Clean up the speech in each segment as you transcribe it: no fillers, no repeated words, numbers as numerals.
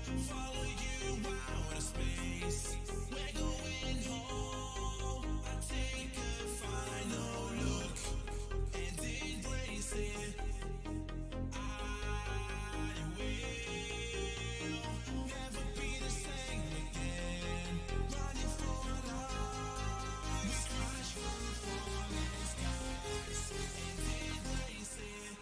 will follow you out of space. We're going home. I take a final look and embrace it. I will never be the same again. Running for our lives, we crash from the falling skies and embrace it.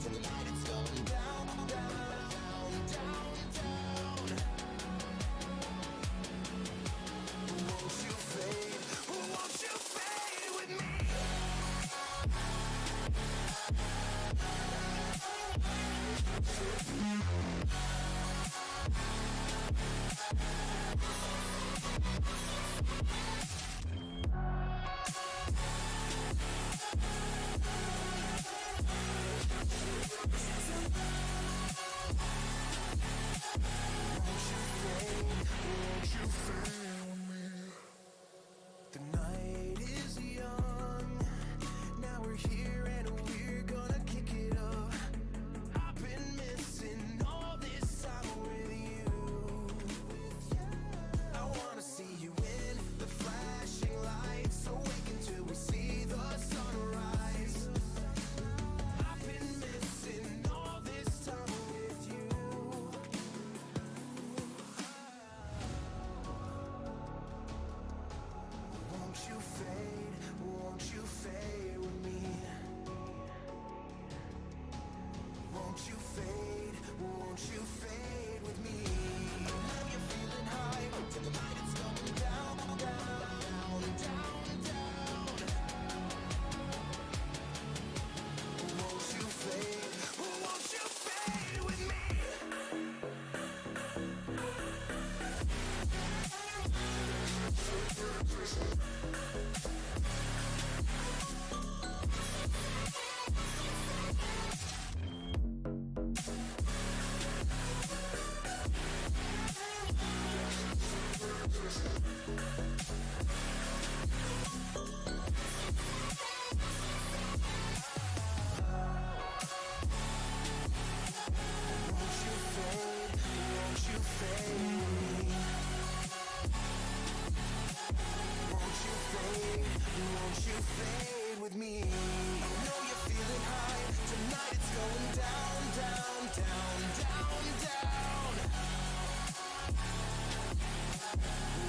Tonight it's going down, down, down, down. Won't you fade? Won't you fade with me? The night is young, now we're here and we're gonna kick it up. I've been missing all this time with you. I wanna see you in the flashing lights, awake until we see the sunrise. I've been missing all this time with you. Won't you fade? Won't you fade with me? Won't you fade? Won't you fade with me? Now you're feeling high, tonight it's going down, down, down, down, down. Won't you fade? Won't you fade with me? Won't you fade with me? I know you're feeling high. Tonight it's going down, down, down, down, down.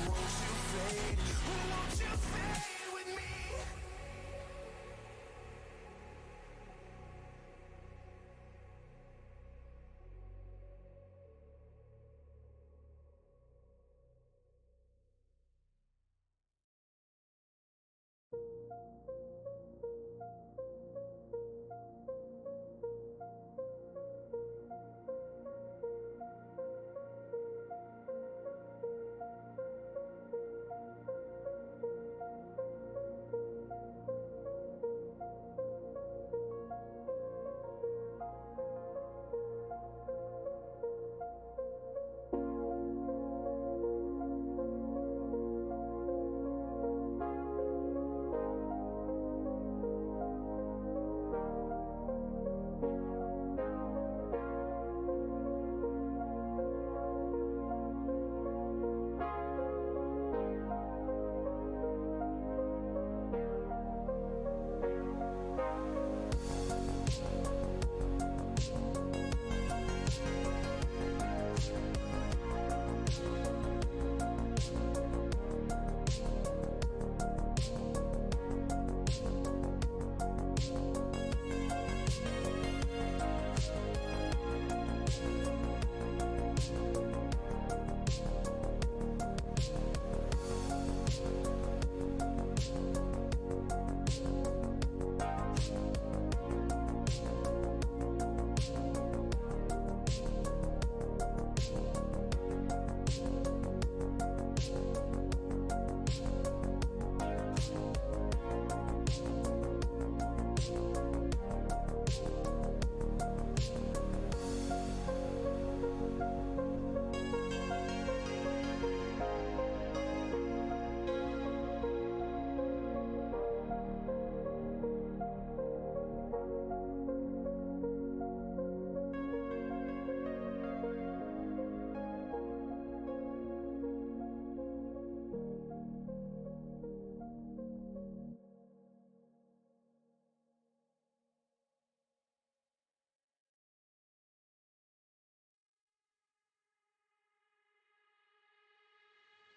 Won't you fade? Won't you fade with me?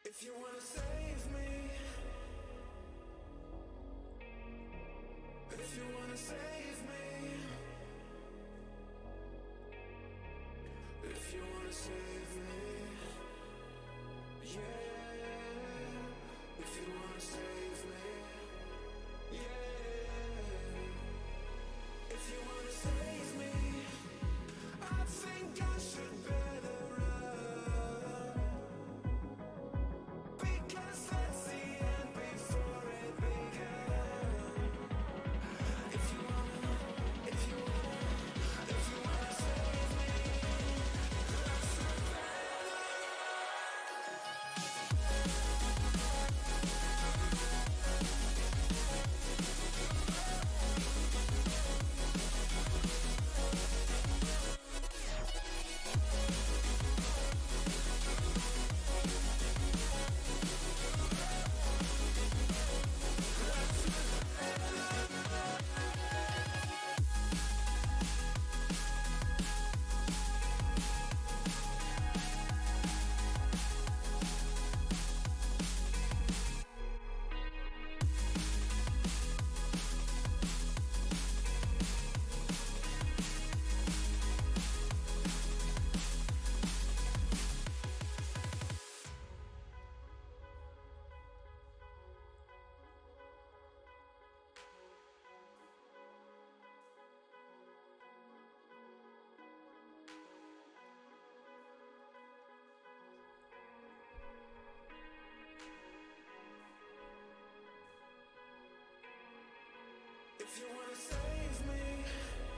If you wanna save me, if you wanna save me,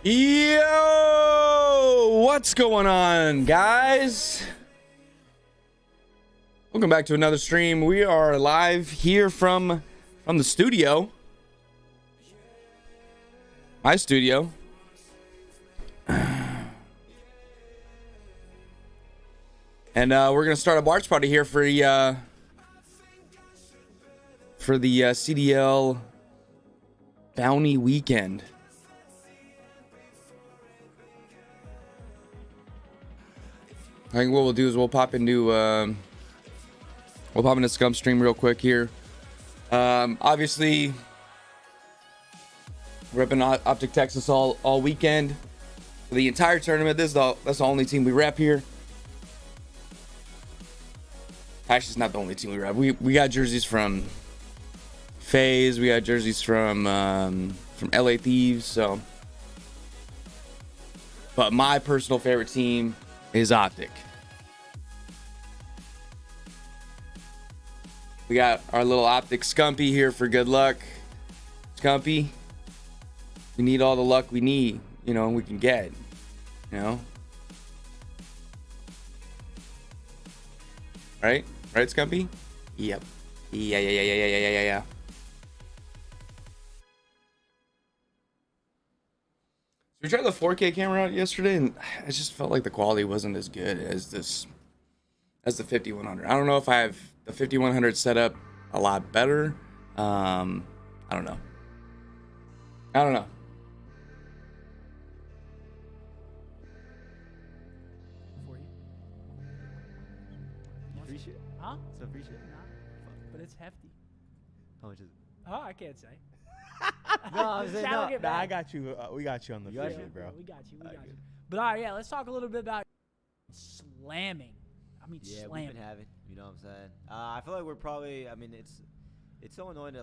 Yo, what's going on, guys? Welcome back to another stream. We are live here from the studio, my studio. And we're gonna start a barge party here for the CDL bounty weekend. I think what we'll do is we'll pop into Scum stream real quick here. Obviously, we're up in Optic, Texas all weekend for the entire tournament. That's the only team we rep here. Actually, it's not the only team we rep. We got jerseys from FaZe. We got jerseys from LA Thieves. So, but my personal favorite team is Optic. We got our little Optic Scumpy here for good luck. Scumpy, we need all the luck we need, we can get, Right, Scumpy? Yep. Yeah. We tried the 4K camera out yesterday, and I just felt like the quality wasn't as good as the 5100. I don't know if I have the 5100 set up a lot better. I don't know. For you. Free shit? Huh? It's a free shit? Nah, but it's hefty. How much is it? Oh, I can't say. No, I'm saying no. I got you. We got you on the free shit, bro. We got you. But all right, yeah, let's talk a little bit about slamming. Yeah, slamming. we've been having, you know what I'm saying? I feel like we're probably, it's so annoying to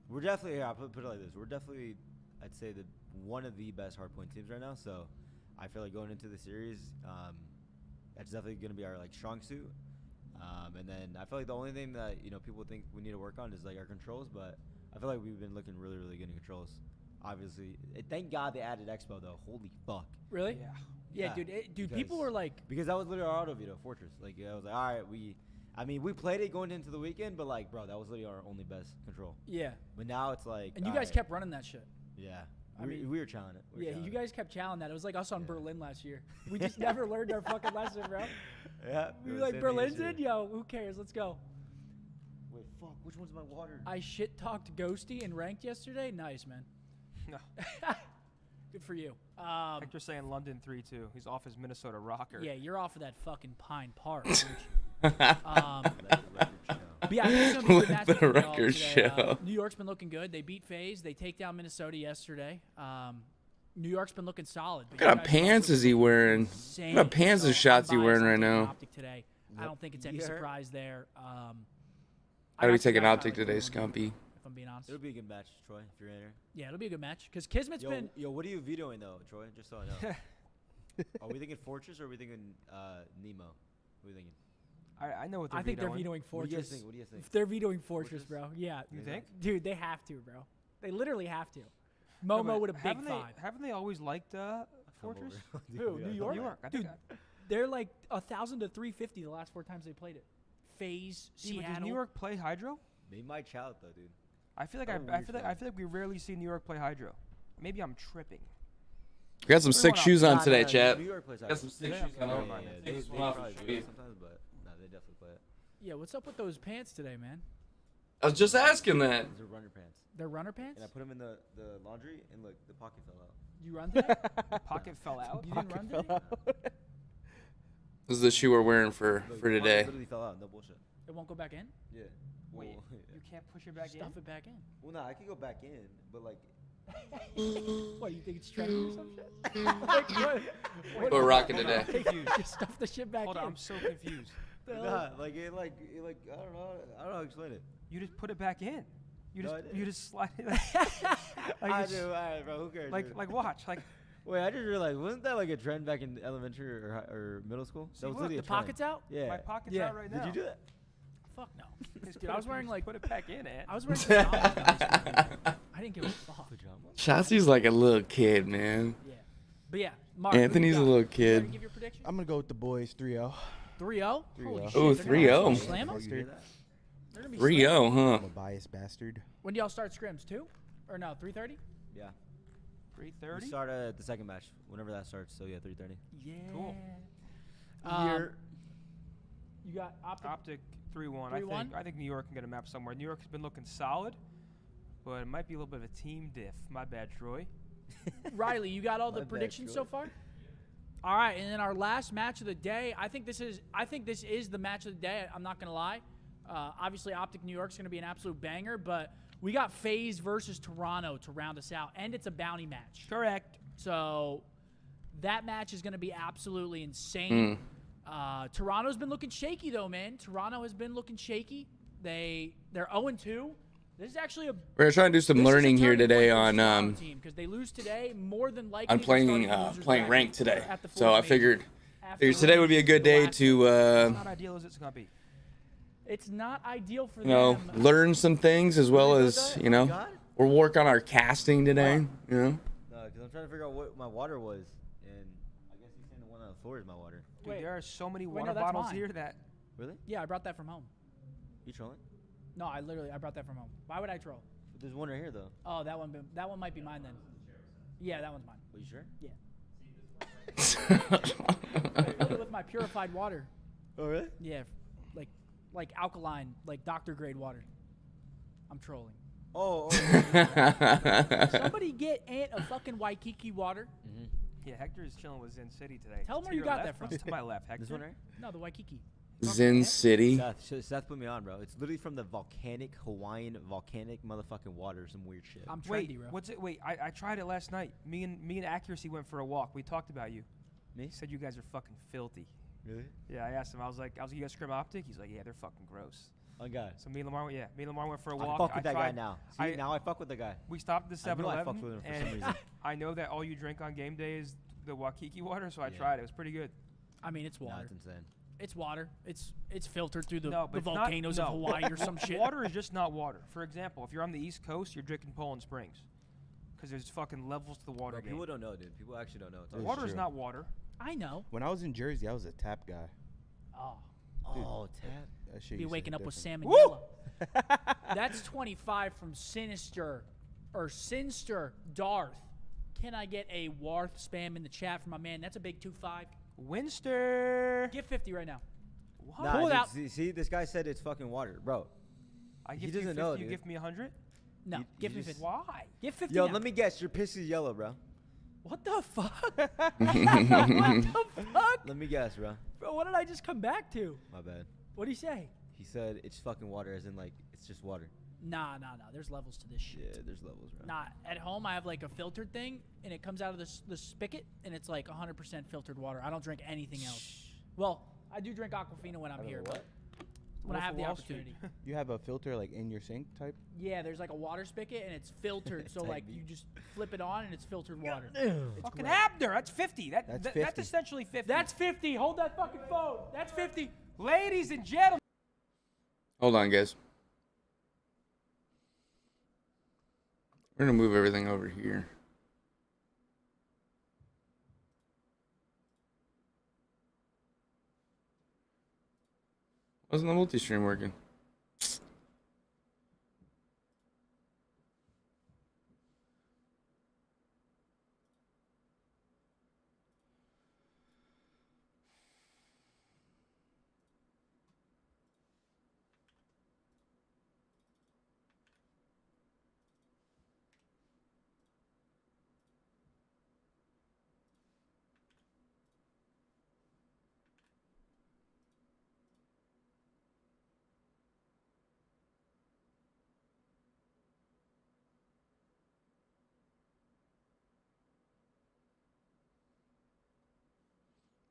we're definitely, I'll put it like this. We're definitely, I'd say one of the best hardpoint teams right now. So I feel like going into the series, that's definitely going to be our strong suit. And then I feel like the only thing that, people think we need to work on is our controls, but I feel like we've been looking really, really good in controls. Obviously, thank God they added Expo though. Holy fuck. Really? Yeah, dude. People were because that was literally our auto veto Fortress. I was like, all right, we played it going into the weekend, but bro, that was literally our only best control. Yeah. But now it's and you guys kept running that shit. Yeah. We were challenging it. You guys kept challenging that. It was like us on Berlin last year. We just never learned our fucking lesson, bro. Yeah. We were like, Berlin's in? Yo, who cares? Let's go. Wait, fuck. Which one's my water? I shit talked Ghosty in ranked yesterday. Nice, man. No. Good for you. Hector's saying London 3-2. He's off his Minnesota rocker. Yeah, you're off of that fucking Pine Park. But yeah, I think it's gonna be a good match the record show. New York's been looking good. They beat FaZe. They take down Minnesota yesterday. New York's been looking solid. What kind of pants is he wearing? What kind of pants and shots he wearing right now? Optic today. I don't think it's any surprise there. How do we take an Optic today, Scumpy? If I'm being honest. It'll be a good match, Troy, if you're in here. Yeah, it'll be a good match. Because Kismet's been... Yo, what are you vetoing, though, Troy? Just so I know. Are we thinking Fortress or are we thinking Nemo? What are we thinking? I know what they're I think vetoing. they're vetoing Fortress. What do you think? They're vetoing Fortress, bro. Yeah. You think? Dude, they have to, bro. They literally have to. Momo with a big five. Haven't they always liked Fortress? Who? New York? New York. Dude, they're like 1,000 to 350 the last 4 times they played it. FaZe, Seattle. Does New York play Hydro? They might chow though, dude. I feel like we rarely see New York play Hydro. Maybe I'm tripping. We got some sick shoes on today, chat. New York plays Got some sick shoes on. They probably do it sometimes, but no, they definitely play it. Yeah, what's up with those pants today, man? I was just asking that. These are runner pants. They're runner pants? And I put them in the laundry, and look, the pocket fell out. You run today? Pocket fell out. You didn't run today? This is the shoe we're wearing for today. It literally fell out. No bullshit. It won't go back in? Yeah. Wait, you can't push it back in? Stuff it back in. Well, no, I can go back in, but What, you think it's trendy or some shit? Like, what We're rocking today. Just stuff the shit back Hold in. on, I'm so confused. nah, I don't know how to explain it. You just put it back in. You just slide it. I do. All right, bro. Who cares? Like watch. Wait, I just realized, wasn't that a trend back in elementary or middle school? See, That was look, literally the pockets out? Yeah. My pocket's out right now. Did you do that? Fuck no. Just Dude, put I was it- wearing like put it back in, Ant. I was wearing pajamas. in high school. I didn't give a fuck. Shotzi's like a little kid, man. Yeah. But yeah, Mark. who you Anthony's a got? little You ready kid. to give your prediction? I'm gonna go with the boys 3-0. 3-0? 3-0. Holy shit. Ooh, they're gonna 3-0. actually Slam 'em? You hear that? They're gonna be 3-0, huh? I'm a biased bastard. When do y'all start scrims? 2? Or no, 3:30? Yeah. 3:30. We start at the second match, whenever that starts. So yeah, 3:30. Yeah. Cool. You got Optic. Optic 3-1. 3-1? I think New York can get a map somewhere. New York's been looking solid, but it might be a little bit of a team diff. My bad, Troy. Riley, you got all My the bad, predictions Troy. so far? All right, and then our last match of the day. I think this is the match of the day. I'm not gonna lie. Obviously, Optic New York's gonna be an absolute banger, but we got FaZe versus Toronto to round us out, and it's a bounty match. Correct. So that match is gonna be absolutely insane. Toronto's been looking shaky though, man. Toronto has been looking shaky. They're 0-2. This is actually a We're trying to do some this is a learning here turning today point for this on Toronto team because they lose today more than likely. on they're playing starting the losers playing bracket ranked today. at the So I fourth major figured after today would be a losing good the day last to It's not ideal as it's gonna be. It's not ideal for you know, them. learn some things as well Really as, good, you oh know, my God. we'll work on our casting today, you know. No, because I'm trying to figure out what my water was, and I guess he's saying the one on the floor is my water. Dude, Wait. there are so many Wait, no, water that's bottles mine. here that Really? Yeah, I brought that from home. You trolling? No, I brought that from home. Why would I troll? But there's one right here though. Oh, that one might be mine then. Yeah, that one's mine. Are you sure? Yeah. With my purified water. Oh really? Yeah, like alkaline, like doctor grade water. I'm trolling. Oh. Somebody get Ant a fucking Waikiki water. yeah, Hector's chilling with Zen City today. Tell him To where you your got left, that from. it's to my left, Hector. This one right? No, the Waikiki. Zen City. Seth put me on, bro. It's literally from the Hawaiian volcanic motherfucking water, some weird shit. I'm trendy, Wait, bro. what's it? Wait, I tried it last night. Me and Accuracy went for a walk. We talked about you. Me? He said you guys are fucking filthy. Really? Yeah, I asked him. I was like, you guys scrim Optic? He's like, yeah, they're fucking gross. Oh god. So me and Lamar went for a I walk. fuck with that guy tried- now. See, now I fuck with the guy. We stopped at the I knew I 7-Eleven, fucked with him for some and reason. I know that all you drink on game day is the Waikiki water, so I Yeah. tried it. It was pretty good. I mean, it's Nah, water. it's insane. It's water. It's filtered through the, No, the but it's not- volcanoes of no. Hawaii or some shit. Water is just not water. For example, if you're on the East Coast, you're drinking Poland Springs, because there's fucking levels to the water Bro, game. people don't know, dude. People actually don't know. It's all That's Water is true. not water. I know. When I was in Jersey, I was a tap guy. Oh, Oh, tap. That shit be used to waking hit up with different. salmon yellow. That's 25 from Sinister Darth. Can I get a Warth spam in the chat for my man? That's a big 2-5. Winster. Get 50 right now. What? Nah, Pull it dude, out. See, this guy said it's fucking water, bro. I he give you doesn't 50, know, you dude. give me 100? No, You- give you me just- 50. Why? Give 50 Yo, now. let me guess. Your piss is yellow, bro. What the fuck? What the fuck? Let me guess, bro. Bro, what did I just come back to? My bad. What did he say? He said it's fucking water, as in like it's just water. Nah. There's levels to this shit. Yeah, there's levels, bro. Nah, at home I have like a filtered thing, and it comes out of the spigot, and it's like 100% filtered water. I don't drink anything else. Well, I do drink Aquafina when I'm Out of here, a but what? when I Wolf have of the Wall Street. opportunity. You have a filter like in your sink type? Yeah, there's like a water spigot, and it's filtered, so like Tiny. you just flip it on, and it's filtered water. Fucking great. Abner, that's 50. That's That's 50. essentially 50. That's 50. Hold that fucking phone. That's 50. Ladies and gentlemen. Hold on, guys. We're gonna move everything over here. Wasn't the multi-stream working?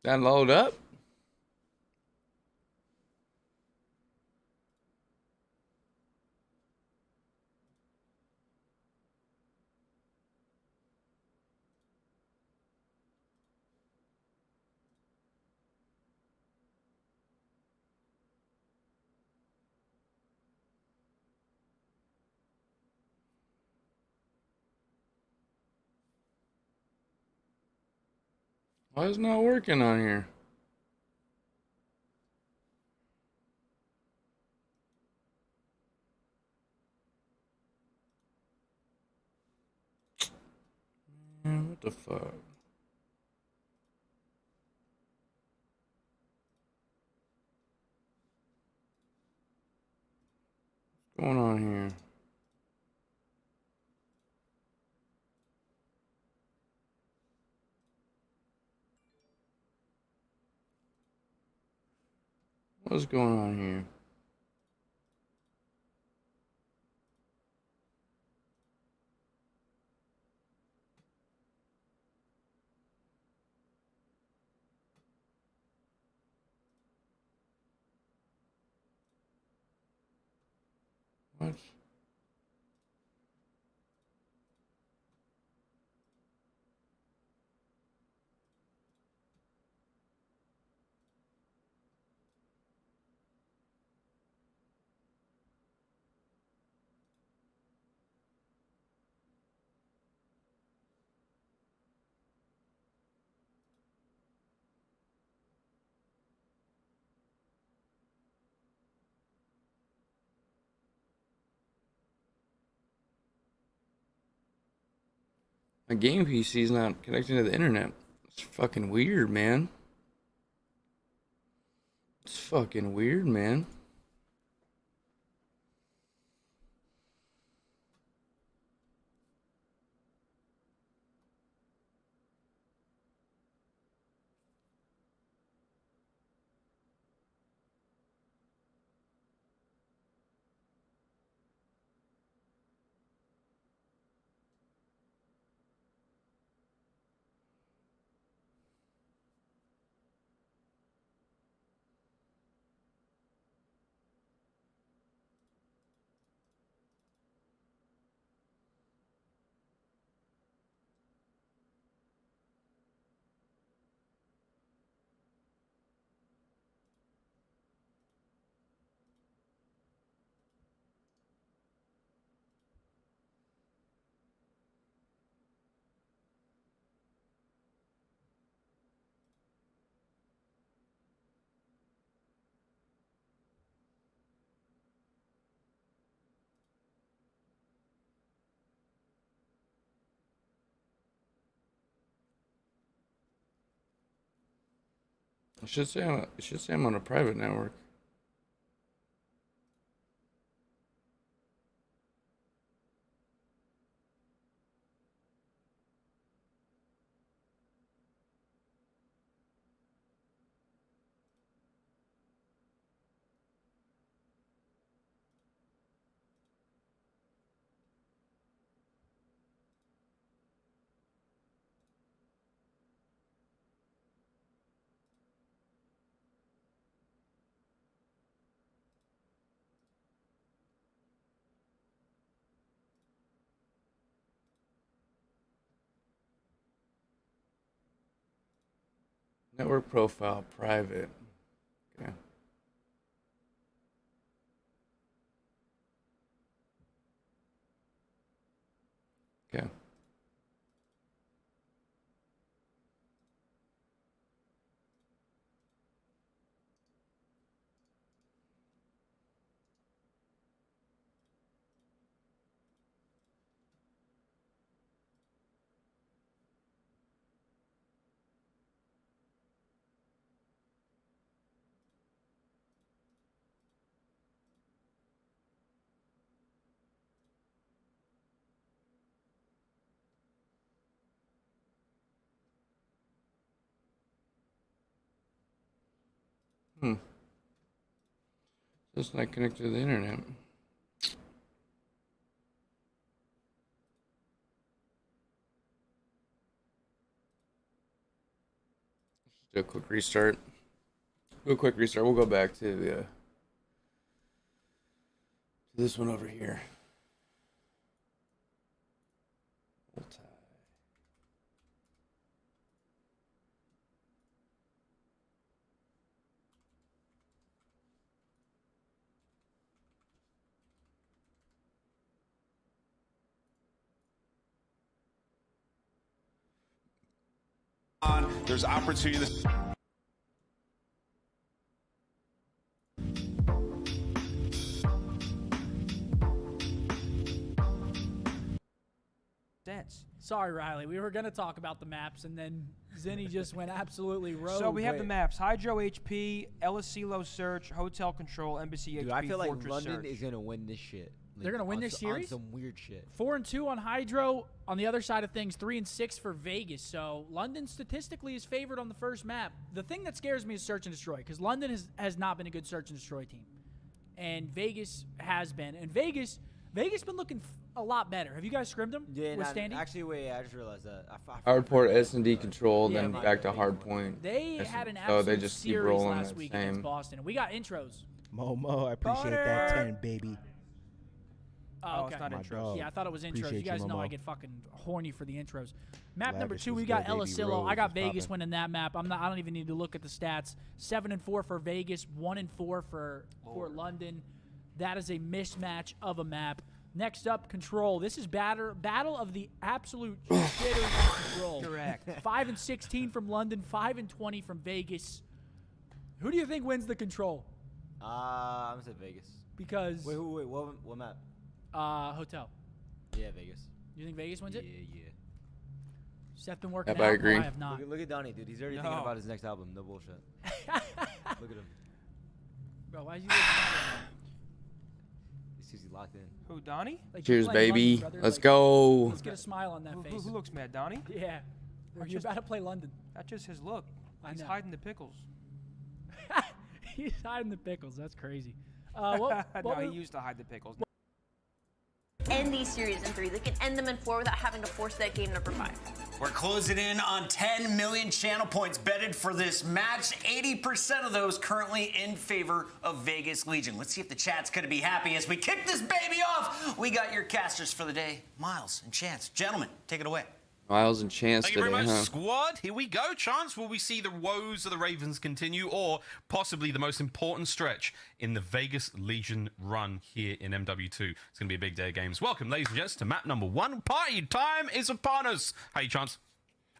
That load up? Why is it not working on here? Man, what the fuck? What's going on here? What's going on here? What? My game PC is not connecting to the internet. It's fucking weird, man. It's fucking weird, man. It should say I'm on a private network. Network profile private. Okay. Okay. Hmm. Just not connected to the internet. Do a quick restart. Do a quick restart. We'll go back to the this one over here. There's opportunity. Sense. Sorry, Riley. We were going to talk about the maps, and then Zinni just went absolutely rogue. So we have the maps: Hydro HP, Elisilo Search, Hotel Control, Embassy Dude, HP, I feel like Fortress London Search. is gonna win this shit. They're gonna win this series? on some weird shit. 4-2 on Hydro. On the other side of things, 3-6 for Vegas. So London statistically is favored on the first map. The thing that scares me is search and destroy, because London has not been a good search and destroy team, and Vegas has been. And Vegas been looking a lot better. Have you guys scrimmed them? Yeah, with Standy? actually, wait, I just realized that. Hardport S&D control, Yeah, then my back to hardpoint. They had an Oh, absolute they just keep series rolling last that week same. against Boston. And we got intros. Momo, I appreciate that 10, baby. Oh, it's okay. not My intros. dog. Yeah, I thought it was intros. Appreciate You guys you, know I Momo. get fucking horny for the intros. Map number Lavish 2, we was got good, baby. Elisilo. Rose I got was Vegas poppin'. winning that map. I don't even need to look at the stats. 7-4 for Vegas, 1-4 for London. That is a mismatch of a map. Next up, Control. This is battle of the absolute shitters of Control. Correct. 5-16 from London, 5-20 from Vegas. Who do you think wins the Control? I'm gonna say Vegas. Because Wait, what map? Hotel. Yeah, Vegas. You think Vegas wins it? Yeah. Seth been working Yep, out. I agree. I have not. Look at Donnie, dude. He's already thinking No. about his next album. No bullshit. Look at him. Bro, why is you looking at me? He's locked in. Who, Donnie? Like, Cheers, you're playing baby. London, brother. Let's Like, go. Let's get a smile on that Who, face. who looks mad, Donnie? Yeah. You're about to play London. That's just his look. I He's know. hiding the pickles. He's hiding the pickles. That's crazy. What No, were- he used to hide the pickles. End these series in 3. They can end them in 4 without having to force that game number 5. We're closing in on 10 million channel points betted for this match. 80% of those currently in favor of Vegas Legion. Let's see if the chat's going to be happy as we kick this baby off. We got your casters for the day, Miles and Chance. Gentlemen, take it away. Miles and Chance Thank you today, very much, huh? squad. Here we go. Chance, will we see the woes of the Ravens continue, or possibly the most important stretch in the Vegas Legion run here in MW2? It's going to be a big day of games. Welcome, ladies and gents, to map number 1. Party time is upon us. Hey, Chance.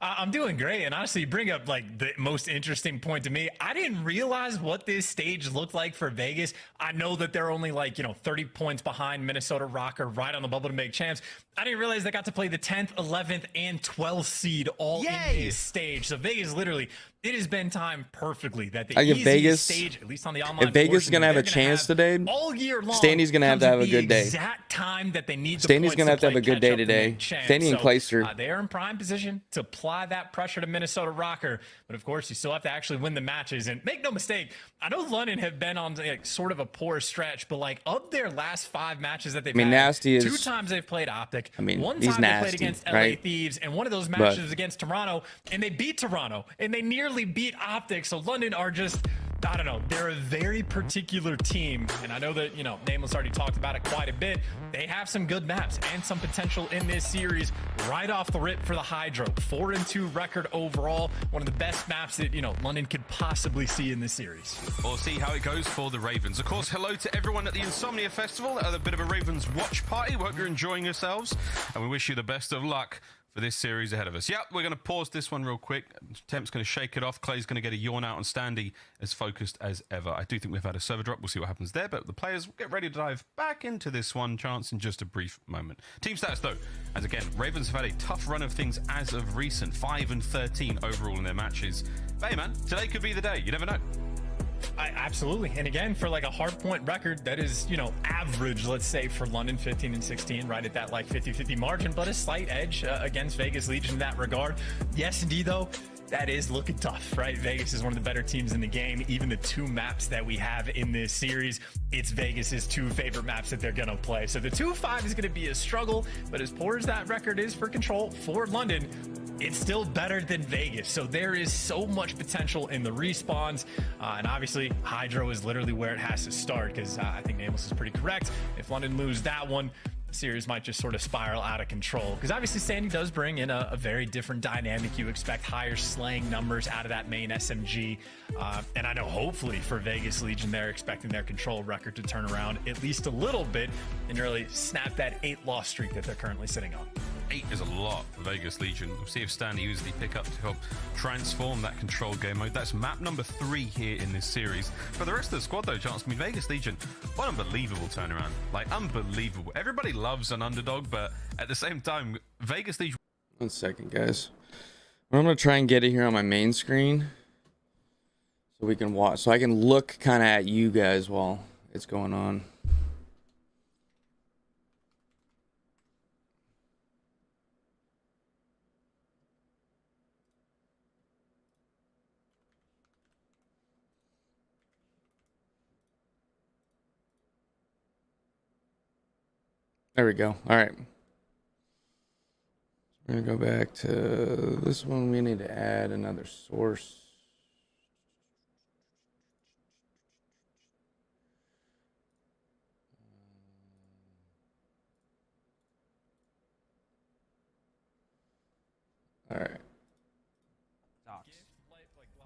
I'm doing great, and honestly, you bring up like the most interesting point to me. I didn't realize what this stage looked like for Vegas. I know that they're only 30 points behind Minnesota Rocker, right on the bubble to make champs. I didn't realize they got to play the 10th, 11th, and 12th seed all in this stage. So Vegas, literally, it has been timed perfectly that the I give easiest Vegas- stage, at least on the online If Vegas is portion, going to have a they're gonna chance today, all year long, Standy's going to have comes at a the good day. Exact time that they need the Standy's points gonna have to have play a good catch day up to today. make champs. Standy and So, Clayster. they are in prime position to apply that pressure to Minnesota Rocker, but of course you still have to actually win the matches. And make no mistake, I know London have been on sort of a poor stretch, but of their last 5 matches that they've had, Nasty is- 2 times they've played Optic, he's 1 time they played nasty, against LA right? Thieves, and one of those matches But- was against Toronto, and they beat Toronto, and they nearly beat Optic. So London are just, I don't know, they're a very particular team, and I know that, Nameless already talked about it quite a bit. They have some good maps and some potential in this series right off the rip for the Hydro. 4-2 record overall, one of the best maps that, London could possibly see in this series. We'll see how it goes for the Ravens. Of course, hello to everyone at the Insomnia Festival, a bit of a Ravens watch party. We hope you're enjoying yourselves, and we wish you the best of luck for this series ahead of us. Yep, we're going to pause this one real quick. Temp's going to shake it off. Clay's going to get a yawn out, and Standy as focused as ever. I do think we've had a server drop. We'll see what happens there, but the players will get ready to dive back into this one, Chance, in just a brief moment. Team stats, though, as again, Ravens have had a tough run of things as of recent, 5-13 overall in their matches. But hey, man, today could be the day. You never know. Absolutely. And again, for a hard point record, that is, average, let's say, for London, 15-16, right at that 50-50 margin, but a slight edge against Vegas Legion in that regard. Yes, indeed, though, that is looking tough, right? Vegas is one of the better teams in the game. Even the 2 maps that we have in this series, it's Vegas's 2 favorite maps that they're going to play. So the 2-5 is going to be a struggle, but as poor as that record is for Control for London, it's still better than Vegas. So there is so much potential in the respawns. And obviously, Hydro is literally where it has to start, because I think Nameless is pretty correct. If London lose that one, the series might just sort of spiral out of control, because obviously Sandy does bring in a very different dynamic. You expect higher slaying numbers out of that main SMG, and I know hopefully for Vegas Legion they're expecting their control record to turn around at least a little bit and really snap that 8-loss streak that they're currently sitting on. 8 is a lot for Vegas Legion. We'll see if Stanley uses the pickup to help transform that control game mode. That's map number 3 here in this series. For the rest of the squad, though, Chance, I mean, Vegas Legion, what an unbelievable turnaround. Like, unbelievable. Everybody loves an underdog, but at the same time, Vegas Legion... 1 second, guys. I'm going to try and get it here on my main screen so we can watch, so I can look kind of at you guys while it's going on. There we go. All right. We're going to go back to this one. We need to add another source. All right.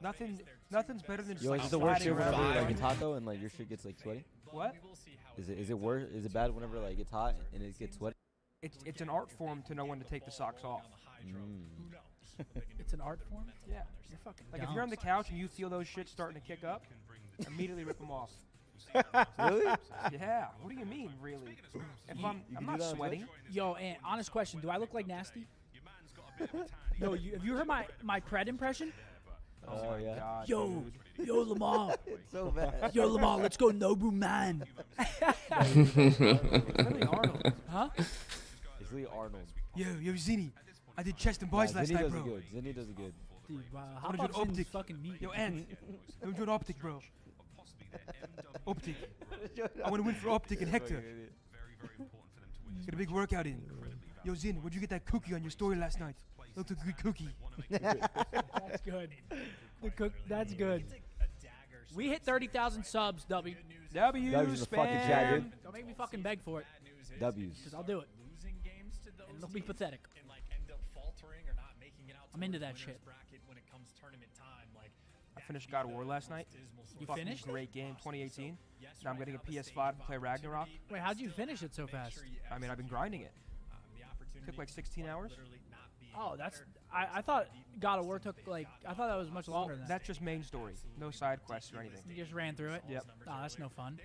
Nothing's better than just Yo, like is it the worst sliding shit whenever around. like it's hot though and like your shit gets like sweaty? What? Is it worse? Is it bad whenever like it's hot and it gets sweaty? It's an art form to know when to take the socks off. It's an art form? Yeah. You're fucking Like dumb. if you're on the couch and you feel those shits starting to kick up, immediately rip them off. Really? Yeah. What do you mean, really? If I'm can not do that on sweating. Yo, and honest question, do I look like Nasty? Yo, have you heard my Pred impression? Oh yeah. God, Yo, dude. yo, Lamar. It's so bad. Yo, Lamar, let's go Nobu Man. It's really Arnold. Huh? It's really Arnold. Yo, Zini. I did chest and boys last Zinni night, does bro. it good. Zinni does it good. Dude, wow. I How wanna do about an optic. fucking meat? Yo, Ant. I'm doing optic, bro. Optic. I want to win for optic and Hector. Get a big workout in. Yo, Zin, where'd you get that cookie on your story last night? Looked like a good cookie. That's good. That's good. We hit 30,000 subs, W. W, W's in the fucking chat, dude. Don't make me fucking beg for it, W's. because I'll do it. And it'll be pathetic. I'm into that shit. I finished God of War last night. You Fucking finished? Great game, 2018. Now I'm getting a PS5 to play Ragnarok. Wait, how'd you finish it so fast? I mean, I've been grinding it. Took like 16 hours. Oh, that's. I thought God of War took like. I thought that was much Well, longer than that. that's just main story. No side quests or anything. You just ran through it? Yep. Oh, that's no fun.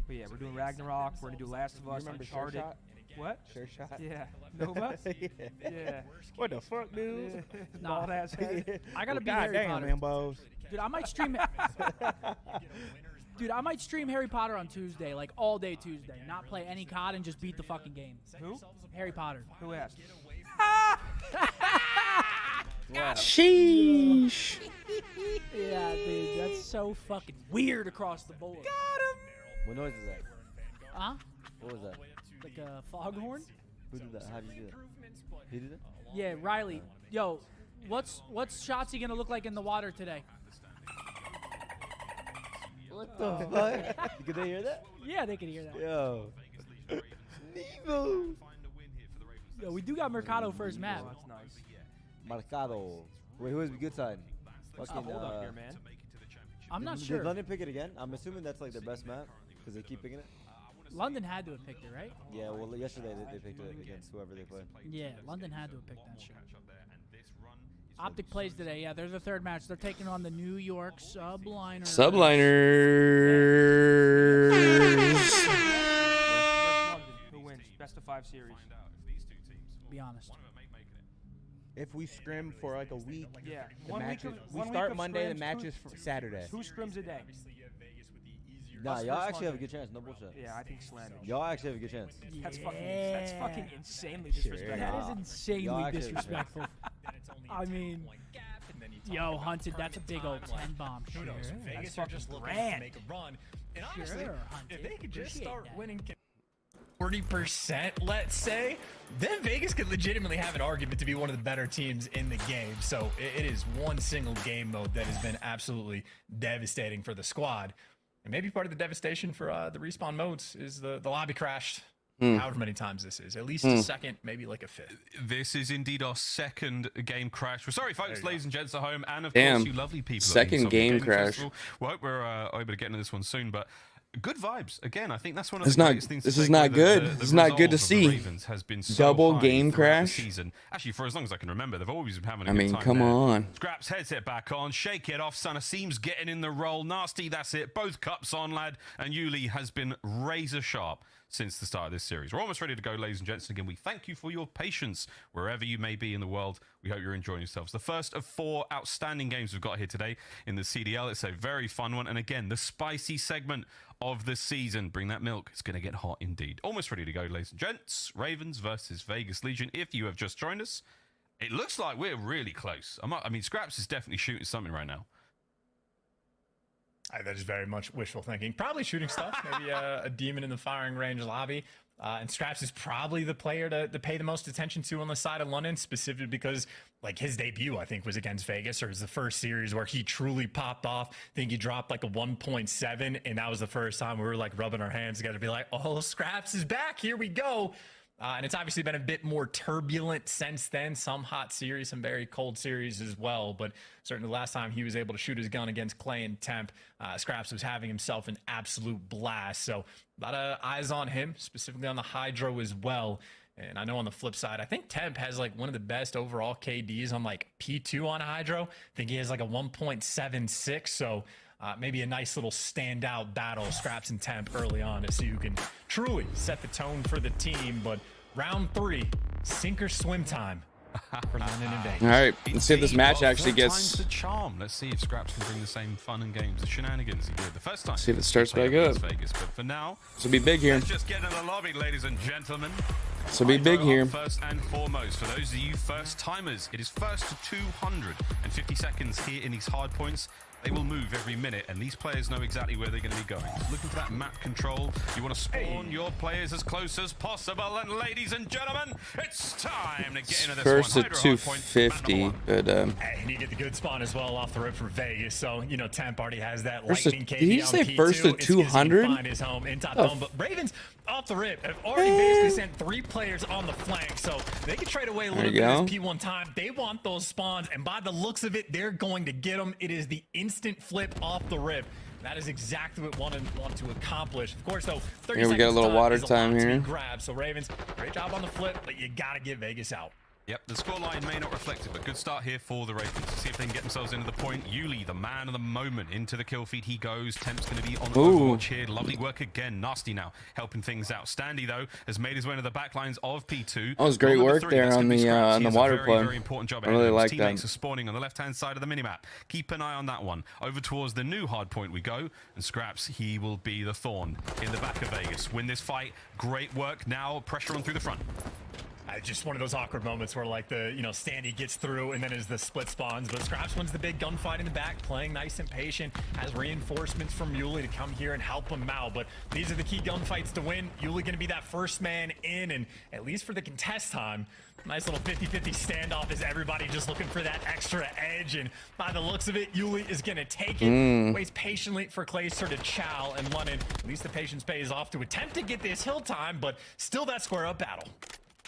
But yeah, we're doing Ragnarok. We're gonna do Last of Us, remember Uncharted. Sure Shot? What? Sure shot. Yeah. Nova? yeah. Yeah. What the fuck, dude? Nah. Bald ass head. I gotta be God Harry damn, Potter. man, Bose. Dude, I might stream. Dude, I might stream Harry Potter on Tuesday, like all day Tuesday. Not play any COD and just beat the fucking game. Who? Harry Potter. Who asked? Sheesh. Yeah, dude, that's so fucking weird across the board. What noise is that? Huh? What was that? Like a foghorn? Who did that? How did you do that? He did it? Yeah, Riley. Yo, what's Shotzi gonna look like in the water today? What the fuck? Could they hear that? Yeah, they can hear that. Yo. Nevo. Yo, we do got Mercado first map. Oh, that's nice. Marcado. Wait, who is the good side? Stop hold up here, man. I'm not Did sure. London pick it again? I'm assuming that's like their best map because they keep picking it. London had to have picked it, right? Yeah, well, yesterday they picked it against whoever they played. Yeah, London had to have picked that shit. Optic plays today. Yeah, there's a third match. They're taking on the New York Subliners. Subliners. Who wins? Best of 5 series. Be honest. If we scrim for like a week, Yeah. the 1 week matches, of, we 1 week start of Monday, the scrims, matches for Saturday. 2 scrims a day. Nah, Us y'all versus actually have a London. good chance. No bullshit. Yeah, I think slander. Y'all actually have a good chance. That's Yeah. fucking insanely disrespectful. That is Y'all insanely actually- disrespectful. I mean, yo, Hunted, that's a big old 10 bomb. Sure. That's fucking grand. Sure, Hunted. If they could just Appreciate start that. winning 40%, let's say, then Vegas could legitimately have an argument to be one of the better teams in the game. So it is one single game mode that has been absolutely devastating for the squad. And maybe part of the devastation for the respawn modes is the lobby crashed however many times this is. At least a second, maybe like a fifth. This is indeed our second game crash. We're sorry, folks, ladies and gents at home, and of Damn. course, you lovely people. at the Second Insomnia game Gaming crash. Festival. We hope we're able to get into this one soon, but good vibes. Again, I think that's one of It's the not. greatest things. This to is take not away. good. The This is not good to resolve of the see. Ravens has been so Double high game throughout the crash. season. Actually, for as long as I can remember, they've always been having a I good mean, time come there. on. Scraps headset back on, shake it off. Sana seems getting in the roll. Nasty, that's it. Both cups on, lad. And Yuli has been razor sharp since the start of this series. We're almost ready to go, ladies and gents. Again, we thank you for your patience wherever you may be in the world. We hope you're enjoying yourselves. The first of 4 outstanding games we've got here today in the CDL. It's a very fun one. And again, the spicy segment of the season. Bring that milk. It's going to get hot indeed. Almost ready to go, ladies and gents. Ravens versus Vegas Legion. If you have just joined us, it looks like we're really close. I mean, Scraps is definitely shooting something right now. That is very much wishful thinking. Probably shooting stuff. Maybe a demon in the firing range lobby. And Scraps is probably the player to pay the most attention to on the side of London, specifically because like his debut, I think, was against Vegas, or it was the first series where he truly popped off. I think he dropped like a 1.7, and that was the first time we were like rubbing our hands together to be like, oh, Scraps is back. Here we go. And it's obviously been a bit more turbulent since then. Some hot series, some very cold series as well. But certainly the last time he was able to shoot his gun against Clay and Temp, Scraps was having himself an absolute blast. So a lot of eyes on him, specifically on the Hydro as well. And I know on the flip side, I think Temp has like one of the best overall KDs on like P2 on Hydro. I think he has like a 1.76. So maybe a nice little standout battle, Scraps and Temp early on, to see who can truly set the tone for the team. But round 3, sink or swim time for London and Vegas. All right, let's see if this match actually Time's gets. the charm. Let's see if Scraps can bring the same fun and games, the shenanigans he did the first time. See if it starts he played back against up. Vegas. But for now, This will be big here. let's just get in the lobby, ladies and gentlemen. This will be big Hydro here. up first and foremost, for those of you first timers, it is first to 250 seconds here in these hard points. They will move every minute, and these players know exactly where they're going to be going. Looking for that map control. You want to spawn your players as close as possible. And ladies and gentlemen, it's time to get into this First one. at Hydro hard point, map 250, number 1. but And you get the good spawn as well off the rip for Vegas. So, you know, Temp already has that First to- lightning did KD he on say P2. first to It's 'cause he can 200? find his home in top Oh. dome. But Ravens off the rip have already basically sent 3 players on the flank. So they can trade away a little There bit you of go. this P1 time. They want those spawns. And by the looks of it, they're going to get them. It is the instant flip off the rip. That is exactly what want to accomplish. Of course, though, 30 Here we got a seconds little time water is a time lot to be here. grabbed. So Ravens, great job on the flip, but you got to get Vegas out. Yep, the scoreline may not reflect it, but good start here for the Ravens. See if they can get themselves into the point. Yuli, the man of the moment, into the kill feed he goes. Temp's going to be on Overwatch here. Lovely work again. Nasty now helping things out. Standy, though, has made his way into the back lines of P2. That was great Rule number work 3, there that's on gonna be the, Scraps. on He the has a water very, play. very important job I ahead of really him. His like teammates that. are spawning on the left-hand side of the minimap. Keep an eye on that one. Over towards the new hard point we go. And Scraps, he will be the thorn in the back of Vegas. Win this fight. Great work. Now pressure on through the front. Just one of those awkward moments where, like, the, you know, Standy gets through and then as the split spawns, but Scraps wins the big gunfight in the back, playing nice and patient, has reinforcements from Yuli to come here and help him out. But these are the key gunfights to win. Yuli going to be that first man in, and at least for the contest time, nice little 50-50 standoff as everybody just looking for that extra edge. And by the looks of it, Yuli is going to take it. Waits patiently for Clayster to chow, and London, at least the patience pays off to attempt to get this hill time, but still that square up battle.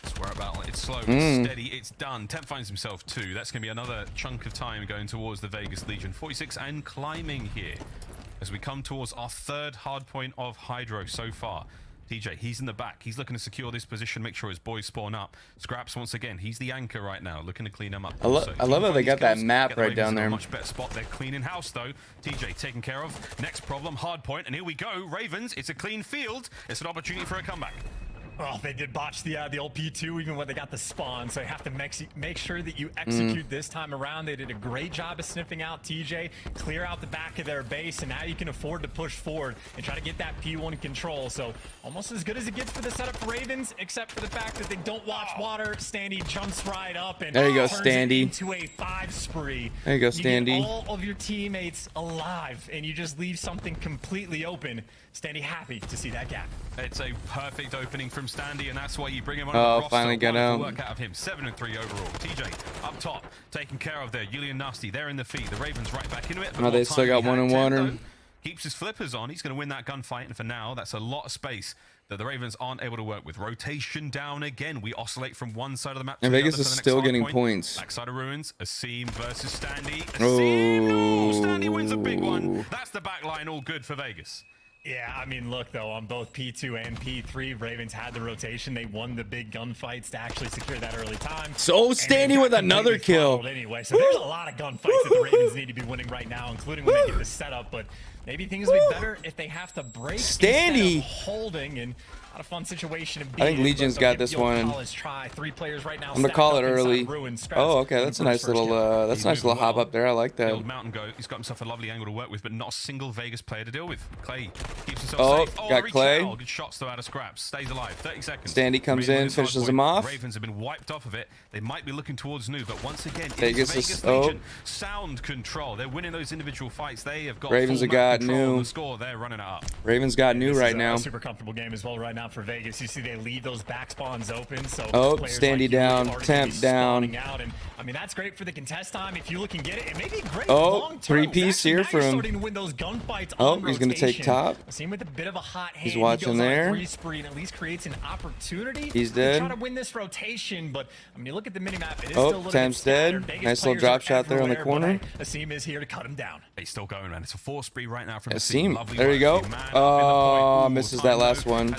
Square up battle. It's slow, it's steady, it's done. Temp finds himself 2. That's going to be another chunk of time going towards the Vegas Legion. 46 and climbing here as we come towards our 3rd hard point of Hydro so far. TJ, he's in the back. He's looking to secure this position, make sure his boys spawn up. Scraps, once again, he's the anchor right now, looking to clean them up. I love how they got that map right down there. Much better spot. They're cleaning house, though. TJ taken care of. Next problem, hard point, and here we go. Ravens, it's a clean field. It's an opportunity for a comeback. Oh, they did botch the old P2 even when they got the spawn, so you have to make sure that you execute this time around. They did a great job of sniffing out TJ, clear out the back of their base, and now you can afford to push forward and try to get that P1 control. So almost as good as it gets for the setup for Ravens, except for the fact that they don't watch water. Standy jumps right up and there you go, turns Standy. it into a 5 spree. There you go, You Standy. get all of your teammates alive, and you just leave something completely open. Standy happy to see that gap. It's a perfect opening from Standy, and that's why you bring him on Oh, the roster. finally got Wonderful out. work out of him. 7-3 overall. TJ up top, taken care of there. Julian Nasty, they're in the feed. The Ravens right back into it. Oh, they still got 1 and 1. Keeps his flippers on. He's going to win that gunfight, and for now, that's a lot of space that the Ravens aren't able to work with. Rotation down again. We oscillate from one side of the map to And the Vegas other is for the next still hard getting point. points. Backside of Ruins, Asim versus Standy. Asim, no! Standy wins a big one. That's the back line, all good for Vegas. Yeah, I mean, look, though, on both P2 and P3, Ravens had the rotation. They won the big gunfights to actually secure that early time. So Standy with another kill. Anyway, so there's a lot of gunfights that the Ravens need to be winning right now, including when they get the setup. But maybe things will be better if they have to break Standy holding, and not a fun situation. I think Legion's got this one. Try. 3 players right now. I'm gonna call it early. Oh, okay, that's a nice little hop up there. I like that. Mountain Goat. He's got himself a lovely angle to work with, but not a single Vegas player to deal with. Clay keeps himself safe. Got Clay. Good shots though out of Scraps. Stays alive. 30 seconds. Standy comes in, finishes him off. Ravens have been wiped off of it. They might be looking towards new, but once again, Vegas is Legion, sound control. They're winning those individual fights. They have got Ravens have got new. The score. They're running it up. Ravens got new right now. A super comfortable game as well right now for Vegas. You see they leave those back spawns open. So Standy like down, temp down. Out, and I mean that's great for the contest time. If you can get it, it may be great. Three-piece here from. He's gonna take top. Seen with a bit of a hot hand. He's watching there. Spree and at least creates an opportunity. He's dead. Try to win this rotation, but I mean, you look at the minimap. It is still a little Temp's dead. Nice little drop shot there on the corner. Asim is here to cut him down. He's still going, man. It's a 4 spree right now from Asim. There you go. Oh, misses that last one.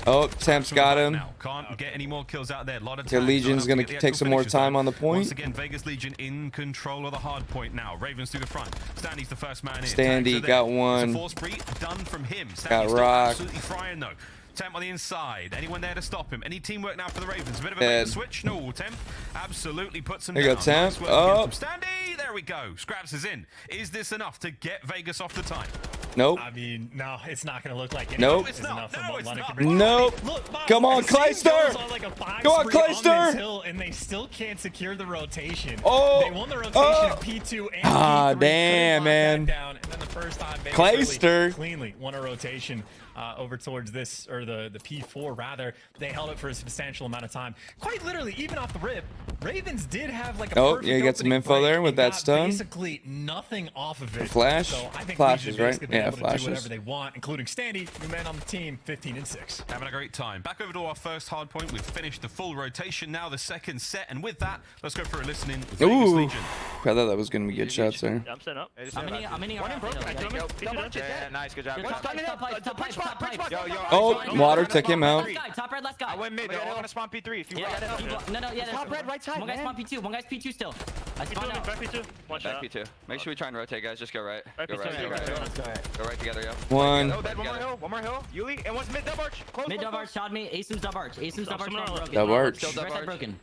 Oh, Temp's got him. Can't get any more kills out there. A lot of the Legion's gonna take some more time on the point. Once again, Vegas Legion in control of the hard point now. Ravens through the front. Standy's the first man in. Standy got one. 4 spree done from him. Got rock. Absolutely frying though. Temp on the inside. Anyone there to stop him? Any teamwork now for the Ravens? A bit of a bait switch. No, Temp absolutely puts him down. There you go, Temp. Nice Standy. There we go. Scraps is in. Is this enough to get Vegas off the time? Nope. I mean, no, it's not going to look like it. Nope. It's enough. No, it's not. Nope. Come on, Clayster. Go on, Clayster. And they still can't secure the rotation. Oh. They won the rotation of P2 and P3. Damn, man. Down. And then the first time, Clayster cleanly won a rotation over towards this, or the P4 rather. They held it for a substantial amount of time. Quite literally, even off the rip, Ravens did have like a perfect you got some info there with that stun. Basically nothing off of it. Flash. So I think flashes, right? Yeah, flashes. Do whatever they want, including Standy, new man on the team, 15-6. Having a great time. Back over to our first hard point. We've finished the full rotation. Now the second set, and with that, let's go for a listening. Ooh, I thought that was gonna be good shots there. I'm setting up. I'm in Yeah, nice, good job. Oh, water took him out. Top red, last guy. I went mid. They're all gonna spawn P3 if you Top red, right side. One guy's spawn P2. One guy's P2 still. I spawned out. Back P2. One shot. Back P2. Make sure we try and rotate, guys. Just go right. Go right. Go right together, yo. One. Oh, dead. One more hill. Yuli, and one's mid dub arch. Mid dub arch shot me. Asim's dub arch. Dub arch. Broken.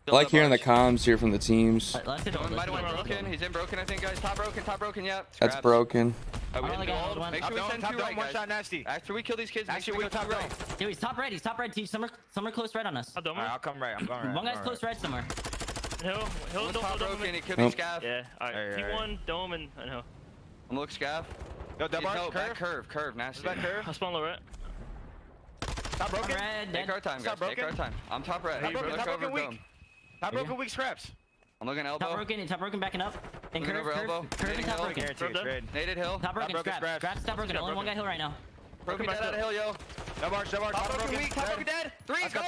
I like hearing the comms here from the teams. Let's hit him. Broken. He's in broken, I think, guys. Top broken, yeah. That's broken. Make sure we send 2 right, one guys. shot nasty. After we kill these kids, make sure we Actually, go top right. Yo, he's top red. Teach some are close red on us. Alright, I'll come right. I'm going right. One guy's close red somewhere. Hill, Top dome. broken, it could be scav. Yeah, alright. T1, dome, and hill. I'm gonna look scav. Yo, dub arch, No, back curve, nasty. Back curve. I'll spawn low right. Top broken. Red, Take our time, guys. Take our time. I'm top red. Top broken weak. Top broken weak scraps. I'm looking elbow. Top broken backing up. And Looking over elbow. curve and top broken. Naded hill. Top broken, scraps top broken. Only one guy hill right now. Broken dead out of hill, yo. Dub arch. Top broken weak. Top broken dead. 3, go.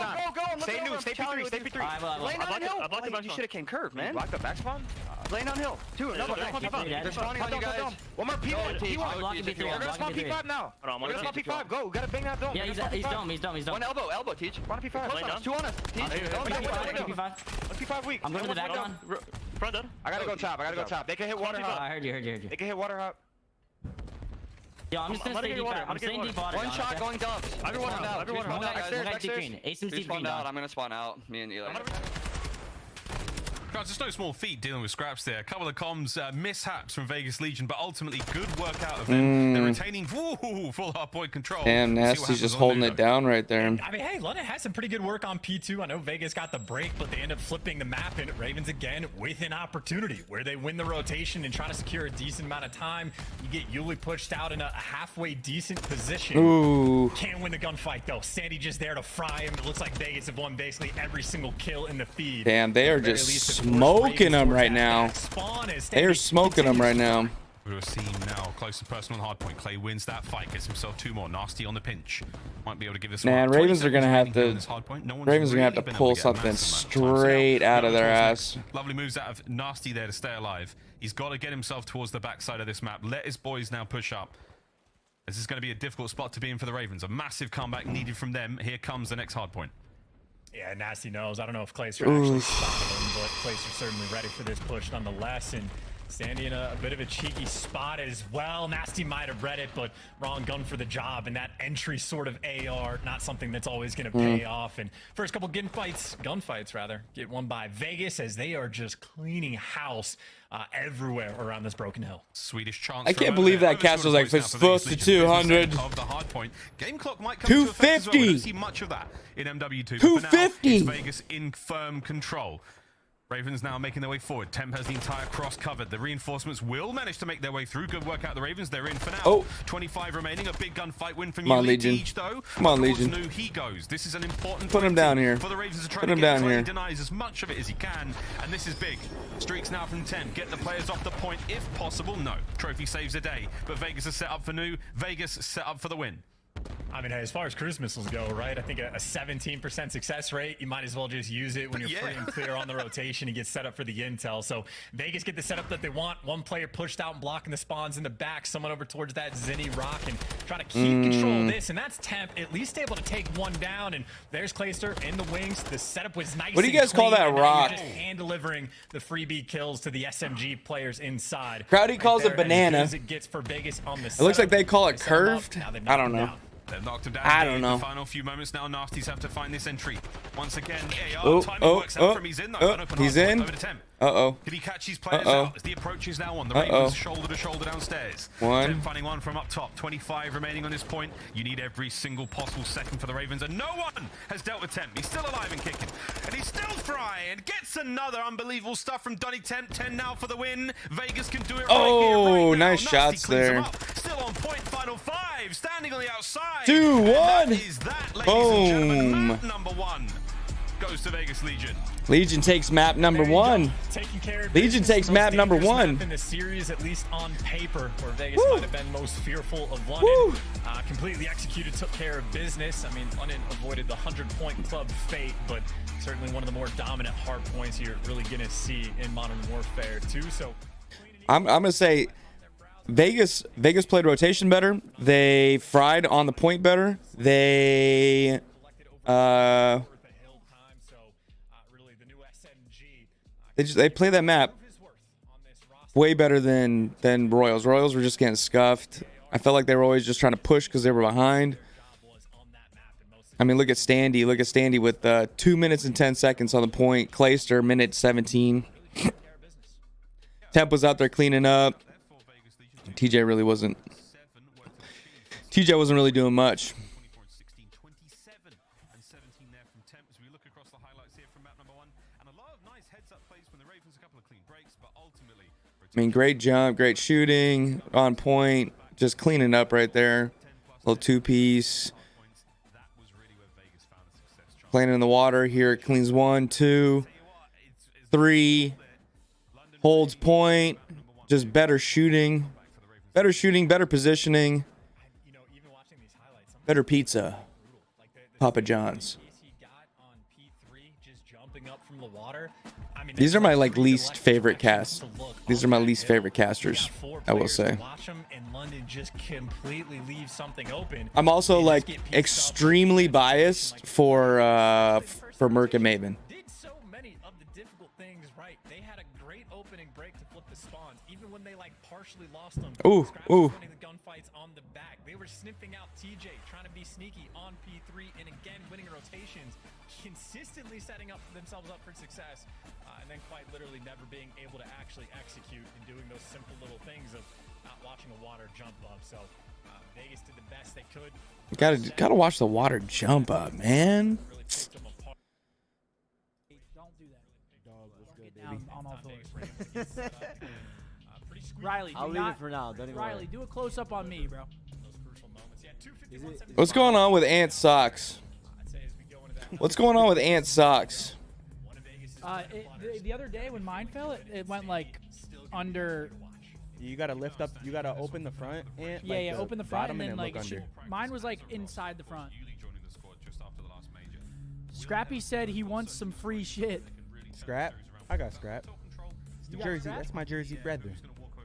Stay new, stay P3, stay P3. Lay down hill. I blocked the back You should have came curve, man. Block the back spawn? Lay down hill. 2, no, they're spawning on you guys. One more P1. I'm blocking We're P3. gonna spawn P5 now. We're gonna spawn P5. Go. We gotta bang that dome. Yeah, he's dome. One elbow, teach. One P5. 2 on us. Teach. P5. P5 weak. I'm going to the back on. Front dead. I gotta go top. They can hit water hop. I heard you. They can hit water hop. Yo, I'm just gonna stay deep water. I'm staying deep water. One shot going dubs. Everyone out. One guy's deep green. Asim's deep green. I'm gonna spawn out. Me and Eli. Guys, it's no small feat dealing with Scraps there. A couple of comms mishaps from Vegas Legion, but ultimately good work out of them. They're retaining full hard point control. Damn, Nasty's just holding it down right there. I mean, hey, London has some pretty good work on P2. I know Vegas got the break, but they end up flipping the map, and Ravens again with an opportunity where they win the rotation and try to secure a decent amount of time. You get Yuli pushed out in a halfway decent position. Ooh. Can't win the gunfight though. Standy just there to fry him. It looks like Vegas have won basically every single kill in the feed. Damn, they are just smoking them right now. They are smoking them right now. We're a scene now, close and personal on hard point. Clay wins that fight, gets himself 2 more. Nasty on the pinch. Might be able to give this Man, one. Ravens are gonna have to. Ravens are gonna have to pull something straight out of their ass. Lovely moves out of Nasty there to stay alive. He's got to get himself towards the backside of this map. Let his boys now push up. This is going to be a difficult spot to be in for the Ravens. A massive comeback needed from them. Here comes the next hard point. Yeah, Nasty knows. I don't know if Clayster actually spotted him, but Clayster's certainly ready for this push nonetheless. And Sandy in a bit of a cheeky spot as well. Nasty might have read it, but wrong gun for the job. And that entry sort of AR, not something that's always going to pay off. And first couple gunfights rather, get won by Vegas as they are just cleaning house everywhere around this broken hill. Swedish chance. I can't believe that castle's like close to 200. Of the hard point. Game clock might come to effect as well. We don't see much of that in MW2. 250. It's Vegas in firm control. Ravens now making their way forward. Temp has the entire cross covered. The reinforcements will manage to make their way through. Good work out the Ravens. They're in for now. Oh. 25 remaining. A big gunfight win from Come on, you. Legion. Each, though. Come on, Legion. New he goes. This is an important Put him down here. for the Ravens to try Put to him get down Clay here. denies as much of it as he can. And this is big. Streaks now from 10. Get the players off the point if possible. No. Trophy saves a day. But Vegas is set up for new. Vegas set up for the win. I mean, hey, as far as cruise missiles go, right? I think a 17% success rate, you might as well just use it when you're free and clear on the rotation and get set up for the intel. So Vegas get the setup that they want. One player pushed out and blocking the spawns in the back. Someone over towards that Zinni rock and trying to keep control of this. And that's Temp, at least able to take one down. And there's Clayster in the wings. The setup was nice. What do you guys call that rock? Just hand delivering the freebie kills to the SMG players inside. Crowdy calls it banana. As it gets for Vegas on the It looks like they call it curved. I don't know. They've knocked him down. I don't know. The final few moments now. Nasties have to find this entry. Once again, timing oh, works out from he's in though. An open he's hard in. point over to Temp. Uh-oh. Did he catch his players out as the approach is now on? The Ravens shoulder to shoulder downstairs. Temp finding one from up top. 25 remaining on this point. You need every single possible second for the Ravens, and no one has dealt with Temp. He's still alive and kicking, and he's still fry and gets another unbelievable stuff from Donny Temp. 10 now for the win. Vegas can do it right here, right now. Nice shots there. Still on point. Final 5. Standing on the outside. 2-1. Is that, ladies and gentlemen, map number 1 goes to Vegas Legion. Legion takes map number 1. Legion takes map number 1. In the series, at least on paper, where Vegas might have been most fearful of London. Completely executed, took care of business. I mean, London avoided the 100-point club fate, but certainly one of the more dominant hard points you're really going to see in Modern Warfare 2. So I'm going to say Vegas played rotation better. They fried on the point better. They they play that map way better than Royals. Royals were just getting scuffed. I felt like they were always just trying to push because they were behind. I mean, look at Standy. Look at Standy with 2 minutes and 10 seconds on the point. Clayster, minute 17. Temp was out there cleaning up. TJ really wasn't. TJ wasn't really doing much. I mean, great jump, great shooting, on point, just cleaning up right there. Little two-piece. Playing in the water here. It cleans 1, 2, 3. Holds point. Just better shooting. Better shooting, better positioning. Better pizza. Papa John's. These are my least favorite casts. These are my least favorite casters, I will say. I'm also extremely biased for Merc and Maven. Ooh. They were sniffing out TJ, trying to be sneaky on P3, and again winning rotations, consistently setting up themselves up for success, and then quite literally never being able to actually execute and doing those simple little things of not watching a water jump up. So Vegas did the best they could. Gotta watch the water jump up, man. Don't do that. Get down on all fours. Riley, I'll leave it for now. Don't even Riley, worry. do a close up on me, bro. What's going on with Ant Socks? What's going on with Ant Socks? The other day when mine fell, it went under. You gotta lift up. You gotta open the front. Ant, Yeah, open the front and then look under. Mine was inside the front. Scrappy said he wants some free shit. Scrap? I got scrap. It's the You got jersey. Scrap? That's my jersey brother.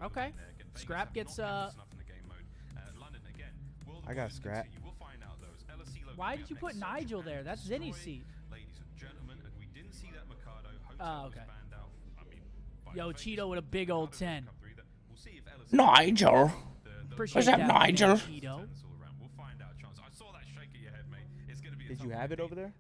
Okay. Scrap gets I got scrap. Why did you put Nigel there? That's Zinny's seat. Oh, okay. Yo, Cheeto with a big old 10. Nigel. Appreciate What's up, that, Nigel? Cheeto. Did you have it over there?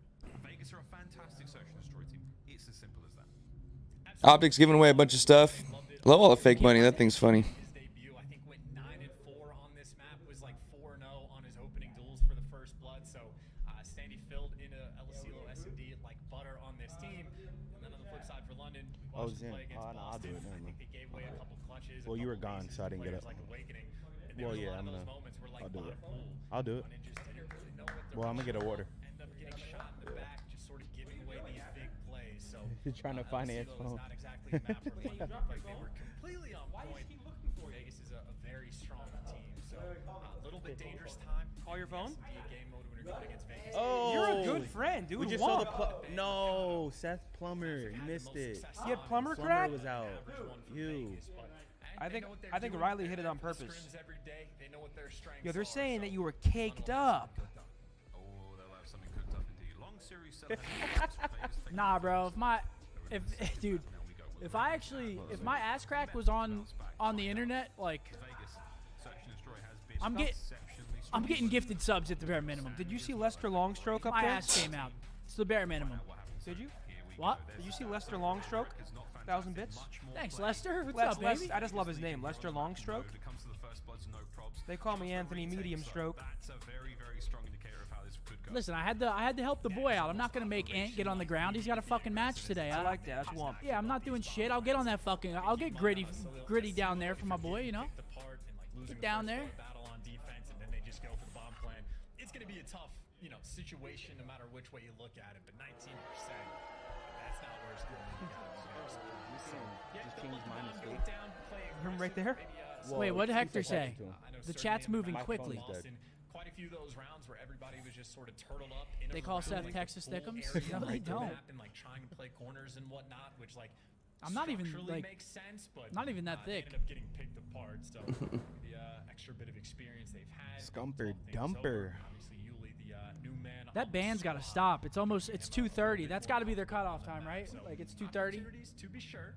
Optics giving away a bunch of stuff. Love all the fake money. That thing's funny. His debut, I think, went 9-4 on this map. Was like 4-0 on his opening duels for the first blood. So Standy filled into LSCLO S&D like butter on this team. And then on the flip side for London, we watched him play against I'll do Boston. it. I think they gave away a couple clutches. Well, you were gone, so I didn't get it. Like awakening. And Well, there was yeah, a lot I'm of those gonna. moments where, like, I'll do it. bottom I'll do it. London just didn't really know what the Well, I'm gonna get a water. end up getting shot in the back, just sort of giving away these big plays. So You're trying to finance LSCLO is phone. not exactly a map for London. Like they were completely on point. Vegas is a very strong team, so a little bit dangerous time. Call your phone? Game mode when you're going against Vegas. Oh, You're a good friend, dude. We just saw the no Seth Plummer. You missed it. You had Plummer Plummer crack? was out. You. I think Riley hit it on purpose. Yo, they're saying that you were caked up. Nah, bro. If my ass crack was on the internet, like, I'm getting gifted subs at the bare minimum. Did you see Lester Longstroke up My there? ass came out. It's the bare minimum. Did you? What? Did you see Lester Longstroke? 1,000 bits. Thanks, Lester. What's up, baby? I just love his name, Lester Longstroke. They call me Anthony Medium Stroke. Listen, I had to help the boy out. I'm not gonna make Ant get on the ground. He's got a fucking match today. I like that. That's Wump. Yeah, I'm not doing shit. I'll get on that fucking. I'll get gritty down there for my boy. You know. Get down there. Battle on defense, and then they just go for the bomb plan. It's going to be a tough, situation no matter which way you look at it. But 19%, that's not where it's going. Just change my mistake. Him right there? Wait, what did Hector say? The chat's moving My quickly. phone's dead. Quite a few of those rounds where everybody was just sort of turtled up. They call Seth Texas Stickums? No, they don't. And like trying to play corners and whatnot, which like I'm not even structurally like. makes sense, but Not even that they thick. ended up getting picked apart. So the extra bit of experience they've had. Scumper it's all things dumper. over. Obviously, Yuli, the new man. That band's got to stop. It's 2:30. That's got to be their cutoff time, right? Like it's 2:30. To be sure,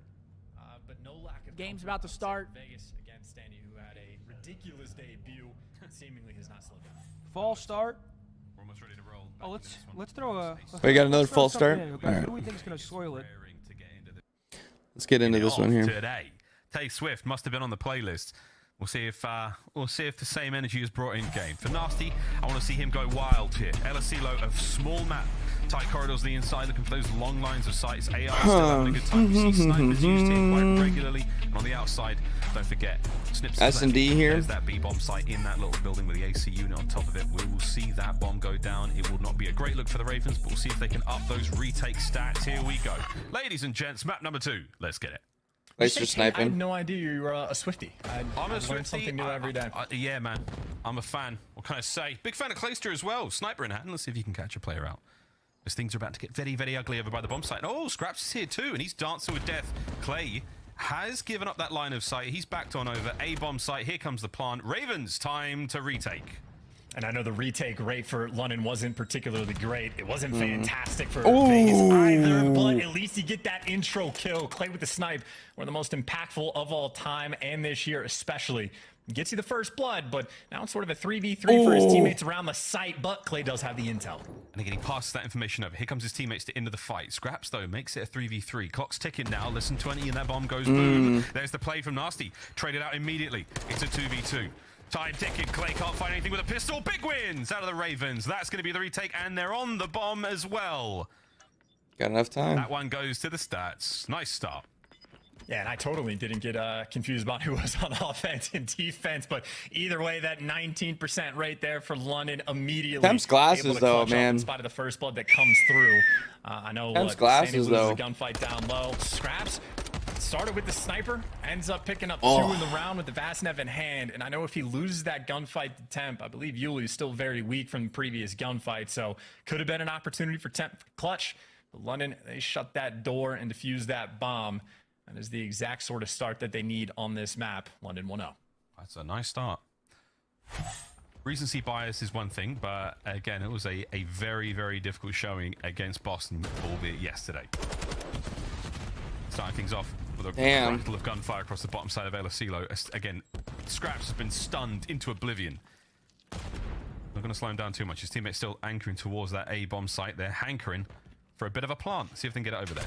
but no lack of Game's about to start. Vegas against Stanley, who had a ridiculous debut, seemingly has not slowed down. False start. We're almost ready to roll. Oh, let's throw a. We got another let's throw false start? something in. All right. Who do we think is gonna soil it? Let's get into this one here. Today, Tay Swift must have been on the playlist. We'll see if the same energy is brought in game. For Nasty, I want to see him go wild here. LSCLO of small map, tight corridors on the inside, looking for those long lines of sights. AR still having a good time. We see snipers used here quite regularly. And on the outside, don't forget, snips S&D here. There's that B bomb site in that little building with the AC unit on top of it. We will see that bomb go down. It will not be a great look for the Ravens, but we'll see if they can up those retake stats. Here we go, ladies and gents. Map number 2. Let's get it. Thanks for I had sniping. no idea you were a Swiftie. I'm a learn Swiftie. something new every day. Yeah, man. I'm a fan. What can I say? Big fan of Clayster as well. Sniper in hand. Let's see if you can catch a player out. As things are about to get very, very ugly over by the bomb site. Oh, Scraps is here too, and he's dancing with death. Clay has given up that line of sight. He's backed on over a bomb site. Here comes the plant. Ravens, time to retake. And I know the retake rate for London wasn't particularly great. It wasn't fantastic for Vegas either, but at least you get that intro kill. Clay with the snipe, one of the most impactful of all time, and this year especially. Gets you the first blood, but now it's sort of a 3v3 for his teammates around the site, but Clay does have the intel. And again, he passes that information over. Here comes his teammates to end of the fight. Scraps, though, makes it a 3v3. Clock's ticking now. Less than 20, and that bomb goes boom. There's the play from Nasty. Traded out immediately. It's a 2v2. Time ticking. Clay can't find anything with a pistol. Big wins out of the Ravens. That's going to be the retake, and they're on the bomb as well. Got enough time. That one goes to the stats. Nice start. Yeah, and I totally didn't get confused about who was on offense and defense, but either way, that 19% rate there for London immediately. Temps glasses, able to though, clutch up man. in spite of the first blood that comes through. I know Temps Sandy glasses, loses though. a gunfight down low. Scraps started with the sniper, ends up picking up 2 in the round with the Vastnev in hand, and I know if he loses that gunfight to Temp, I believe Yuli is still very weak from the previous gunfight, so could have been an opportunity for Temp clutch. But London, they shut that door and defused that bomb. That is the exact sort of start that they need on this map. London 1-0. That's a nice start. Recency bias is one thing, but again, it was a very, very difficult showing against Boston, albeit yesterday. Starting things off with a rattle of gunfire across the bottom side of El Asilo. Again, Scraps has been stunned into oblivion. Not going to slow him down too much. His teammates still anchoring towards that A-bomb site. They're hankering for a bit of a plant. See if they can get it over there.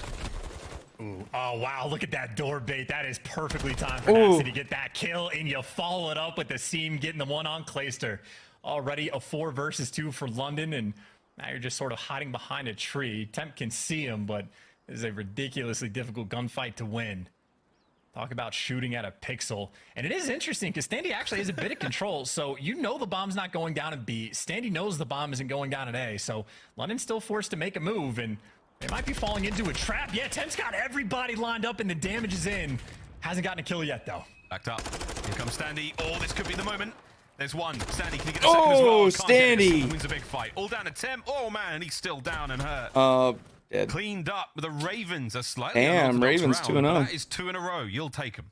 Ooh. Oh, wow. Look at that door bait. That is perfectly timed for Nasty to get that kill, and you follow it up with the seam, getting the one on Clayster. Already a 4 versus 2 for London, and now you're just sort of hiding behind a tree. Temp can see him, but this is a ridiculously difficult gunfight to win. Talk about shooting at a pixel. And it is interesting because Standy actually has a bit of control. So you know the bomb's not going down at B. Standy knows the bomb isn't going down at A. So London's still forced to make a move, and they might be falling into a trap. Yeah, Temp's got everybody lined up and the damage is in. Hasn't gotten a kill yet, though. Backed up. Here comes Standy. Oh, this could be the moment. There's one. Standy, can he get a second as well? Standy wins a big fight. All down to Temp. Oh, man, he's still down and hurt. Dead. Cleaned up. The Ravens are slightly Ravens 2-0. That is 2 in a row. You'll take them.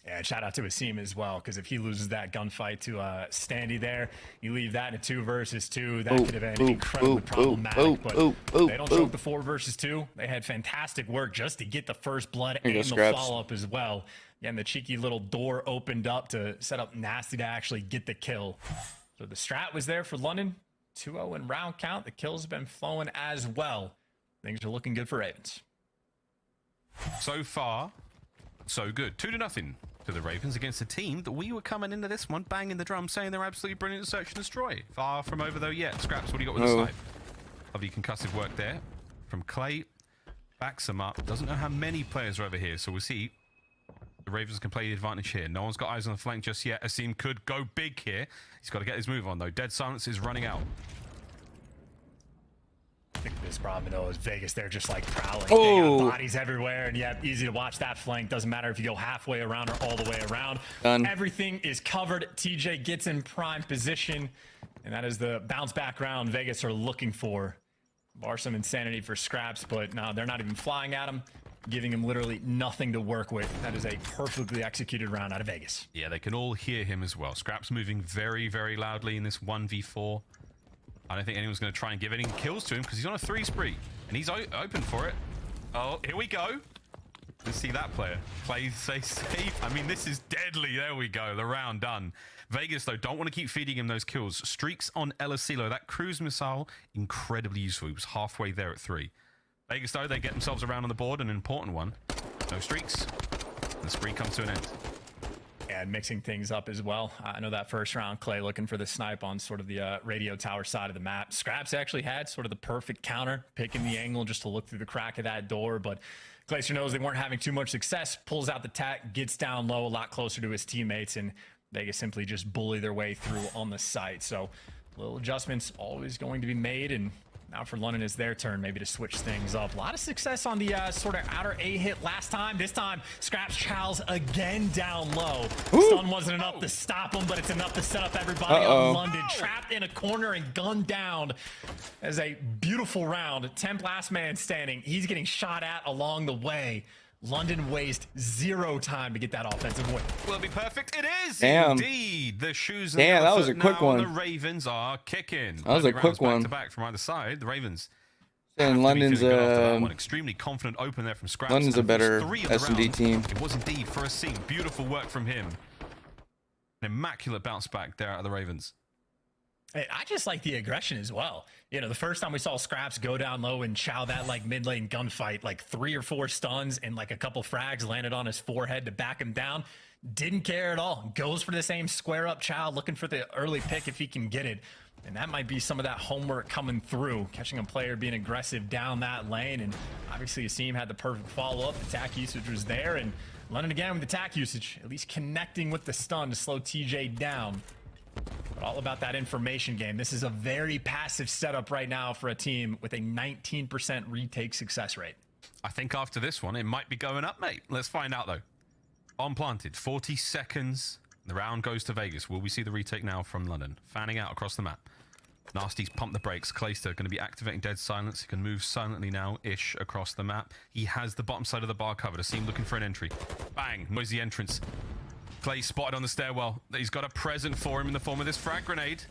Yeah, shout out to Asim as well, because if he loses that gunfight to Standy there, you leave that in a 2 versus 2. That could have been incredibly problematic. But they don't choke the 4 versus 2. They had fantastic work just to get the first blood and the follow-up as well. Again, the cheeky little door opened up to set up Nasty to actually get the kill. So the strat was there for London. 2-0 in round count. The kills have been flowing as well. Things are looking good for Ravens. So far, so good. 2-0 to the Ravens against a team that we were coming into this one banging the drum saying they're absolutely brilliant at search and destroy. Far from over though yet. Scraps, what do you got with the snipe? Lovely concussive work there from Clay. Backs him up. Doesn't know how many players are over here, so we'll see. The Ravens can play the advantage here. No one's got eyes on the flank just yet. Asim could go big here. He's got to get his move on though. Dead silence is running out. I think this problem though is Vegas. They're just like prowling. They got bodies everywhere, and yeah, easy to watch that flank. Doesn't matter if you go halfway around or all the way around. Everything is covered. TJ gets in prime position, and that is the bounce back round Vegas are looking for. Bar some insanity for Scraps, but no, they're not even flying at him, giving him literally nothing to work with. That is a perfectly executed round out of Vegas. Yeah, they can all hear him as well. Scraps moving very, very loudly in this 1v4. I don't think anyone's going to try and give any kills to him because he's on a 3 spree and he's open for it. Oh, here we go. Let's see that player. Play safe. I mean, this is deadly. There we go. The round done. Vegas, though, don't want to keep feeding him those kills. Streaks on El Asilo. That cruise missile, incredibly useful. He was halfway there at 3. Vegas, though, they get themselves around on the board. An important one. No streaks. The spree comes to an end. And mixing things up as well. I know that first round, Clay looking for the snipe on sort of the radio tower side of the map. Scraps actually had sort of the perfect counter, picking the angle just to look through the crack of that door. But Glacier knows they weren't having too much success, pulls out the tack, gets down low, a lot closer to his teammates, and Vegas simply just bully their way through on the site. So little adjustments always going to be made, and now for London, it's their turn maybe to switch things up. A lot of success on the sort of outer A hit last time. This time, Scraps Chow's again down low. Stun wasn't enough to stop him, but it's enough to set up everybody on London. Trapped in a corner and gunned down. As a beautiful round. Temp last man standing. He's getting shot at along the way. London waste 0 time to get that offensive win. Will it be perfect? It is indeed. The shoes. Damn, that was a quick one. The Ravens are kicking. That was a quick one. Back to back from either side. The Ravens. And London's extremely confident open there from Scraps. London's a better S&D team. It was indeed for Asim. Beautiful work from him. An immaculate bounce back there out of the Ravens. Hey, I just like the aggression as well. You know, the first time we saw Scraps go down low and chow that like mid lane gunfight, like 3 or 4 stuns and like a couple frags landed on his forehead to back him down. Didn't care at all. Goes for the same square up chow, looking for the early pick if he can get it. And that might be some of that homework coming through, catching a player being aggressive down that lane. And obviously Asim had the perfect follow-up. Attack usage was there. And London again with attack usage, at least connecting with the stun to slow TJ down. But all about that information game. This is a very passive setup right now for a team with a 19% retake success rate. I think after this one, it might be going up, mate. Let's find out, though. On planted, 40 seconds. The round goes to Vegas. Will we see the retake now from London? Fanning out across the map. Nasty's pumped the brakes. Clayster going to be activating dead silence. He can move silently now-ish across the map. He has the bottom side of the bar covered. Asim looking for an entry. Bang. Noisy entrance. Clay spotted on the stairwell. He's got a present for him in the form of this frag grenade.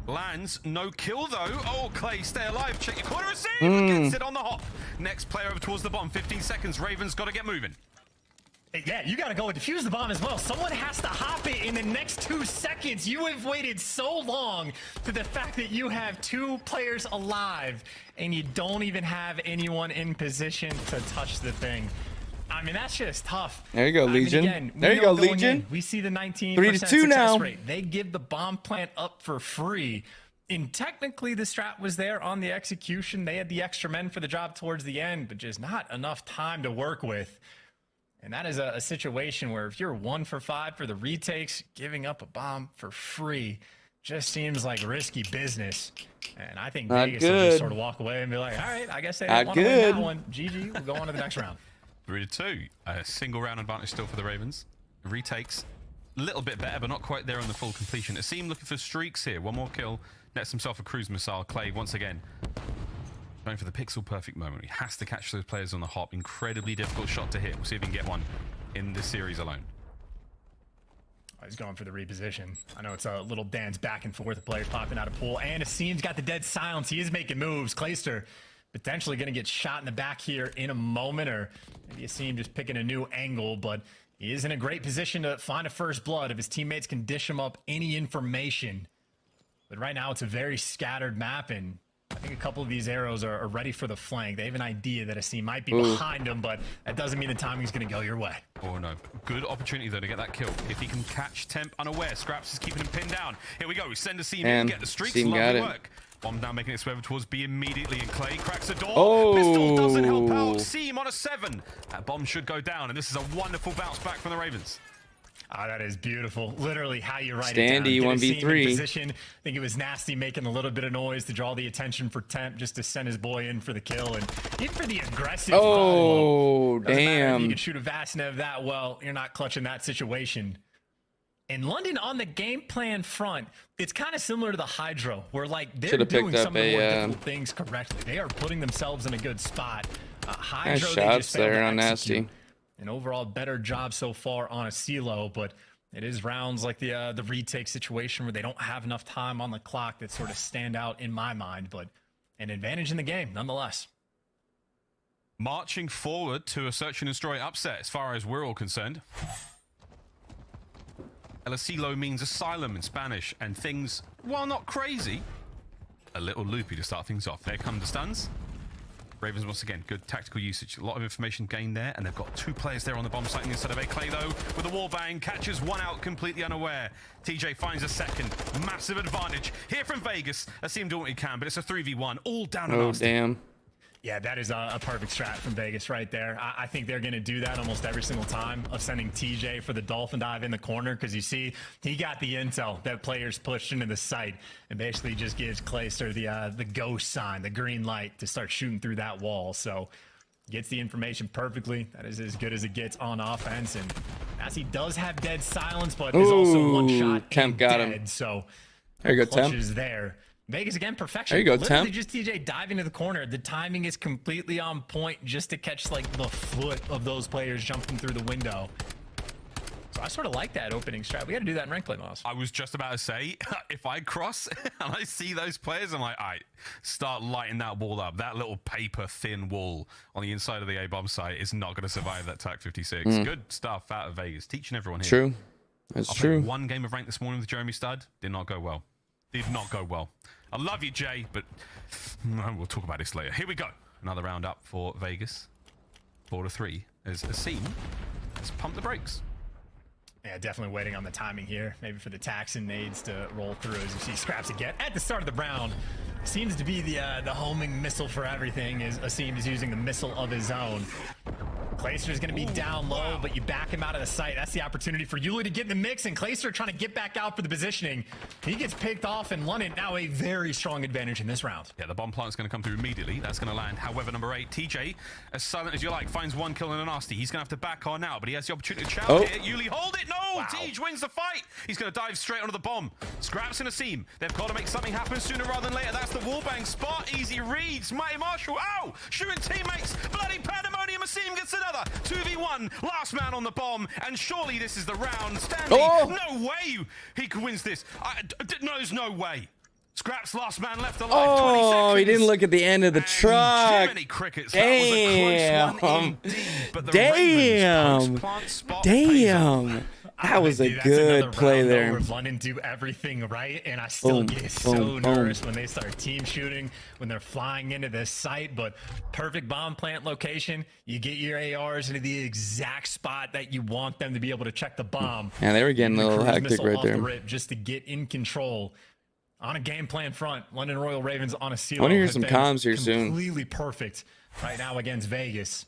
Lands, no kill though. Oh, Clay, stay alive. Check your corner receive. Gets it on the hop. Next player over towards the bottom. 15 seconds. Ravens got to get moving. Yeah, you gotta go and defuse the bomb as well. Someone has to hop it in the next 2 seconds. You have waited so long to the fact that you have 2 players alive and you don't even have anyone in position to touch the thing. I mean, that's just tough. There you go, Legion. Again, there you go, Legion. We see the 19% 3-2 success now. rate. They give the bomb plant up for free. And technically, the strat was there on the execution. They had the extra men for the job towards the end, but just not enough time to work with. And that is a situation where if you're 1 for 5 for the retakes, giving up a bomb for free just seems like risky business. And I think Vegas will just sort of walk away and be like, all right, I guess they don't want to win that one. GG, we'll go on to the next round. 3-2. A single round advantage still for the Ravens. Retakes a little bit better, but not quite there on the full completion. Asim looking for streaks here. 1 more kill. Nets himself a cruise missile. Clay once again going for the pixel perfect moment. He has to catch those players on the hop. Incredibly difficult shot to hit. We'll see if he can get one in this series alone. Oh, he's going for the reposition. I know it's a little dance back and forth. The players popping out of pool. And Asim's got the dead silence. He is making moves. Clayster potentially going to get shot in the back here in a moment, or maybe Asim just picking a new angle, but he is in a great position to find a first blood if his teammates can dish him up any information. But right now it's a very scattered map, and I think a couple of these arrows are ready for the flank. They have an idea that Asim might be behind him, but that doesn't mean the timing's going to go your way. Oh no. Good opportunity though to get that kill. If he can catch Temp unaware, Scraps is keeping him pinned down. Here we go. Send Asim in, get the streaks. Lovely work. Bomb down, making its way over towards B immediately, and Clay cracks the door. Pistol doesn't help out. Seam on a 7. That bomb should go down, and this is a wonderful bounce back from the Ravens. Ah, that is beautiful. Literally how you write Standy, it down. 1v3. Position. I think it was Nasty making a little bit of noise to draw the attention for Temp, just to send his boy in for the kill, and even for the aggressive. Damn. You can shoot a Vastnev that well, you're not clutching that situation. In London, on the game plan front, it's kind of similar to the Hydro, where like they're doing some of the more difficult things correctly. They are putting themselves in a good spot. Hydro, nice shots there on Nasty. An overall better job so far on a CeeLo, but it is rounds like the retake situation where they don't have enough time on the clock that sort of stand out in my mind, but an advantage in the game nonetheless. Marching forward to a search and destroy upset as far as we're all concerned. El CeeLo means asylum in Spanish, and things, while not crazy, a little loopy to start things off. There come the stuns. Ravens once again, good tactical usage. A lot of information gained there, and they've got 2 players there on the bomb site instead of a Clay though, with a wall bang, catches 1 out completely unaware. TJ finds a second. Massive advantage here from Vegas. Asim doing what he can, but it's a 3v1, all down and nasty. Damn. Yeah, that is a perfect strat from Vegas right there. I think they're going to do that almost every single time, of sending TJ for the dolphin dive in the corner, because you see, he got the intel that players pushed into the site, and basically just gives Clayster the ghost sign, the green light to start shooting through that wall. So gets the information perfectly. That is as good as it gets on offense, and as he does have dead silence, but is also 1 shot Temp got dead, him. So there you go, Temp. Is there. Vegas again, perfection. There you go, Literally Temp. just TJ diving to the corner. The timing is completely on point just to catch like the foot of those players jumping through the window. So I sort of like that opening strat. We got to do that in rank play, Moss. I was just about to say, if I cross and I see those players, I'm like, all right, start lighting that wall up. That little paper thin wall on the inside of the A-bomb site is not going to survive that TAC 56. Good stuff out of Vegas. Teaching everyone here. True. That's true. 1 game of rank this morning with Jeremy Stud. Did not go well. Did not go well. I love you, Jay, but we'll talk about this later. Here we go. Another round up for Vegas. 4-3 as Asim has pumped the brakes. Yeah, definitely waiting on the timing here. Maybe for the tax and nades to roll through, as you see Scraps again at the start of the round. Seems to be the homing missile for everything, as Asim is using the missile of his own. Clayster's going to be down low, but you back him out of the sight. That's the opportunity for Yuli to get in the mix, and Clayster trying to get back out for the positioning. He gets picked off, and London now a very strong advantage in this round. Yeah, the bomb plant's going to come through immediately. That's going to land. However, number 8, TJ, as silent as you like, finds 1 kill and a nasty. He's going to have to back on now, but he has the opportunity to chow here. Yuli, hold it! No! Wow. Tej wins the fight! He's going to dive straight onto the bomb. Scraps and Asim. They've got to make something happen sooner rather than later. That's the wallbang spot. Easy reads. Mighty Marshall. Ow! Shooting teammates. Bloody pandemonium. Asim gets it another 2v1. Last man on the bomb, and surely this is the round. Stanley, Oh! no way he wins this. No, there's no way. Scraps last man left alive. Oh, 20 he didn't seconds. look at the end of the And truck. Jiminy Crickets, that was a close one indeed, but the Ravens post-plant spot pays off. That was a Dude, that's good another play round, though, there. where London do everything right, and I still get so nervous when they start team shooting, when they're flying into this site. But perfect bomb plant location, you get your ARs into the exact spot that you want them to be able to check the bomb. Yeah, they were getting a little Cruise hectic missile right off there. the rip just to get in control. On a game plan front, London Royal Ravens on a CDL. I wanna hear has some been comms here soon. Completely perfect right now against Vegas.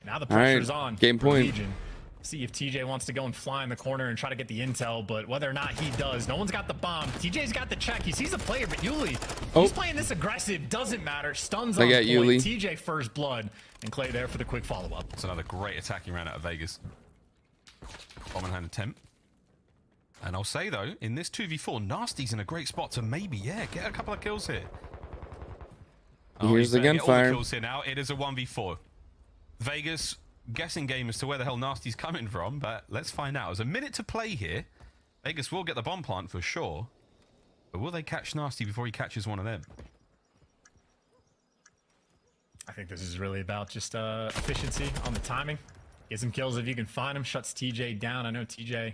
Now the All right, pressure's on. game for point. Legion. See if TJ wants to go and fly in the corner and try to get the intel, but whether or not he does, no one's got the bomb. TJ's got the check. He sees the player, but Yuli, he's playing this aggressive. Doesn't matter. Stuns on I got point. Yuli. TJ first blood, and Clay there for the quick follow-up. It's another great attacking round out of Vegas. Bomb in hand attempt. And I'll say, though, in this 2v4, Nasty's in a great spot to maybe, get a couple of kills here. Here's the better get all the gunfire. kills here now. It is a 1v4. Vegas, guessing game as to where the hell Nasty's coming from, but let's find out. There's a minute to play here. Vegas will get the bomb plant for sure. But will they catch Nasty before he catches one of them? I think this is really about just efficiency on the timing. Get some kills if you can find him. Shuts TJ down. I know TJ,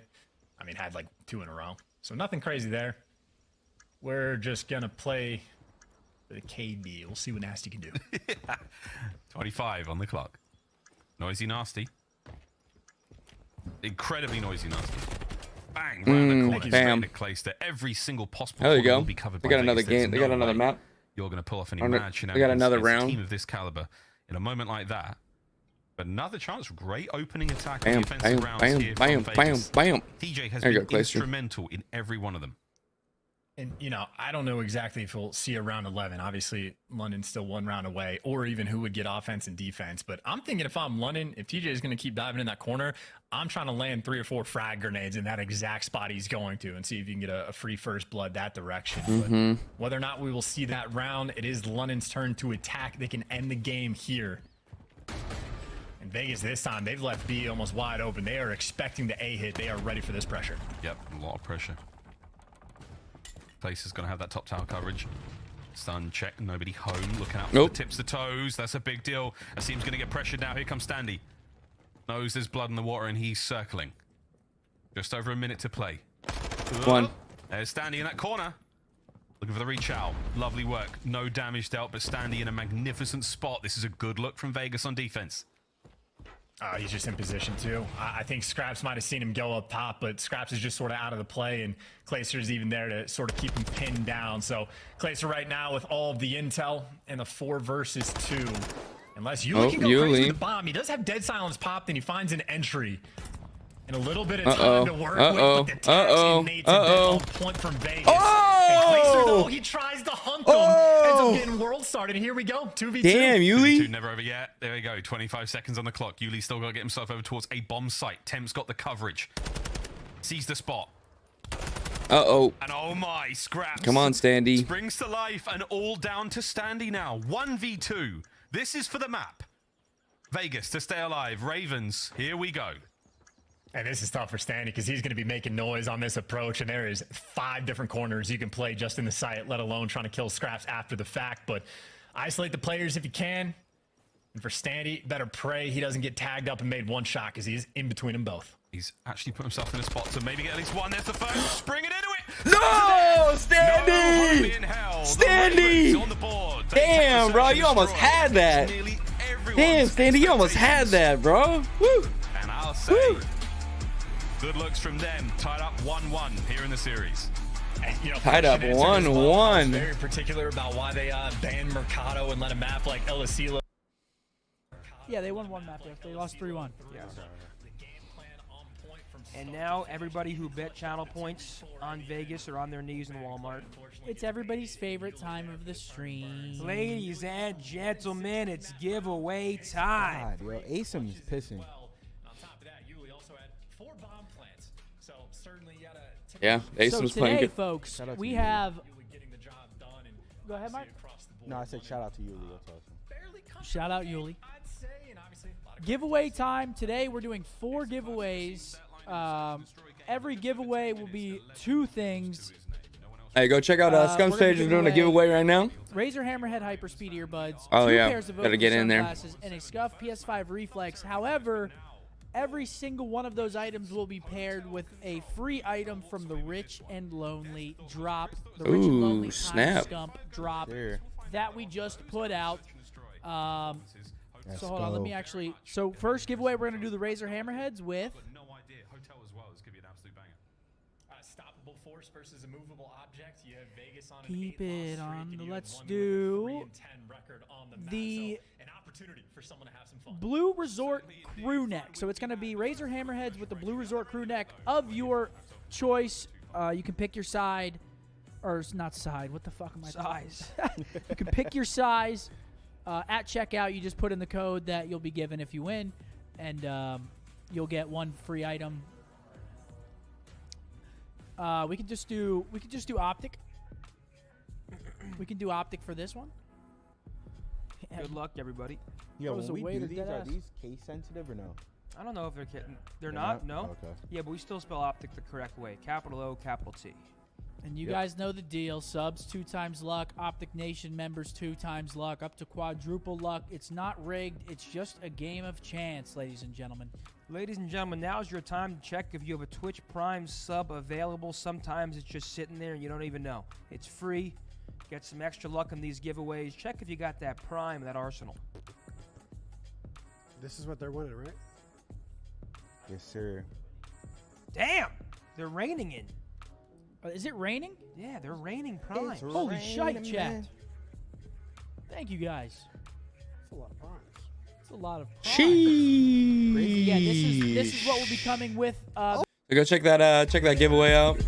had like 2 in a row. So nothing crazy there. We're just going to play the KD. We'll see what Nasty can do. 25 on the clock. Noisy Nasty. Incredibly noisy Nasty. Bang, round the corner. Bam. Straight to Clayster. Every single possible There you corner go. will be covered They by got another Vegas. There's game. They no got another way map. You're going to pull off any Or mad they got shenanigans another against a round. team of this caliber in a moment like that. But another chance. Great opening attack Bam, on the offensive bam, rounds bam, here bam, from bam, Vegas. bam. TJ has There you been go, Clayster. instrumental in every one of them. And, I don't know exactly if we'll see a round 11. Obviously, London's still 1 round away, or even who would get offense and defense. But I'm thinking if I'm London, if TJ is going to keep diving in that corner, I'm trying to land 3 or 4 frag grenades in that exact spot he's going to and see if you can get a free first blood that direction. But whether or not we will see that round, it is London's turn to attack. They can end the game here. And Vegas this time, they've left B almost wide open. They are expecting the A hit. They are ready for this pressure. Yep, a lot of pressure. Place is going to have that top tower coverage. Stun check, nobody home. Looking out for the tips, the toes. That's a big deal. Asim's going to get pressured now. Here comes Standy. Knows there's blood in the water and he's circling. Just over a minute to play. One. There's Standy in that corner. Looking for the reach out. Lovely work. No damage dealt, but Standy in a magnificent spot. This is a good look from Vegas on defense. He's just in position too. I think Scraps might have seen him go up top, but Scraps is just sort of out of the play, and Clayster's even there to sort of keep him pinned down. So Clayster right now with all of the intel and the 4 versus 2. Unless Yuli can go crazy with the bomb. He does have dead silence popped, and he finds an entry. And a little bit of time to work with, but the tax inmates have been on point from Vegas. And Clayster, though, he tries to hunt them. Ends up getting world started. Here we go, 2v2. Damn, Yuli. 2 never over yet. There we go. 25 seconds on the clock. Yuli's still got to get himself over towards a bomb site. Temp's got the coverage. Sees the spot. Uh-oh. And oh my, Scraps. Come on, Standy. Springs to life and all down to Standy now. 1v2. This is for the map. Vegas to stay alive. Ravens, here we go. And this is tough for Standy because he's going to be making noise on this approach, and there is 5 different corners you can play just in the site, let alone trying to kill Scraps after the fact. But isolate the players if you can. And for Standy, better pray he doesn't get tagged up and made 1 shot because he's in between them both. He's actually put himself in a spot to maybe get at least 1. There's the first. Spring it into it. No, Standy! No hope in hell. Standy! On the board. Damn, bro, you almost had that. Damn, Standy, you almost had that, bro. Woo. And I'll say, good looks from them. Tied up 1-1 here in the series. Tied up 1-1. Very particular about why they banned Mercado and let a map like El Asilo. Yeah, they won 1 map there. They lost 3-1. Yeah. And now everybody who bet channel points on Vegas are on their knees in Walmart. It's everybody's favorite time of the stream. Ladies and gentlemen, it's giveaway time. God, yo, Asim's pissing. Yeah, Asim's so playing today, good. folks, we you. have... Go ahead, Mike. No, I said shout out to Yuli. That's awesome. Shout out Yuli. Giveaway time. Today we're doing 4 giveaways. Every giveaway will be 2 things. Hey, go check out Scum's We're gonna page. We're give doing a away giveaway right now. Razer Hammerhead Hyperspeed earbuds. Oh, 2 yeah. pairs of Gotta Oakley get in there. sunglasses, and a Scuff PS5 Reflex. However, every single one of those items will be paired with a free item from the Rich and Lonely drop. The Rich and Lonely snap. Time Scump drop Sure. that we just put out. Let's So hold on, let go. me actually. So first giveaway, we're gonna do the Razer Hammerheads with. Stoppable force versus a movable object. You have Vegas on Keep an 8-loss it streak, on. and you Let's have London with a do 3-10 record on the mat. the So an opportunity for someone to have some fun. Blue Resort Crew Neck. So it's gonna be Razer Hammerheads with the Blue Resort Crew Neck of your choice. You can pick your side, or not side. What the fuck am I? Size. You can pick your size. At checkout, you just put in the code that you'll be given if you win, and you'll get 1 free item. We could just do optic. We can do optic for this one. Good luck, everybody. Yo, was when a we way do to these, are deadass. these case sensitive or no? I don't know if they're kidding. They're They're not? not? No? Okay. Yeah, but we still spell optic the correct way. Capital O, capital T. And you guys know the deal. Subs 2 times luck. Optic Nation members 2 times luck. Up to quadruple luck. It's not rigged. It's just a game of chance, ladies and gentlemen. Ladies and gentlemen, now's your time to check if you have a Twitch Prime sub available. Sometimes it's just sitting there and you don't even know. It's free. Get some extra luck on these giveaways. Check if you got that Prime, that arsenal. This is what they're winning, right? Yes, sir. Damn! They're raining in. Is it raining? Yeah, they're raining Prime. It's Holy shite, raining, chat. man. Thank you guys. It's a lot of primes. It's a lot of prime. Sheesh. Yeah, this is what will be coming with. So go check that giveaway out.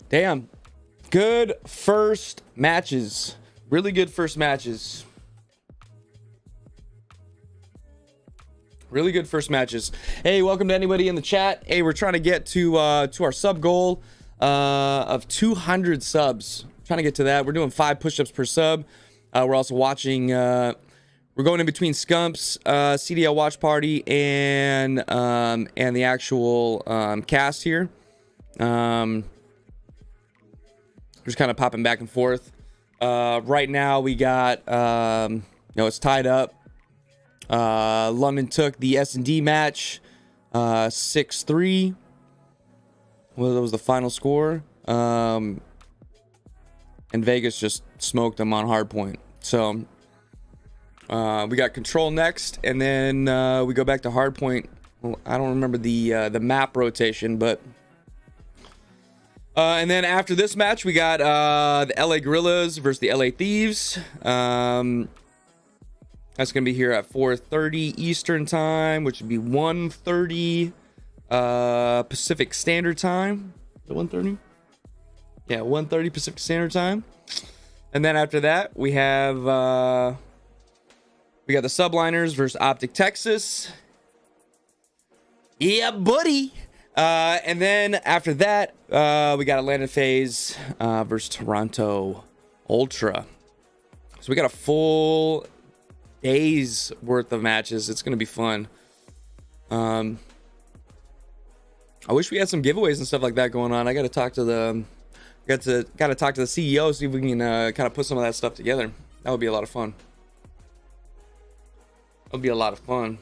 Damn. Good first matches. Really good first matches. Really good first matches. Hey, welcome to anybody in the chat. Hey, we're trying to get to our sub goal of 200 subs. Trying to get to that. We're doing 5 push-ups per sub. We're also watching. We're going in between Scumps, CDL watch party, and the actual cast here. Just kind of popping back and forth. Right now we got it's tied up. London took the S&D match 6-3. Well, that was the final score. And Vegas just smoked them on hardpoint. So we got control next, and then we go back to hardpoint. Well, I don't remember the map rotation, but and then after this match, we got the LA Gorillas versus the LA Thieves. That's going to be here at 4:30 Eastern Time, which would be 1:30 Pacific Standard Time. Is it 1:30? Yeah, 1:30 Pacific Standard Time. And then after that, we have we got the Subliners versus Optic Texas. Yeah, buddy. And then after that, we got Atlanta FaZe versus Toronto Ultra. So we got a full days worth of matches. It's gonna be fun. I wish we had some giveaways and stuff like that going on. I gotta talk to the talk to the CEO, see if we can kind of put some of that stuff together. That would be a lot of fun. That would be a lot of fun.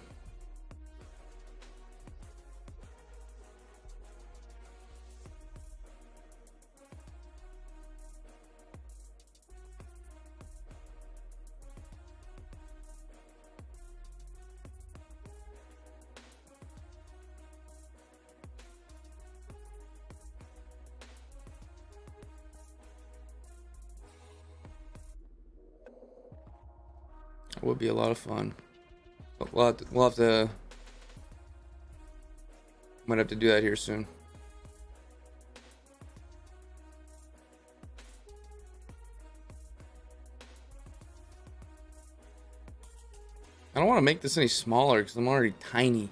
It would be a lot of fun. But we'll have to might have to do that here soon. I don't want to make this any smaller because I'm already tiny.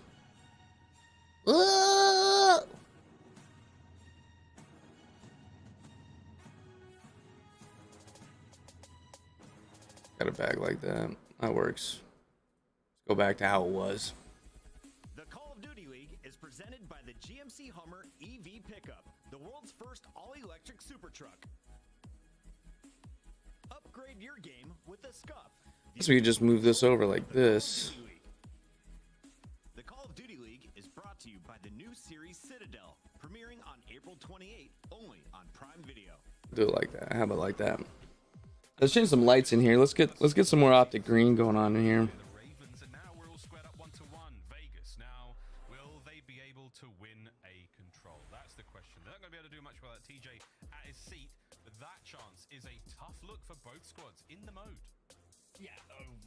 like that. That works. Let's go back to how it was. The Call of Duty League is presented by the GMC Hummer EV Pickup, the world's first all-electric super truck. Upgrade your game with a Scuff. So we could just move this over like this. The Call of Duty League is brought to you by the new series Citadel, premiering on April 28th, only on Prime Video. Do it like that. How about like that? Let's change some lights in here. Let's get some more optic green going on in here. The Ravens, and now we're all squared up 1-1. Vegas. Now, will they be able to win a control? That's the question. They're not going to be able to do much without TJ at his seat, but that chance is a tough look for both squads in the mode. Yeah,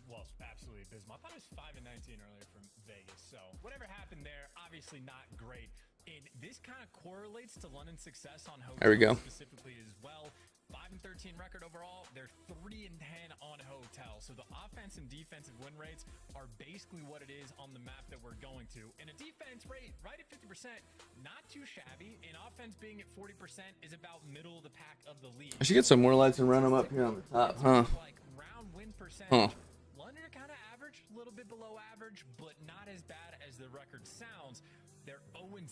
well, absolutely abysmal. I thought it was 5 and 19 earlier from Vegas. So whatever happened there, obviously not great. And this kind of correlates to London's success on hotel. There we go. Specifically as well. 5 and 13 record overall. They're 3 and 10 on hotel. So the offense and defensive win rates are basically what it is on the map that we're going to. And a defense rate right at 50%, not too shabby. And offense being at 40% is about middle of the pack of the league. I should get some more lights and run them up here on the top, huh? Win percentage. London are kind of average, a little bit below average, but not as bad as the record sounds. They're 0-6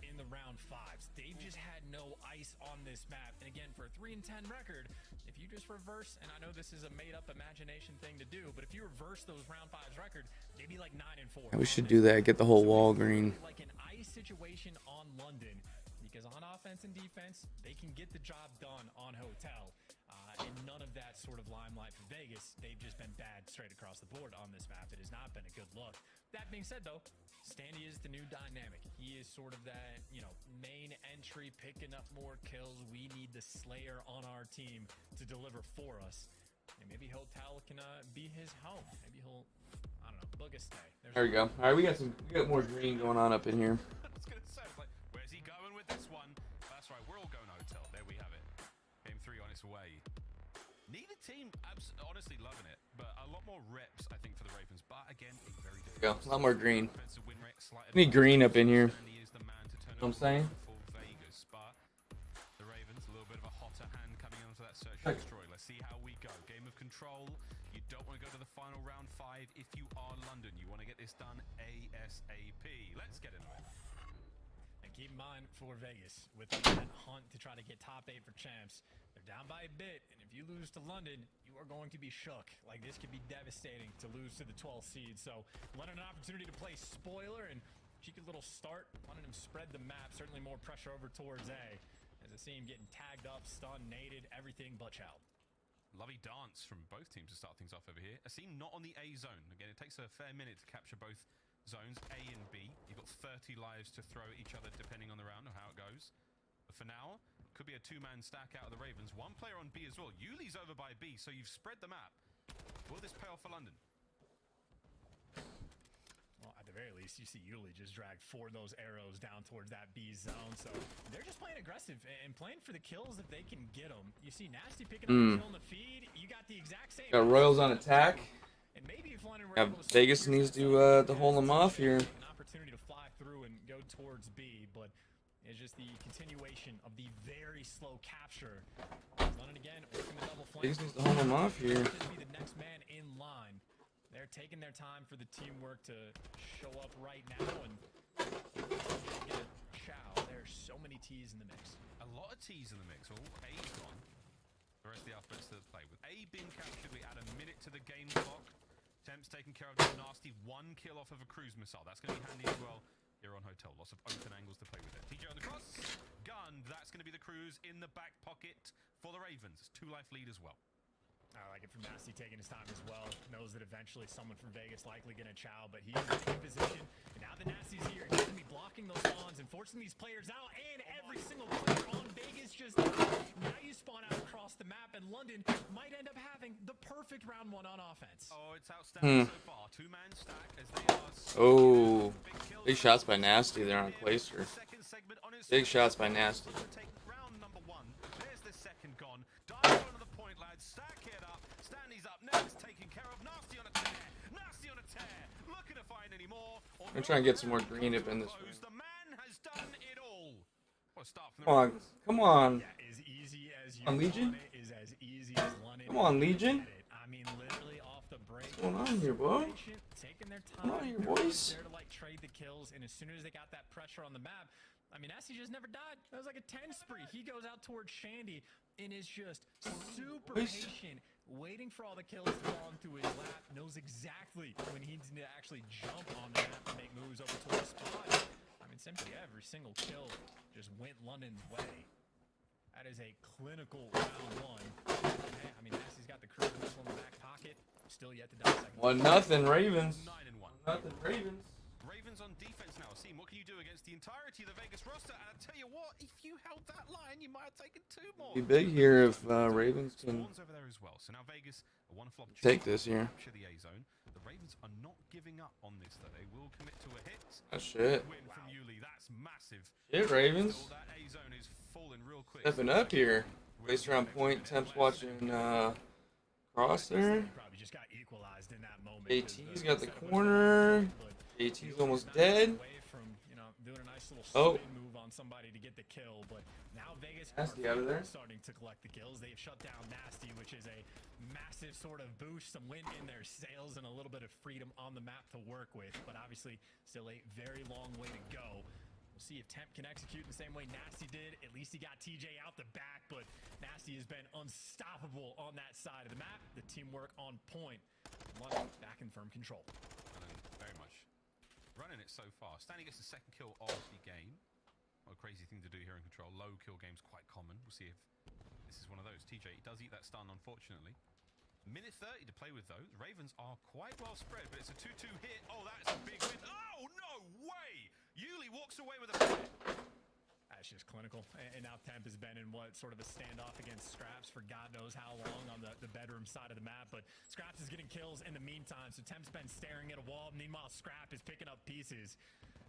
in the round 5s. They've just had no ice on this map. And again, for a 3 and 10 record, if you just reverse, and I know this is a made-up imagination thing to do, but if you reverse those round 5s record, they'd be like 9 and 4. We should do that. Get the whole wall green. Like an ice situation on London, because on offense and defense, they can get the job done on hotel. And none of that sort of limelight for Vegas. They've just been bad straight across the board on this map. It has not been a good look. That being said, though, Standy is the new dynamic. He is sort of that, main entry, picking up more kills. We need the Slayer on our team to deliver for us. And maybe Hotel can be his home. Maybe he'll, I don't know, book a stay. There we go. All right, we got more green going on up in here. I was going to say, where's he going with this one? That's right, we're all going hotel. There we have it. Game 3 on its way. Neither team honestly loving it, but a lot more reps, I think, for the Ravens. But again, a very Go. A lot more green. Need green up in here. You know what I'm saying? Vegas, but the Ravens, a little bit of a hotter hand coming onto that search and destroy. Let's see how we go. Game of control. You don't want to go to the final round 5 if you are London. You want to get this done ASAP. Let's get into it. And keep in mind for Vegas, with that hunt to try to get top 8 for champs, they're down by a bit, and if you lose to London, you are going to be shook. Like, this could be devastating to lose to the 12th seed. So London an opportunity to play spoiler, and cheeky little start, letting him spread the map. Certainly more pressure over towards A, as I see him getting tagged up, stunned, naded, everything but child. Lovely dance from both teams to start things off over here. A team not on the A zone. Again, it takes a fair minute to capture both zones, A and B. You've got 30 lives to throw at each other depending on the round of how it goes. But for now, could be a 2-man stack out of the Ravens. One player on B as well. Yuli's over by B, so you've spread the map. Will this pay off for London? Well, at the very least, you see Yuli just drag 4 of those arrows down towards that B zone. So they're just playing aggressive and playing for the kills if they can get them. You see Nasty picking up a kill in the feed. You got the exact same. Got Royals on attack. And maybe if London were Yeah, able to Vegas needs to hold them off here. an opportunity to fly through and go towards B, but it's just the continuation of the very slow capture. London again working the double flank. Vegas needs to hold them off here. Be the next man in line. They're taking their time for the teamwork to show up right now and get a chow. There's so many T's in the mix. A lot of T's in the mix. All A's gone. The rest of the alphabets to play with. A being captured, we add a minute to the game clock. Temps taken care of. Nasty 1 kill off of a cruise missile. That's going to be handy as well here on hotel. Lots of open angles to play with there. TJ on the cross. Gun. That's going to be the cruise in the back pocket for the Ravens. 2-life lead as well. I like it from Nasty taking his time as well. Knows that eventually someone from Vegas likely going to chow, but he's in a good position. And now that Nasty's here, he's going to be blocking those spawns and forcing these players out. And every single player on Vegas just now you spawn out across the map, and London might end up having the perfect round 1 on offense. Oh, it's outstanding so far. 2-man stack as they are. Oh, big shots by Nasty there on Clayster. Big shots by Nasty. Round number 1. There's the second gone. Dive on to the point, lads. Stack it up. Standy's up next. Taken care of. Nasty on a tear. Nasty on a tear. Looking to find any more. I'm trying to get some more green up in this one. The man has done it all. Well, start from the Come on. Come on. Yeah, as easy as you On Legion? want it is as easy as London. Come on, Legion. I mean, literally off break. What's going on here, boy? Patient, taking their What's going on time. here, They're boys? there to like trade the kills, and as soon as they got that pressure on the map, I mean, Nasty just never died. That was like a 10 spree. He goes out towards Shandy and is just super patient, waiting for all the kills to fall into his lap. Knows exactly when he needs to actually jump on the map and make moves over towards spot. I mean, simply every single kill just went London's way. That is a clinical round one. I mean, Nasty's got the cruise missile in the back pocket. Still yet to die. 1-0 Ravens. 9-1. 1-0 Ravens. Ravens on defense now. Seeing what can you do against the entirety of the Vegas roster? And I tell you what, if you held that line, you might have taken 2 more. Be big here if Ravens can Spawns over there as well. So now Vegas, a wonderful opportunity take this here. to capture the A zone. The Ravens are not giving up on this though. They will commit to a hit. That's shit. Win from Yuli. That's massive. Shit, Ravens. Still, that A zone is falling real quick. Stepping up here. Based around point. Temps watching cross there. Probably just got equalized in that moment. AT's got the corner. AT's almost dead. From, you know, doing a nice little Oh. spin move on somebody to get the kill, but now Vegas Nasty out of there. starting to collect the kills. They've shut down Nasty, which is a massive sort of boost, some wind in their sails, and a little bit of freedom on the map to work with. But obviously, still a very long way to go. We'll see if Temp can execute in the same way Nasty did. At least he got TJ out the back, but Nasty has been unstoppable on that side of the map. The teamwork on point. London back in firm control. Very much. Running it so far. Stanley gets the second kill of the game. What a crazy thing to do here in control. Low kill game's quite common. We'll see if this is one of those. TJ, he does eat that stun, unfortunately. Minute 30 to play with those. Ravens are quite well spread, but it's a 2-2 hit. Oh, that's a big win. Oh, no way! Yuli walks away with a fight. That's just clinical. And now Temp has been in what sort of a standoff against Scraps for God knows how long on the bedroom side of the map. But Scraps is getting kills in the meantime. So Temp's been staring at a wall. Meanwhile, Scrap is picking up pieces.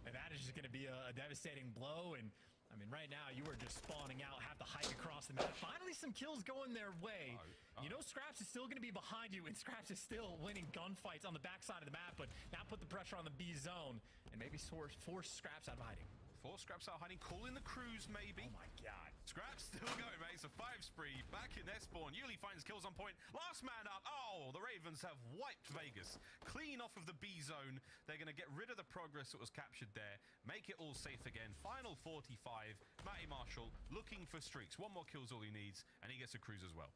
And that is just going to be a devastating blow. And I mean, right now, you are just spawning out, have to hike across the map. Finally, some kills going their way. You know Scraps is still going to be behind you, and Scraps is still winning gunfights on the backside of the map, but now put the pressure on the B zone and maybe force Scraps out of hiding. 4 Scraps out hiding, calling the cruise maybe. Oh my god. Scraps still going, mate. It's a 5 spree. Back in their spawn. Yuli finds kills on point. Last man up. Oh, the Ravens have wiped Vegas. Clean off of the B zone. They're going to get rid of the progress that was captured there. Make it all safe again. Final 45. Matty Marshall looking for streaks. 1 more kill's all he needs, and he gets a cruise as well.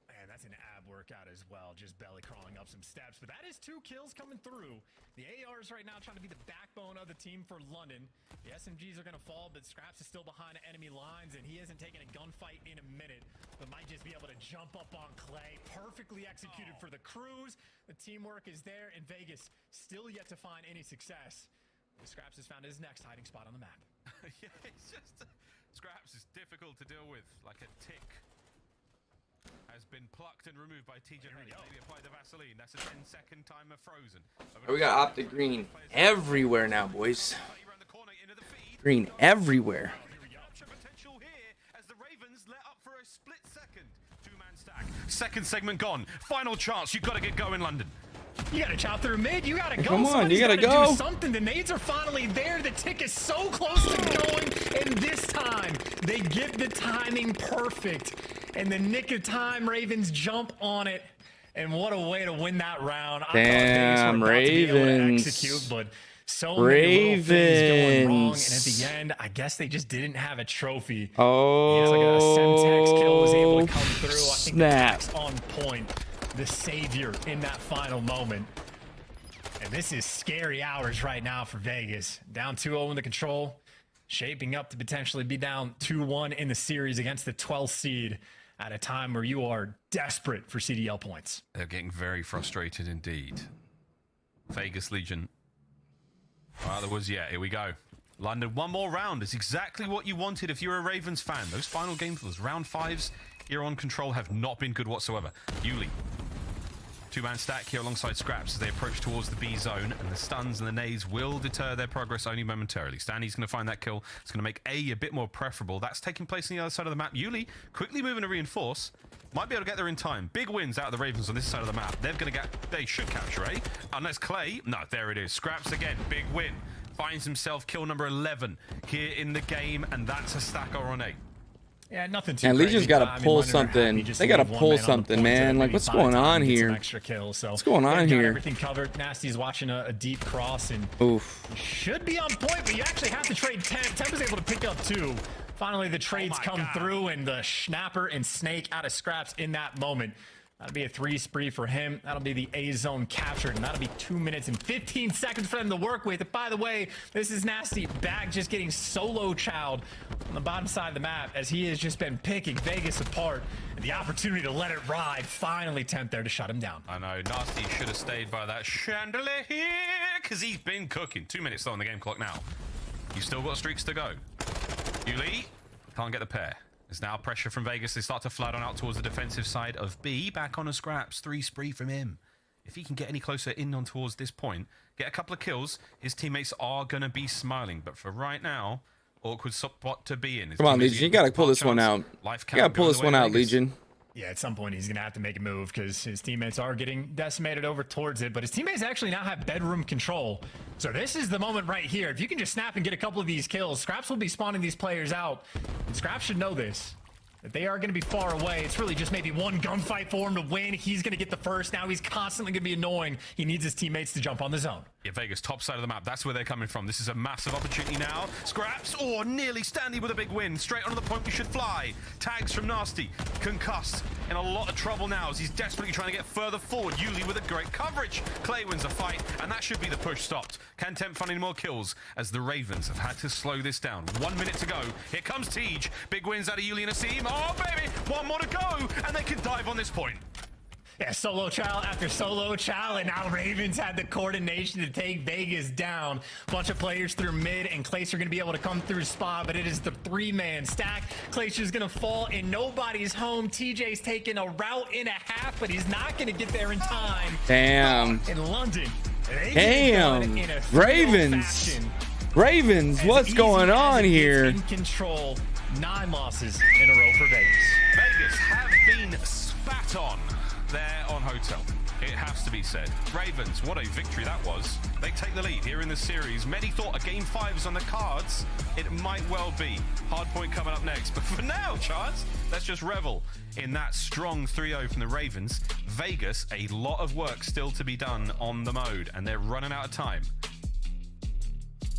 Man, that's an ab workout as well, just belly crawling up some steps. But that is 2 kills coming through. The ARs right now trying to be the backbone of the team for London. The SMGs are going to fall, but Scraps is still behind enemy lines, and he hasn't taken a gunfight in a minute, but might just be able to jump up on Clay. Perfectly executed for the cruise. The teamwork is there, and Vegas still yet to find any success. Scraps has found his next hiding spot on the map. Yeah, it's just... Scraps is difficult to deal with, like a tick. Has been plucked and removed by TJ. Maybe apply the Vaseline. That's a 10-second timer frozen. We got optic green everywhere now, boys. Green everywhere. Potential here as the Ravens let up for a split second. 2-man stack. Second segment gone. Final chance. You've got to get going, London. You gotta chop through mid. You gotta go. Come on, Somebody's you gotta gotta go. do something. The nades are finally there. The tick is so close to going, and this time they get the timing perfect. And the nick of time, Ravens jump on it. And what a way to win that round. Damn, Ravens. Execute, but so many little things going wrong. And at the end, I guess they just didn't have a trophy. Oh, It's like a Semtex kill was able to come through. I think snap. that's on point. The savior in that final moment. And this is scary hours right now for Vegas. Down 2-0 in the control. Shaping up to potentially be down 2-1 in the series against the 12th seed at a time where you are desperate for CDL points. They're getting very frustrated indeed. Vegas Legion. Well, there was, yeah, here we go. London, 1 more round. It's exactly what you wanted if you're a Ravens fan. Those final games, those round 5s here on control have not been good whatsoever. Yuli. 2-man stack here alongside Scraps as they approach towards the B zone, and the stuns and the nades will deter their progress only momentarily. Stanley's going to find that kill. It's going to make A bit more preferable. That's taking place on the other side of the map. Yuli quickly moving to reinforce. Might be able to get there in time. Big wins out of the Ravens on this side of the map. They're going to get... They should capture A. Unless Clay... No, there it is. Scraps again. Big win. Finds himself kill number 11 here in the game, and that's a stacker on A. Yeah, nothing too And crazy. Legion's got I to mean, pull London are happy something. just They to got to leave one pull man on the something, points and man. Like, maybe what's 5 going on times, get some here? extra kills. So What's going on they've got here? Everything covered. Nasty's watching a deep cross and Oof. should be on point, but you actually have to trade Temp. Temp was able to pick up 2. Finally, the trades come through, and the Schnapper and Snake out of scraps in that moment. That'll be a 3 spree for him. That'll be the A zone captured, and that'll be 2 minutes and 15 seconds for them to work with. And by the way, this is Nasty back just getting solo chowed on the bottom side of the map as he has just been picking Vegas apart. And the opportunity to let it ride, finally Temp there to shut him down. I know, Nasty should have stayed by that chandelier here, because he's been cooking. 2 minutes though on the game clock now. You've still got streaks to go. Yuli can't get the pair. There's now pressure from Vegas. They start to flood on out towards the defensive side of B. Back on a scraps. 3 spree from him. If he can get any closer in on towards this point, get a couple of kills, his teammates are going to be smiling. But for right now, awkward spot to be in. Come on, Legion. You got to pull this one out. You got to pull this one out, Legion. Yeah, at some point he's going to have to make a move because his teammates are getting decimated over towards it, but his teammates actually now have bedroom control. So this is the moment right here. If you can just snap and get a couple of these kills, Scraps will be spawning these players out. And Scraps should know this, that they are going to be far away. It's really just maybe one gunfight for him to win. He's going to get the first. Now he's constantly going to be annoying. He needs his teammates to jump on the zone. Yeah, Vegas, top side of the map. That's where they're coming from. This is a massive opportunity now. Scraps, nearly standing with a big win. Straight onto the point we should fly. Tags from Nasty. Concussed. In a lot of trouble now as he's desperately trying to get further forward. Yuli with a great coverage. Clay wins a fight, and that should be the push stopped. Can Temp find any more kills as the Ravens have had to slow this down? 1 minute to go. Here comes Tej. Big wins out of Yuli and Asim. Oh, baby. 1 more to go, and they can dive on this point. Yeah, solo chow after solo chow, and now Ravens had the coordination to take Vegas down. Bunch of players through mid, and Clayster going to be able to come through spot, but it is the 3-man stack. Clayster's going to fall, and nobody's home. TJ's taking a route and a half, but he's not going to get there in time. Damn. In London. Damn. Ravens. Ravens, what's going on here? In control. 9 losses in a row for Vegas. Vegas have been spat on there on Hotel. It has to be said. Ravens, what a victory that was. They take the lead here in the series. Many thought a game 5 is on the cards. It might well be. Hardpoint coming up next. But for now, Charles, let's just revel in that strong 3-0 from the Ravens. Vegas, a lot of work still to be done on the mode, and they're running out of time.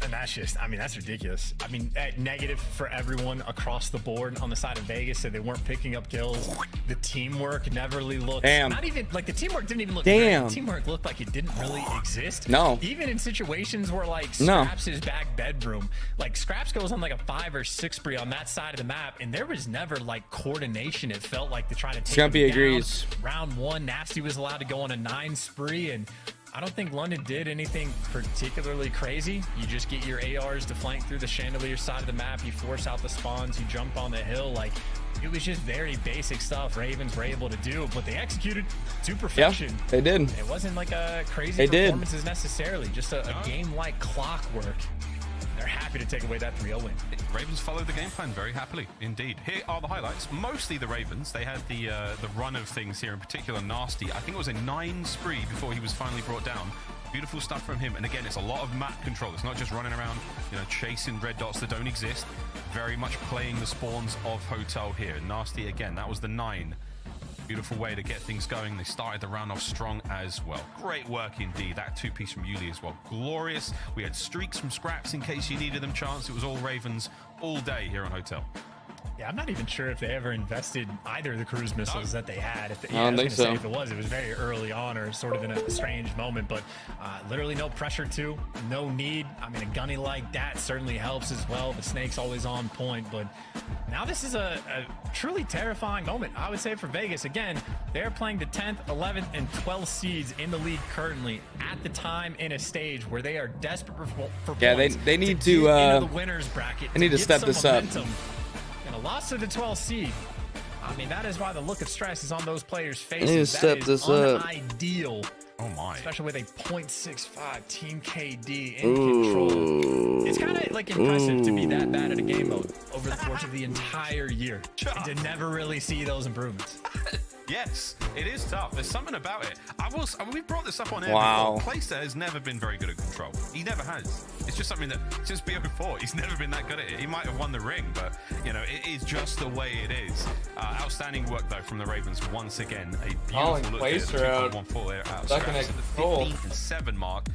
And that's just, I mean, that's ridiculous. I mean, negative for everyone across the board on the side of Vegas. So they weren't picking up kills. The teamwork never really looked. Damn. Not even, like, the teamwork didn't even look Damn. great. The teamwork looked like it didn't really exist. No. Even in situations where, like, Scraps is back bedroom. Like, Scraps goes on, like, a 5 or 6 spree on that side of the map. And there was never, like, coordination, it felt like, to try to take Scumpy him down. agrees. Round 1, Nasty was allowed to go on a 9 spree. And I don't think London did anything particularly crazy. You just get your ARs to flank through the chandelier side of the map. You force out the spawns. You jump on the hill. Like, it was just very basic stuff Ravens were able to do, but they executed to perfection. Yeah, they did. It wasn't like a crazy performances necessarily, just a game like clockwork. They're happy to take away that 3-0 win. Ravens followed the game plan very happily indeed. Here are the highlights. Mostly the Ravens. They had the run of things here, in particular Nasty. I think it was a 9 spree before he was finally brought down. Beautiful stuff from him. And again, it's a lot of map control. It's not just running around, chasing red dots that don't exist. Very much playing the spawns of Hotel here. Nasty again. That was the 9. Beautiful way to get things going. They started the round off strong as well. Great work indeed. That 2-piece from Yuli as well. Glorious. We had streaks from Scraps in case you needed them, Chance. It was all Ravens all day here on Hotel. Yeah, I'm not even sure if they ever invested either of the cruise missiles that they had. If they, I don't think so. If it was very early on or sort of in a strange moment, but literally no pressure to, no need. I mean, a gunny like that certainly helps as well. The Snake's always on point, but now this is a truly terrifying moment, I would say, for Vegas. Again, they're playing the 10th, 11th, and 12th seeds in the league currently at the time in a stage where they are desperate for points. They need to to get into the winner's bracket. They need to step this up. And a loss to the 12th seed. I mean, that is why the look of stress is on those players' faces. They need to step this up. Ideal. Oh my. Especially with a .65 team KD in control. It's kind of like impressive to be that bad at a game mode over the course of the entire year and to never really see those improvements. Yes, it is tough. There's something about it. We brought this up on air Wow. before. Clayster has never been very good at control. He never has. It's just something that, since BO4, he's never been that good at it. He might have won the ring, but, you know, it is just the way it is. Outstanding work, though, from the Ravens once again. A beautiful look here. Clayster out. 2.14 there out of Second scraps at at the control. 15-7 mark.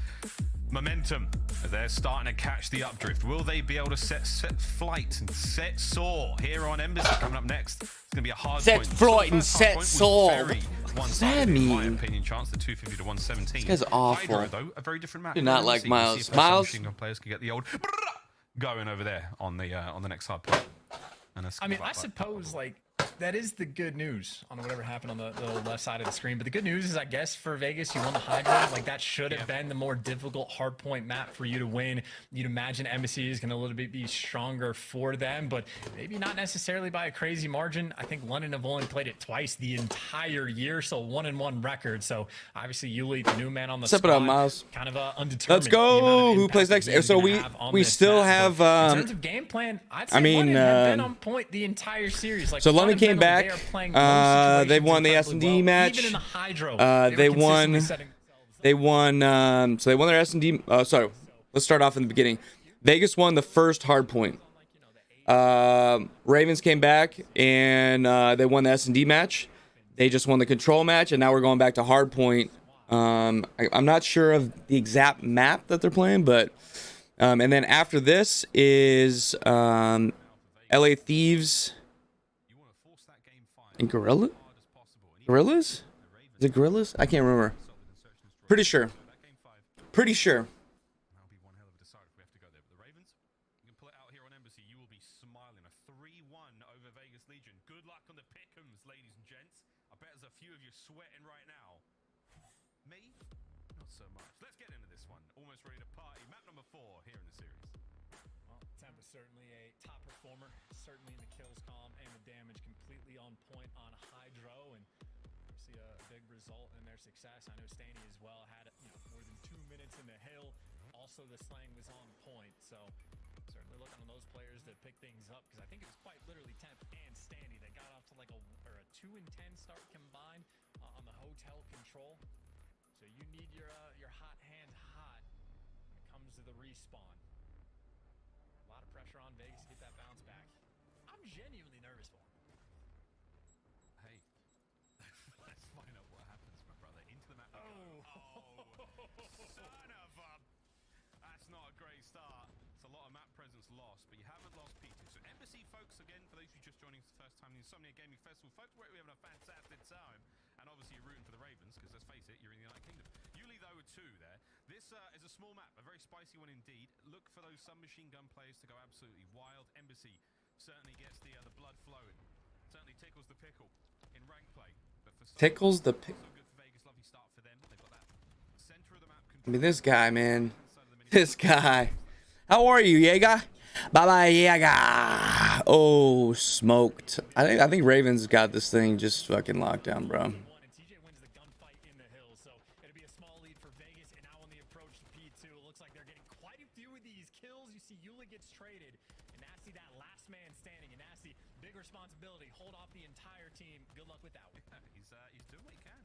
Momentum. They're starting to catch the updrift. Will they be able to set flight and set soar here on Embassy? Coming up next, it's going to be a hard Set point. flight and So the set first soar. hard point was very What does that one-sided, in my mean? opinion, chance, the 250 to 117. This guy's awful. Hydro, though, a very different map. Do not like See Miles. if those Miles? submachine gun players can get the old going over there on the next hard point. And that's I mean, I suppose like that is the good news on whatever happened on the left side of the screen. But the good news is, I guess, for Vegas, you won the Hydro. Like that should have been the more difficult hardpoint map for you to win. You'd imagine Embassy is going to a little bit be stronger for them, but maybe not necessarily by a crazy margin. I think London have only played it twice the entire year, so 1-1 record. So obviously, Yuli, the new man on the Step it squad, up, Miles. kind of undetermined. Let's go. Who plays next? So we still have. In terms of game plan, I'd say I mean, London have been on point the entire series. Like so London came back. They are playing most They won the situations S&D incredibly well. match. Even in the Hydro, They were won. consistently setting They won. So they won their S&D. Sorry, let's start off in the beginning. Vegas won the first hard point. Ravens came back and they won the S&D match. They just won the control match, and now we're going back to hard point. I'm not sure of the exact map that they're playing, but and then after this is LA Thieves and Gorillas? Is it Gorillas? I can't remember. Pretty sure. certainly a top performer, certainly in the kills column and the damage, completely on point on Hydro, and see a big result in their success. I know Stanny as well had more than 2 minutes in the hill. Also, the slang was on point, so certainly looking on those players to pick things up, because I think it was quite literally Temp and Stanny that got off to like a 2 and 10 start combined on the hotel control. So you need your hot hands hot when it comes to the respawn. A lot of pressure on Vegas to get that bounce back. I'm genuinely nervous for him. Hey, let's find out what happens, my brother. Into the map. Oh, son of a... That's not a great start. It's a lot of map presence lost, but you haven't lost P2. So Embassy, folks, again, for those who just joining us the first time, the Insomnia Gaming Festival, folks, we're having a fantastic time. And obviously you're rooting for the Ravens, because let's face it, you're in the United Kingdom. Yuli, though, with 2 there. This is a small map, a very spicy one indeed. Look for those submachine gun players to go absolutely wild. Embassy certainly gets the blood flowing. Certainly tickles the pickle in rank play. But for Tickles the pickle. good for Vegas, lovely start for them. They've got that center of the map I mean, this guy, man. This guy. How are you, Jaeger? Bye-bye, Jaeger. Oh, smoked. I think Ravens got this thing just fucking locked down, bro. Responsibility. Hold off the entire team. Good luck with that one. He's doing what he can.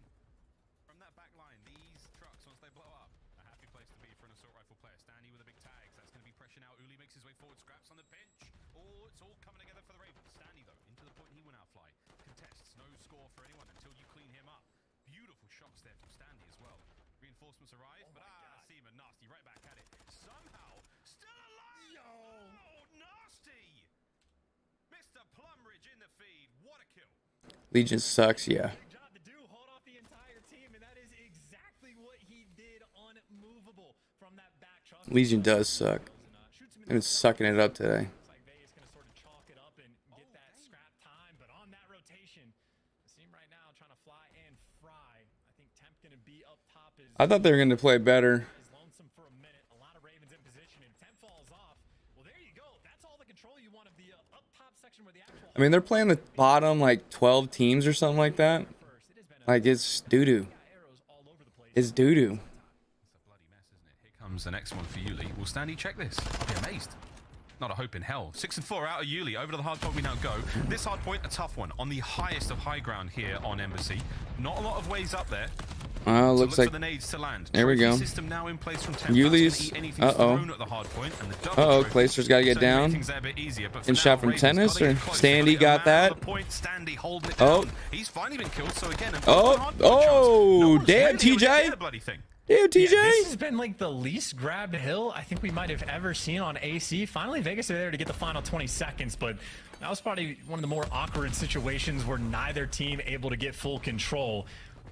From that back line, these trucks, once they blow up, a happy place to be for an assault rifle player. Stanley with the big tags. That's going to be pressure now. Uli makes his way forward. Scraps on the pinch. Oh, it's all coming together for the Ravens. Stanley, though, into the point he went out fly. Contests. No score for anyone until you clean him up. Beautiful shots there from Stanley as well. Reinforcements arrive, but Seaman, Nasty right back at it. Somehow, still alive! Yo! Oh, Nasty! Mr. Plumridge in the feed. What a kill. Legion sucks, yeah. Big job to do. Hold off the entire team, and that is exactly what he did. Unmovable from that back. Legion does suck. And it's sucking it up today. Looks like Vegas gonna sort of chalk it up and get that scrap time, but on that rotation, the team right now trying to fly and fry. I think Temp gonna be up top. I thought they were going to play better. Is lonesome for a minute. A lot of Ravens in position, and Temp falls off. Well, there you go. That's all the control you want of the up top section where the actual. I mean, they're playing the bottom, like, 12 teams or something like that. Like, it's doo-doo. It's doo-doo. It's a bloody mess, isn't it? Here comes the next one for Yuli. Will Stanley check this? I'll be amazed. Not a hope in hell. 6 and 4 out of Yuli. Over to the hard point we now go. This hard point, a tough one. On the highest of high ground here on Embassy. Not a lot of ways up there. Looks like for the nades to land. there we go. System now in place from Yuli's. Clayster's got to get down. And shot from tennis, or Standy got that. Oh, he's finally been killed. So again, oh, damn, TJ. Damn, TJ. Yeah, this has been like the least grabbed hill I think we might have ever seen on AC. Finally, Vegas are there to get the final 20 seconds, but that was probably one of the more awkward situations where neither team able to get full control.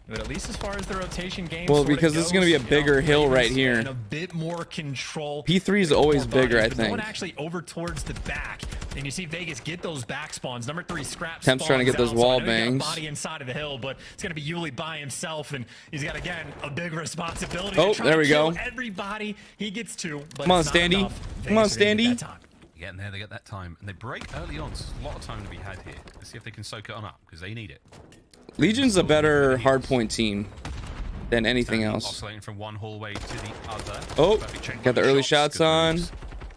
But at least as far as the rotation game, well, because this is going to be a bigger hill right here. And a bit more control. P3 is always bigger, I think. Going actually over towards the back, and you see Vegas get those back spawns. Number 3 Scrap. Temp's trying to get those wall bangs. Body inside of the hill, but it's going to be Yuli by himself, and he's got again a big responsibility. Oh, to try there we to kill go. Everybody, he gets 2. But come on, Standy. Come on, Standy. Getting there, they get that time, and they break early on. So there's a lot of time to be had here. Let's see if they can soak it on up because they need it. Legion's a better hardpoint team than anything else. Oscillating from one hallway to the other. Oh, got the early shots on.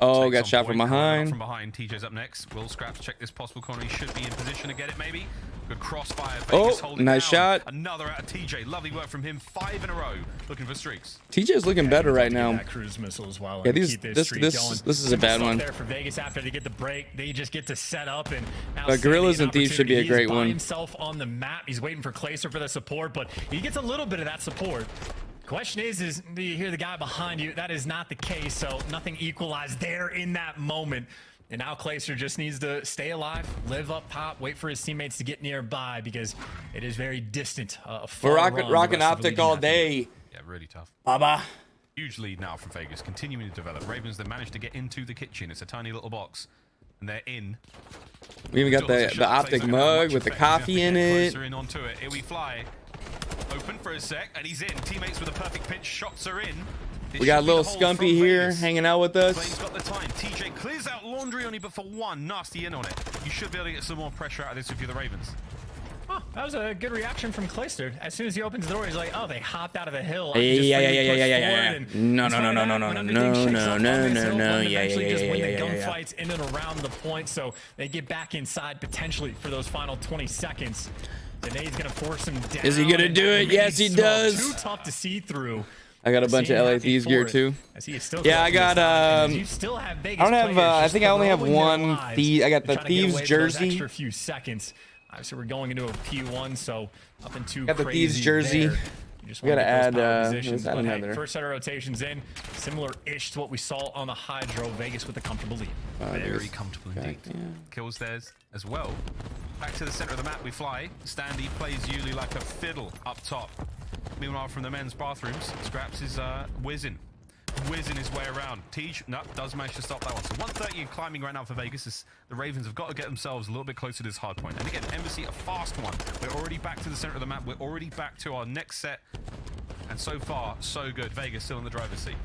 Oh, got shot from behind. From behind, TJ's up next. Will Scraps check this possible corner? He should be in position to get it, maybe. Good crossfire. Oh, nice shot. Another out of TJ. Lovely work from him. 5 in a row. Looking for streaks. TJ's looking better right now. That cruise missile as well. Yeah, this is a bad one. There for Vegas after they get the break, they just get to set up, and now but Gorillas and Thieves should be a great one. Himself on the map. He's waiting for Clayster for the support, but he gets a little bit of that support. Question is do you hear the guy behind you? That is not the case, so nothing equalized there in that moment. And now Clayster just needs to stay alive, live up top, wait for his teammates to get nearby because it is very distant. We're rocking optic all day. Yeah, really tough. Baba. Huge lead now from Vegas, continuing to develop. Ravens, they managed to get into the kitchen. It's a tiny little box, and they're in. We even got the optic mug with the coffee in it. In onto it. Here we fly. Open for a sec, and he's in. Teammates with a perfect pinch. Shots are in. We got a little Scumpy here hanging out with us. Got the time. TJ clears out laundry only, but for 1. Nasty in on it. You should be able to get some more pressure out of this if you're the Ravens. Oh, that was a good reaction from Clayster. As soon as he opens the door, he's like, "Oh, they hopped out of the hill." Yeah. No. Gunfights in and around the point, so they get back inside potentially for those final 20 seconds. Denae's gonna force him down. Is he gonna do it? Yes, he does. Too tough to see through. I got a bunch of LA Thieves gear too. Yeah, I got I don't have I think I only have one Thieves. I got the Thieves jersey. Extra few seconds. Obviously, we're going into a P1, so nothing too got the Thieves jersey. We gotta add another. First set of rotations in, similar-ish to what we saw on the Hydro. Vegas with a comfortable lead. Very comfortable indeed. Yeah. Kills theirs as well. Back to the center of the map we fly. Standy plays Yuli like a fiddle up top. Meanwhile, from the men's bathrooms, Scraps is whizzing his way around. Tej, no, does manage to stop that one. So 130 and climbing right now for Vegas. As the Ravens have got to get themselves a little bit closer to this hard point. And again, Embassy, a fast one. We're already back to the center of the map. We're already back to our next set. And so far, so good. Vegas still in the driver's seat.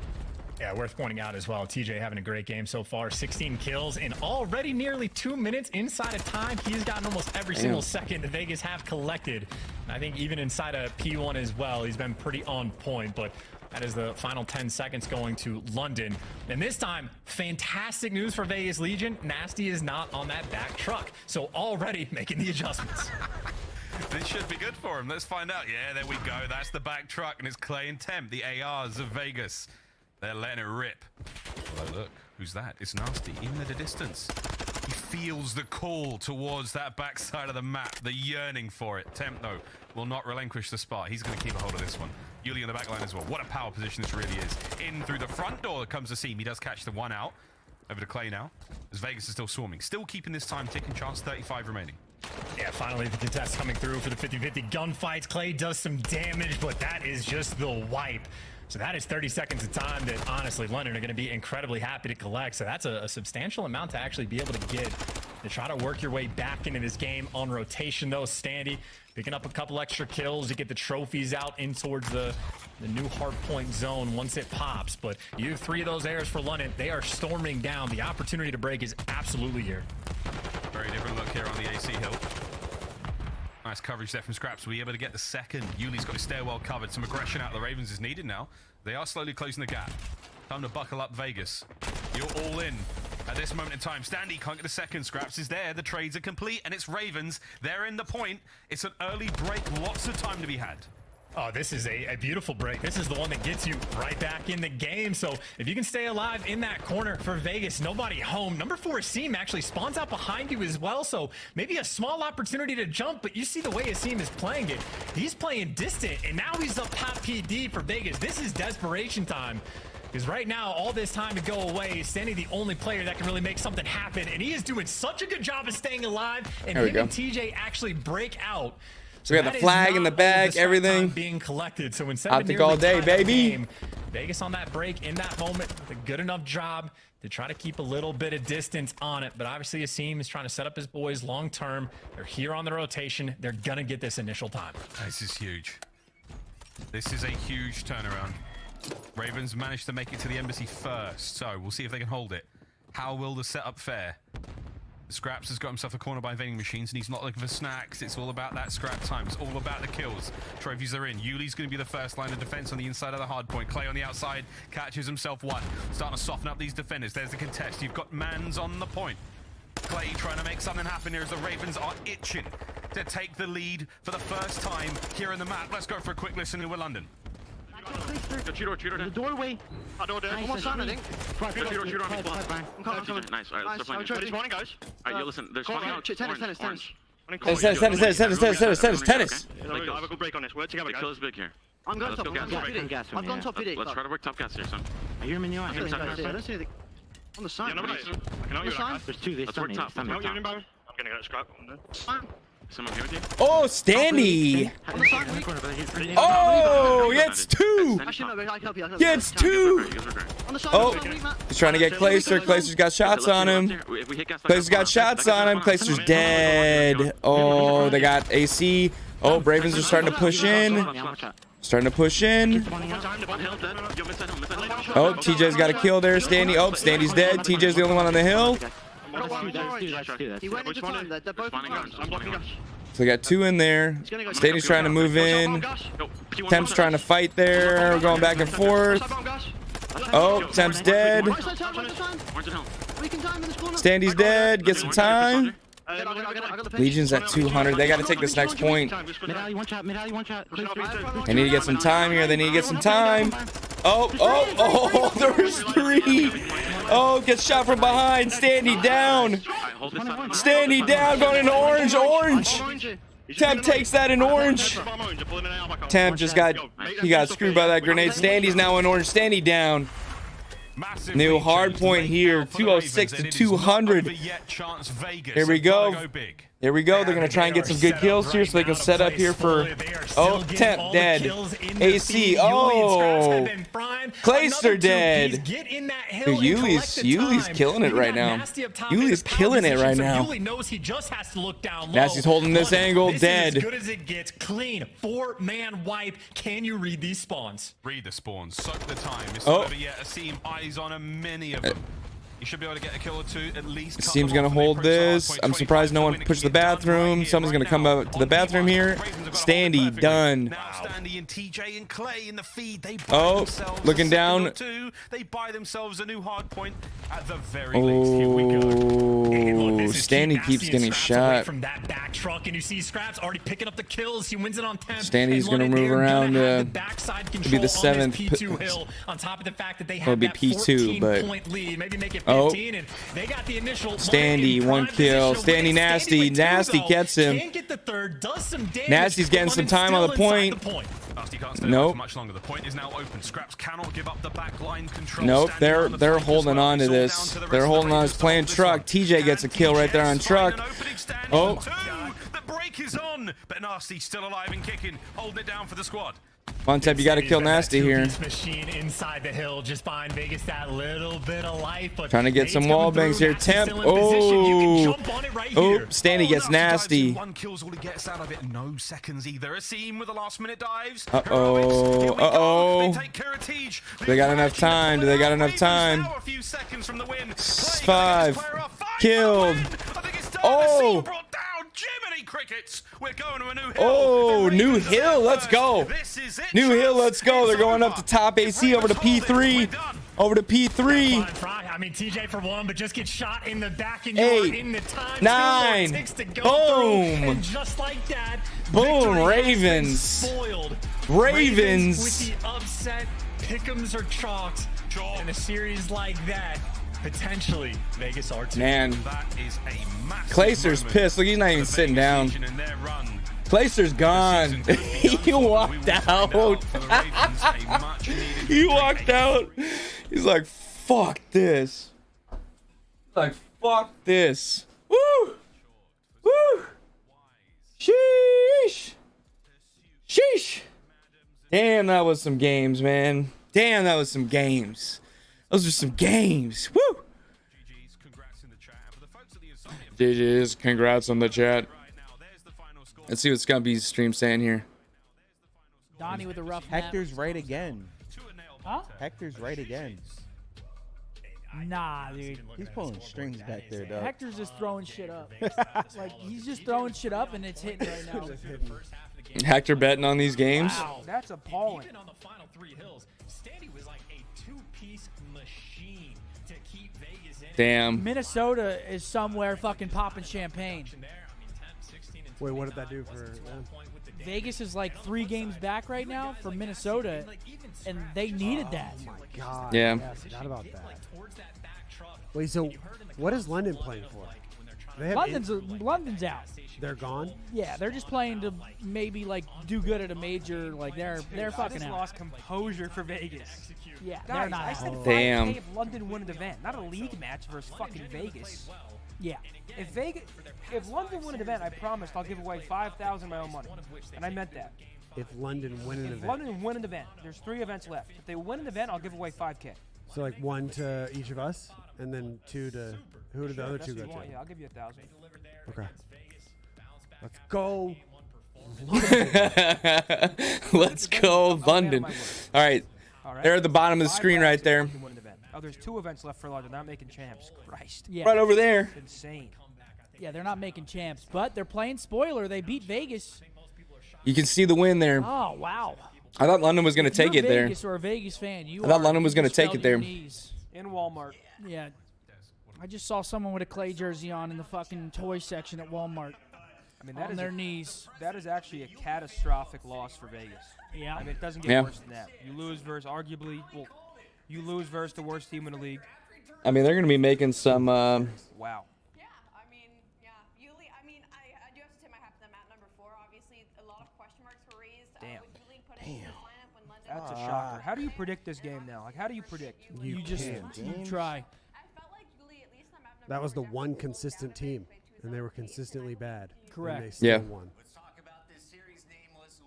Yeah, worth pointing out as well, TJ having a great game so far. 16 kills in already nearly 2 minutes inside of time. He's gotten almost every single second the Vegas have collected. And I think even inside of P1 as well, he's been pretty on point. But that is the final 10 seconds going to London. And this time, fantastic news for Vegas Legion. Nasty is not on that back truck. So already making the adjustments. This should be good for him. Let's find out. Yeah, there we go. That's the back truck, and it's Clay and Temp, the ARs of Vegas. They're letting it rip. Oh, look, who's that? It's Nasty in the distance. He feels the call towards that backside of the map, the yearning for it. Temp, though, will not relinquish the spot. He's going to keep a hold of this one. Yuli in the back line as well. What a power position this really is. In through the front door comes the seam. He does catch the one out. Over to Clay now, as Vegas is still swarming. Still keeping this time ticking. Chance 35 remaining. Yeah, finally the contest coming through for the 50-50 gunfights. Clay does some damage, but that is just the wipe. So that is 30 seconds of time that, honestly, London are going to be incredibly happy to collect. So that's a substantial amount to actually be able to get to try to work your way back into this game on rotation, though. Standy picking up a couple extra kills to get the trophies out in towards the new hardpoint zone once it pops. But you have 3 of those airs for London. They are storming down. The opportunity to break is absolutely here. Very different look here on the AC hill. Nice coverage there from Scraps. We'll be able to get the second. Yuli's got his stairwell covered. Some aggression out of the Ravens is needed now. They are slowly closing the gap. Time to buckle up, Vegas. You're all in. At this moment in time, Standy can't get the second. Scraps is there. The trades are complete, and it's Ravens. They're in the point. It's an early break. Lots of time to be had. Oh, this is a beautiful break. This is the one that gets you right back in the game. So if you can stay alive in that corner for Vegas, nobody home. Number 4, Asim actually spawns out behind you as well. So maybe a small opportunity to jump, but you see the way Asim is playing it. He's playing distant, and now he's up top PD for Vegas. This is desperation time. Because right now, all this time to go away, Standy the only player that can really make something happen. And he is doing such a good job of staying alive. And him and TJ actually break out. So we got the flag in the bag, everything being collected. So instead optic all day, baby. Vegas on that break in that moment did a good enough job to try to keep a little bit of distance on it. But obviously, Asim is trying to set up his boys long term. They're here on the rotation. They're gonna get this initial time. This is huge. This is a huge turnaround. Ravens managed to make it to the embassy first, so we'll see if they can hold it. How will the setup fare? Scraps has got himself a corner by vending machines, and he's not looking for snacks. It's all about that scrap time. It's all about the kills. Trophies are in. Yuli's going to be the first line of defense on the inside of the hard point. Clay on the outside catches himself one. Starting to soften up these defenders. There's the contest. You've got Mans on the point. Clay trying to make something happen here as the Ravens are itching to take the lead for the first time here in the map. Let's go for a quick listen to London. The doorway. Door there. Almost done, I think. I'm coming. Nice. Alright, let's start playing. There's one, guys. Alright, yo, listen. There's one out. Tennis. Tennis. I have a good break on this. We're together, guys. The kill is big here. I'm going top. I've gone top PD. Let's try to work top gas here, son. I hear him in your eye. I don't see anything. On the side. On the side. There's two. Let's work top. I'm gonna get a scrap. Someone here with you? Oh, Standy! Oh, gets 2! Gets 2! Oh, he's trying to get Clayster. Clayster's got shots on him. Clayster's got shots on him. Clayster's dead. Oh, they got AC. Oh, Ravens are starting to push in. Starting to push in. Oh, TJ's got a kill there. Standy. Oh, Standy's dead. TJ's the only one on the hill. He went into time. They're both So they got 2 in there. Standy's trying to move in. Temp's trying to fight there. We're going back and forth. Oh, Temp's dead. Standy's dead. Get some time. Legion's at 200. They got to take this next point. They need to get some time here. They need to get some time. Oh, there's 3. Oh, gets shot from behind. Standy down. Standy down, going into orange. Temp takes that in orange. Temp just got screwed by that grenade. Standy's now in orange. Standy down. New hard point here, 206 to 200. Here we go. Here we go. They're going to try and get some good kills here so they can set up here for... Oh, Temp dead. AC. Oh. Clayster dead. Yuli's killing it right now. Yuli's killing it right now. Nasty's holding this angle. Dead. As good as it gets. Clean. 4-man wipe. Can you read these spawns? Read the spawns. Soak the time. It's not over yet. Asim eyes on many of them. You should be able to get a kill or 2 at least. Team's gonna hold this. I'm surprised no one pushed the bathroom. Someone's gonna come out to the bathroom here. Standy done. Now Standy and TJ and Clay in the feed. They buy looking down. They buy themselves a new hard point at the very least. Here we go. Standy keeps getting shot. From that back truck, and you see Scraps already picking up the kills. He wins it on 10. Standy's gonna move around to be the 7th. P2 hill on top of the fact that they have it'll be P2, but point lead. Maybe make it 15, and they got the initial Standy, 1 kill. Standy nasty. Nasty gets him. Can't get the third, does some damage. Nasty's getting some time on the point. Nasty can't stay nope. much longer. The point is now open. Scraps cannot give up the back line control. Nope, they're holding on to this. They're holding on. It's playing truck. TJ gets a kill right there on truck. Oh. The break is on, but Nasty still alive and kicking, holding it down for the squad. One Temp, you got to kill Nasty here. Machine inside the hill, just behind Vegas, that little bit of life. But trying to get some wall bangs here. Temp. Oh, Standy gets Nasty. 1 kills all he gets out of it. No seconds either. Asim with the last-minute dives. Uh-oh. They take care of Tej. They got enough time. Do they got enough time? 5 killed. Oh. Jiminy crickets. We're going to a new hill. Oh, new hill. Let's go. New hill. Let's go. They're going up to top AC over to P3. Over to P3. I mean, TJ for one, but just get shot in the back and 8, you're in the time. 9, Still ticks to go boom. through, and just like that, Boom, victory has been Ravens. Spoiled. Ravens. With the upset, pick'ems are chalked. In a series like that, potentially Vegas R2. Man, That is a massive Clayster's moment pissed. Look, he's not even for sitting Vegas down. Legion in their run. Clayster's gone. He walked out. He walked out. He's like, fuck this. Like, fuck this. Woo! Woo! Sheesh! Sheesh! Damn, that was some games, man. Damn, that was some games. Those are some games. Woo! GG's, congrats on the chat. Let's see what Scumpy's stream saying here. Donnie with a rough map. Hector's right again. Huh? Hector's right again. Nah, dude. He's pulling strings back there, though. Hector's just throwing shit up. Like, he's just throwing shit up, and it's hitting right now. Hector betting on these games. Wow, that's appalling. Even on the final 3 hills, Standy was like a 2-piece machine to keep Vegas in. Damn. Minnesota is somewhere fucking popping champagne. Wait, what did that do for them? Vegas is like 3 games back right now for Minnesota, and they needed that. Oh my God. Yeah. I forgot about that. Wait, so what is London playing for? They have London's out. They're gone? Yeah, they're just playing to maybe like do good at a major. Like they're fucking out. Lost composure for Vegas. Yeah, Guys, they're not I out. said Damn. 5K if London won an event, not a league match versus fucking Vegas. Yeah. If London won an event, I promised I'll give away 5,000 of my own money, and I meant that. If London win an If event. London win an event, there's 3 events left. If they win an event, I'll give away 5K. So like 1 to each of us, and then 2 to who did the other That's 2 what go you want. to? Yeah, I'll give you 1,000. Okay. Let's go. Let's go, London. All right. They're at the bottom of the screen right there. Oh, there's 2 events left for London. Not making champs. Christ. Yeah. Right over there. It's insane. Yeah, they're not making champs, but they're playing spoiler. They beat Vegas. You can see the win there. Oh wow. I thought London was going to take it there. Vegas or a Vegas fan, you I thought are- London was you gonna just take fell it to your there. knees. In Walmart. Yeah. I just saw someone with a Clay jersey on in the fucking toy section at Walmart. I mean, that on is their knees. That is actually a catastrophic loss for Vegas. Yeah. I mean, it doesn't get Yeah. worse than that. You lose versus arguably, well, you lose versus the worst team in the league. I mean, they're going to be making some. Wow. Yeah, I mean, yeah. Yuli, I mean, I do have to tip my hat to them at number 4. Obviously, a lot of question marks were raised Damn. with Yuli putting in this lineup when London. That's a shocker. How do you predict this game now? Like, how do you predict? You just you try. That was the one consistent team, and they were consistently bad. and Correct. they still Yeah. won.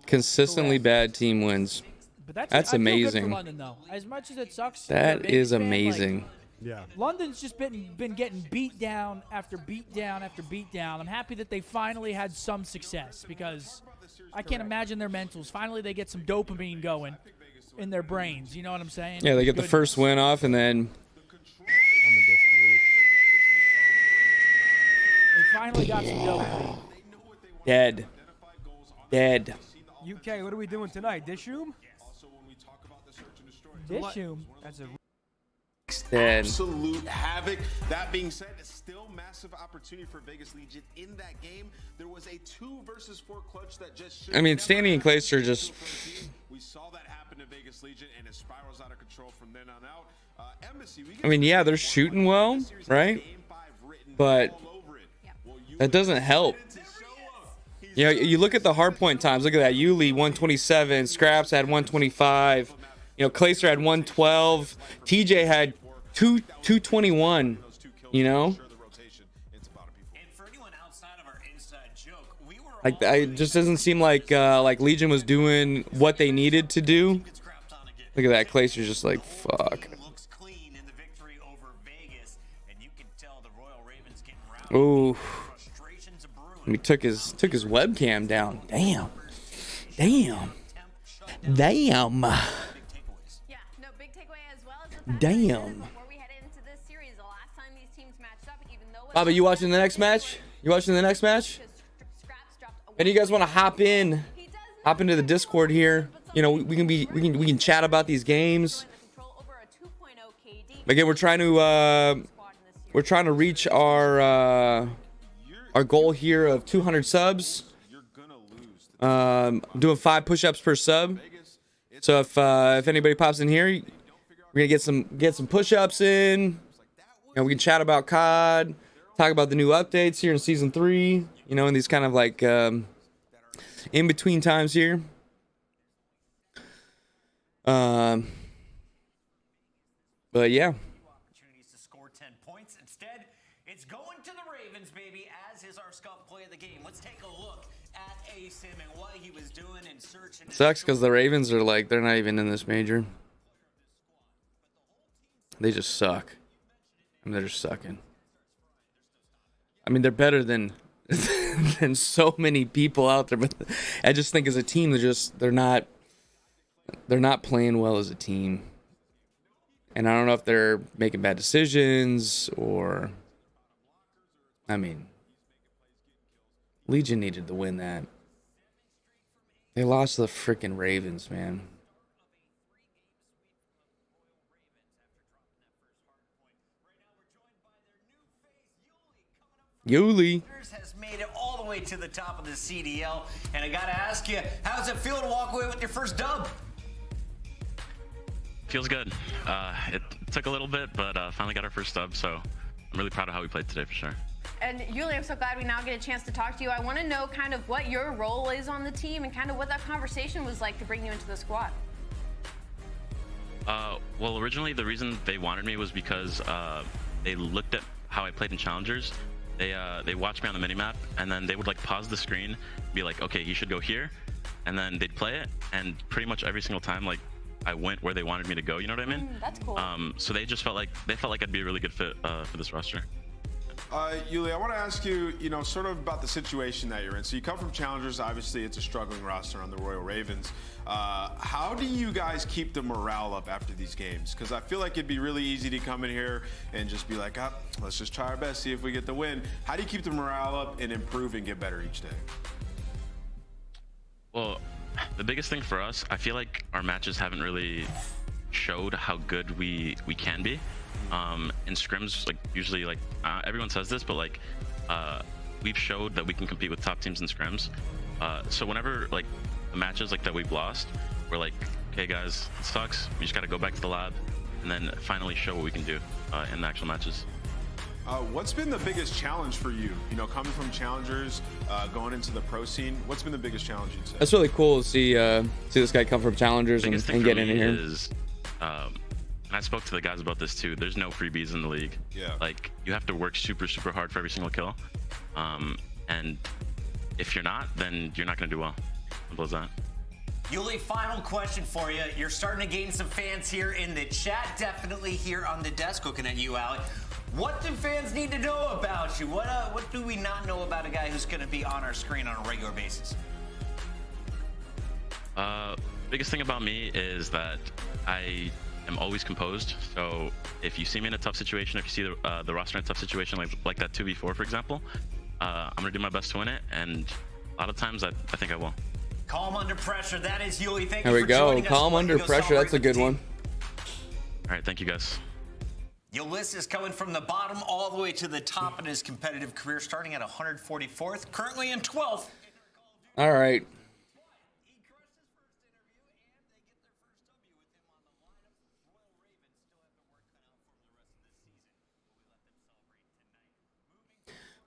Consistently bad team wins. But that's That's I feel good amazing. for London though. As much as it sucks. That for a Vegas is fan, like, amazing. Yeah. London's just been getting beat down after beat down after beat down. I'm happy that they finally had some success because I can't imagine their mentals. Finally, they get some dopamine going in their brains. You know what I'm saying? Yeah, they get the Good. first win off, and then They finally got some dopamine. dead. Dead. UK, what are we doing tonight? Dish room? Dish room. That's a Dead. Absolute havoc. That being said, it's still massive opportunity for Vegas Legion in that game. There was a 2 versus 4 clutch that just. I mean, Standy and Clayster just. We saw that happen to Vegas Legion, and it spirals out of control from then on out. Embassy. I mean, yeah, they're shooting well, right? But that doesn't help. Yeah, you look at the hardpoint times. Look at that. Yuli 127, Scraps had 125. You know, Clayster had 112. TJ had 221. You know, like it just doesn't seem like Legion was doing what they needed to do. Look at that. Clayster's just like fuck. Ooh. He took his webcam down. Damn. Damn. Damn. Yeah, no, big takeaway as well as the fact Damn. that before we head into this series, the last time these teams matched up, even though Bobby, you watching the next match? You watching the next match? And you guys want to hop into the Discord here? You know, we can chat about these games. Again, we're trying to reach our goal here of 200 subs. Doing 5 push-ups per sub. So if anybody pops in here, we're gonna get some push-ups in. We can chat about COD, talk about the new updates here in season 3. In these kind of like in between times here. But yeah. Opportunities to score 10 points. Instead, it's going to the Ravens, baby, as is our scuff play of the game. Let's take a look at Asim and what he was doing in search and Sucks because the Ravens are like, they're not even in this major. They just suck. They're just sucking. They're better than than so many people out there, but I just think as a team, they're not playing well as a team. And I don't know if they're making bad decisions or, Legion needed to win that. They lost to the freaking Ravens, man. Yuli has made it all the way to the top of the CDL. And I gotta ask you, how does it feel to walk away with your first dub? Feels good. It took a little bit, but finally got our first dub, so I'm really proud of how we played today for sure. And Yuli, I'm so glad we now get a chance to talk to you. I want to know kind of what your role is on the team and kind of what that conversation was like to bring you into the squad. Well, originally the reason they wanted me was because they looked at how I played in Challengers. They watched me on the minimap, and then they would like pause the screen, be like, okay, you should go here, and then they'd play it, and pretty much every single time, like, I went where they wanted me to go, you know what I mean? That's cool. So they just felt like I'd be a really good fit for this roster. Yuli, I want to ask you, sort of about the situation that you're in. So you come from Challengers. Obviously, it's a struggling roster on the Royal Ravens. How do you guys keep the morale up after these games? Because I feel like it'd be really easy to come in here and just be like, let's just try our best, see if we get the win. How do you keep the morale up and improve and get better each day? Well, the biggest thing for us, I feel like our matches haven't really showed how good we can be. In scrims, like usually, like everyone says this, but like we've showed that we can compete with top teams in scrims. So whenever like the matches like that we've lost, we're like, okay guys, it sucks. We just got to go back to the lab and then finally show what we can do in the actual matches. What's been the biggest challenge for you? Coming from Challengers, going into the pro scene, what's been the biggest challenge you'd say? That's really cool to see this guy come from Challengers and get in here. Is, and I spoke to the guys about this too. There's no freebies in the league. Yeah. Like you have to work super hard for every single kill, and if you're not, then you're not gonna do well. Simple as that. Yuli, final question for you. You're starting to gain some fans here in the chat, definitely here on the desk. Looking at you, Alec. What do fans need to know about you? What do we not know about a guy who's going to be on our screen on a regular basis? Biggest thing about me is that I am always composed. So if you see me in a tough situation, if you see the roster in a tough situation like that 2v4, for example, I'm going to do my best to win it. And a lot of times I think I will. Calm under pressure. That is Yuli. Thank you for joining us. Calm under pressure. That's a good one. All right. Thank you, guys. Ulysses coming from the bottom all the way to the top in his competitive career, starting at 144th, currently in 12th. All right.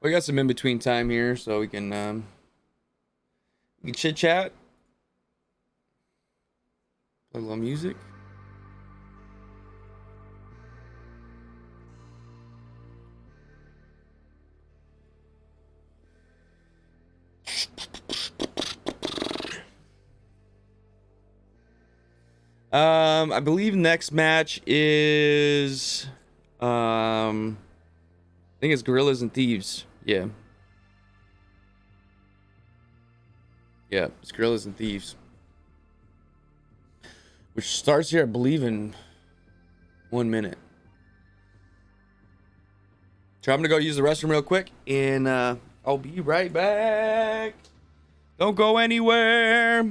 We got some in-between time here, so we can chit-chat. Play a little music. I believe next match is I think it's Gorillas and Thieves. Yeah. Yeah, it's Gorillas and Thieves. Which starts here, I believe, in 1 minute. So I'm gonna go use the restroom real quick, and I'll be right back. Don't go anywhere.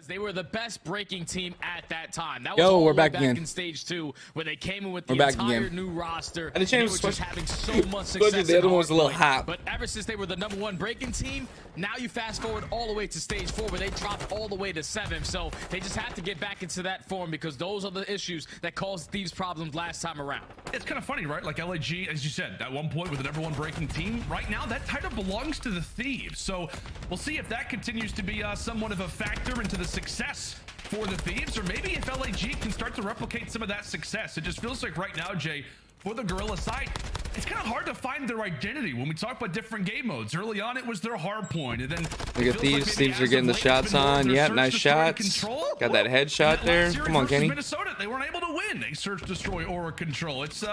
They were the best breaking team at that time. That was Yo, all we're the way back again. in stage 2, where they came in with the We're back entire again. new roster. And the They were change just having so much Switch success. the other in one was a little hardpoint. hot. But ever since they were the #1 breaking team, now you fast forward all the way to stage 4, where they dropped all the way to 7th. So they just have to get back into that form, because those are the issues that caused Thieves problems last time around. It's kind of funny, right? Like LAG, as you said, at one point with the #1 breaking team. Right now, that title belongs to the Thieves. So we'll see if that continues to be somewhat of a factor into the success for the Thieves, or maybe if LAG can start to replicate some of that success. It just feels like right now, Jay, for the Gorilla side, it's kind of hard to find their identity when we talk about different game modes. Early on, it was their hard point, and then Look at these. Thieves are getting the shots on. Yep, nice shots. Got that headshot there. Come on, Kenny. Minnesota, they weren't able to win a search, destroy, or a control. It's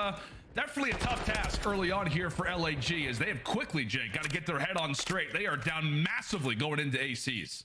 definitely a tough task early on here for LAG, as they have quickly, Jay, got to get their head on straight. They are down massively going into ACs.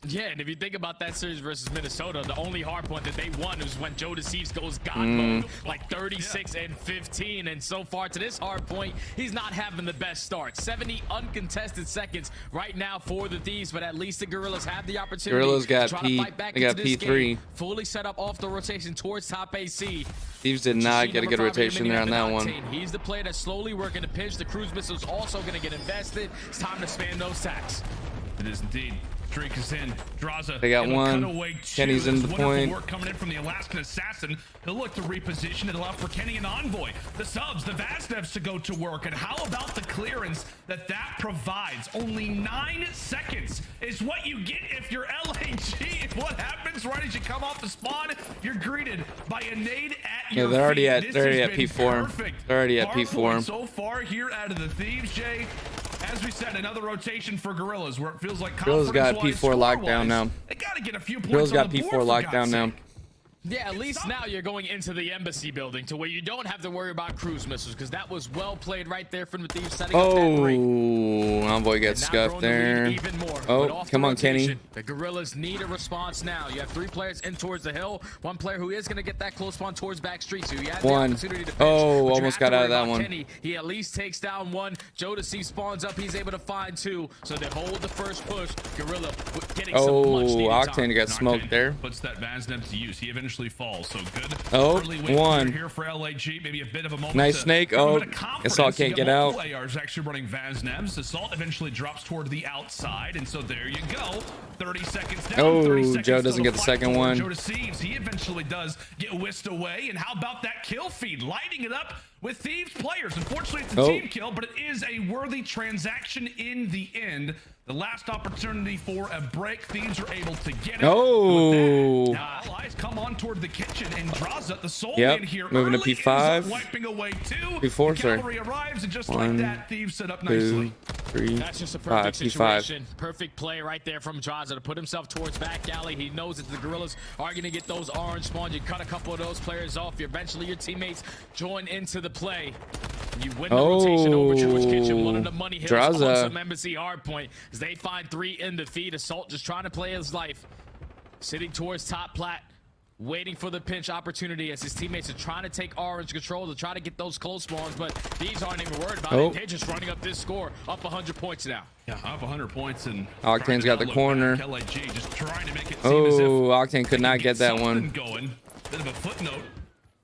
Yeah, and if you think about that series versus Minnesota, the only hard point that they won was when Joe Deceives goes God mode, like 36 and 15. And so far to this hard point, he's not having the best start. 70 uncontested seconds right now for the Thieves, but at least the Gorillas have the opportunity Gorillas got to try P. to fight back They got into this P3. game, fully set up off the rotation towards top AC. Thieves did not get a good rotation there on that one. He's the player that's slowly working to pinch. The cruise missile's also going to get invested. It's time to spam those tacks. It is indeed. Streak is in. Draza. They got one. Kenny's into the point. Work coming in from the Alaskan Assassin. He'll look to reposition it, allow for Kenny and Envoy, the subs, the Vazneves to go to work. And how about the clearance that provides? Only 9 seconds is what you get if you're LAG. What happens right as you come off the spawn? You're greeted by a nade at your Yeah, they're already feet. at This has P4. been perfect. They're already at Hard P4. point so far here out of the Thieves, Jay. As we said, another rotation for Gorillas, where it feels like Gorillas got P4 lockdown now. They got to get a few points. Gorillas got on the P4 board, for lockdown God's now. sake. Yeah, at least now you're going into the embassy building to where you don't have to worry about cruise missiles, because that was well played right there from the Thieves setting up that break. Oh, Envoy gets scuffed there. Even more. Oh, come on, Kenny. The Gorillas need a response now. You have 3 players in towards the hill. 1 player who is going to get that close spawn towards back street. So you have the opportunity to pitch. Oh, but you almost have to got out worry of that about one. Kenny. He at least takes down 1. Joe to see spawns up. He's able to find 2. So they hold the first push. Gorilla getting some much needed time. Octane got smoked there. Puts that Vaznev to use. He eventually falls. So good. Oh, early win one. here for LAG. Maybe a bit of a moment. Nice to snake. have a Oh, bit of confidence. Assault can't You get got out. multiple ARs actually running Vaznevs. Assault eventually drops toward the outside, and so there you go. 30 seconds down. Oh, 30 seconds Joe still doesn't to get the fight second for. one. Joe deceives. He eventually does get whisked away. And how about that kill feed, lighting it up with Thieves players? Unfortunately, it's a team kill, but it is a worthy transaction in the end. The last opportunity for a break. Thieves are able to get it. Oh. Now all eyes come on toward the kitchen, and Draza, the soul Yep, man here, moving to early P5. ends up wiping away 2. P4, The sorry. cavalry arrives, and just 1, like that, Thieves set up 2, nicely. 3, That's just a 5. perfect P5. situation. Perfect play right there from Draza to put himself towards back alley. He knows that the Gorillas are going to get those orange spawns. You cut a couple of those players off. Eventually, your teammates join into the play. You win the rotation over towards kitchen. One of the money hills on some embassy hardpoint as they find 3 in the feed. Assault just trying to play his life. Sitting towards top plat. Waiting for the pinch opportunity as his teammates are trying to take orange control to try to get those close spawns, but these aren't even worried about it. They're just running up this score, up 100 points now. Yeah, up 100 points, and Octane's got the corner. LAG just trying to make it seem as if Octane could not get that one. going. Bit of a footnote.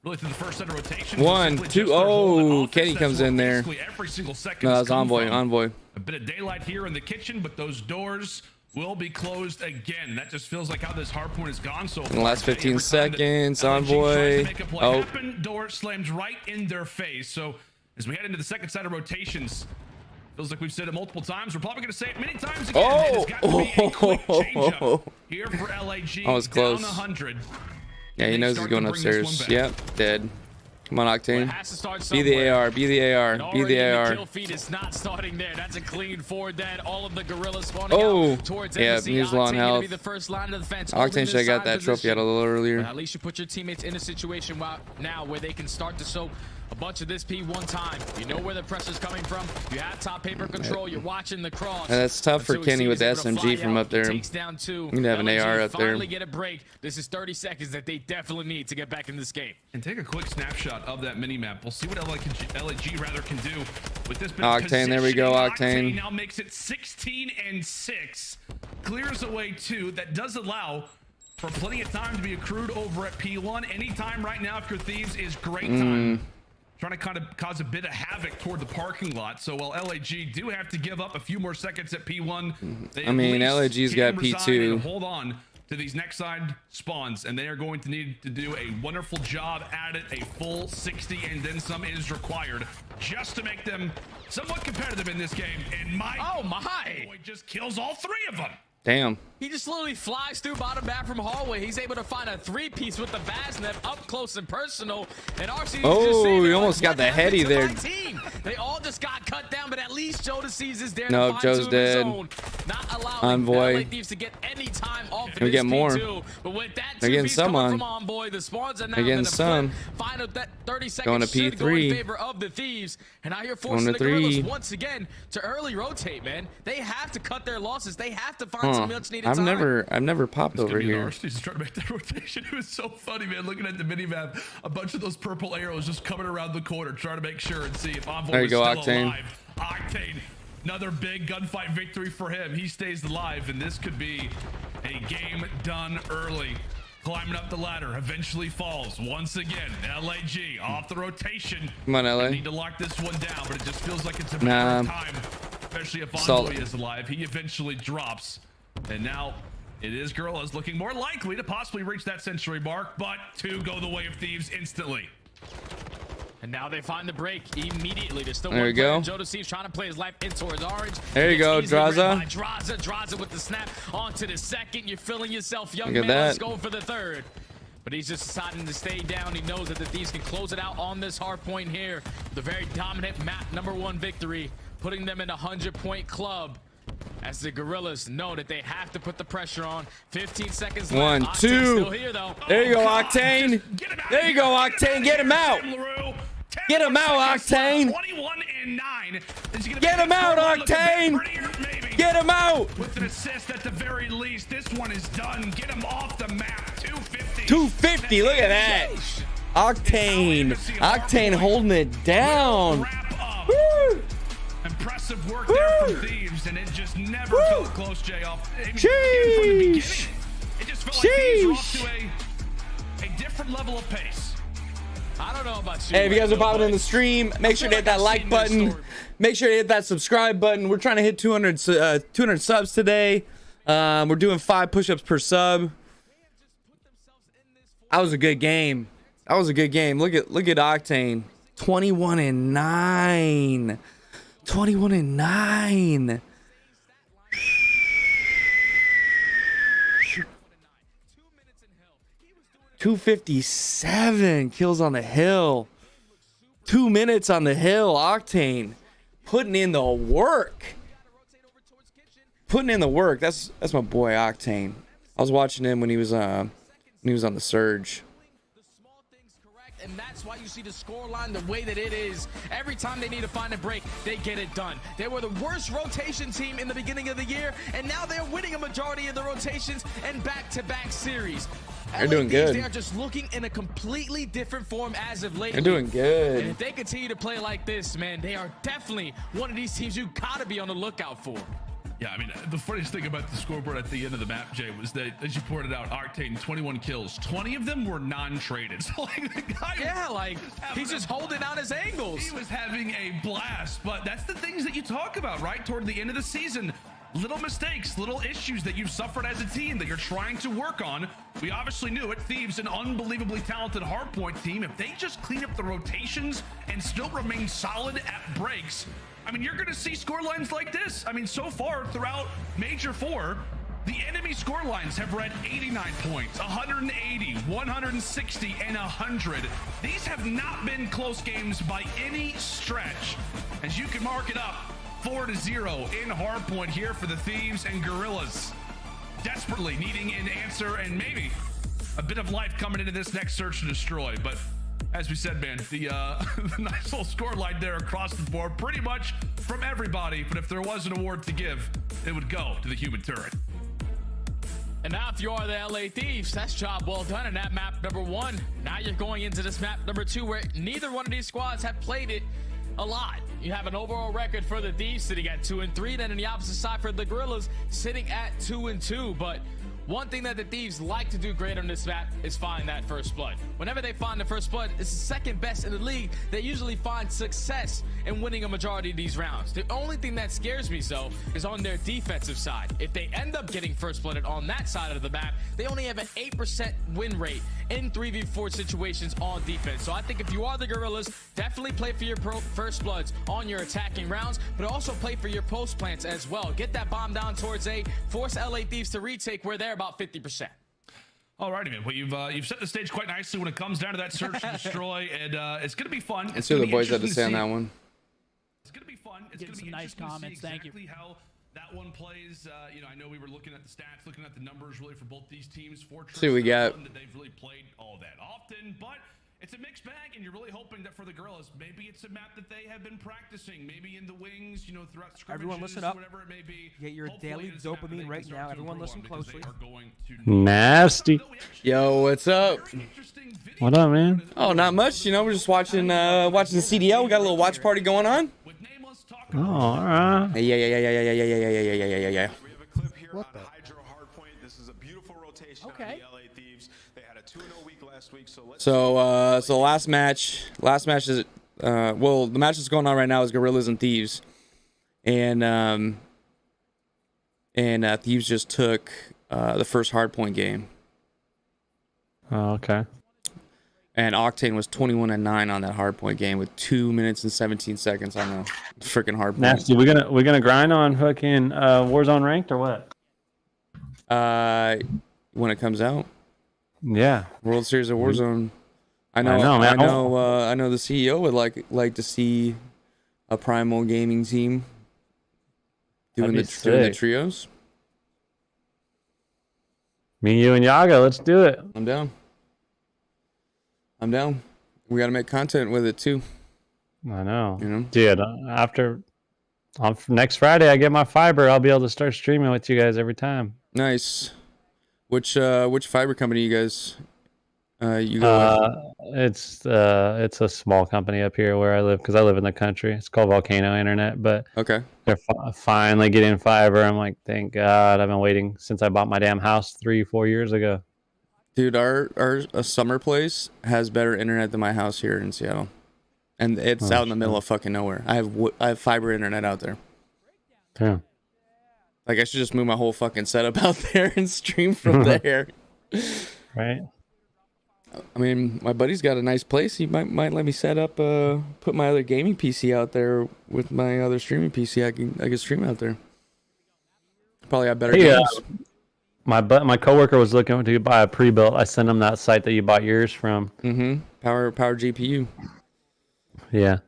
Really through the first set of rotations. 1, 2. Oh, Kenny comes in there. Every single second. No, that's Envoy. A bit of daylight here in the kitchen, but those doors will be closed again. That just feels like how this hard point has gone so far. In the last 15 Every time that seconds, LAG tries to Envoy. make a play happen, door slams right in their face. So as we head into the second set of rotations, feels like we've said it multiple times. We're probably going to say it many times again. It's got to be a quick change-up here for LAG. I was close. Down 100. Yeah, he knows he's going upstairs. Yep, dead. Come on, Octane. Be the somewhere. AR. Be the AR. Be the The AR. kill feed is not starting there. That's a clean 4 dead. All of the Gorillas spawning out towards embassy. He's low on Octane gonna health. be the first line of the fence. Octane should have got that trophy out a little earlier. But at least you put your teammates in a situation now where they can start to soak a bunch of this P one time. You know where the pressure's coming from. You have top paper control. You're watching the cross. And that's tough for Kenny with the SMG from up there. Takes down 2. You can have an AR up there. Finally get a break. This is 30 seconds that they definitely need to get back in this game. And take a quick snapshot of that mini map. We'll see what LAG can do with this. Octane, there we go, Octane. Now makes it 16 and 6. Clears away 2. That does allow for plenty of time to be accrued over at P1. Anytime right now if you're Thieves is great time. Trying to kind of cause a bit of havoc toward the parking lot. So while LAG do have to give up a few more seconds at P1, they I mean, LAG's got P2. Hold on to these next side spawns, and they are going to need to do a wonderful job at it. A full 60 and then some is required just to make them somewhat competitive in this game. And my boy just kills all three of them. Damn. He just literally flies through bottom bathroom hallway. He's able to find a 3-piece with the Vaznev up close and personal. And RC Oh, he almost got the heady there. They all just got cut down, but at least Jodeci is there. No, to find Joe's two of his dead. own, not allowing Envoy. LA Thieves to get any time off of We get more. P2. But with that They're getting 2-piece some coming on. from Envoy, the spawns are now They're getting some. Final 30 seconds Going to should go in P3. favor of the Thieves. And now you're Going forcing to the Gorillas 3. once again to early rotate, man. They have to cut their losses. They have to find some much needed time. I've never popped over here. He's just trying to make that rotation. It was so funny, man. Looking at the minimap, a bunch of those purple arrows just coming around the corner, trying to make sure and see if Envoy There you is go, still Octane. alive. Octane, another big gunfight victory for him. He stays alive, and this could be a game done early. Climbing up the ladder, eventually falls once again. LAG off the rotation. Come on, LA. They need to lock this one down, but it just feels like it's a matter of time, especially if Envoy is alive. He eventually drops, and now it is Gorillas looking more likely to possibly reach that century mark, but two go the way of Thieves instantly. And now they find the break immediately. There's still There one you player. go. Jodeci's trying to play his life in towards orange. There you go, It's easily Draza. written by Draza with the snap onto the second. You're feeling yourself, young Look at man. Let's that. go for the third. But he's just deciding to stay down. He knows that the Thieves can close it out on this hard point here. The very dominant map #1 victory, putting them in a 100-point club. As the Gorillas know that they have to put the pressure on. 15 seconds left. 1, Octane's 2. still here, though. There you go, Octane. There you go, Octane. Get him out. Get him out, Octane. 21 and 9. Get him out, Octane. Get him out. With an assist at the very least. This one is done. Get him off the map. 250. 250. Look at that. Octane. Octane holding it down. Woo. Impressive work there from Thieves, and it just never felt close, Jay. Off. I mean, even from the beginning, it just felt like Thieves were off to a different level of pace. I don't know about you. Hey, if you guys are popping in the stream, make sure to hit that like button. Make sure to hit that subscribe button. We're trying to hit 200 subs today. We're doing 5 push-ups per sub. That was a good game. That was a good game. Look at Octane. 21 and 9. 21 and 9. $257 kills on the hill. 2 minutes on the hill. Octane putting in the work. Putting in the work. That's my boy Octane. I was watching him when he was on the Surge. And that's why you see the scoreline the way that it is. Every time they need to find a break, they get it done. They were the worst rotation team in the beginning of the year, and now they're winning a majority of the rotations and back-to-back series. They're doing good. They are just looking in a completely different form as of late. They're doing good. And if they continue to play like this, man, they are definitely one of these teams you gotta be on the lookout for. Yeah, I mean, the funniest thing about the scoreboard at the end of the map, Jay, was that, as you pointed out, Octane, 21 kills. 20 of them were non-traded. So, like, the guy he's just holding out his angles. He was having a blast, but that's the things that you talk about, right? Toward the end of the season, little mistakes, little issues that you've suffered as a team that you're trying to work on. We obviously knew it. Thieves, an unbelievably talented hardpoint team. If they just clean up the rotations and still remain solid at breaks, I mean, you're going to see score lines like this. I mean, so far throughout Major 4, the enemy score lines have read 89 points, 180, 160, and 100. These have not been close games by any stretch. As you can mark it up, 4-0 in hardpoint here for the Thieves and Gorillas. Desperately needing an answer and maybe a bit of life coming into this next search and destroy. But as we said, man, the nice little score line there across the board, pretty much from everybody. But if there was an award to give, it would go to the human turret. And now if you are the LA Thieves, that's job well done in that map #1. Now you're going into this map #2 where neither one of these squads have played it a lot. You have an overall record for the Thieves sitting at 2-3. Then on the opposite side for the Gorillas sitting at 2-2. But One thing that the Thieves like to do great on this map is find that first blood. Whenever they find the first blood, it's the second best in the league. They usually find success in winning a majority of these rounds. The only thing that scares me, though, is on their defensive side. If they end up getting first blooded on that side of the map, they only have an 8% win rate in 3v4 situations on defense. So I think if you are the Gorillas, definitely play for your first bloods on your attacking rounds, but also play for your post plants as well. Get that bomb down towards A, force LA Thieves to retake where they're about 50%. Alrighty, man. Well, you've set the stage quite nicely when it comes down to that search and destroy, and it's going to be fun. Let's see what the boys had to say on that one. It's going to be fun. It's Getting going to be some nice comments. Thank you. exactly how that one plays. You know, I know we were looking at the stats, looking at the numbers really for both these teams. Fortress, See what we got. They've really played all that often, but it's a mixed bag, and you're really hoping that for the Gorillas, maybe it's a map that they have been practicing, maybe in the wings, you know, throughout scrimmages, Everyone listen up. whatever it may be. Get your Hopefully daily it's a map that they dopamine can right start now. to Everyone improve listen on because they closely. are going to Nasty. Yo, what's up? What up, man? Oh, not much. You know, we're just watching watching the CDL. We got a little watch party going on. Oh, all right. Yeah. What the? Hydro Hardpoint. This is a beautiful rotation Okay. of the LA Thieves. They had a 2-0 week last week, so let's So the last match is well, the match that's going on right now is Gorillas and Thieves, and Thieves just took the first hardpoint game. Oh, okay. And Octane was 21-9 on that hardpoint game with 2 minutes and 17 seconds on the freaking hardpoint. Nasty. We're gonna grind on fucking Warzone ranked or what? When it comes out. Yeah. World Series of Warzone. I know, man. I know the CEO would like to see a Primal Gaming team doing the trios. Me, you, and Yaga. Let's do it. I'm down. We got to make content with it too. I know. You know, dude. After on next Friday, I get my fiber. I'll be able to start streaming with you guys every time. Nice. Which fiber company you guys you go with? It's a small company up here where I live because I live in the country. It's called Volcano Internet, but okay, they're finally getting fiber. I'm like, thank God. I've been waiting since I bought my damn house 3-4 years ago. Dude, our summer place has better internet than my house here in Seattle, and it's out in the middle of fucking nowhere. I have fiber internet out there. Yeah. Like I should just move my whole fucking setup out there and stream from there. Right. I mean, my buddy's got a nice place. He might let me set up, put my other gaming PC out there with my other streaming PC. I can stream out there. Probably have better games. My coworker was looking to buy a pre-built. I sent him that site that you bought yours from. Mm-hmm. Power GPU. Yeah.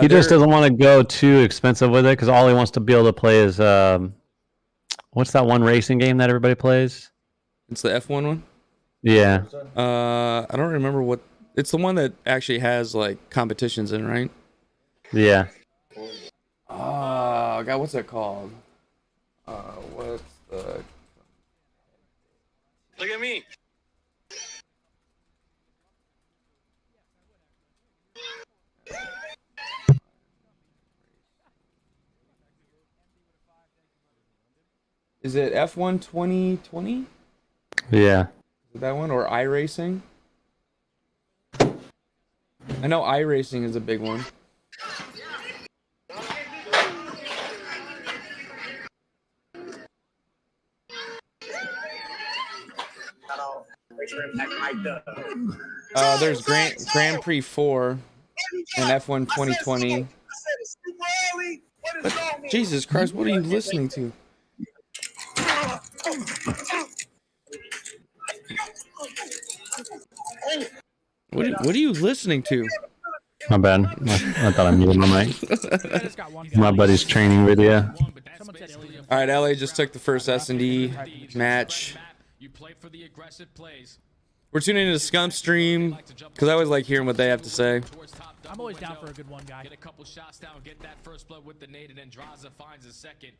He just doesn't want to go too expensive with it because all he wants to be able to play is what's that one racing game that everybody plays? It's the F1 one. Yeah. I don't remember what. It's the one that actually has like competitions in, right? Yeah. Oh God, what's that called? What's the? Look at me. Is it F1 2020? Yeah. Is it that one or iRacing? I know iRacing is a big one. There's Grand Prix 4 and F1 2020. But, Jesus Christ, what are you listening to? What are you listening to? My bad. I thought I muted my mic. My buddy's training video. All right, LA just took the first S&D match. We're tuning into Scump stream because I always like hearing what they have to say. I'm always down for a good one, guy. Get a couple shots down, get that first blood with the nade, and then Draza finds a second.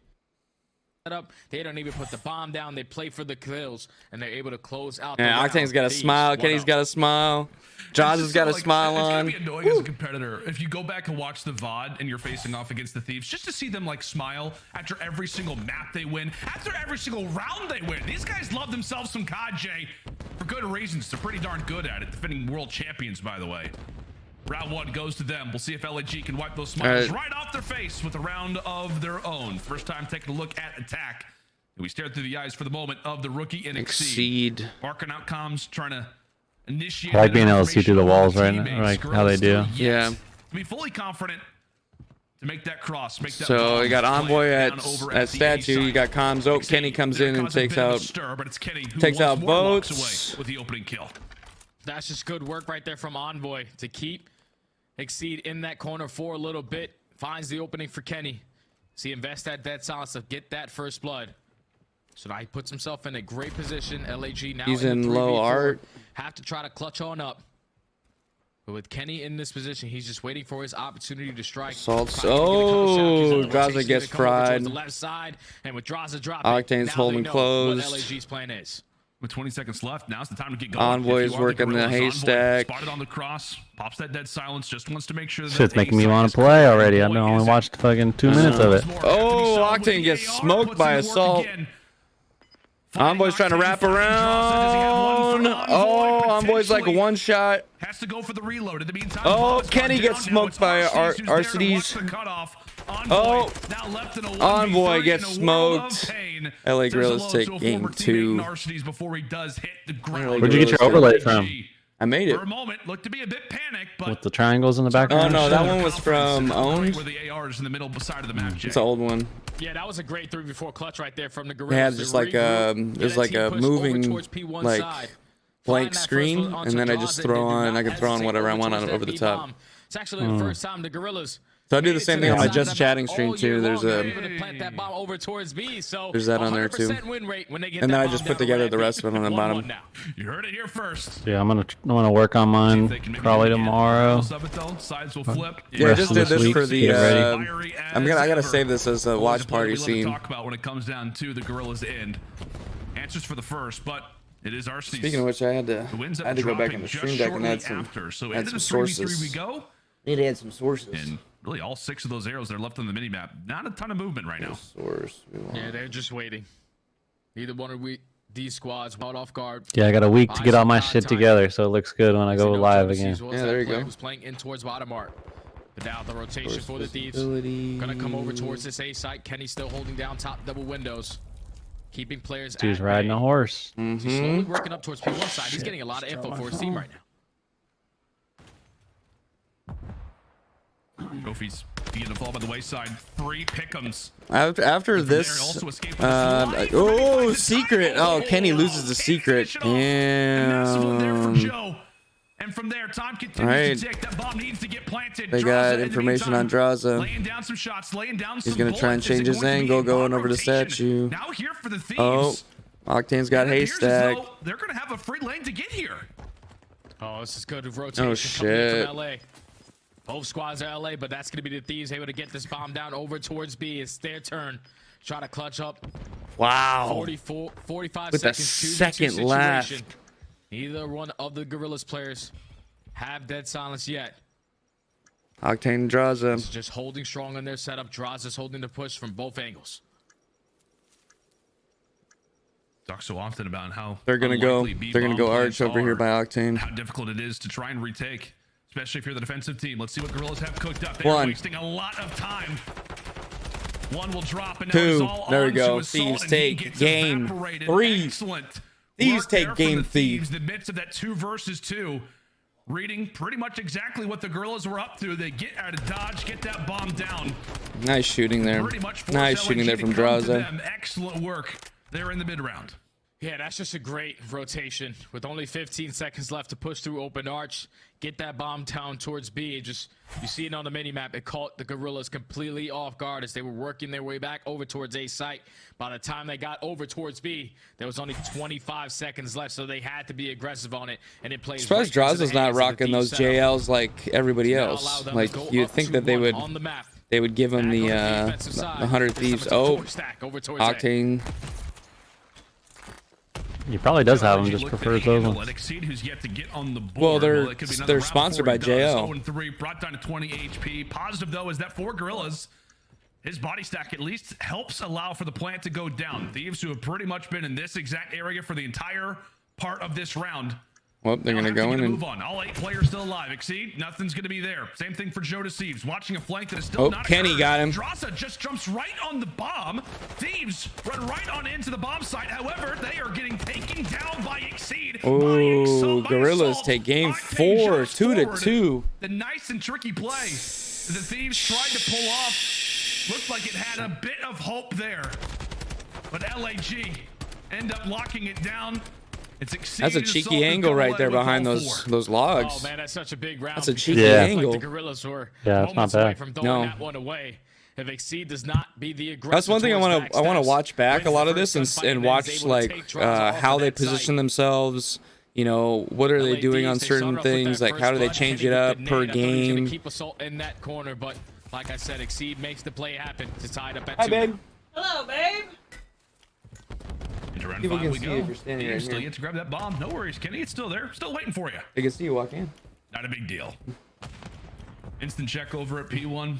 Up, they don't even put the bomb down. They play for the kills, and they're able to close out. Yeah, Octane's got a smile. Kenny's got a smile. Jaws has got a smile it's on. It's gonna be annoying as a competitor if you go back and watch the VOD and you're facing off against the Thieves, just to see them like smile after every single map they win, after every single round they win. These guys love themselves some COD, Jay, for good reasons. They're pretty darn good at it. Defending world champions, by the way. Round 1 goes to them. We'll see if LAG can wipe those smiles right off their face with a round of their own. First time taking a look at attack. And we stare through the eyes for the moment of the rookie and Exceed. Barking out comms, trying to initiate. I like being able to see through the walls right now, like how they do. Yeah. To be fully confident to make that cross, make that. So you got Envoy at statue. side. You got comms. Oh, Kenny comes in and takes out. But it's Kenny who takes out once more walks boats. away with the opening kill. That's just good work right there from Envoy to keep Exceed in that corner for a little bit. Finds the opening for Kenny. So he invests that dead silence to get that first blood. So now he puts himself in a great position. LAG now He's in in the low 3v4. art. Have to try to clutch on up. But with Kenny in this position, he's just waiting for his opportunity to strike. Salts. Probably gonna get a couple shots. He's on Oh, the Draza rotation gets to come over towards fried. the left side, and with Draza dropping, Octane's now holding they know closed. what LAG's plan is. With 20 seconds left, now's the time to get going. Envoy If is you are working the Guerrillas, Envoy haystack. spotted on the cross, pops that dead silence, just wants to make sure that Shit's making me A want side to play already. I've only watched fucking 2 minutes of it. Oh, Octane gets smoked by Assault. Envoy's trying to wrap around. Oh, Envoy's like a one shot. Has to go for the reload. In the meantime, Oh, Bob's Kenny gone gets down. Now smoked by it's RCDs who's there to watch RCDs. the cutoff. Oh, now left in a 1v30 Envoy in gets a world of smoked. pain. LA Says Guerrillas hello take to a game former teammate 2. in RCDs before he does hit the ground. Where'd you get your overlay from? I made it. For a moment, looked to be a bit panicked, but With the triangles in the background? Oh no, that Shit. one was from Owned. where the AR is in the middle side of the map. It's an old one. Yeah, that was a great 3v4 clutch right there from the They Guerrillas. had just like there's like a moving like blank screen, and then I just throw on. I can throw on whatever I want on over the top. It's actually the first time the Guerrillas. So I do the same thing on my Just Chatting stream all too. year There's long, a they're able to plant that bomb over towards B, so there's that on there too. 100% win rate when they get And then that I just bomb put down together right the rest of it on the 1-1 bottom. now. You heard it here first. Yeah, I'm gonna work on mine probably tomorrow. Sides will flip. Yeah, I just did this for the. Get ready. I gotta save this as a watch party we love to scene. talk about when it comes down to the Guerrillas end. Answers for the first, but it is our season. Speaking of which, I had to go back in the stream deck and add some sources. We go. Need to add some sources. And really, all 6 of those arrows that are left on the mini map. Not a ton of movement right now. Source. Yeah, they're just waiting. Neither one of these squads caught off guard. Yeah, I got a week to get all my shit together, so it looks good when I go live again. Yeah, there you go. Was playing in towards bottom art. But now the rotation for the Thieves. Gonna come over towards this A site. Kenny still holding down top double windows. Keeping players Dude's at riding bay. a horse. He's slowly working up towards P1 side. He's getting a lot of info for his team right now. Trophies begin to fall by the wayside. 3 pick'ems. After this, secret. Oh, Kenny loses the secret. Damn. And from there, time continues to tick. That bomb needs to get planted. They got information on Draza. Laying down some shots, laying down He's gonna try and change his angle, going over the statue. Now here for the Thieves. Oh, Octane's got haystack. They're gonna have a free lane to get here. Oh, this is good rotation. Oh shit. From LA. Both squads are LA, but that's going to be the Thieves able to get this bomb down over towards B. It's their turn. Try to clutch up. Wow. 45 With a seconds. second left. Neither one of the Guerrillas players have dead silence yet. Octane and Draza. It's just holding strong on their setup. Draza's holding the push from both angles. Talk so often about how They're gonna go arch over here by Octane. How difficult it is to try and retake, especially if you're the defensive team. Let's see what Guerrillas have cooked up. They're wasting a lot of time. One will drop and now it's 2. all There we on go. to Assault, Thieves and he take gets game evaporated. 3. Excellent. Thieves Work there take from game the 3. Thieves in the midst of that 2 versus 2. Reading pretty much exactly what the Guerrillas were up to. They get out of dodge, get that bomb down. Nice shooting there. Pretty much force Nice LAG shooting there to from come to Draza. them. Excellent work there in the mid round. Yeah, that's just a great rotation. With only 15 seconds left to push through open arch, get that bomb down towards B. Just you see it on the minimap. It caught the Guerrillas completely off guard as they were working their way back over towards A site. By the time they got over towards B, there was only 25 seconds left, so they had to be aggressive on it. And it plays. Surprised right into the Draza's not hands of the rocking Thieves those setup. JLs like everybody else. Like you'd think that they would give him the 100 Thieves. Oh, Octane. He probably does have them, LIG just look to prefers those handle ones. Exceed, who's yet to get on the board. Well, they're it could be another they're round sponsored before by he does. JL. 0-3, brought down to 20 HP. Positive though is that for Gorillas, his body stack at least helps allow for the plant to go down. Thieves, who have pretty much been in this exact area for the entire part of this round. Well, they're gonna go in and move on. All 8 players still alive. Exceed, nothing's gonna be there. Same thing for Joe Deceives. Watching a flank that is still not Kenny occurred. got him. Draza just jumps right on the bomb. Thieves run right on into the bomb site. However, they are getting taken down by Exceed. oh, Gorillas take game 4, 2-2. The nice and tricky play that the Thieves tried to pull off looked like it had a bit of hope there, but LAG end up locking it down. That's a cheeky angle right there behind those logs. Oh man, that's such a big round. That's a cheeky Like angle. the Gorillas were Yeah, it's not moments away bad. from throwing that one away. If Exceed does not be the aggressor, That's one thing I want to watch back a lot of this wins the first and gunfight, watch and then is able to like take Draza off how of they that site. position themselves. You know, what are they doing on certain things? Like how do they change it up per game? Keep Assault in that corner, but like I said, Exceed makes the play happen to tie it up at Hi, 2. babe. Hello, babe. Into round People 5 can we see go. if you're standing right Still here. yet to grab that bomb. No worries, Kenny. It's still there. Still waiting for you. They can see you walk in. Not a big deal. Instant check over at P1.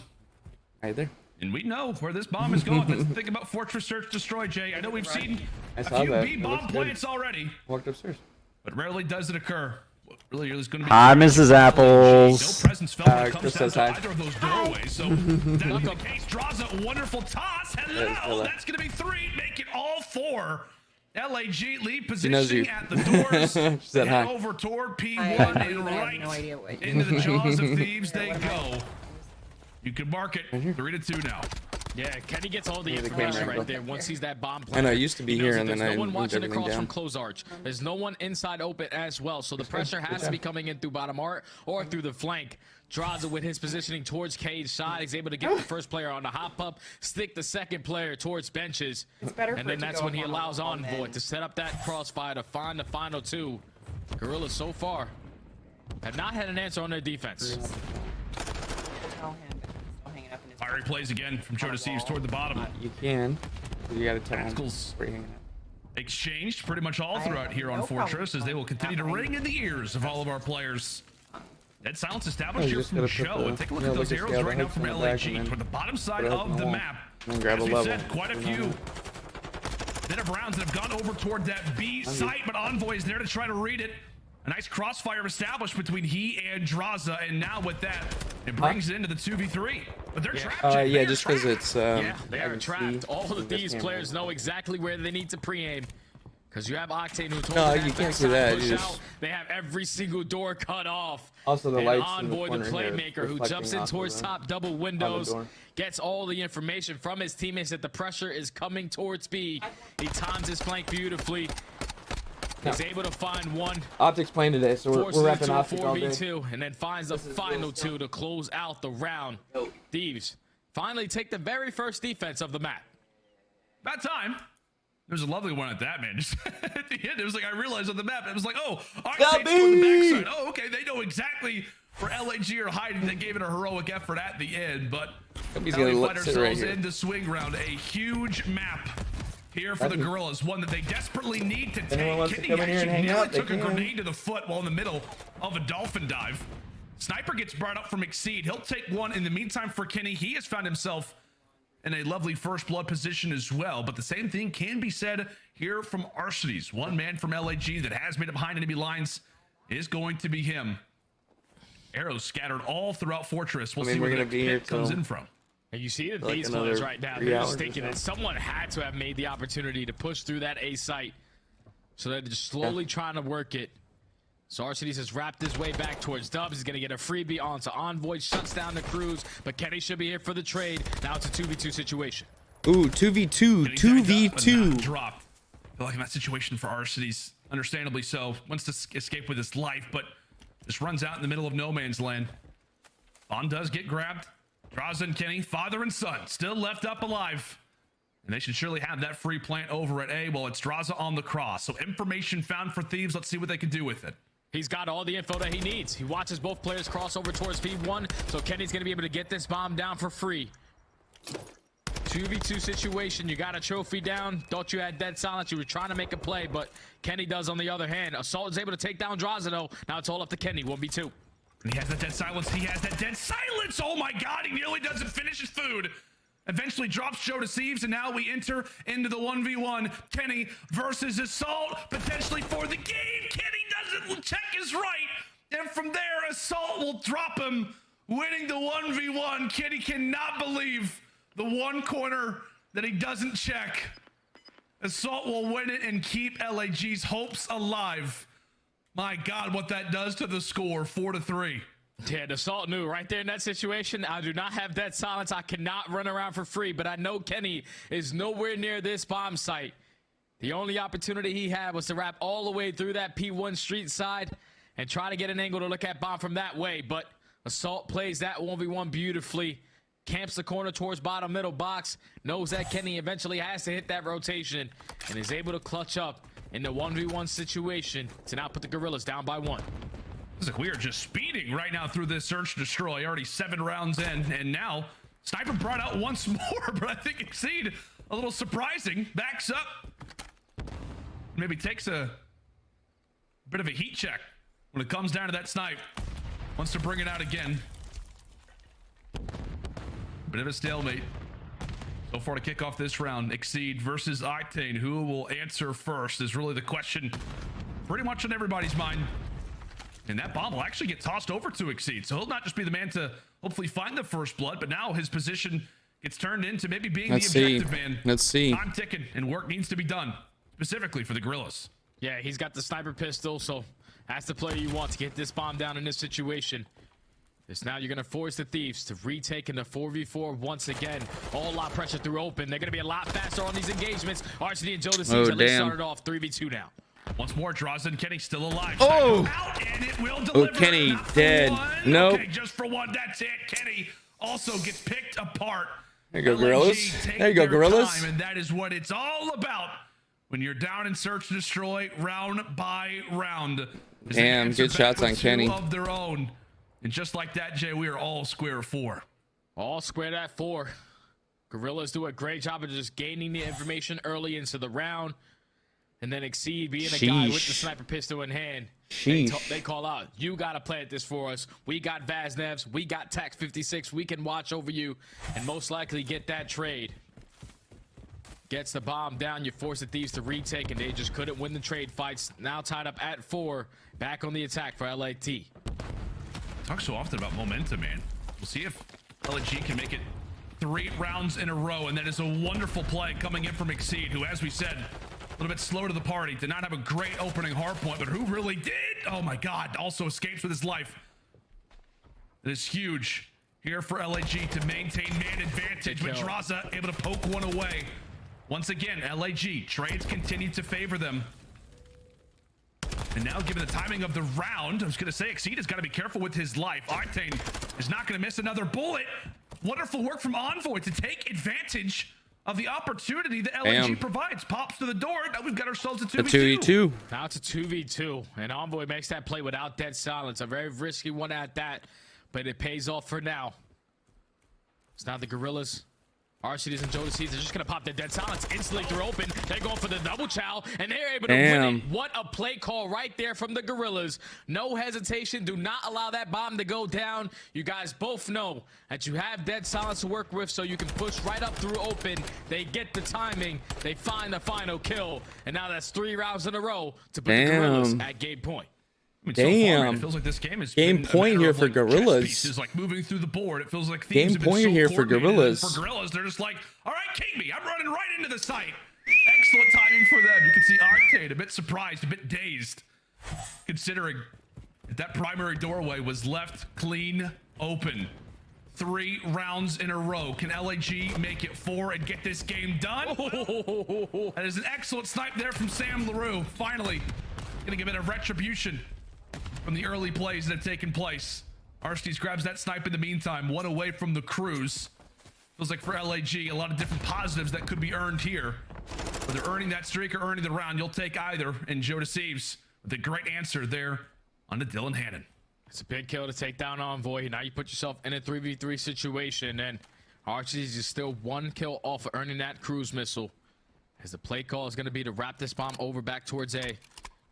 Right there. And we know where this bomb is going. That's the thing about Fortress Search Destroy, Jay. I know we've seen I a saw few that. B It bomb looks good. plants already, Walked upstairs. but rarely does it occur. What really is going to be Hi, Mrs. Apples. no presence felt when it comes Chris down says to hi. either of those doorways. So that the case draws a wonderful toss. Hello, that's going to be 3. Make it all 4. LAG lead positioning at the doors. She said hi. Head over toward P1 and right into the jaws of Thieves they go. You can mark it 3-2 now. Yeah, Kenny gets all the information right there once he's that bomb player. I know, I used to be He knows here that and then there's I no one moved watching everything across down. from close arch. There's no one inside open as well, so the pressure has to be coming in through bottom art or through the flank. Draza with his positioning towards Cage side. He's able to get the first player on the hop up, stick the second player towards benches. And then that's when he allows Envoy to set up that crossfire to find the final 2. Gorillas so far have not had an answer on their defense. Fiery plays again from Joe Deceives toward the bottom. You can. You got to tell Rascals them. exchanged pretty much all throughout here on Fortress as they will continue to ring in the ears of all of our players. That silence established here from Joe. And take a look at those arrows right now from LAG toward the bottom side of the map. Grab As a we've level. said, quite a few bit of rounds that have gone over toward that B site, but Envoy is there to try to read it. A nice crossfire established between he and Draza, and now with that, it brings it into the 2v3. But they're trapped. Jay. Yeah, They're just because trapped. it's Yeah, they I are can trapped. see All of this these camera. players know exactly where they need to pre-aim. Because you have Octane who told No, you you that can't see backside that. push You out. just- They have every single door cut off. Also, the and lights in the Envoy, the corner here playmaker, who reflecting jumps in off of towards the- top double on the windows, door. gets all the information from his teammates that the pressure is coming towards B. He times his flank beautifully. He's able to find one. Optics playing today, so we're Forces it wrapping to a optics all day. 4v2, and then finds the final 2 to close out the round. Thieves finally take the very first defense of the map. About time. There was a lovely one at that, man. Just at the end, it was like I realized on the map, it was like, oh, Octane's on the backside. Oh, okay, they know exactly where LAG are hiding. They gave it a heroic effort at the end, but He's now we gonna find sit right ourselves here. in the swing round. A huge map here for the Gorillas, one that they desperately need to take. anyone wants to Kenny come in here and actually hang nearly out, they took a can. grenade to the foot while in the middle of a dolphin dive. Sniper gets brought up from Exceed. He'll take one. In the meantime, for Kenny, he has found himself in a lovely first blood position as well. But the same thing can be said here from Arcades. One man from LAG that has made it behind enemy lines is going to be him. Arrows scattered all throughout Fortress. We'll see where the hit comes in from. And you see that Like these another players right now, 3 they're hours just or thinking so. that someone had to have made the opportunity to push through that A site. So they're just slowly trying to work it. So Arcades has wrapped his way back towards Dubs. He's going to get a freebie onto Envoy, shuts down the cruise, but Kenny should be here for the trade. Now it's a 2v2 situation. Ooh, 2v2, 2v2. Drop. I feel like in that situation for Arcades, understandably so, wants to escape with his life, but just runs out in the middle of no man's land. Bond does get grabbed. Draza and Kenny, father and son, still left up alive. And they should surely have that free plant over at A. Well, it's Draza on the cross. So information found for Thieves. Let's see what they can do with it. He's got all the info that he needs. He watches both players cross over towards P1, so Kenny's going to be able to get this bomb down for free. 2v2 situation. You got a trophy down. Thought you had dead silence. You were trying to make a play, but Kenny does on the other hand. Assault is able to take down Draza, though. Now it's all up to Kenny. 1v2. He has that dead silence. He has that dead silence. Oh my God, he nearly doesn't finish his food. Eventually drops Joe Deceives, and now we enter into the 1v1. Kenny versus Assault, potentially for the game. Kenny doesn't check his right. And from there, Assault will drop him, winning the 1v1. Kenny cannot believe the one corner that he doesn't check. Assault will win it and keep LAG's hopes alive. My God, what that does to the score, 4-3. Yeah, the Assault knew right there in that situation. I do not have that silence. I cannot run around for free, but I know Kenny is nowhere near this bomb site. The only opportunity he had was to wrap all the way through that P1 street side and try to get an angle to look at bomb from that way. But Assault plays that 1v1 beautifully, camps the corner towards bottom middle box, knows that Kenny eventually has to hit that rotation, and is able to clutch up in the 1v1 situation to now put the Gorillas down by 1. Looks like we are just speeding right now through this search and destroy. Already 7 rounds in, and now Sniper brought out once more, but I think Exceed a little surprising. Backs up, maybe takes a bit of a heat check when it comes down to that snipe. Wants to bring it out again. Bit of a stalemate so far to kick off this round. Exceed versus Octane. Who will answer first is really the question pretty much on everybody's mind. And that bomb will actually get tossed over to Exceed. So he'll not just be the man to hopefully find the first blood, but now his position gets turned into maybe being the objective man. Let's see. Time ticking, and work needs to be done, specifically for the Gorillas. Yeah, he's got the sniper pistol, so that's the player you want to get this bomb down in this situation. This now you're going to force the Thieves to retake in the 4v4 once again. A lot of pressure through open. They're going to be a lot faster on these engagements. RCD and Joe Deceives at least started off 3v2 now. Once more, draws in. Kenny still alive. Oh! Out, and it will deliver. Oh, Kenny dead. Nope. Okay, just for one. That's it. Kenny also gets picked apart. There you go, Gorillas. There you go, Gorillas. And that is what it's all about when you're down in search and destroy round by round. Damn, good shots on Kenny. Of their own. And just like that, Jay, we are all square 4. All squared at 4. Gorillas do a great job of just gaining the information early into the round. And then Exceed being a guy with the sniper pistol in hand. They call out, you got to plant this for us. We got Vaznevs. We got Tax 56. We can watch over you and most likely get that trade. Gets the bomb down. You force the Thieves to retake, and they just couldn't win the trade fights. Now tied up at 4. Back on the attack for LAT. Talk so often about momentum, man. We'll see if LAG can make it 3 rounds in a row, and that is a wonderful play coming in from Exceed, who, as we said, a little bit slow to the party, did not have a great opening hard point, but who really did? Oh my God, also escapes with his life. It is huge here for LAG to maintain man advantage, with Draza able to poke one away. Once again, LAG trades continue to favor them. And now, given the timing of the round, I was going to say Exceed has got to be careful with his life. Octane is not going to miss another bullet. Wonderful work from Envoy to take advantage of the opportunity that LAG provides. Pops to the door. Now we've got ourselves a 2v2. Now it's a 2v2. And Envoy makes that play without dead silence. A very risky one at that, but it pays off for now. It's now the Gorillas. RCDs and Joe Deceives are just going to pop their dead silence instantly through open. They're going for the double chow, and they're able to win it. What a play call right there from the Gorillas. No hesitation. Do not allow that bomb to go down. You guys both know that you have dead silence to work with, so you can push right up through open. They get the timing. They find the final kill, and now that's 3 rounds in a row to put the Gorillas at game point. I mean, so far, it feels like this game is game point here for Gorillas. Pieces, like moving through the board. It feels like game point here for Gorillas. For Gorillas, they're just like, all right, keep me. I'm running right into the site. Excellent timing for them. You can see Octane a bit surprised, a bit dazed, considering that primary doorway was left clean open. 3 rounds in a row. Can LAG make it 4 and get this game done? That is an excellent snipe there from Sam LaRue. Finally, gonna give it a retribution from the early plays that have taken place. Arstes grabs that snipe in the meantime. 1 away from the cruise. Feels like for LAG, a lot of different positives that could be earned here. Whether earning that streak or earning the round, you'll take either. And Joe Deceives with a great answer there on the Dylan Hannon. It's a big kill to take down Envoy. Now you put yourself in a 3v3 situation, and Archie's is still 1 kill off of earning that cruise missile. As the play call is going to be to wrap this bomb over back towards A.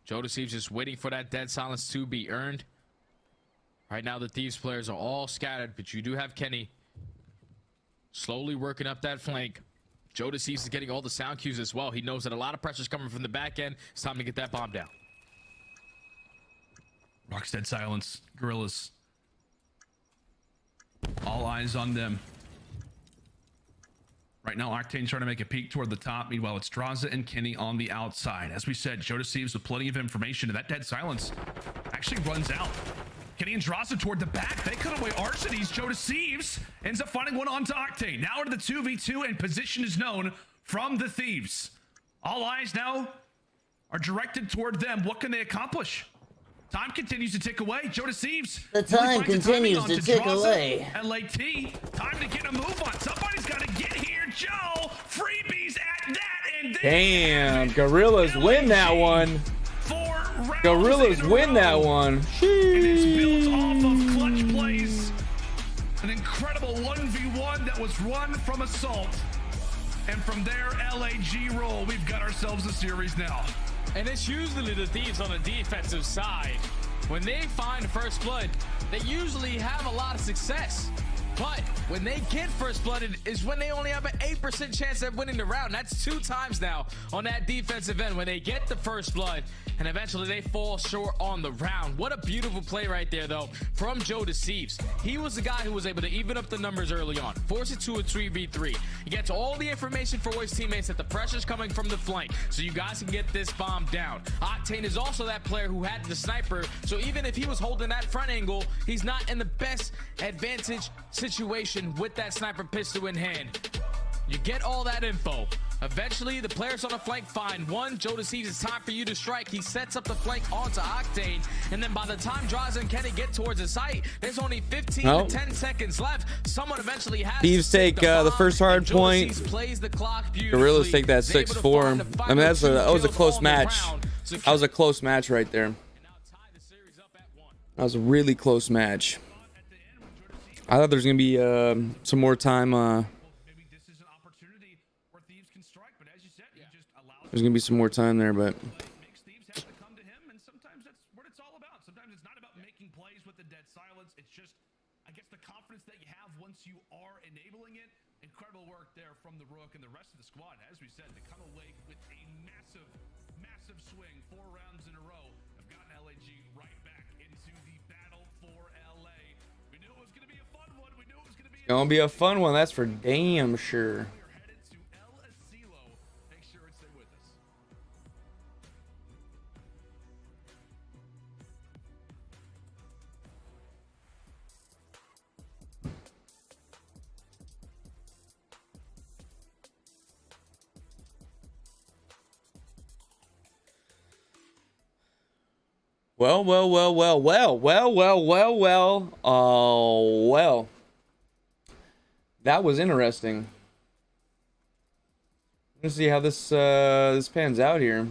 Joe Deceives just waiting for that dead silence to be earned. Right now, the Thieves players are all scattered, but you do have Kenny slowly working up that flank. Joe Deceives is getting all the sound cues as well. He knows that a lot of pressure is coming from the back end. It's time to get that bomb down. Rock's dead silence. Gorillas. All eyes on them. Right now, Octane's trying to make a peek toward the top. Meanwhile, it's Draza and Kenny on the outside. As we said, Joe Deceives with plenty of information, and that dead silence actually runs out. Kenny and Draza toward the back. They cut away Arcades. Joe Deceives ends up finding one onto Octane. Now into the 2v2, and position is known from the Thieves. All eyes now are directed toward them. What can they accomplish? Time continues to tick away. Joe Deceives. The time continues to tick away. LAT. Time to get a move on. Somebody's got to get here. Joe. Freebies at that. And damn, Gorillas win that one. Gorillas win that one. And it's built off of clutch plays. An incredible 1v1 that was run from Assault. And from there, LAG roll. We've got ourselves a series now. And it's usually the Thieves on the defensive side. When they find first blood, they usually have a lot of success. But when they get first blooded is when they only have an 8% chance of winning the round. That's 2 times now on that defensive end when they get the first blood and eventually they fall short on the round. What a beautiful play right there, though, from Joe Deceives. He was the guy who was able to even up the numbers early on, force it to a 3v3. He gets all the information for his teammates that the pressure's coming from the flank, so you guys can get this bomb down. Octane is also that player who had the sniper, so even if he was holding that front angle, he's not in the best advantage situation with that sniper pistol in hand. You get all that info. Eventually, the players on the flank find one. Joe Deceives, it's time for you to strike. He sets up the flank onto Octane, and then by the time Draza and Kenny get towards the site, there's only 15 to 10 seconds left. Someone eventually has Thieves take the first hard point. Plays the clock Gorillas take that 6-4. I mean, that was a close match. That was a close match right there. That was a really close match. I thought there's gonna be some more time. There's gonna be some more time there, but sometimes that's what it's all about. Sometimes it's not about making plays with the dead silence. It's just, I guess, the confidence that you have once you are enabling it. Incredible work there from the Rook and the rest of the squad. As we said, to come away with a massive, massive swing, 4 rounds in a row, have gotten LAG right back into the battle for LA. We knew it was going to be a fun one. We knew it was going to be gonna be a fun one. That's for damn sure. Well. That was interesting. Let's see how this this pans out here.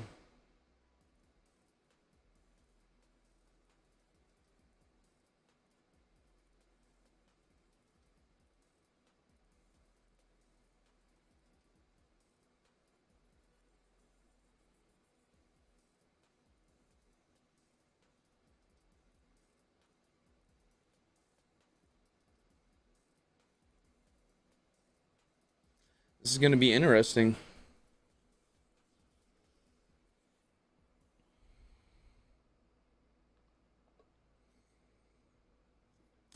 This is going to be interesting.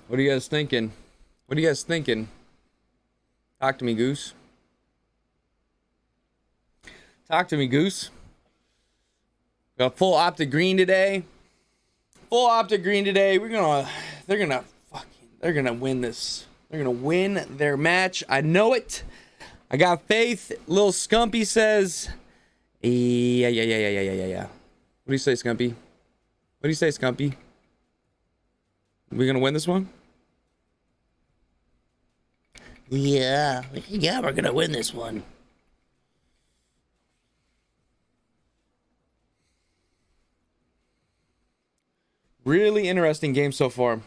What are you guys thinking? What are you guys thinking? Talk to me, Goose. Talk to me, Goose. Got full optic green today. Full optic green today. They're gonna win this. They're gonna win their match. I know it. I got faith. Little Scumpy says, yeah. What do you say, Scumpy? What do you say, Scumpy? We gonna win this one? Yeah, we're gonna win this one. Really interesting game so far.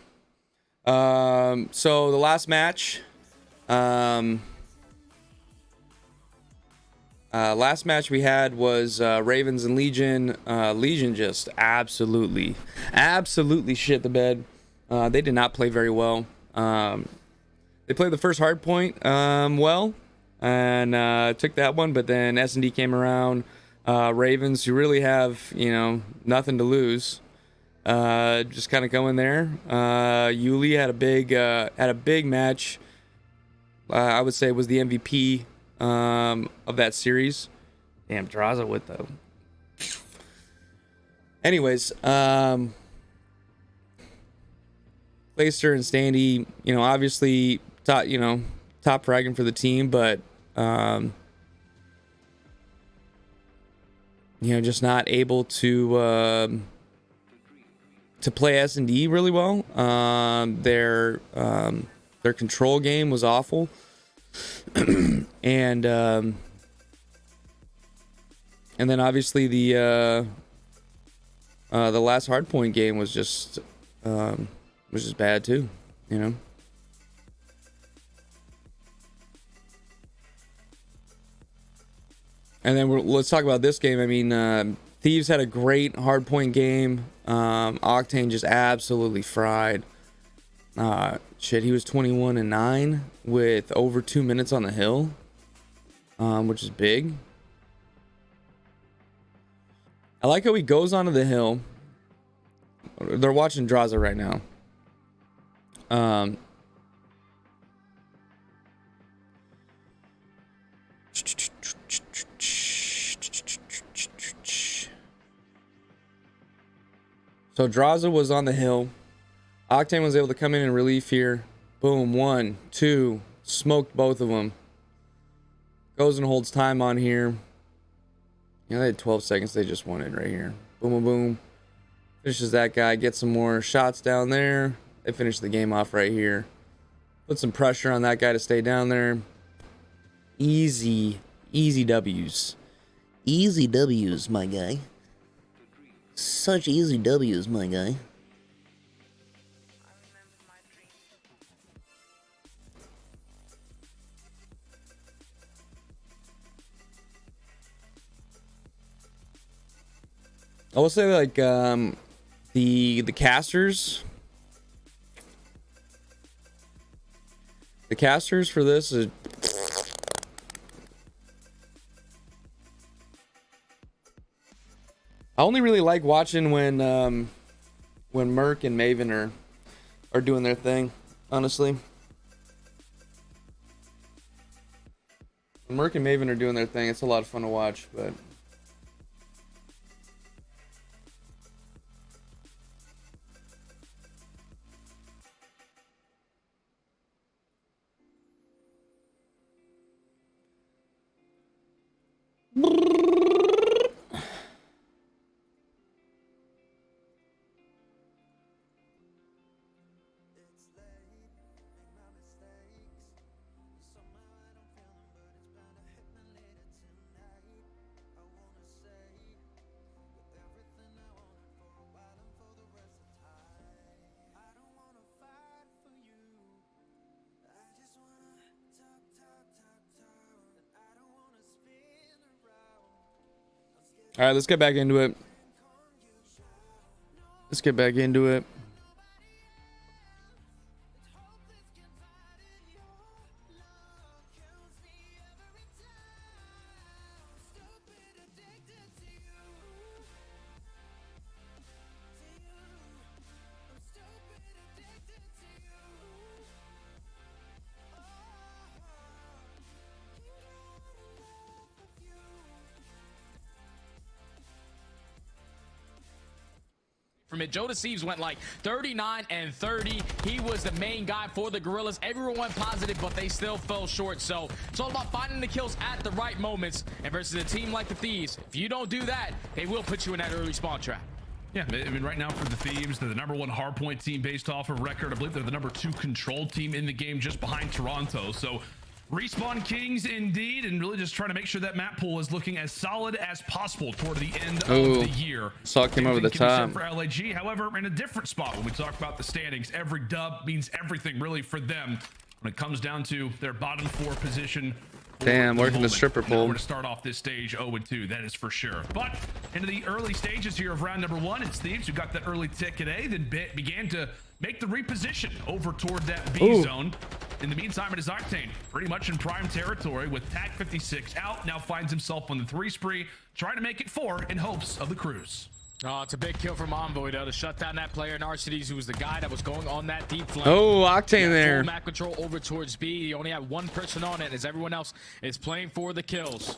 So the last match, Last match we had was Ravens and Legion. Legion just absolutely shit the bed. They did not play very well. They played the first hard point well, and took that one, but then S&D came around. Ravens, who really have, nothing to lose, just kind of go in there. Yuli had a big match. I would say was the MVP of that series. Damn, Draza with though. Anyways, Clayster and Standy, obviously top fragging for the team, but just not able to play S&D really well. Their control game was awful. and then obviously the last hardpoint game was just bad too, And then let's talk about this game. I mean, Thieves had a great hardpoint game. Octane just absolutely fried. He was 21-9 with over 2 minutes on the hill, which is big. I like how he goes onto the hill. They're watching Draza right now. So Draza was on the hill. Octane was able to come in and relief here. Boom, 1, 2, smoked both of them. Goes and holds time on here. They had 12 seconds. They just won it right here. Boom, boom, boom. Finishes that guy. Gets some more shots down there. They finish the game off right here. Put some pressure on that guy to stay down there. Easy W's. Easy W's, my guy. Such easy W's, my guy. I will say, like, the casters. The casters for this is. I only really like watching when Merc and Maven are doing their thing, honestly. When Merc and Maven are doing their thing, it's a lot of fun to watch, but. All right, let's get back into it. From it, Joe Deceives went like 39 and 30. He was the main guy for the Gorillas. Everyone went positive, but they still fell short. So it's all about finding the kills at the right moments. And versus a team like the Thieves, if you don't do that, they will put you in that early spawn trap. Yeah, I mean, right now for the Thieves, they're the #1 hardpoint team based off of record. I believe they're the #2 control team in the game, just behind Toronto. So respawn kings indeed, and really just trying to make sure that map pool is looking as solid as possible toward the end of the year. Saw it came over the top. For LAG, however, in a different spot when we talk about the standings, every dub means everything really for them. when it comes down to their bottom 4 position. Damn, working the stripper We're pole. going to start off this stage 0-2, that is for sure. But into the early stages here of round number 1, it's Thieves who got that early ticket A, then began to make the reposition over toward that B zone. In the meantime, it is Octane pretty much in prime territory with TAC 56 out. Now finds himself on the 3 spree, trying to make it 4 in hopes of the cruise. Oh, it's a big kill from Envoy, though, to shut down that player in RCDs who was the guy that was going on that deep flank. Oh, Octane there. Full map control over towards B. He only had 1 person on it as everyone else is playing for the kills.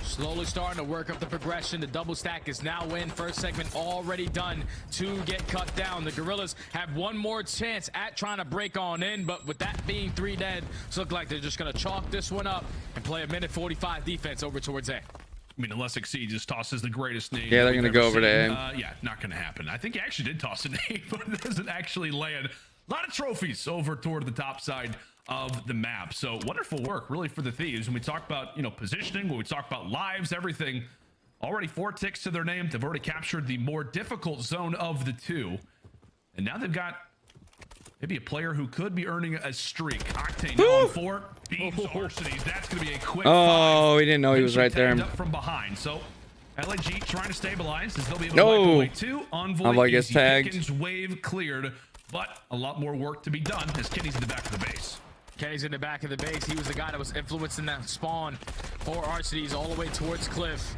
Slowly starting to work up the progression. The double stack is now in. First segment already done to get cut down. The Gorillas have 1 more chance at trying to break on in, but with that being 3 dead, it's looking like they're just going to chalk this one up and play a minute 45 defense over towards A. I mean, unless Exceed just tosses the greatest name. Yeah, they're going to go over to A. Yeah, not going to happen. I think he actually did toss a name, but it doesn't actually land. A lot of trophies over toward the top side of the map. So wonderful work, really, for the Thieves. When we talk about, positioning, when we talk about lives, everything, already 4 ticks to their name. They've already captured the more difficult zone of the 2. And now they've got maybe a player who could be earning a streak. Octane now on 4. Beams Arcedies. That's going to be a quick 5. He didn't know he was right there. Up from behind. So LAG trying to stabilize as they'll be able to wipe away 2. Envoy gets tagged. Pickens wave cleared, but a lot more work to be done as Kenny's in the back of the base. Kenny's in the back of the base. He was the guy that was influencing that spawn for Arcedies all the way towards Cliff.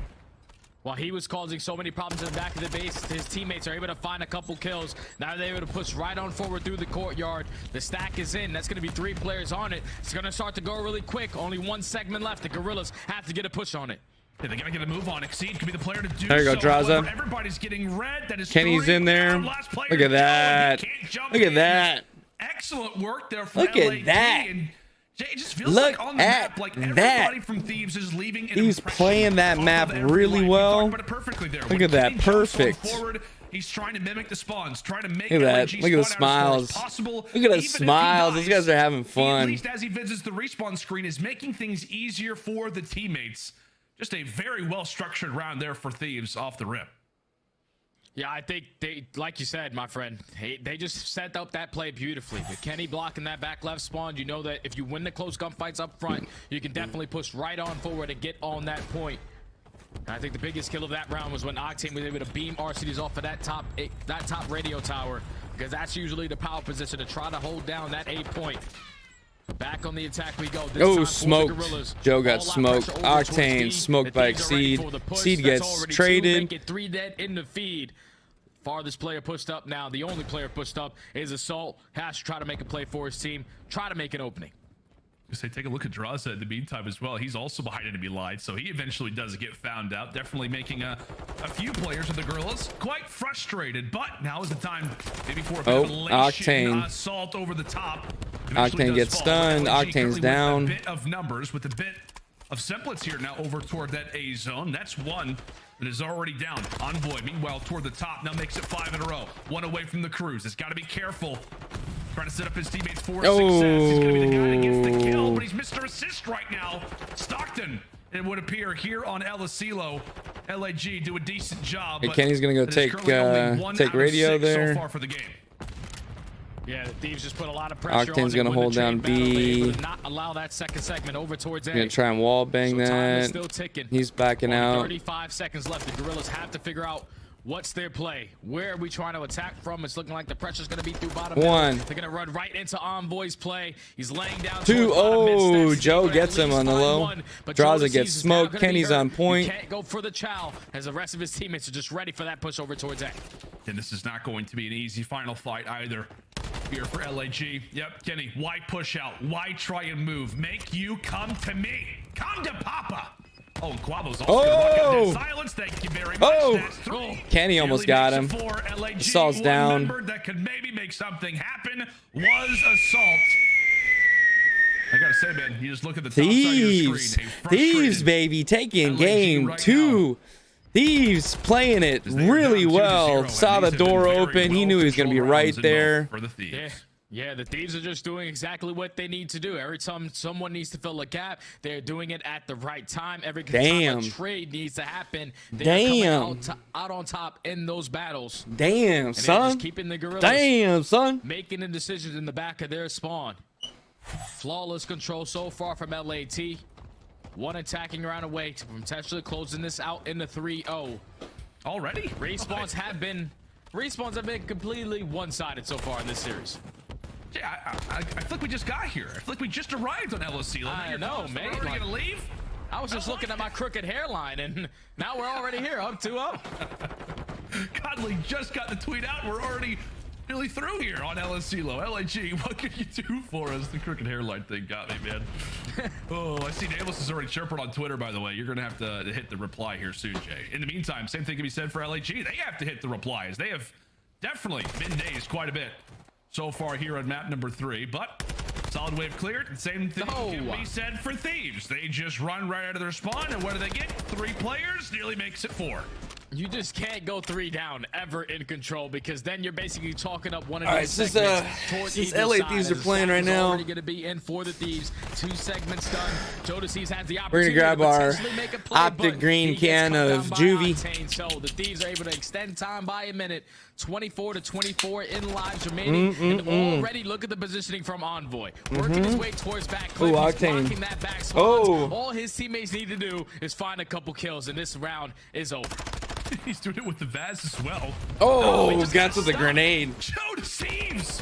While he was causing so many problems in the back of the base, his teammates are able to find a couple kills. Now they're able to push right on forward through the courtyard. The stack is in. That's going to be 3 players on it. It's going to start to go really quick. Only 1 segment left. The Gorillas have to get a push on it. Yeah, they got to get a move on. Exceed could be the player to do there you go, Draza. However, everybody's getting red. That is Kenny's in there. Look at that. Look at that. Excellent work there for Look LAG. at that. And it just feels Look like on the at map, like that. everybody from Thieves is leaving an He's impression playing that map off of really everyone. well. We talked about it perfectly there. Look When at that. Kenny jumps on Perfect. Forward, he's trying to mimic the spawns, trying to make Look at that. LAG Look at the spawn out as smiles. far as possible. Look at the Even if he smiles. Those dies, guys are having he, at fun. least as he visits the respawn screen, is making things easier for the teammates. Just a very well-structured round there for Thieves off the rip. Yeah, I think they, like you said, my friend, they just set up that play beautifully. With Kenny blocking that back left spawn, you know that if you win the close gunfights up front, you can definitely push right on forward and get on that point. And I think the biggest kill of that round was when Octane was able to beam RCDs off of that top radio tower, because that's usually the power position to try to hold down that A point. Back on the attack we go. Oh, smoked. Joe got smoked. Octane smoked by Exceed. Seed gets traded. Make it 3 dead in the feed. Farthest player pushed up now. The only player pushed up is Assault. Has to try to make a play for his team. Try to make an opening. Say, take a look at Draza in the meantime as well. He's also behind enemy lines, so he eventually does get found out. Definitely making a few players of the Gorillas quite frustrated, but now is the time maybe for a bit of elation. Octane. Assault over the top. Octane gets stunned. Octane's down. A bit of numbers with a bit of semblance here now over toward that A zone. That's 1 that is already down. Envoy, meanwhile, toward the top, now makes it 5 in a row. 1 away from the cruise. It's got to be careful. Trying to set up his teammates for success. He's going to be the guy that gets the kill, but he's Mr. Assist right now. Stockton, it would appear, here on El Asilo. LAG do a decent job. Hey, Kenny's going to go take radio there. So far for the game. Yeah, the Thieves just put a lot of pressure Octane's going to hold down B. Not allow that second segment over towards A. Going to try and wall bang that. Time is still ticking. He's backing out. 35 seconds left. The Gorillas have to figure out what's their play. Where are we trying to attack from? It's looking like the pressure's going to be through bottom. 1. They're going to run right into Envoy's play. He's laying down. 2. Oh, Joe gets him on the low. Draza gets smoked. Kenny's on point. He can't go for the chow as the rest of his teammates are just ready for that push over towards A. And this is not going to be an easy final fight either here for LAG. Yep, Kenny, why push out? Why try and move? Make you come to me. Come to Papa. Oh, and Quavo's also gonna walk out in silence. Thank you very much. Oh, that's 3. Kenny almost got him. Assault's down. Member that could maybe make something happen was Assault. I gotta say, man, you just look at the top side of your screen. Thieves, baby, taking game 2. Thieves playing it really well. Saw the door open. He knew he was going to be right there. Yeah, the Thieves are just doing exactly what they need to do. Every time someone needs to fill a gap, they're doing it at the right time. Every time a trade needs to happen, they're coming out on top in those battles. Damn, son. Just keeping the Gorillas Damn, son. making the decisions in the back of their spawn. Flawless control so far from LAT. One attacking round away from potentially closing this out in the 3-0. Already? Respawns have been completely one-sided so far in this series. Yeah, I feel like we just got here. I feel like we just arrived on LSC. I know, man. We're already gonna leave? I was just looking at my crooked hairline, and now we're already here, up 2-0. Godly just got the tweet out. We're already nearly through here on LSC low. LIG, what can you do for us? The crooked hairline thing got me, man. Oh, I see Davis is already chirping on Twitter, by the way. You're going to have to hit the reply here soon, Jay. In the meantime, same thing can be said for LIG. They have to hit the replies. They have definitely been dazed quite a bit so far here on map number 3, but solid wave cleared. Same thing can be said for Thieves. They just run right out of their spawn, and what do they get? 3 players, nearly makes it 4. You just can't go 3 down ever in control, because then you're basically talking up one of All these right, segments since towards LA Thieves are playing right now, already going to be in for the Thieves. 2 segments done. Jodeci's has the we're opportunity gonna grab our to potentially make a play, optic but green he gets can cut of down by juvie. Octane. So the Thieves are able to extend time by a minute. 24-24 in lives remaining. And already look at the positioning from Envoy. Working his way towards back clip. He's blocking that back spawns. All his teammates need to do is find a couple kills, and this round is over. He's doing it with the Vaz as well. Oh, got with the grenade. Jodeci's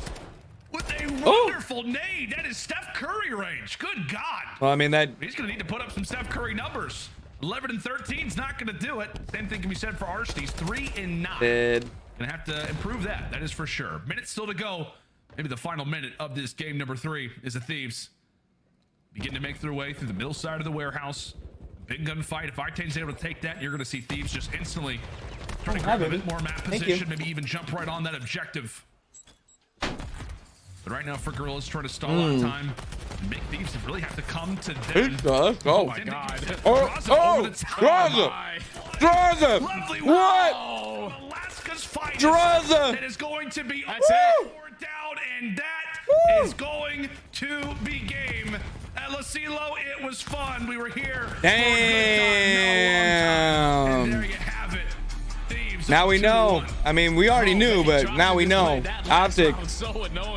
with a wonderful nade. That is Steph Curry range. Good God. Well, I mean, that he's going to need to put up some Steph Curry numbers. 11 and 13 is not going to do it. Same thing can be said for Arstees. 3 and 9. Dead. Gonna have to improve that. That is for sure. Minutes still to go. Maybe the final minute of this game number 3 is the Thieves begin to make their way through the middle side of the warehouse. Big gunfight. If Octane's able to take that, you're going to see Thieves just instantly try to grab a bit more map position, maybe even jump right on that objective. But right now for Gorillas, trying to stall out time and make Thieves really have to come to them. Let's go. Oh my God. Draza! What? Alaska's finest. Draza! That is going to be That's it. down, and that is going to be game. At Lasilo, it was fun. We were here. Damn. And there you have it. Thieves. Now we know. I mean, we already knew, but now we know. Optic,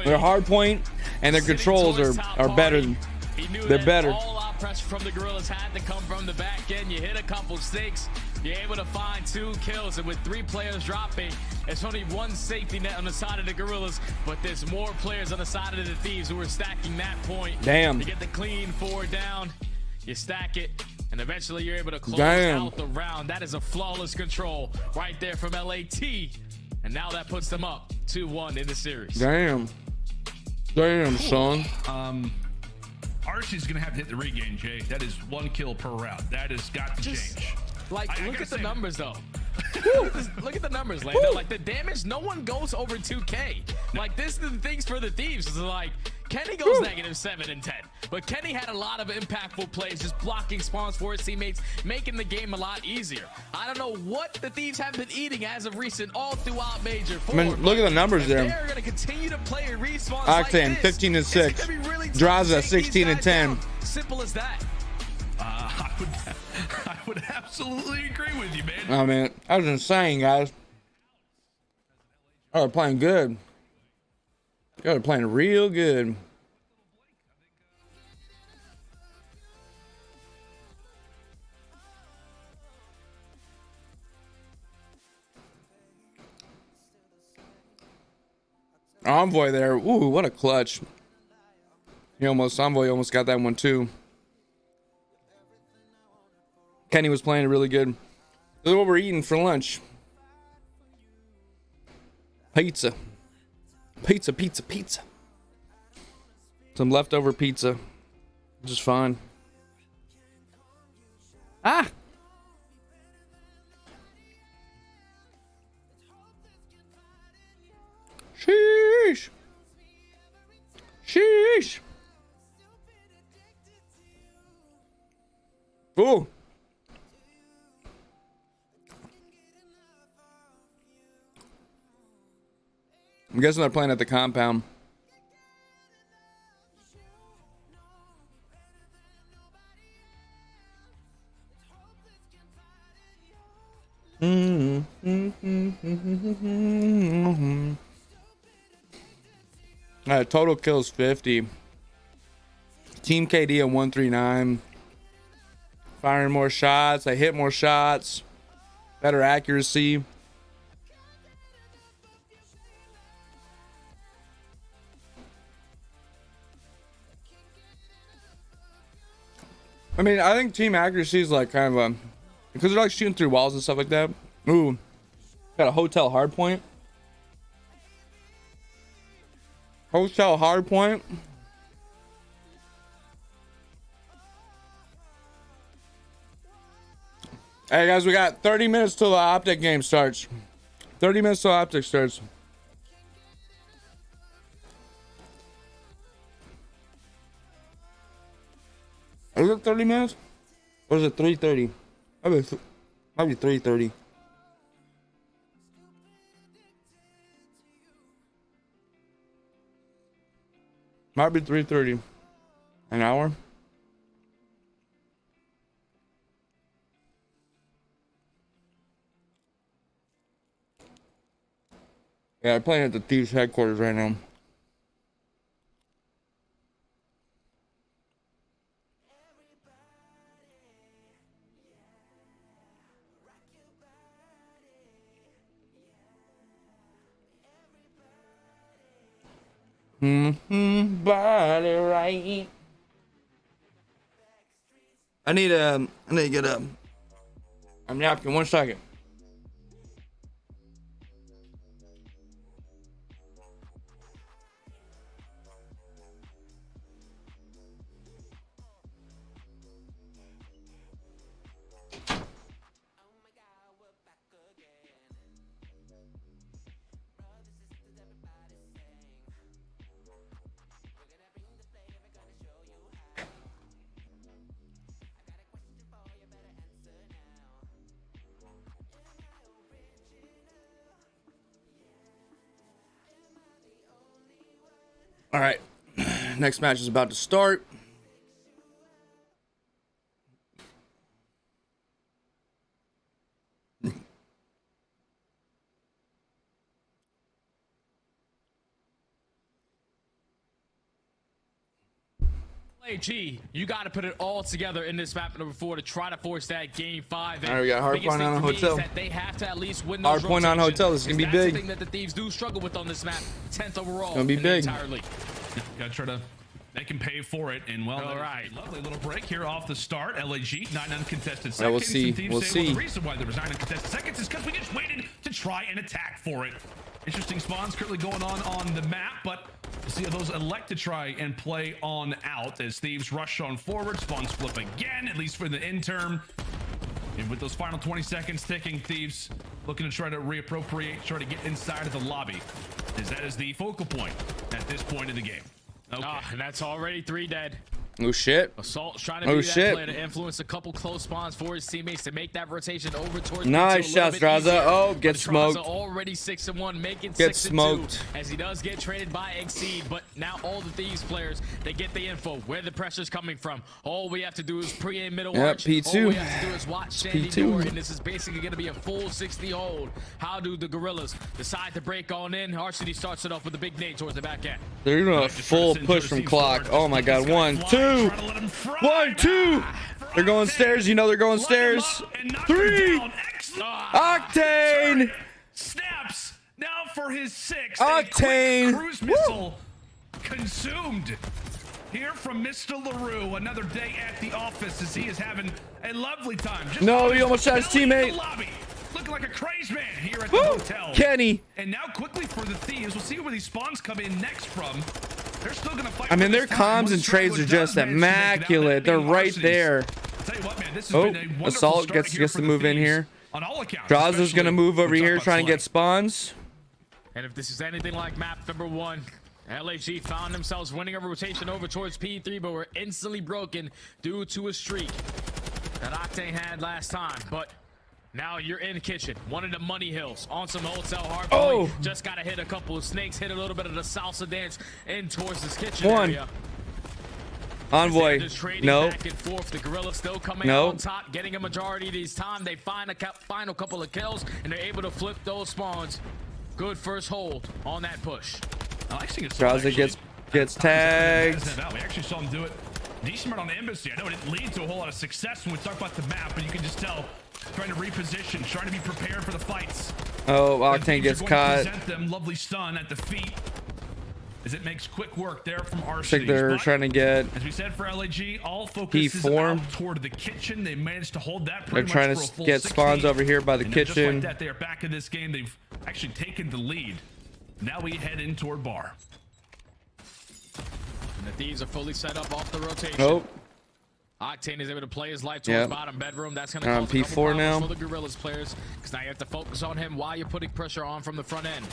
their hard point and their controls are better. They're better. All out pressure from the Gorillas had to come from the back end. You hit a couple sticks. You're able to find 2 kills, and with 3 players dropping, it's only 1 safety net on the side of the Gorillas, but there's more players on the side of the Thieves who are stacking that point. Damn. To get the clean 4 down, you stack it, and eventually you're able to close out the round. That is a flawless control right there from LAT, and now that puts them up 2-1 in the series. Damn, son. Archie's gonna have to hit the regain, Jay. That is 1 kill per round. That has got to change. Like, look at the numbers, though. Look at the numbers, Lando. Like, the damage, no one goes over 2K. Like, this is the things for the Thieves. It's like, Kenny goes -7 and 10. But Kenny had a lot of impactful plays, just blocking spawns for his teammates, making the game a lot easier. I don't know what the Thieves have been eating as of recent all throughout Major 4. I mean, look at the numbers there. They're going to continue to play respawns Octane, like this. 15 and 6. Really Draza, 16 and 10. Simple as that. I would absolutely agree with you, man. Oh, man. That was insane, guys. Oh, they're playing good. They're playing real good. Envoy there. Ooh, what a clutch. Envoy almost got that one too. Kenny was playing really good. This is what we're eating for lunch. Pizza. Pizza. Some leftover pizza. Which is fine. Ah! Sheesh. Ooh. I'm guessing they're playing at the compound. Total kills 50. Team KD at 139. Firing more shots. I hit more shots. Better accuracy. I mean, I think team accuracy is like kind of because they're like shooting through walls and stuff like that. Ooh, got a hotel hard point. Hotel hard point. Hey guys, we got 30 minutes till the optic game starts. 30 minutes till optic starts. Is it 30 minutes? Or is it 3:30? Might be 3:30. Might be 3:30. An hour? Yeah, I'm playing at the Thieves headquarters right now. Body right. I need to get a napkin. 1 second. All right, next match is about to start. G, you got to put it all together in this map number 4 to try to force that game 5. All right, we got hard point on hotel. They have to at least win hard point on hotel. This is gonna be big. That's the thing that the Thieves do struggle with on this map. 10th overall. It's gonna be big. Gotta try to make him pay for it. And well, all right, lovely little break here off the start. LAG 9 uncontested seconds. Yeah, we'll see. We'll see. Well, the reason why there was 9 uncontested seconds is because we just waited to try and attack for it. Interesting spawns currently going on the map, but we'll see how those elect to try and play on out as Thieves rush on forward. Spawns flip again, at least for the end term. And with those final 20 seconds ticking, Thieves looking to try to reappropriate, try to get inside of the lobby, as that is the focal point at this point in the game. Okay. And that's already 3 dead. Oh shit. Assault's trying to be that player to influence a couple close spawns for his teammates to make that rotation over towards nice shot, Straza. Oh, get smoked. Already 6-1, making get 6-2 smoked as he does get traded by Exceed. But now all the Thieves players, they get the info where the pressure's coming from. All we have to do is pre-aim middle watch. P2. All we have to do is watch Sandy door, and this is basically going to be a full 60 hold. How do the Gorillas decide to break on in? RCD starts it off with a big nade towards the back end. They're doing a full push from clock. Oh my god. 1, 2. 1, 2. They're going stairs. You know they're going stairs. 3. Octane. Snaps now for his 6th. Octane. Cruise missile consumed. Here from Mr. LaRue, another day at the office as he is having a lovely time. No, he almost shot his teammate. Looking like a crazed man here at the hotel. Kenny. And now quickly for the Thieves. We'll see where these spawns come in next from. They're still gonna fight. I mean, their comms and trades are just immaculate. They're right there. Tell you what, man, this has oh, been a Assault gets to move in here. On all accounts. Draza's gonna move over here trying to get spawns. And if this is anything like map number 1, LAG found themselves winning a rotation over towards P3, but were instantly broken due to a streak that Octane had last time. But now you're in the kitchen, one of the money hills on some hotel hard point. Just gotta hit a couple of snakes, hit a little bit of the salsa dance in towards this kitchen area. Envoy. No. Back and forth. The Gorilla still coming out on top, getting a majority of these time. They find a final couple of kills, and they're able to flip those spawns. Good first hold on that push. Straza gets tagged. We actually saw him do it decent amount on the Embassy. I know it didn't lead to a whole lot of success when we talk about the map, but you can just tell trying to reposition, trying to be prepared for the fights. Oh, Octane gets caught. Present them lovely stun at the feet as it makes quick work there from Looks like Arsenal. they're trying to get As we said for LAG, all focus is P4. out toward the kitchen. They managed to hold that They're pretty trying much to for a full get 60. spawns over here by the And then just kitchen. like that, they are back in this game. They've actually taken the lead. Now we head in toward bar. And the Thieves are fully set up off the rotation. Nope. Octane is able to play his life towards Yep. bottom bedroom. That's going to They're on cause a couple P4 now. problems for the Gorillas players, because now you have to focus on him while you're putting pressure on from the front end.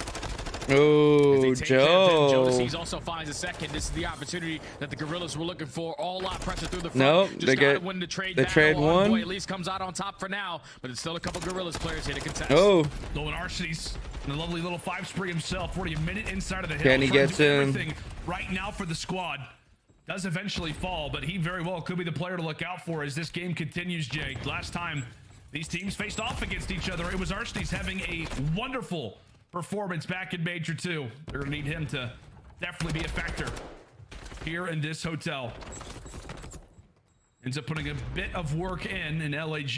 Oh, Joe. Jodeci's also finds a second. This is the opportunity that the Gorillas were looking for. All out pressure through the front. Nope, Just they gotta get win the trade they battle. trade one. Boy at least comes out on top for now, but it's still a couple Gorillas players here to contest. Oh. Nolan Arseny's the lovely little 5 spree himself, 40 a minute inside of the hill. Kenny Trying to gets do him. everything right now for the squad. Does eventually fall, but he very well could be the player to look out for as this game continues, Jay. Last time these teams faced off against each other, it was Arseny's having a wonderful performance back in Major 2. They're going to need him to definitely be a factor here in this hotel. Ends up putting a bit of work in LAG.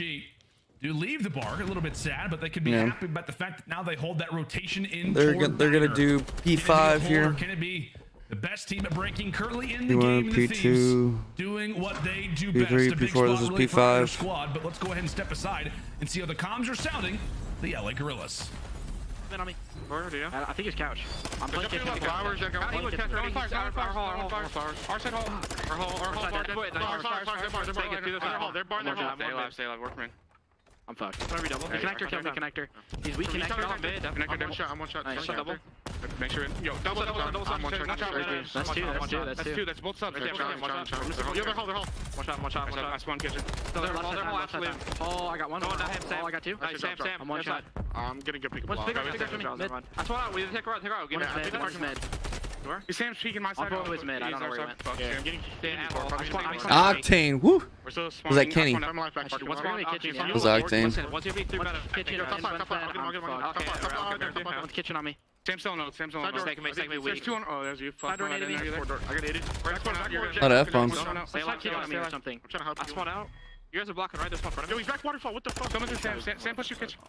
Do leave the bar, a little bit sad, but they can be happy about the fact that now they hold that rotation in. They're gonna do P5 here. Can it be the best team at breaking currently in the P1, game? The P2, Thieves doing what they do P3, best. A big P4, this spot is really for their P5. squad, but let's go ahead and step aside and see how the comms are sounding. The LA Gorillas. On me. Where do you? I think it's couch. I'm playing kitchen. Flowers, they're going flowers. Our side hole. Our hole. They're bar. Stay alive. Workman. I'm fucked. Whatever, double. The connector killed me. Connector. He's weak. Connector. I'm one shot. Nice. Double. Make sure. Yo, double. I'm one shot. That's two. That's both subs. You other hole. One shot. I spawn kitchen. Oh, I got one. Oh, I got two. Sam. I'm one shot. I'm gonna get pick. One's bigger. That's what we take out. One's mid. Sam's peeking my side. I'll mid. I don't know where he went. Octane, woo. Was that Kenny? What's going to be kitchen? Was Octane? What's your B3 better? Kitchen. Okay, kitchen on me. Sam still knows. Mistake me weak. There's 2 on. Oh, there's you. Fuck. I got 80. Lot of F-bombs. Stay on me or something. I'm trying to help you. I spawned out. You guys are blocking right. There's one front of me. Yo, he's back waterfall. What the fuck? Someone do Sam push you kitchen.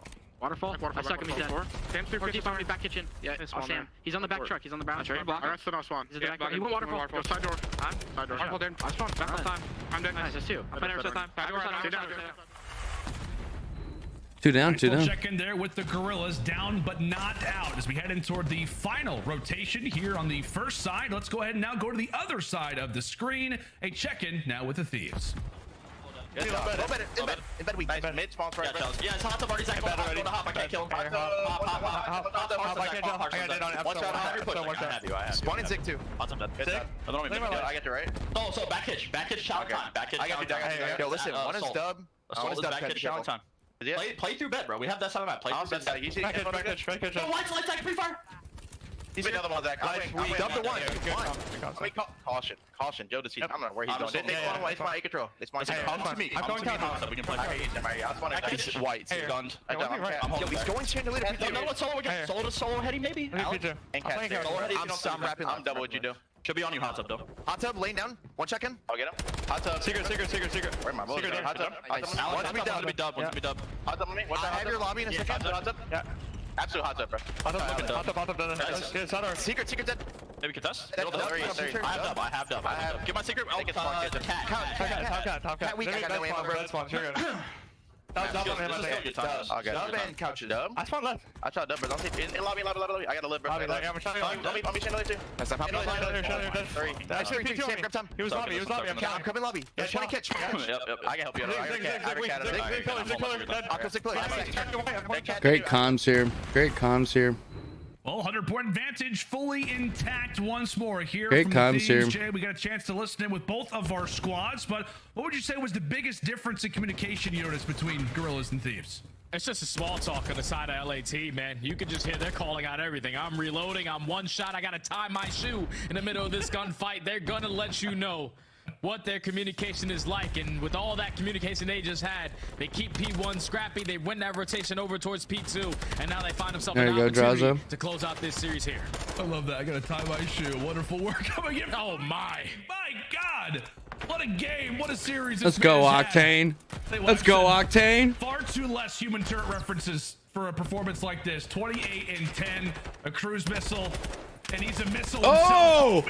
Waterfall. I stuck him. He's dead. Sam's through kitchen. Deep on me. Back kitchen. Yeah, Sam. He's on the back truck. He's on the brown truck. I got still no spawn. He went waterfall. Go side door. Side door. Waterfall dead. I spawned. Back time. I'm dead. Nice. That's two. I played every time. Stay down. Two down. Check in there with the Gorillas, down but not out as we head in toward the final rotation here on the first side. Let's go ahead and now go to the other side of the screen. A check-in now with the Thieves. In bed weak. Nice. Mid spawn for right. Yeah, it's hot up already. Go to hop. I can't kill him. Hop. Spawning Zig too. Hot's up dead. I get you right. Oh, so back hitch shot time. Back hitch. I got you. Yo, listen. One is dub. One is back hitch shot time. Play through bed, bro. We have that side of map. Play through bed. He's back hitch. No, lights, pre-fire. He's another one, Zach. We dubbed the one. Caution. Joe, I don't know where he's going. They spawn white. It's my A control. It's my to me. I'm going counter. We can play. I'm spawning. He's white. He's gunned. Yo, he's going chandelier. No, let's solo again. Solo heady maybe. And cat. Solo heady. I'm wrapping. I'm double what you do. Should be on you, hot tub though. Hot tub, laying down. One check in. I'll get him. Hot tub. Secret. Where am I? Hot tub. Wants to be dub. Hot tub on me. I have your lobby in a second. Hot tub. Yeah. Absolute hot tub, bro. Hot tub. Secret dead. Maybe contest? I have dub. Get my secret. Oh, cat weak. I got no ammo, bro. Dub and couch is dub. I spawned left. I shot dub, bro. Don't take in lobby. I got a live, bro. Let me chandelier too. Grab time. He was lobby. I'm coming lobby. There's 20 catch. Yep. I can help you out. Great comms here. Well, 100-point advantage fully intact once more here. Great from comms the Thieves, here. Jay, we got a chance to listen in with both of our squads, but what would you say was the biggest difference in communication you noticed between Gorillas and Thieves? It's just a small talk on the side of LAT, man. You can just hear they're calling out everything. I'm reloading. I'm one shot. I got to tie my shoe in the middle of this gunfight. They're going to let you know what their communication is like, and with all that communication they just had, they keep P1 scrappy. They win that rotation over towards P2, and now they find themselves an opportunity to close out this series here. I love that. I gotta tie my shoe. Wonderful work coming in. Oh my God! What a game. What a series. Let's go, Octane. Let's go, Octane. Far too less human turret references for a performance like this. 28 and 10, a cruise missile, and he's a missile himself.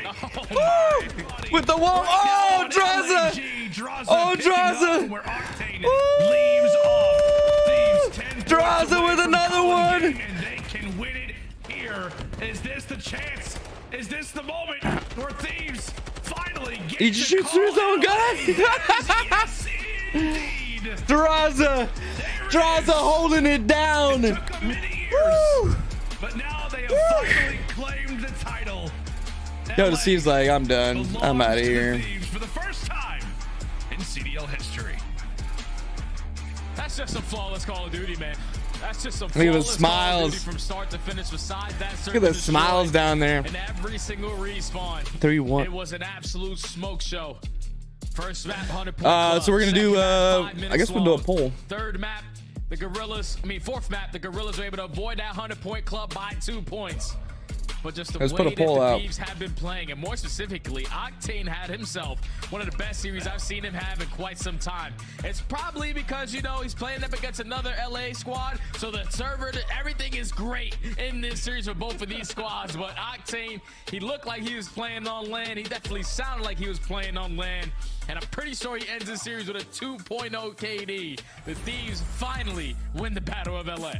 With the wall. Oh, Draza. Oh, Draza. Where Octane leaves off Thieves 10 Draza with another one. And they can win it here. Is this the chance? Is this the moment where Thieves finally get He just shoots through his own guy. Yes, indeed. Draza holding it down. It took them many years, but now they have finally claimed the title. Yo, it seems like I'm done. I'm out of here. For the first time in CDL history. That's just a flawless Call of Duty, man. That's just some Look at the flawless smiles. Call of Duty from start to finish. Besides that, Look at the smiles down there. And every single respawn. 3-1. It was an absolute smoke show. First map, 100 point So we're gonna do. club. I guess we'll do a poll. Third map, the Gorillas. Fourth map, the Gorillas were able to avoid that 100-point club by 2 points. But just the Let's way put a that poll the out. Thieves have been playing, and more specifically, Octane had himself one of the best series I've seen him have in quite some time. It's probably because, you know, he's playing up against another LA squad, so the server, everything is great in this series for both of these squads. But Octane, he looked like he was playing on land. He definitely sounded like he was playing on land. And I'm pretty sure he ends this series with a 2.0 KD. The Thieves finally win the Battle of LA.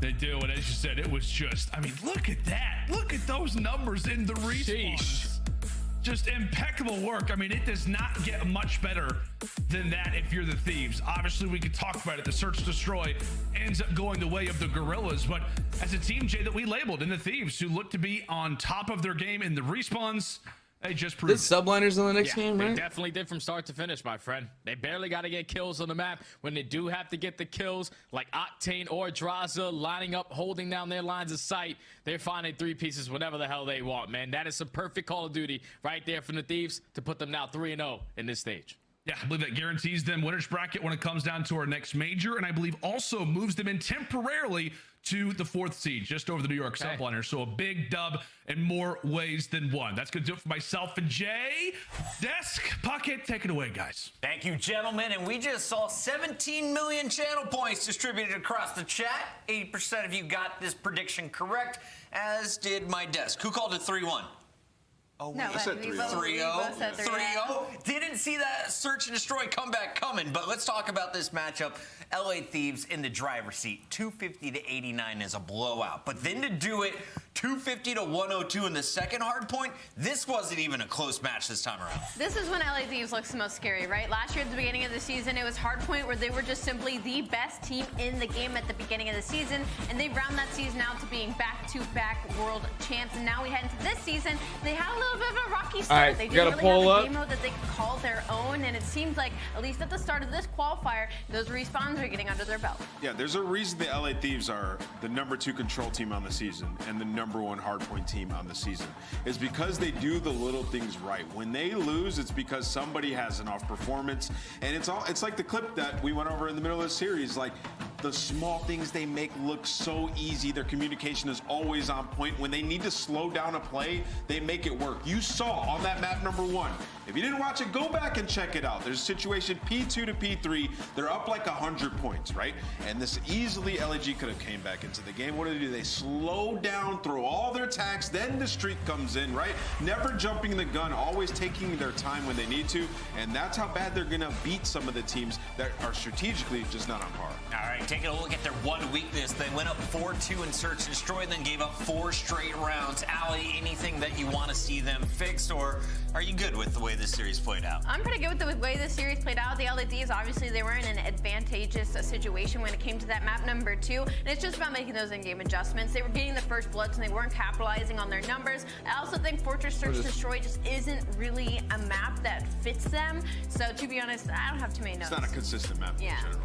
They do, and as you said, it was just, I mean, look at that. Look at those numbers in the respawns. Just impeccable work. I mean, it does not get much better than that if you're the Thieves. Obviously, we could talk about it. The Search Destroy ends up going the way of the Gorillas, but as a team, Jay, that we labeled in the Thieves, who look to be on top of their game in the respawns, they just proved This subliners in the next game, right? They definitely did from start to finish, my friend. They barely got to get kills on the map. When they do have to get the kills, like Octane or Draza lining up, holding down their lines of sight, they're finding 3 pieces whenever the hell they want, man. That is some perfect Call of Duty right there from the Thieves to put them now 3-0 in this stage. Yeah, I believe that guarantees them winner's bracket when it comes down to our next major, and I believe also moves them in temporarily to the 4th seed, just over the New York Subliners. So a big dub in more ways than one. That's going to do it for myself and Jay. Desk, Pocket, take it away, guys. Thank you, gentlemen. And we just saw 17 million channel points distributed across the chat. 80% of you got this prediction correct, as did my desk. Who called it 3-1? Oh, no, I said 3-0. 3-0. Didn't see that Search and Destroy comeback coming, but let's talk about this matchup. LA Thieves in the driver's seat. 250 to 89 is a blowout. But then to do it 250 to 102 in the second hard point, this wasn't even a close match this time around. This is when LA Thieves looks the most scary, right? Last year at the beginning of the season, it was hard point where they were just simply the best team in the game at the beginning of the season, and they round that season out to being back-to-back world champs. And now we head into this season, they had a little bit of a rocky start. All right, they gotta didn't pull really have up. a game mode that they could call their own, and it seems like, at least at the start of this qualifier, those respawns are getting under their belt. Yeah, there's a reason the LA Thieves are the #2 control team on the season and the #1 hardpoint team on the season. It's because they do the little things right. When they lose, it's because somebody has an off performance, and it's like the clip that we went over in the middle of the series. Like, the small things they make look so easy. Their communication is always on point. When they need to slow down a play, they make it work. You saw on that map #1. If you didn't watch it, go back and check it out. There's a situation P2 to P3. They're up like 100 points, right? And this easily LAG could have came back into the game. What do? They slow down, throw all their attacks, then the streak comes in, right? Never jumping the gun, always taking their time when they need to. And that's how bad they're gonna beat some of the teams that are strategically just not on par. All right, taking a look at their one weakness. They went up 4-2 in Search and Destroy, then gave up 4 straight rounds. Allie, anything that you want to see them fixed, or are you good with the way this series played out? I'm pretty good with the way this series played out. The LA Thieves, obviously, they were in an advantageous situation when it came to that map #2, and it's just about making those in-game adjustments. They were getting the first bloods, and they weren't capitalizing on their numbers. I also think Fortress Search Destroy just isn't really a map that fits them. So, to be honest, I don't have too many notes. It's not a consistent map in general.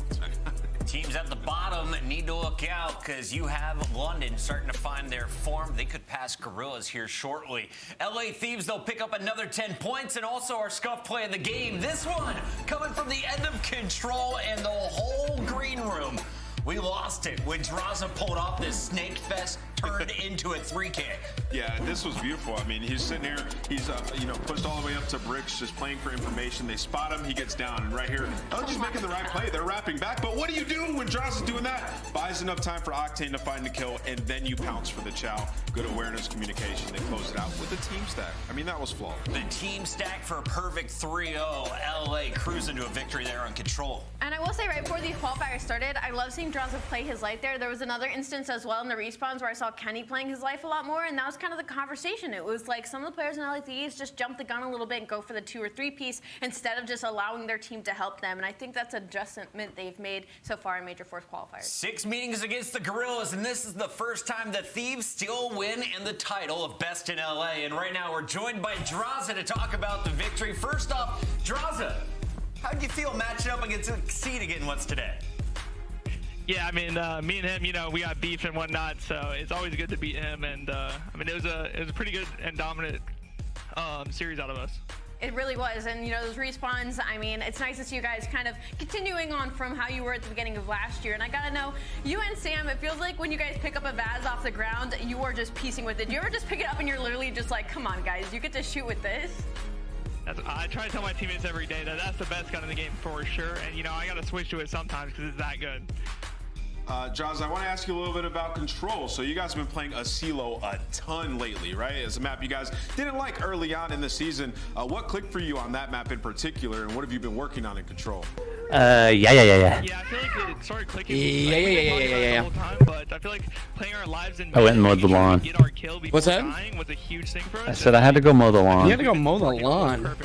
Teams at the bottom need to look out because you have London starting to find their form. They could pass Gorillas here shortly. LA Thieves, they'll pick up another 10 points, and also our scuff play of the game. This one coming from the end of control and the whole green room. We lost it when Draza pulled off this Snake Fest turned into a 3K. Yeah, this was beautiful. I mean, he's sitting here. He's, pushed all the way up to bricks, just playing for information. They spot him. He gets down. And right here, LG's making the right play. They're wrapping back. But what do you do when Draws is doing that? Buys enough time for Octane to find the kill, and then you pounce for the chow. Good awareness, communication. They close it out with a team stack. I mean, that was flawed. The team stack for a perfect 3-0. LA cruising to a victory there on Control. And I will say, right before these qualifiers started, I love seeing Draza play his life there. There was another instance as well in the respawns where I saw Kenny playing his life a lot more, and that was kind of the conversation. It was like some of the players in LA Thieves just jump the gun a little bit and go for the 2 or 3 piece instead of just allowing their team to help them. And I think that's an adjustment they've made so far in Major Force qualifiers. 6 meetings against the Gorillas, and this is the first time the Thieves still win in the title of Best in LA. And right now we're joined by Draza to talk about the victory. First off, Draza, how'd you feel matching up against Exceed again once today? Yeah, I mean, me and him, we got beef and whatnot, so it's always good to beat him. And I mean, it was a pretty good and dominant series out of us. It really was, and those respawns, I mean, it's nice to see you guys kind of continuing on from how you were at the beginning of last year. And I gotta know, you and Sam, it feels like when you guys pick up a Vaz off the ground, you are just piecing with it. Do you ever just pick it up and you're literally just like, come on guys, you get to shoot with this? I try to tell my teammates every day that that's the best gun in the game for sure, and I gotta switch to it sometimes because it's that good. Jaws, I want to ask you a little bit about Control. So you guys have been playing Asilo a ton lately, right? As a map you guys didn't like early on in the season. What clicked for you on that map in particular, and what have you been working on in Control? Yeah. Yeah, I feel like it started clicking. Yeah. The whole time, but I feel like playing our lives in I went and mowed the lawn. What's that? Was a huge thing for us. I said I had to go mow the lawn. You had to go mow the lawn.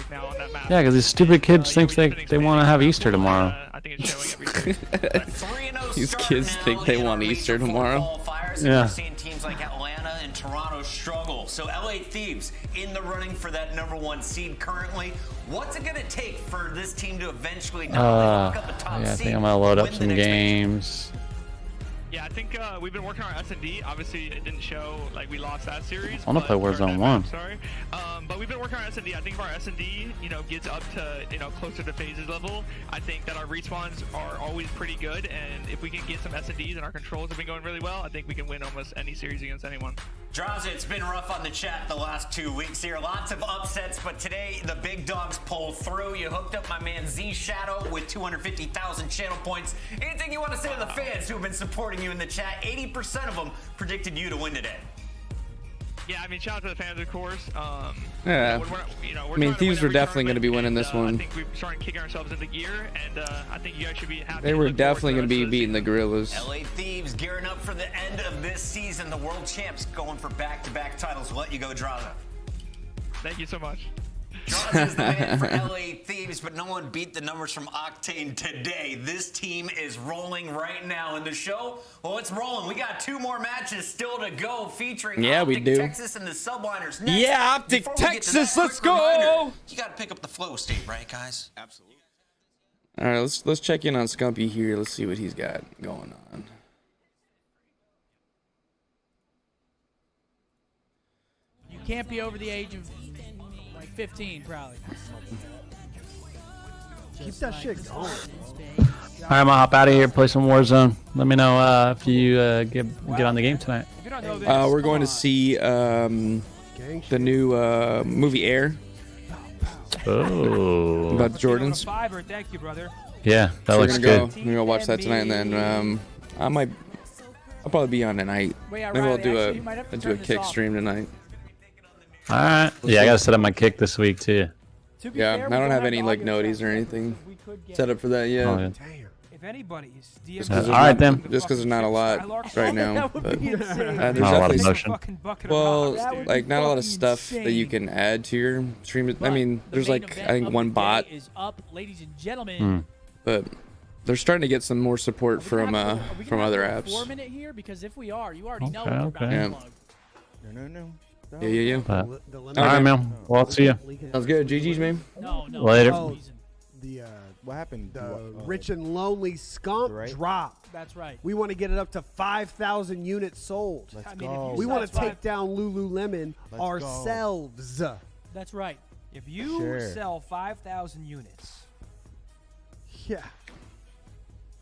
Yeah, because these stupid kids think they want to have Easter tomorrow. I think it's showing everything. These kids think they want Easter tomorrow. Yeah. We're seeing teams like Atlanta and Toronto struggle. So LA Thieves in the running for that #1 seed currently. What's it gonna take for this team to eventually lock up a top yeah, I seed? think I'm gonna load up some games. Yeah, I think we've been working on our S&D. Obviously, it didn't show like we lost that series. I want to play Warzone 1. Sorry, but we've been working on our S&D. I think if our S&D, gets up to closer to phases level, I think that our respawns are always pretty good. And if we can get some S&Ds and our controls have been going really well, I think we can win almost any series against anyone. Draza, it's been rough on the chat the last 2 weeks here. Lots of upsets, but today the big dogs pull through. You hooked up my man Z Shadow with 250,000 channel points. Anything you want to say to the fans who have been supporting you in the chat? 80% of them predicted you to win today. Yeah, I mean, shout out to the fans, of course. Yeah. I mean, Thieves were definitely going to be winning this one. I think we've started kicking ourselves into gear, and I think you guys should be happy. They were definitely going to be beating the Gorillas. LA Thieves gearing up for the end of this season. The world champs going for back-to-back titles. We'll let you go, Draza. Thank you so much. Draza is the man for LA Thieves, but no one beat the numbers from Octane today. This team is rolling right now in the show. Well, it's rolling. We got 2 more matches still to go featuring Optic Texas and the Subliners. Next, yeah, Optic Texas, let's go! You got to pick up the flow state, right, guys? Absolutely. All right, let's check in on Scumpy here. Let's see what he's got going on. You can't be over the age of 15, probably. Keep that shit going. All right, I'm gonna hop out of here, play some Warzone. Let me know if you get on the game tonight. We're going to see the new movie Air. Oh. About the Jordans. Thank you, brother. Yeah, that looks good. We're gonna watch that tonight, and then I'll probably be on tonight. Maybe I'll do a kick stream tonight. All right. Yeah, I gotta set up my kick this week too. Yeah, I don't have any like noties or anything set up for that yet. Oh, yeah. If anybody's All right then. Just because there's not a lot right now, but there's not a lot of motion. Well, like not a lot of stuff that you can add to your stream. I mean, there's like I think one bot, ladies and gentlemen. but they're starting to get some more support from other apps. 4-minute here, because if we are, you already know what we're about Yeah. to plug. No. Yeah. All right, man. Well, I'll see you. Sounds good. GG's, man. No. Later. Oh, what happened? The Rich and Lonely Skunk drop. That's right. We want to get it up to 5,000 units sold. Let's go. We want to take down Lululemon ourselves. That's right. If you sell 5,000 units, yeah,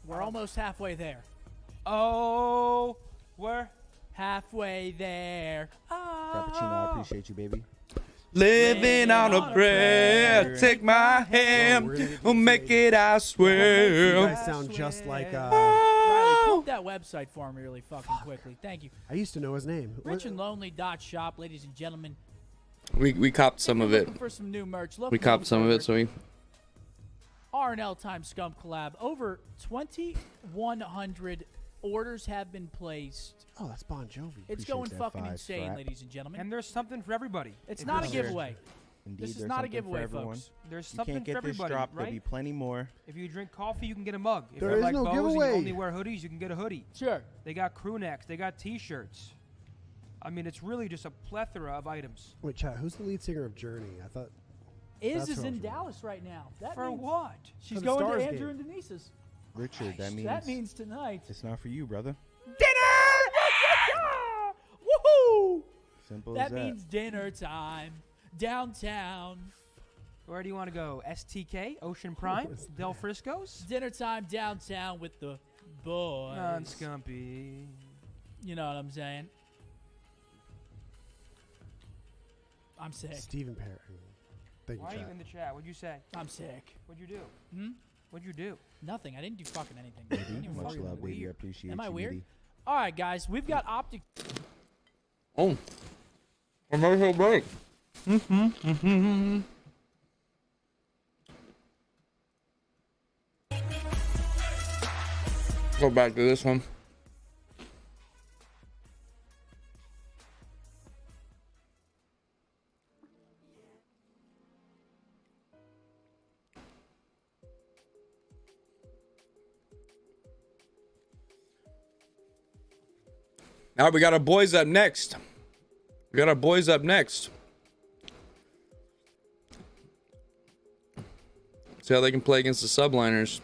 we're almost halfway there. Oh, we're halfway there. Frappuccino, I appreciate you, baby. Living on a prayer. Take my hand. We'll make it, I swear. You guys sound just like. Riley, pull up that website for me really fucking quickly. Thank you. I used to know his name. RichandLonely.shop, ladies and gentlemen. We copped some of it. For some new merch. We copped some of it, so we. R&L Times Scum collab. Over 2,100 orders have been placed. Oh, that's Bon Jovi. It's going fucking insane, ladies and gentlemen. And there's something for everybody. It's not a giveaway. Indeed, This is there's not a something giveaway, for everyone. folks. There's You something can't get for everybody, this drop. right? There'll be plenty more. If you drink coffee, you can get a mug. If There you is like no bows and giveaway. you only wear hoodies, you can get a hoodie. Sure. They got crew necks. They got T-shirts. I mean, it's really just a plethora of items. Wait, chat. Who's the lead singer of Journey? I thought. Iz That's is what I in was Dallas right now. That For means what? She's For the going Stars to Andrew game. and Denise's. Richard, that means. That means tonight. It's not for you, brother. Woohoo! Simple That as that. means dinner time. Downtown. Where do you want to go? STK, Ocean Prime, Del Frisco's? Dinner time downtown with the boys. Non-scumpy. You know what I'm saying? I'm sick. Stephen Parry. Thank you, Why are you chat. in the chat? What'd you say? I'm sick. What'd you do? Hmm? What'd you do? Nothing. I didn't do fucking anything. I didn't even Much fucking love, baby. I weird. appreciate Am I you, weird? Needy. All right, guys. We've got optic. Oh. Commercial break. Go back to this one. All right, we got our boys up next. See how they can play against the subliners.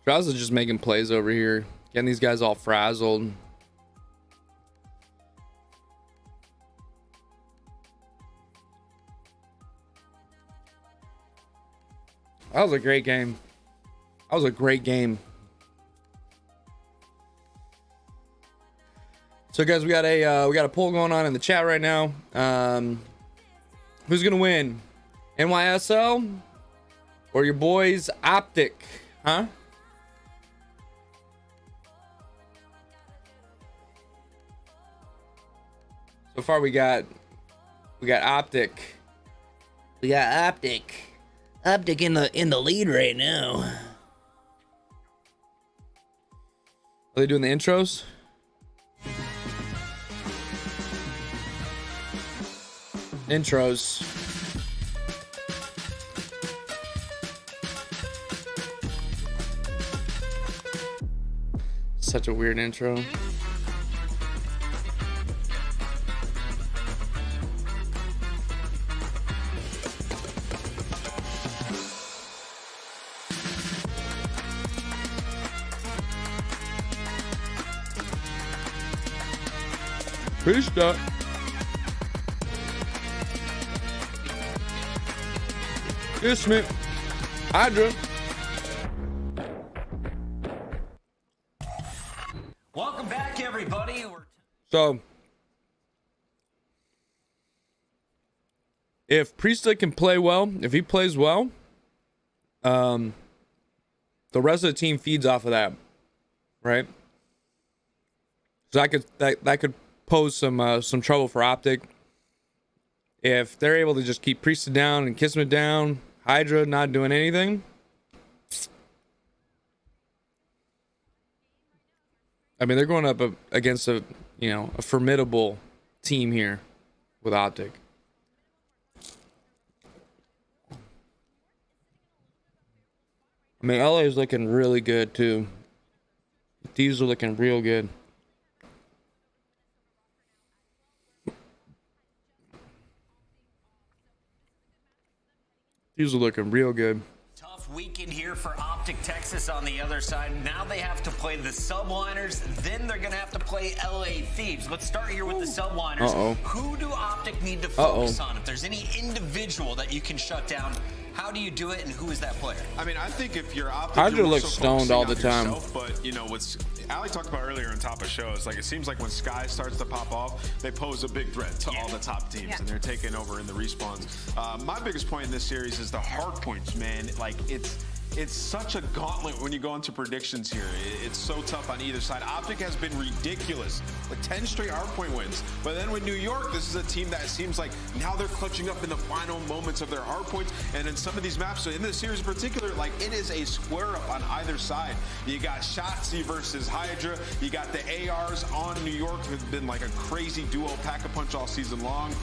Strauss is just making plays over here, getting these guys all frazzled. That was a great game. So guys, we got a poll going on in the chat right now. Who's gonna win, NYSL or your boys Optic? Huh? So far we got Optic. We got Optic. Optic in the lead right now. Are they doing the intros? Intros. Such a weird intro. Pretty stuck. Kiss me. Hydra. Welcome back, everybody. So, if Priesthood can play well, if he plays well, the rest of the team feeds off of that, right? So that could pose some trouble for Optic if they're able to just keep Priesthood down and Kismet down, Hydra not doing anything. I mean, they're going up against a formidable team here with Optic. I mean, LA is looking really good too. These are looking real good. These are looking real good. Tough weekend here for Optic Texas on the other side. Now they have to play the Subliners. Then they're going to have to play LA Thieves. Let's start here with the Subliners. Who do Optic need to focus on? If there's any individual that you can shut down, how do you do it, and who is that player? I mean, I think if you're Optic, Hydra looks stoned all the time. Yourself, but, you know, what's Ali talked about earlier on top of shows, like it seems like when Sky starts to pop off, they pose a big threat to all the top teams, and they're taking over in the respawns. My biggest point in this series is the hard points, man. Like, it's such a gauntlet when you go into predictions here. It's so tough on either side. Optic has been ridiculous, like 10 straight hardpoint wins. But then with New York, this is a team that seems like now they're clutching up in the final moments of their hardpoints. And in some of these maps, so in this series in particular, like it is a square up on either side. You got Shotzi versus Hydra. You got the ARs on New York, who've been like a crazy duo pack-a-punch all season long.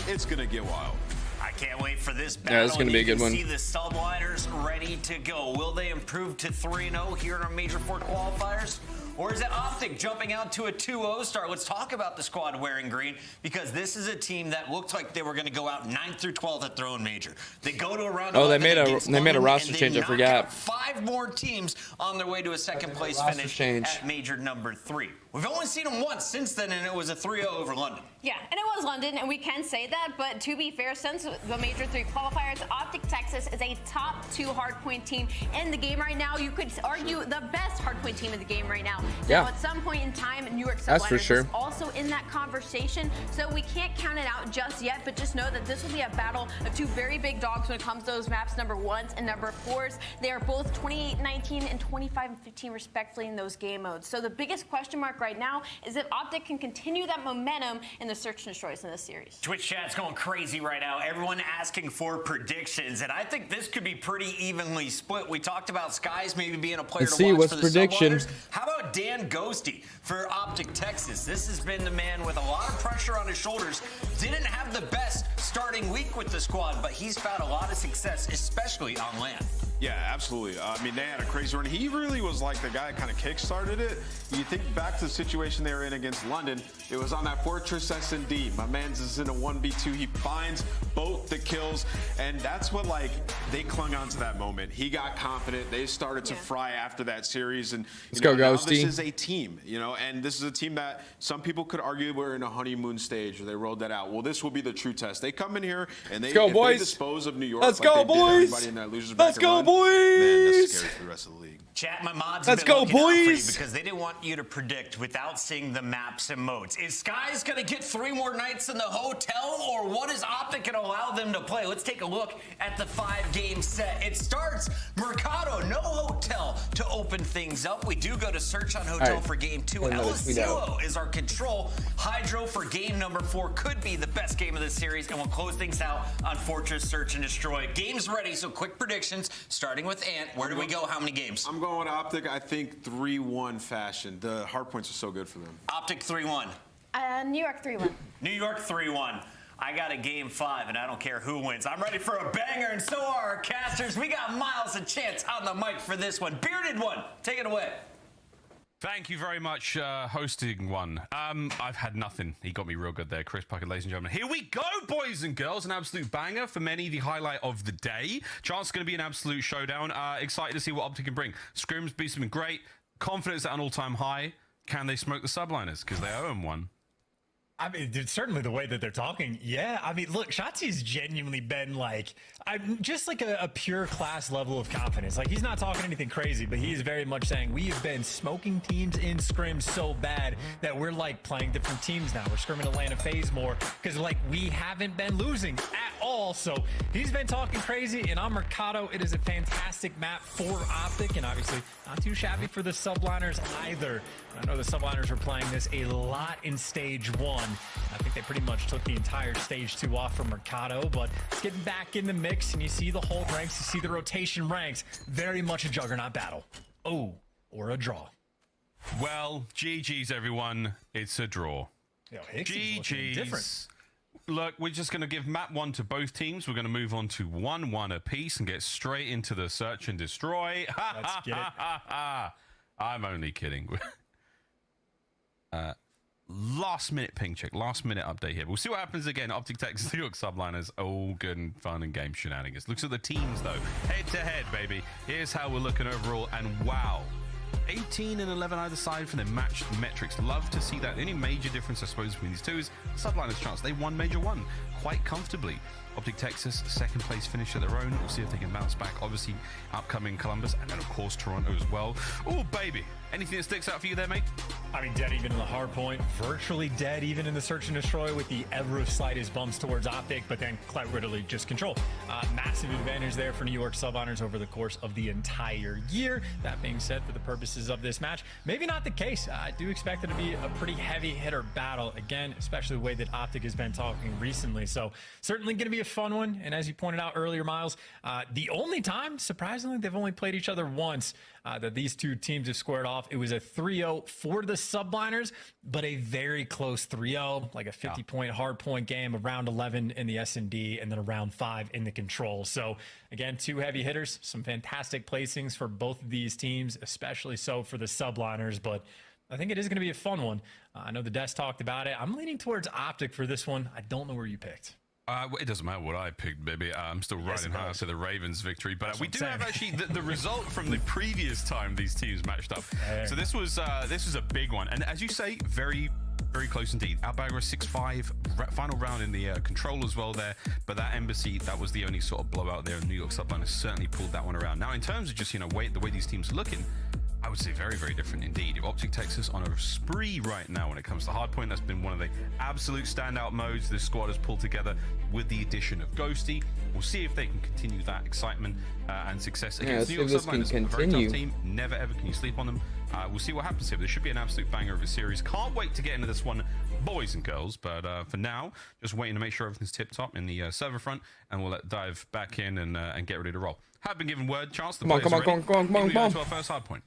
It's going to get wild. I can't wait for this battle. Yeah, it's going to be a good one. See the Subliners ready to go. Will they improve to 3-0 here in our Major 4 qualifiers? Or is it Optic jumping out to a 2-0 start? Let's talk about the squad wearing green, because this is a team that looked like they were going to go out 9th through 12th at their own major. They go to a round. Oh, they made a roster change. I forgot. 5 more teams on their way to a second place finish at major number 3. We've only seen them once since then, and it was a 3-0 over London. Yeah, and it was London, and we can say that, but to be fair, since the Major 3 qualifiers, Optic Texas is a top 2 hardpoint team in the game right now. You could argue the best hardpoint team in the game right now. Yeah. Now, at some point in time, New York That's for Subliners sure. is also in that conversation, so we can't count it out just yet, but just know that this will be a battle of 2 very big dogs when it comes to those maps, number 1s and number 4s. They are both 28-19 and 25-15 respectively in those game modes. So the biggest question mark right now is if Optic can continue that momentum in the search and destroys in this series. Twitch chat's going crazy right now. Everyone asking for predictions, and I think this could be pretty evenly split. We talked about Skies maybe being a player Let's to see, watch what's for the prediction? Subliners. How about Dan Ghosty for Optic Texas? This has been the man with a lot of pressure on his shoulders. Didn't have the best starting week with the squad, but he's found a lot of success, especially on land. Yeah, absolutely. I mean, they had a crazy run. He really was like the guy that kind of kick-started it. You think back to the situation they were in against London. It was on that Fortress S&D. My man's is in a 1v2. He finds both the kills, and that's what, like, they clung on to that moment. He got confident. They started to fry after that series. And Let's go, now Ghosty. this is a team, you know, and this is a team that some people could argue we're in a honeymoon stage, or they rolled that out. Well, this will be the true test. They come in here, and they, go, if boys. they dispose of New York, Let's like go, they did boys. everybody in that losers Let's bracket go, run, boys. Man, that's scary for the rest of the league. Chat, my mods Let's have been go, looking out for you boys. because they didn't want you to predict without seeing the maps and modes. Is Skies going to get 3 more nights in the hotel, or what is Optic going to allow them to play? Let's take a look at the 5-game set. It starts Mercado, no hotel to open things up. We do go to search on hotel for game 2. Elisilo is our control. Hydro for game number 4 could be the best game of the series, and we'll close things out on Fortress Search and Destroy. Game's ready, so quick predictions, starting with Ant. Where do we go? How many games? I'm going with Optic, I think 3-1 fashion. The hard points are so good for them. Optic 3-1. New York 3-1. New York 3-1. I got a game 5, and I don't care who wins. I'm ready for a banger, and so are our casters. We got Miles and Chance on the mic for this one. Bearded One, take it away. Thank you very much, hosting one. I've had nothing. He got me real good there. Chris Puckett, ladies and gentlemen. Here we go, boys and girls. An absolute banger. For many, the highlight of the day. Chance is going to be an absolute showdown. Excited to see what Optic can bring. Scrims beats them great. Confidence at an all-time high. Can they smoke the Subliners? Because they owe them one. I mean, dude, certainly the way that they're talking, yeah. I mean, look, Shotzi's genuinely been like, I'm just like a pure class level of confidence. Like, he's not talking anything crazy, but he's very much saying we have been smoking teams in scrims so bad that we're like playing different teams now. We're scrimming Atlanta FaZe more because like we haven't been losing at all. So he's been talking crazy. And on Mercado, it is a fantastic map for Optic, and obviously not too shabby for the Subliners either. I know the Subliners were playing this a lot in stage 1. I think they pretty much took the entire stage 2 off from Mercado, but it's getting back in the mix, and you see the hold ranks, you see the rotation ranks. Very much a juggernaut battle. Oh, or a draw. Well, GG's, everyone. It's a draw. Yo, GG's. Different. Look, we're just going to give map 1 to both teams. We're going to move on to 1-1 apiece and get straight into the search and destroy. Let's get it. I'm only kidding. last minute ping check, last minute update here. We'll see what happens again. Optic Tech's New York Subliners, all good and fun and game shenanigans. Looks at the teams though, head to head, baby. Here's how we're looking overall, and wow, 18 and 11 either side for their matched metrics. Love to see that. The only major difference, I suppose, between these two is Subliners' chance. They won Major 1 quite comfortably. Optic Texas, second place finish at their own. We'll see if they can bounce back. Obviously, upcoming Columbus, and then, of course, Toronto as well. Oh, baby. Anything that sticks out for you there, mate? I mean, dead even in the hard point, virtually dead even in the search and destroy, with the ever slightest bumps towards Optic, but then quite literally just control. Massive advantage there for New York Subliners over the course of the entire year. That being said, for the purposes of this match, maybe not the case. I do expect it to be a pretty heavy hitter battle, again, especially the way that Optic has been talking recently. So certainly going to be a fun one. And as you pointed out earlier, Miles, the only time, surprisingly, they've only played each other once that these two teams have squared off. It was a 3-0 for the Subliners, but a very close 3-0, like a 50-point hard point game, a round 11 in the S&D, and then a round 5 in the control. So again, two heavy hitters, some fantastic placings for both of these teams, especially so for the Subliners, but I think it is going to be a fun one. I know the desk talked about it. I'm leaning towards Optic for this one. I don't know where you picked. It doesn't matter what I picked, baby. I'm still riding hard to the Ravens' victory, but we do have actually the result from the previous time these teams matched up. So this was a big one, and as you say, very, very close indeed. Outbagger 6-5, final round in the control as well there, but that Embassy, that was the only sort of blowout there. New York Subliners certainly pulled that one around. Now, in terms of just the way these teams are looking, I would say very, very different indeed. If Optic Texas on a spree right now when it comes to hardpoint, that's been one of the absolute standout modes this squad has pulled together with the addition of Ghosty. We'll see if they can continue that excitement and success against New York Subliners. A very tough team. Never ever can you sleep on them. We'll see what happens here. There should be an absolute banger of a series. Can't wait to get into this one, boys and girls. But for now, just waiting to make sure everything's tip-top in the server front, and we'll dive back in and get ready to roll. Have been given word, chance. Come on. To our first hardpoint.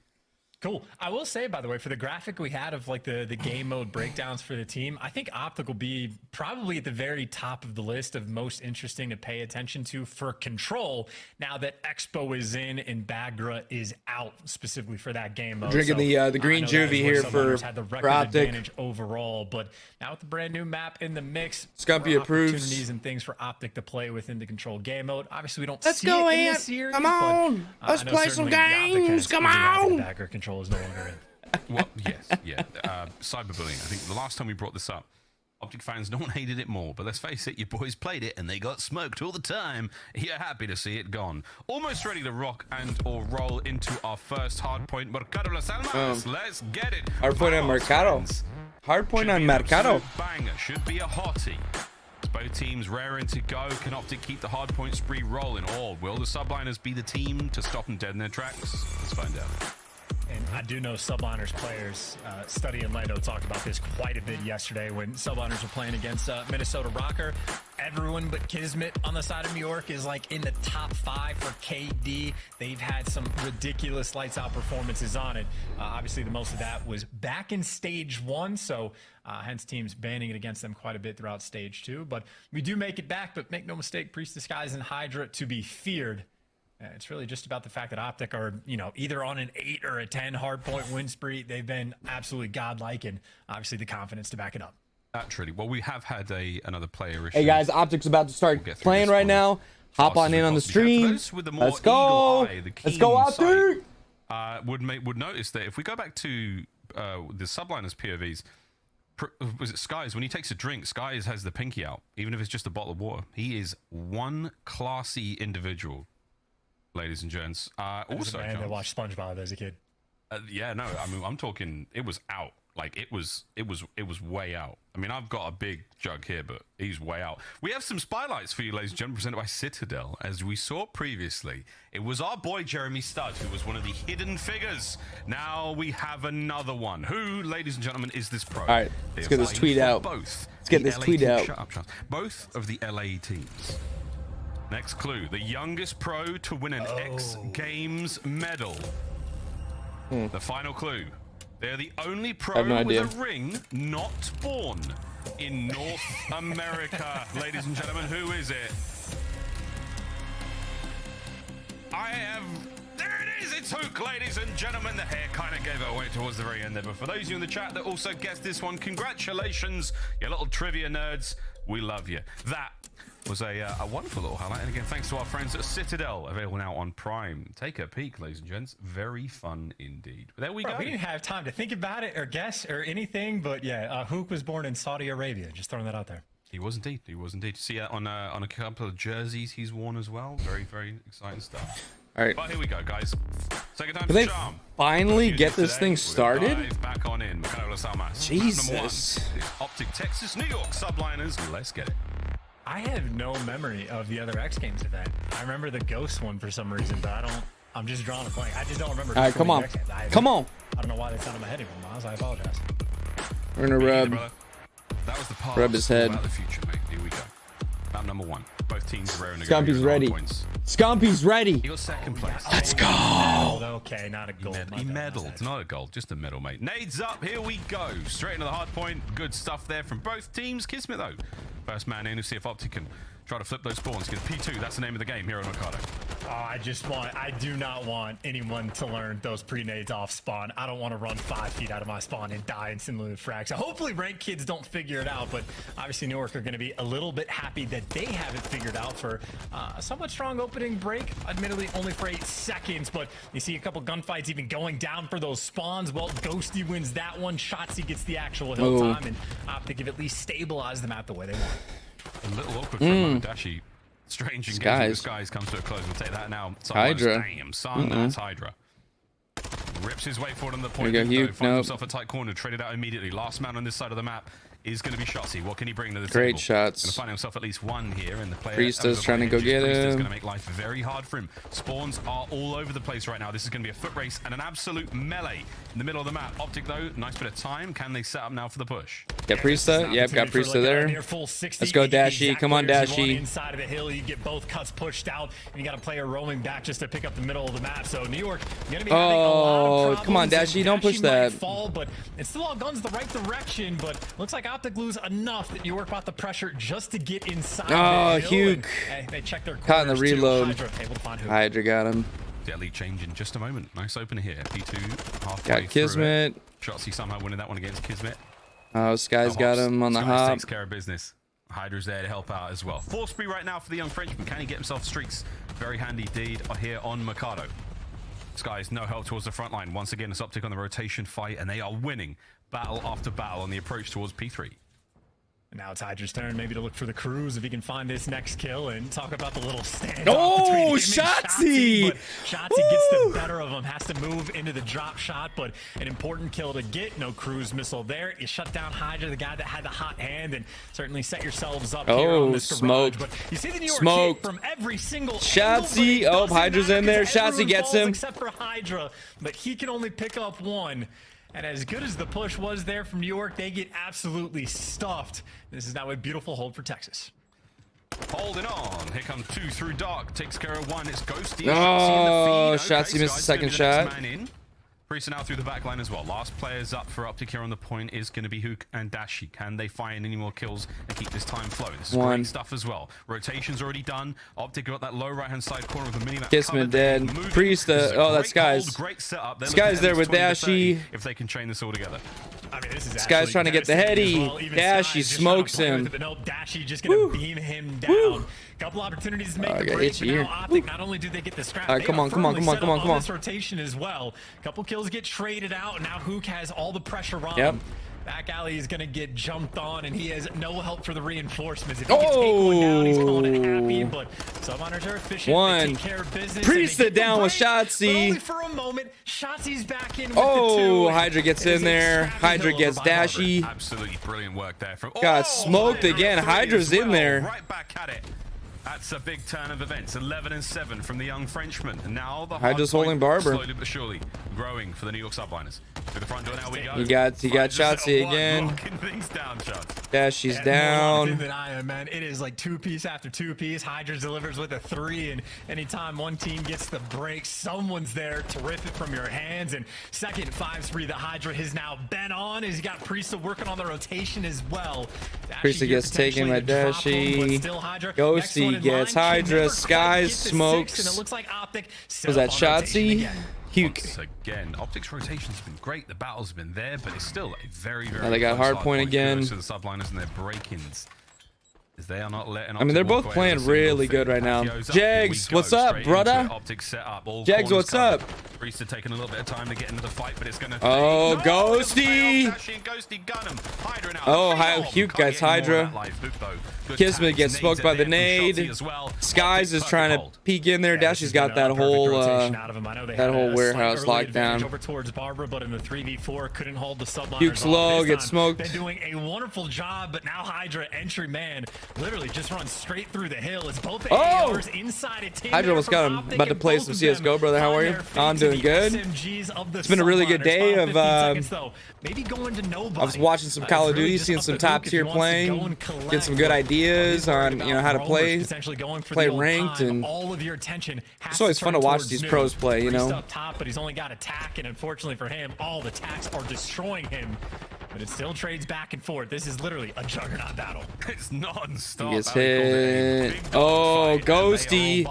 Cool. I will say, by the way, for the graphic we had of like the game mode breakdowns for the team, I think Optic will be probably at the very top of the list of most interesting to pay attention to for control now that Expo is in and Bagra is out specifically for that game mode. Drinking the green juvie here for Optic advantage overall, but now with the brand new map in the mix, Scumpy approves. Opportunities and things for Optic to play within the control game mode. Obviously, we don't Let's see go it in in. this series. Come on. Let's play some games. Come on. Bagra control is no longer in. Well, yes, yeah. Cyberbullying. I think the last time we brought this up, Optic fans, no one hated it more. But let's face it, your boys played it and they got smoked all the time. You're happy to see it gone. Almost ready to rock and or roll into our first hard point. Mercado Las Almas. Let's get it. Hard point on Mercado. Hard point on Mercado. Banger. Should be a hottie. Both teams raring to go. Can Optic keep the hard point spree rolling? Or will the Subliners be the team to stop them dead in their tracks? Let's find out. And I do know Subliners players, Study and Lando talked about this quite a bit yesterday when Subliners were playing against Minnesota Rocker. Everyone but Kismet on the side of New York is like in the top 5 for KD. They've had some ridiculous lights out performances on it. Obviously, the most of that was back in stage 1, so hence teams banning it against them quite a bit throughout stage 2. But we do make it back, but make no mistake, Priest, Disguise, and Hydra to be feared. It's really just about the fact that Optic are, either on an 8 or a 10 hardpoint win spree. They've been absolutely godlike, and obviously the confidence to back it up. Naturally. Well, we have had another player issue. Hey guys, Optic's about to start playing right now. Hop on in on the stream. Let's go. Let's go, Optic. Would notice that if we go back to the Subliners POVs, was it Skies? When he takes a drink, Skies has the pinky out, even if it's just a bottle of water. He is one classy individual. Ladies and gents. Also, man that watched SpongeBob as a kid. Yeah, no, I mean, I'm talking. It was out. Like it was way out. I mean, I've got a big jug here, but he's way out. We have some spotlights for you, ladies and gentlemen, presented by Citadel. As we saw previously, it was our boy Jeremy Studd who was one of the hidden figures. Now we have another one. Who, ladies and gentlemen, is this pro? All right, let's get this tweet out. Both. Let's get this tweet out. Shut up, both of the LA teams. Next clue, the youngest pro to win an X Games medal. The final clue, they're the only pro with a ring not born in North America. Ladies and gentlemen, who is it? There it is, It's Hook, ladies and gentlemen. The hair kind of gave it away towards the very end there. But for those of you in the chat that also guessed this one, congratulations, you little trivia nerds. We love you. That was a wonderful little highlight. And again, thanks to our friends at Citadel, available now on Prime. Take a peek, ladies and gents. Very fun indeed. But there we go. We didn't have time to think about it or guess or anything, but yeah, Hook was born in Saudi Arabia. Just throwing that out there. He was indeed. He was indeed. See on a couple of jerseys he's worn as well. Very, very exciting stuff. All right. But here we go, guys. Second time Can they charm. finally get this thing started? Back on in. Jesus. Optic Texas, New York subliners. Let's get it. I have no memory of the other X Games event. I remember the Ghost one for some reason, but I'm just drawing a blank. I just don't remember. All right, come on. Come on. I don't know why that's not in my head anymore, Miles. I apologize. We're gonna rub. That was the past. Rub his head. About the future, mate. Here we go. Map number 1. Both teams are raring to go. Scumpy's ready. Scumpy's ready. He got second place. Let's go. Okay, not a gold. He medaled. Not a gold, just a medal, mate. Nades up. Here we go. Straight into the hard point. Good stuff there from both teams. Kismet, though. First man in to see if Optic can try to flip those spawns. Because P2, that's the name of the game here at Mercado. Oh, I do not want anyone to learn those pre-nades off spawn. I don't want to run 5 feet out of my spawn and die instantly with frags. So hopefully ranked kids don't figure it out, but obviously New York are going to be a little bit happy that they have it figured out for a somewhat strong opening break. Admittedly, only for 8 seconds, but you see a couple gunfights even going down for those spawns. Well, Ghosty wins that one. Shotzzy gets the actual hill time, and Optic have at least stabilized the map the way they want. A little awkward for a moment, Dashi. Strange engagement. Skies comes to a close. We'll take that now. Hydra. Damn, son, that's Hydra. Rips his way forward on the point. There you go, finds himself a tight corner. Traded out immediately. Last man on this side of the map is going to be Shotzzy. What can he bring to the table? Great shots. Going to find himself at least one here, and the player Priesta's trying to go get him. Priesta's going to make life very hard for him. Spawns are all over the place right now. This is going to be a foot race and an absolute melee in the middle of the map. Optic, though, nice bit of time. Can they set up now for the push? Got Priesta. Yep, got Priesta there. Let's go, Dashi. Come on, Dashi. Inside of the hill, you get both cuts pushed out, and you got a player roaming back just to pick up the middle of the map. So New York going to be having a lot of problems. Come on, Dashi. Don't push that. Fall, but it's still all guns the right direction, but looks like Optic lose enough that New York brought the pressure just to get inside. Oh, Hugh. They checked their caught in the reload. Hydra got him. Yeah, lead change in just a moment. Nice opener here. P2 halfway got Kismet. Shotzzy somehow winning that one against Kismet. Oh, Sky's got him on the hop. Takes care of business. Hydra's there to help out as well. 4 spree right now for the young Frenchman. Can he get himself streaks? Very handy deed here on Mercado. Sky's no help towards the front line. Once again, it's Optic on the rotation fight, and they are winning battle after battle on the approach towards P3. Now it's Hydra's turn, maybe to look for the cruise if he can find this next kill and talk about the little standoff. Oh, Shotzzy! Shotzzy gets the better of him, has to move into the drop shot, but an important kill to get. No cruise missile there. You shut down Hydra, the guy that had the hot hand, and certainly set yourselves up here on this smoke. But you see the New York hit from every single Shotzzy. Oh, Hydra's in there. Shotzzy gets him. Except for Hydra, but he can only pick up one. And as good as the push was there from New York, they get absolutely stuffed. This is now a beautiful hold for Texas. Holding on. Here comes 2 through dark. Takes care of 1. It's Ghosty. Oh, Shotzzy missed the second shot. Priesta now through the back line as well. Last players up for Optic here on the point is going to be Hook and Dashi. Can they find any more kills and keep this time flowing? This is great stuff as well. Rotation's already done. Optic got that low right-hand side corner with the minimap. Kismet dead. Priesta. Oh, that's Skies. Great setup. Skies there with Dashi. If they can chain this all together. I mean, this is Sky's trying to get the heady. Well. Dashi smokes him. Nope, Dashi just going to beam him down. Couple opportunities to make the break, but now Optic, not only do they get the scrap, all right, come on. This rotation as well. Couple kills get traded out, and now Hook has all the pressure on him. Back alley is going to get jumped on, and he has no help for the reinforcements. If he can take one down, he's calling it happy, but Subminers are efficient. They take care of business. Priesta down with Shotzzy. Only for a moment. Shotzi's back in with the 2. And Hydra gets in there. Hydra gets Dashi. Absolutely brilliant work there. Got smoked again. Hydra's in there. Right back at it. That's a big turn of events. 11-7 from the young Frenchman. And now the Hydra's holding Barber. Slowly but surely growing for the New York subliners. Through the front door now we go. He got Shotzzy again. Things down, Dashi's down. Than I am, man. It is like 2-piece after 2-piece. Hydra delivers with a 3, and anytime one team gets the break, someone's there to rip it from your hands. And second 5 spree that Hydra has now been on is he got Priesta working on the rotation as well. Priesta gets taken by Dashi. Ghosty gets Hydra. Skies smokes. And it looks like Optic was that Shotzzy? Once again, Optic's rotation's been great. The battle's been there, but it's still a very, very. Now they got hard point again. To the subliners and their break-ins. They are not letting. I mean, they're both playing really good right now. Jags, what's up, brother? Jags, what's up? Priest taking a little bit of time to get into the fight, but it's gonna. Oh, Ghosty! Oh, Huke gets Hydra. Kismet gets smoked by the nade. Skies is trying to peek in there. Dashy's got that whole warehouse locked down. Over towards Barbara, but in the 3v4 couldn't hold the subliners. Huke's low, gets smoked. They're doing a wonderful job, but now Hydra entry man literally just runs straight through the hill. It's both ARs inside a team. Hydra almost got him. About to play some CSGO, brother. How are you? I'm doing good. It's been a really good day of. Maybe going to nobody. I was watching some Call of Duty, seeing some top tier playing, getting some good ideas on how to play ranked, and all of your attention. It's always fun to watch these pros play. Up top, but he's only got attack, and unfortunately for him, all the attacks are destroying him. But it still trades back and forth. This is literally a juggernaut battle. It's non-stop. He gets hit. Oh, Ghosty.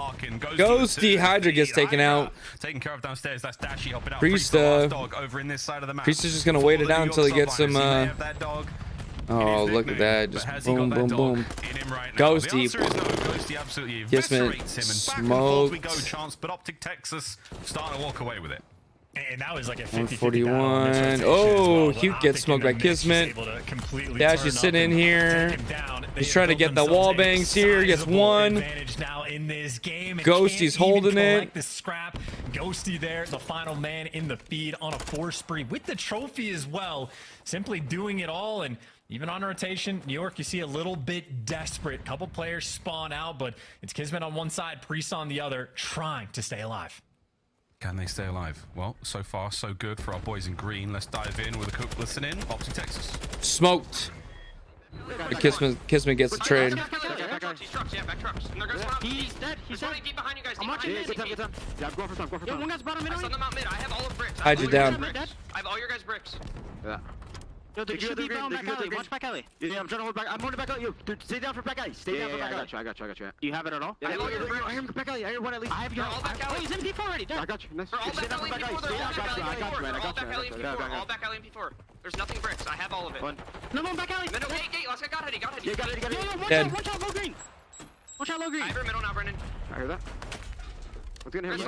Ghosty. Hydra gets taken out. Taken care of downstairs. That's Dashy helping out. Priest, over in this side of the map. Priest is just going to wait it down until he gets some... Oh, look at that. Just boom, boom, boom. Ghosty. Kismet smoked. But Optic Texas starting to walk away with it. And that was like a 141. Oh, Huke gets smoked by Kismet. Dash is sitting in here. He's trying to get the wall bangs here. Gets one. Ghosty's holding it. Ghosty there, the final man in the feed on a 4 spree with the trophy as well. Simply doing it all. And even on rotation, New York, you see a little bit desperate. Couple players spawn out, but it's Kismet on one side, Priest on the other, trying to stay alive. Can they stay alive? Well, so far, so good for our boys in green. Let's dive in with a quick listen in. Optic Texas. Smoked. Kismet gets the trade. He's dead. He's running deep behind you guys. I'm watching mid. Yeah, I'm going for time. Yo, one guy's bottom mid. I send them out mid. I have all of bricks. Hide you down. I have all your guys' bricks. Yeah. Yo, dude, should be down back alley. Watch back alley. Yeah, I'm trying to hold back. I'm holding back alley. Yo, dude, stay down for back alley. Stay down for back alley. I got you. Do you have it at all? Yeah, I hear him back alley. I hear one at least. I have your all back alley. Oh, he's in P4 already. I got you. Nice. Stay down for back alley. I got you. All back alley in P4. There's nothing bricks. I have all of it. No, back alley. Middle gate. Last guy got it. Yeah, got it. Yo, watch out, low green. Watch out, low green. I have your middle now, Brendan. I heard that. What's gonna hit me?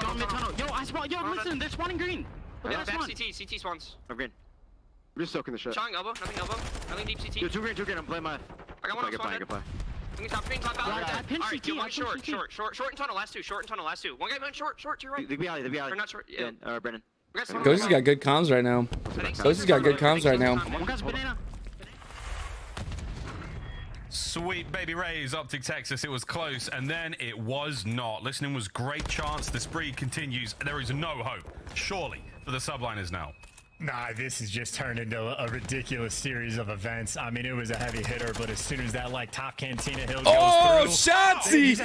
Yo, I spawn. Yo, listen, they're spawning green. Yeah, back CT spawns. I'm green. I'm just soaking the shit. Showing elbow, nothing deep CT. Yo, two green, I'm playing my... I got one on spawn. Good play. Top alley. I pinched CT. One short and tunnel, last two. One guy went short to your right. The B alley. Or not short, yeah. Brennan. Ghosty's got good comms right now. Ghosty's got good comms right now. One guy's banana. Sweet baby rays, Optic Texas. It was close, and then it was not. Listening was great chance. The spree continues. There is no hope, surely, for the subliners now. Nah, this has just turned into a ridiculous series of events. I mean, it was a heavy hitter, but as soon as that top Cantina hill goes through,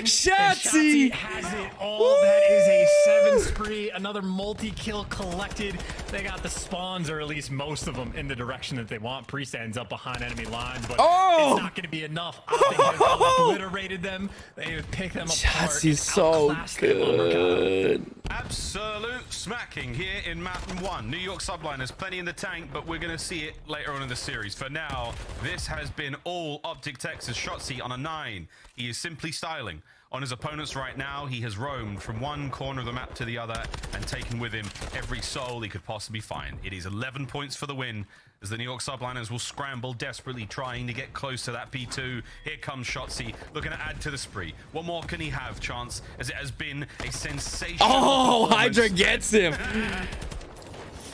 Shotsy has it all. That is a 7 spree, another multi-kill collected. They got the spawns, or at least most of them, in the direction that they want. Priest ends up behind enemy lines, but it's not going to be enough. They have obliterated them. They have picked them apart. Shotsy's so good. Absolute smacking here in map 1. New York subliners, plenty in the tank, but we're going to see it later on in the series. For now, this has been all Optic Texas. Shotzzy on a 9. He is simply styling on his opponents right now. He has roamed from one corner of the map to the other and taken with him every soul he could possibly find. It is 11 points for the win, as the New York subliners will scramble desperately, trying to get close to that P2. Here comes Shotzzy, looking to add to the spree. What more can he have, Chance, as it has been a sensational Hydra gets him.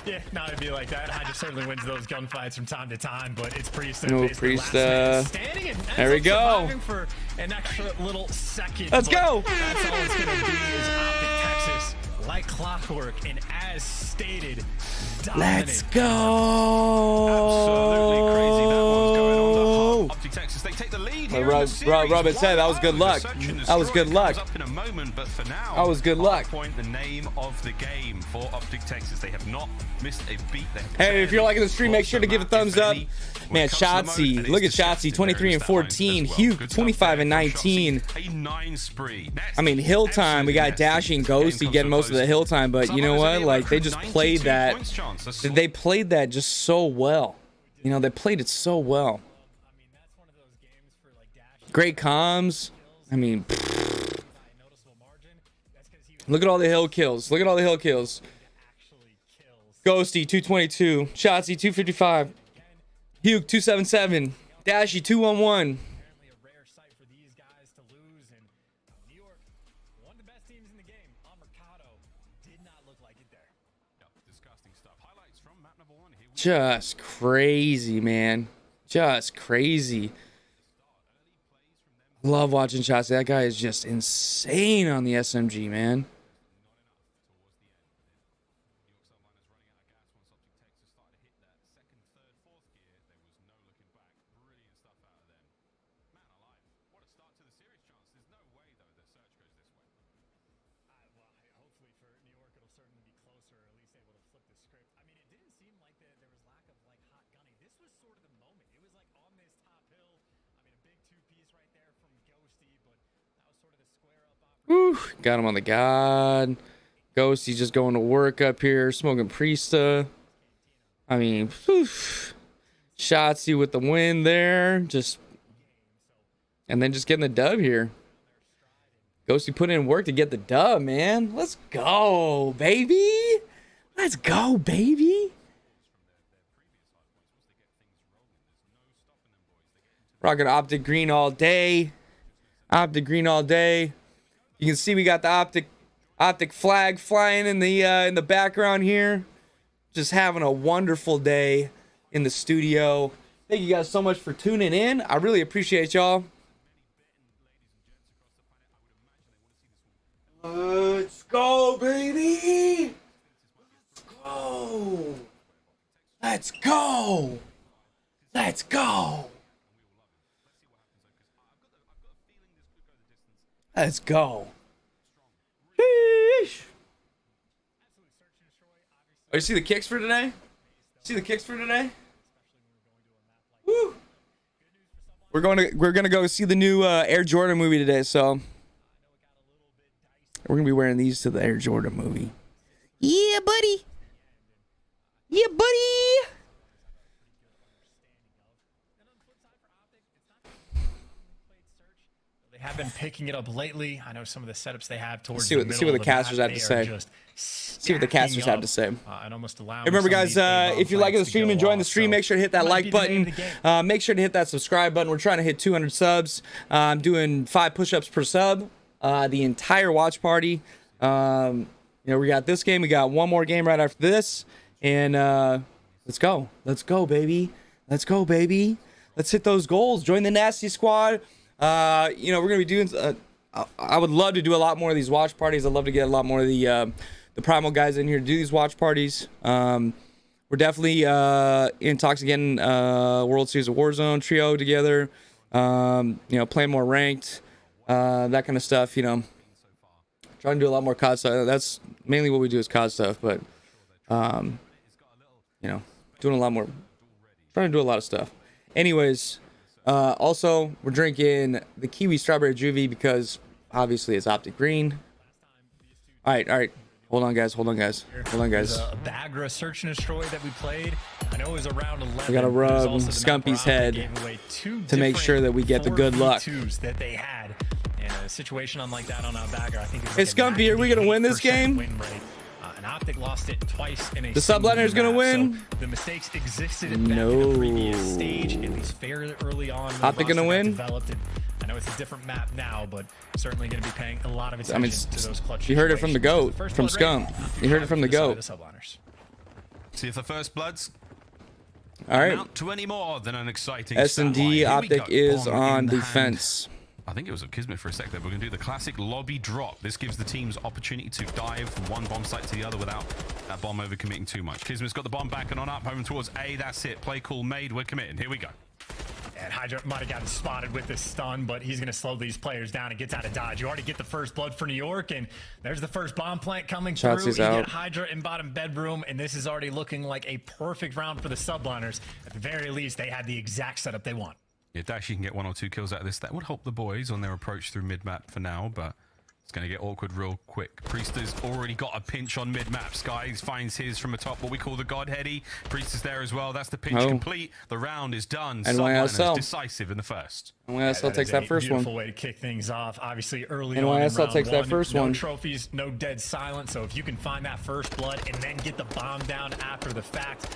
Yeah, no, it'd be like that. Hydra certainly wins those gunfights from time to time, but it's Priest. No, Priest. There we go. For an extra little second. Let's go. That's all it's going to be is Optic Texas, like clockwork, and as stated, dominant. Let's go. Absolutely crazy. That one's going on the hub. Optic Texas, They take the lead Well, here in the series. Robin said that was good luck. That was good luck. Up in a moment, but for now, that was good luck. Point the name of the game for Optic Texas. They have not missed a beat. Hey, if you're liking the stream, make sure to give a thumbs up. Man, Shotzzy, look at Shotzzy, 23 and 14. Hugh, 25 and 19. I mean, hill time. We got Dashy and Ghosty getting most of the hill time, but you know what? Like, they just played that. They played that just so well. You know, they played it so well. Great comms. I mean, look at all the hill kills. Look at all the hill kills. Ghosty, 222. Shotzzy, 255. Hugh, 277. Dashy, 211. Just crazy, man. Just crazy. Love watching shots. That guy is just insane on the SMG, man. Woo, got him on the god. Ghost, he's just going to work up here, smoking Priesta. I mean, Shotzzy with the win there. And then just getting the dub here. Ghosty put in work to get the dub, man. Let's go, baby. Let's go, baby. Rocking Optic Green all day. Optic Green all day. You can see we got the optic flag flying in the background here. Just having a wonderful day in the studio. Thank you guys so much for tuning in. I really appreciate y'all. Let's go, baby. Let's go. Let's go. Let's go. Let's go. Sheesh. Oh, you see the kicks for today? See the kicks for today? Woo. We're gonna go see the new Air Jordan movie today, so we're gonna be wearing these to the Air Jordan movie. Yeah, buddy. Yeah, buddy. Have been picking it up lately. I know some of the setups they have towards see what the casters have to say. See what the casters have to say. And almost allow. Remember, guys, if you're liking the stream, enjoying the stream, make sure to hit that like button. Make sure to hit that subscribe button. We're trying to hit 200 subs. I'm doing 5 push-ups per sub. The entire watch party. You know, we got this game. We got one more game right after this, and let's go. Let's go, baby. Let's go, baby. Let's hit those goals. Join the Nasty Squad. You know, we're gonna be doing. I would love to do a lot more of these watch parties. I'd love to get a lot more of the Primal guys in here to do these watch parties. We're definitely in talks again. World Series of Warzone trio together. You know, playing more ranked, that kind of stuff. You know, trying to do a lot more COD stuff. That's mainly what we do is COD stuff. But you know, doing a lot more. Trying to do a lot of stuff. Anyways. Also, we're drinking the Kiwi Strawberry Juvie because obviously it's Optic Green. All right. Hold on, guys. A Bagra Search and Destroy that we played. I know it was around 11. We gotta rub Scumpy's head to make sure that we get the good luck. That they had in a situation unlike that on Bagra. I think. Hey, Scumpy, are we gonna win this game? And Optic lost it twice in a the subliner's gonna win. So the mistakes existed back in the previous stage, at least fairly early on. Optic gonna win. Developed it. I know it's a different map now, but certainly going to be paying a lot of attention to those clutch. You heard it from the GOAT, from Scum. You heard it from the GOAT. See if the first bloods. All right. Amount to any more than an exciting S&D Optic is on defense. I think it was a Kismet for a sec there. We're going to do the classic lobby drop. This gives the teams opportunity to dive from one bomb site to the other without that bomb overcommitting too much. Kismet's got the bomb back and on up, home towards A. That's it. Play cool made. We're committing. Here we go. And Hydra might have gotten spotted with this stun, but he's going to slow these players down and gets out of dodge. You already get the first blood for New York, and there's the first bomb plant coming through. You get Hydra in bottom bedroom, and this is already looking like a perfect round for the subliners. At the very least, they had the exact setup they want. Yeah, Dashy can get 1 or 2 kills out of this. That would help the boys on their approach through mid-map for now, but it's going to get awkward real quick. Priest has already got a pinch on mid-map. Skies finds his from atop what we call the Godheady. Priest is there as well. That's the pinch complete. The round is done. NYSL decisive in the first. NYSL takes that first one. Beautiful way to kick things off. Obviously, early NYSL on takes that first one. No trophies, no dead silence. So if you can find that first blood and then get the bomb down after the fact,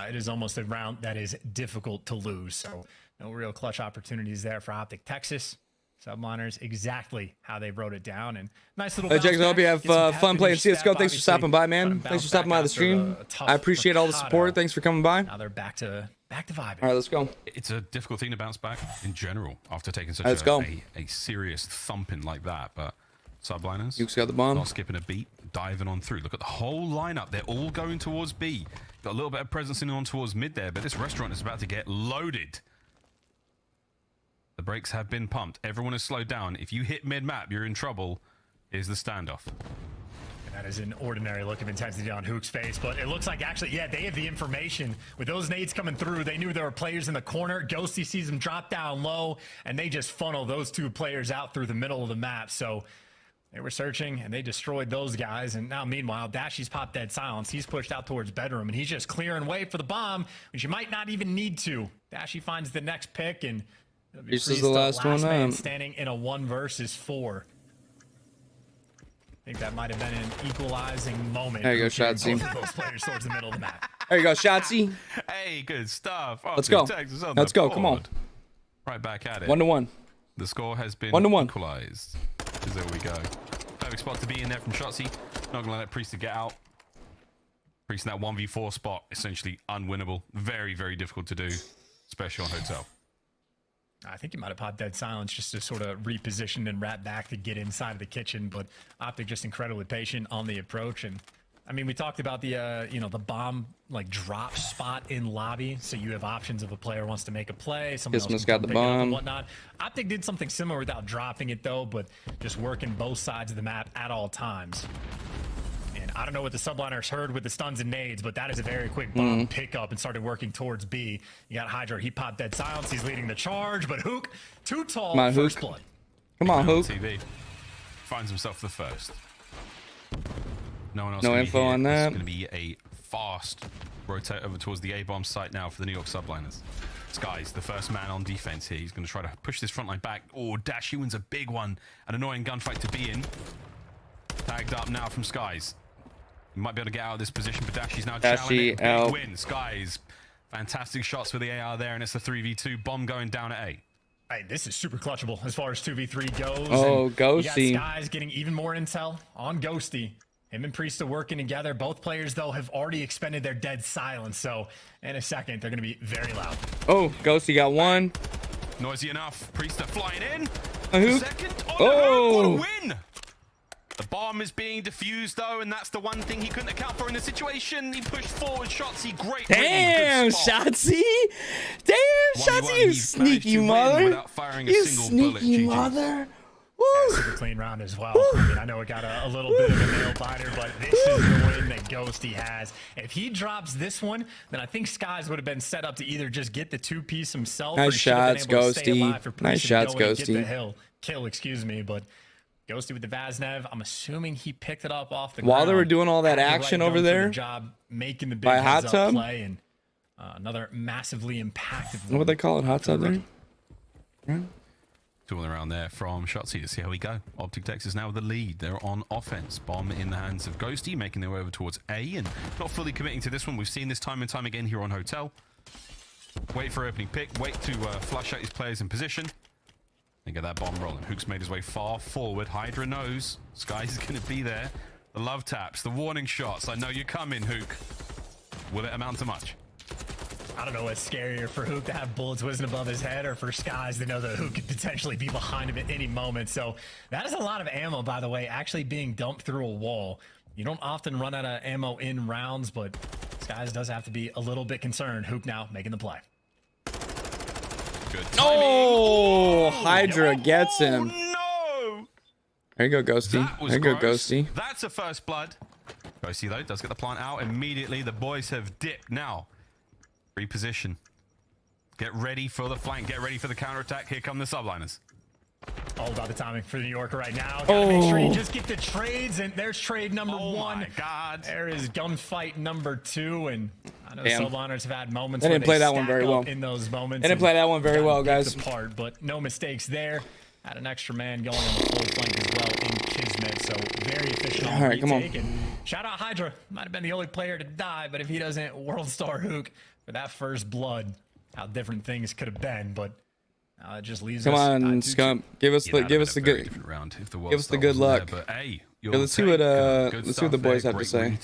it is almost a round that is difficult to lose. So no real clutch opportunities there for Optic Texas. Subliners exactly how they wrote it down, and nice little. Hey, Jackson, I hope you have fun playing CSGO. Thanks for stopping by, man. Thanks for stopping by the stream. I appreciate all the support. Thanks for coming by. Now they're back to vibing. All right, let's go. It's a difficult thing to bounce back in general after taking such a serious thumping like that. But subliners, Duke's got the bomb. Not skipping a beat, diving on through. Look at the whole lineup. They're all going towards B. Got a little bit of presence in on towards mid there, but this restaurant is about to get loaded. The brakes have been pumped. Everyone has slowed down. If you hit mid-map, you're in trouble. Is the standoff. And that is an ordinary look of intensity on Hook's face, but it looks like actually, yeah, they have the information. With those nades coming through, they knew there were players in the corner. Ghosty sees them drop down low, and they just funnel those 2 players out through the middle of the map. So they were searching, and they destroyed those guys. And now, meanwhile, Dashy's popped dead silence. He's pushed out towards bedroom, and he's just clearing way for the bomb, which you might not even need to. Dashy finds the next pick, and this is the last one man standing in a 1 versus 4. I think that might have been an equalizing moment. There you go, Shotzi. Both of those players towards the middle of the map. There you go, Shotzi. Hey, good stuff. Let's go. Let's go. Come on. Right back at it. 1-1. The score has been 1-1. equalized. There we go. Perfect spot to be in there from Shotzi. Not gonna let Priest to get out. Priest in that 1v4 spot, essentially unwinnable. Very, very difficult to do, especially on Hotel. I think he might have popped dead silence just to sort of reposition and wrap back to get inside of the kitchen, but Optic just incredibly patient on the approach. And I mean, we talked about the the bomb like drop spot in lobby, so you have options if a player wants to make a play. Someone else got the bomb and whatnot. Optic did something similar without dropping it though, but just working both sides of the map at all times. And I don't know what the subliners heard with the stuns and nades, but that is a very quick bomb pickup and started working towards B. You got Hydra, he popped dead silence, he's leading the charge, but Hook, too tall, first blood. Come on, Hook. TV. Finds himself the first. No one else. No info on that. It's going to be a fast rotate over towards the A-bomb site now for the New York subliners. Sky's the first man on defense here. He's going to try to push this front line back. Oh, Dashy wins a big one. An annoying gunfight to be in. Tagged up now from Skies. He might be able to get out of this position, but Dashy's now challenging. Big win. Skies. Fantastic shots with the AR there, and it's the 3v2 bomb going down at A. Hey, this is super clutchable as far as 2v3 goes. Oh, and Ghosty. You got Skies getting even more intel on Ghosty. Him and Priest are working together. Both players, though, have already expended their dead silence. So, in a second, they're going to be very loud. Oh, Ghosty got 1. Noisy enough. Priest are flying in. Second. Oh, what a win! The bomb is being defused, though, and that's the one thing he couldn't account for in the situation. He pushed forward. Shotzi, great. Damn, Shotzi. Damn, Shotzi, you sneaky mother. You sneaky mother. Yeah, super clean round as well. I mean, I know it got a little bit of a nail biter, but this is the win that Ghosty has. If he drops this one, then I think Skies would have been set up to either just get the 2-piece himself. Nice shots, Ghosty. Nice shots, Ghosty. Get the kill, excuse me, but Ghosty with the Vaznev. I'm assuming he picked it up off the while ground. they were doing all that action over there. Job making the big by Hot Tub play and another massively impactful. What they call it, Hot Tub there? Right. Tooling around there from Shotzi to see how we go. Optic Texas now with the lead. They're on offense. Bomb in the hands of Ghosty, making their way over towards A and not fully committing to this one. We've seen this time and time again here on Hotel. Wait for opening pick. Wait to flush out his players in position. And get that bomb rolling. Hook's made his way far forward. Hydra knows Skies is going to be there. The love taps, the warning shots. I know you're coming, Hook. Will it amount to much? I don't know what's scarier for Hook to have bullets whizzing above his head or for Skies to know that Hook could potentially be behind him at any moment. So that is a lot of ammo, by the way, actually being dumped through a wall. You don't often run out of ammo in rounds, but Skies does have to be a little bit concerned. Hook now making the play. Good timing. Oh, Hydra gets him. No! There you go, Ghosty. That was There you go, gross. Ghosty. That's a first blood. Ghosty, though, does get the plant out immediately. The boys have dipped now. Reposition. Get ready for the flank. Get ready for the counterattack. Here come the subliners. All about the timing for New York right now. Gotta make sure you just get the trades, and there's trade number one. Oh my God. There is gunfight number 2, and I know Damn. subliners have had moments They where didn't play they that one very stack well. up in those moments. They didn't play that one very well, guys. Apart, but no mistakes there. Had an extra man going on the full flank as well in Kismet, so very efficient on All the right, come on. retake. And shout out Hydra. Might have been the only player to die, but if he doesn't World Star Hook for that first blood, how different things could have been. But it just leaves Come us. on, Scump. Give us the good round if the give us the good luck. There, but, hey, Yeah, let's see what let's see what the boys have to say.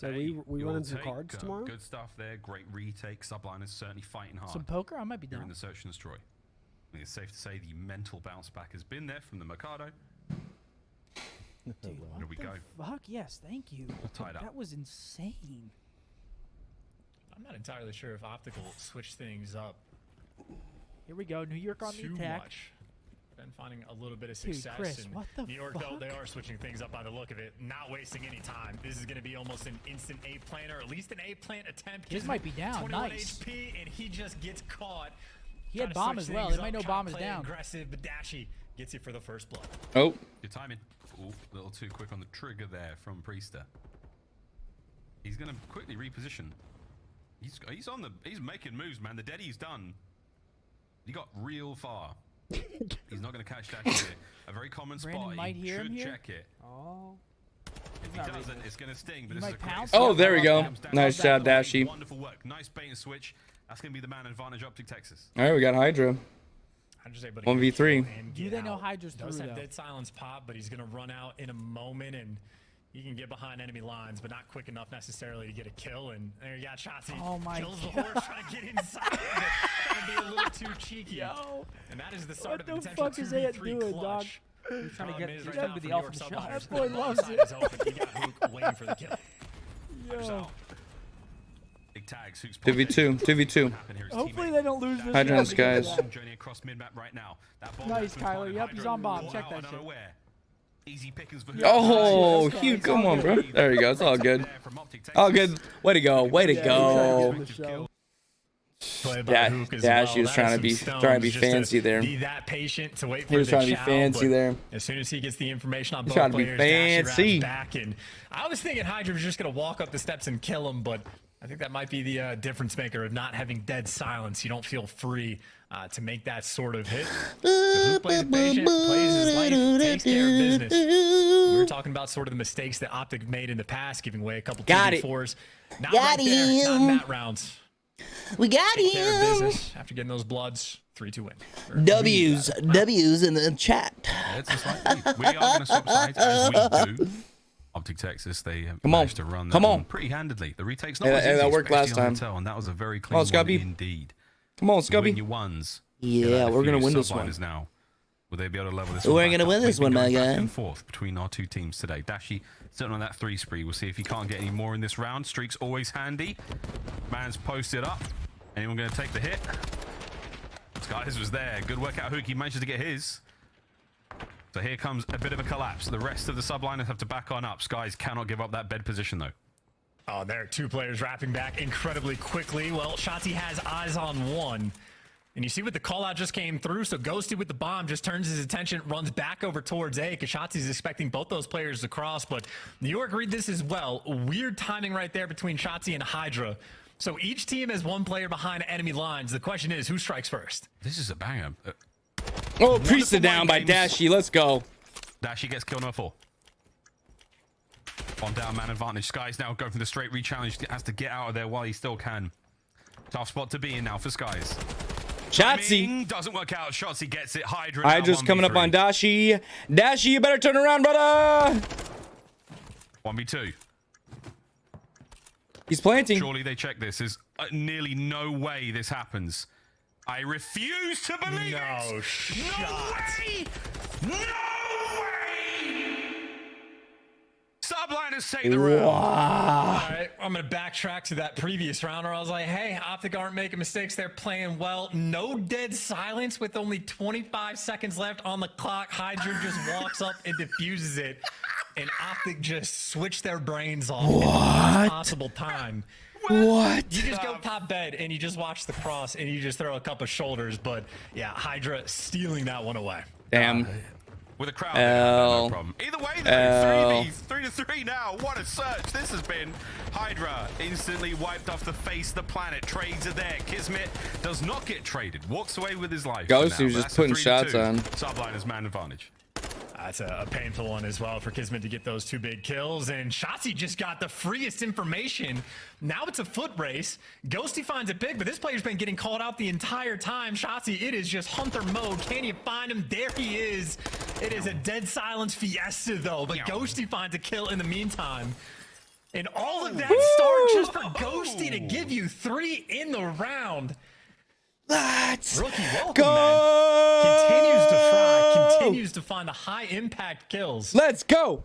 So we run into cards tomorrow. Good stuff there. Great retake. Subliners certainly fighting hard. Some poker? I might be During down. the search and destroy. I think it's safe to say the mental bounce back has been there from the Mikado. Dude, Here we go. Fuck yes, thank you. Tied up. That was insane. I'm not entirely sure if Optical switched things up Here we go. New York on too the attack. much. Been finding a little bit of Dude, success. Chris, and what the New York, though, fuck? they are switching things up by the look of it. Not wasting any time. This is going to be almost an instant A plant, or at least an A plant attempt. His might be down. 21 Nice. HP, and he just gets caught. He had Trying to bomb switch as well. things They might up, know trying bomb to is play down. Aggressive, but Dashi gets you for the first blood. Oh. Good timing. Ooh, a little too quick on the trigger there from Priester. He's going to quickly reposition. He's making moves, man. The Daddy's done. He got real far. He's not going to catch that here. A very common Brandon spot. might He hear him should here. check it. Oh. If he doesn't, it's going to sting. But He this is might a great pounce. Oh, there we go. Comes down. Nice job, Dashi. Wonderful work. Nice bait and switch. That's going to be the man advantage Optic Texas. All right, we got Hydra. 1v3. Do they know Hydra's through, Does have though? dead silence pop, but he's going to run out in a moment, and he can get behind enemy lines, but not quick enough necessarily to get a kill. And there you got Shotzi. Oh my Kills the God. horse, trying to get inside, but trying to be a little too cheeky. Yo. And that is the start of a What the potential fuck is that 2v3 doing, dog? clutch. He's trying to get Problem is he's right trying now to be for the New York ultimate shot. Subliners, That boy the loves side it. is open. You got Hook waiting for the kill. Yo. Big tags. 2v2. 2v2. Hopefully they don't lose this. Hydras, round guys. because of that. Journey across mid-map right now. That bomb Nice, has been Kyler. planted. Yep, he's Hydra on bomb. caught Check out that and shit. unaware. Easy pickings for Oh, Let's go. Hugh, It's come all on, bro. good. There you go. It's all good. All good. Way to go. Way to go. Play by Yeah, Hook as Dash, well. he was That trying is to be some stones fancy just to there. Be that patient to wait for He was the trying to be chow, fancy but there. As soon as he gets the information on He's both trying to be players, Dash fancy. grabs back, and I was thinking Hydra was just going to walk up the steps and kill him, but I think that might be the difference maker of not having dead silence. You don't feel free to make that sort of hit. So Hook plays it patient, plays his life, takes care of business. We were talking about sort of the mistakes that Optic made in the past, giving away a couple Got it. 2v4s. Not Got right there, not in him. that rounds. We got Take care of him. business after getting those bloods. 3-2 win. Or W's in the chat. It's a slight lead. We are going to swap sides as we do. Optic Texas, they have managed to run that one pretty handedly. The retake's not Hey, as hey, easy, that worked last especially on time. the tail, and that was a very Come on, clean one Scubby. indeed. Come on, You Scubby. win your ones. Yeah, we're gonna win this one. Now. Will they be able to level this We're one back gonna up? win this We've been one, my going back guy. and forth between our two teams today. Dashi sitting on that 3 spree. We'll see if he can't get any more in this round. Streak's always handy. Man's posted up. Anyone going to take the hit? Skies was there. Good work out, Hook. He managed to get his. So here comes a bit of a collapse. The rest of the subliners have to back on up. Skies cannot give up that bed position, though. Oh, there are 2 players wrapping back incredibly quickly. Well, Shotzi has eyes on one. And you see what the call out just came through. So Ghosty with the bomb just turns his attention, runs back over towards A, because Shotzi's expecting both those players to cross. But New York read this as well. Weird timing right there between Shotzi and Hydra. So each team has 1 player behind enemy lines. The question is, who strikes first? This is a banger. Oh, Priesta down by Dashi. Let's go. Dashi gets kill number 4. On down man advantage. Skies now going for the straight re-challenge. Has to get out of there while he still can. Tough spot to be in now for Skies. Shotzi. Timing doesn't work out. Shotzi gets it. Hydra. Hydra's coming up on Dashi. Dashi, you better turn around, brother. 1v2. He's planting. Surely they check this. There's nearly no way this happens. I refuse to believe it. No way. No way. Subliners take the round. All right, I'm going to backtrack to that previous round where I was like, hey, Optic aren't making mistakes. They're playing well. No dead silence with only 25 seconds left on the clock. Hydra just walks up and diffuses it. And Optic just switched their brains off in the worst possible time. What? You just go top bed and you just watch the cross and you just throw a couple shoulders. But yeah, Hydra stealing that one away. Damn. With a crowd, no problem. Either way, though, 3-3 now. What a search this has been. Hydra instantly wiped off the face of the planet. Trades are there. Kismet does not get traded. Walks away with his life. Ghost, he was just putting shots on. Subliners man advantage. That's a painful one as well for Kismet to get those 2 big kills. And Shotzi just got the freest information. Now it's a foot race. Ghosty finds a pick, but this player's been getting called out the entire time. Shotzi, it is just hunter mode. Can you find him? There he is. It is a dead silence fiesta, though. But Ghosty finds a kill in the meantime. And all of that start just for Ghosty to give you 3 in the round. Let's Rookie, welcome, go. Man. Continues to fry, continues to find the high impact kills. Let's go.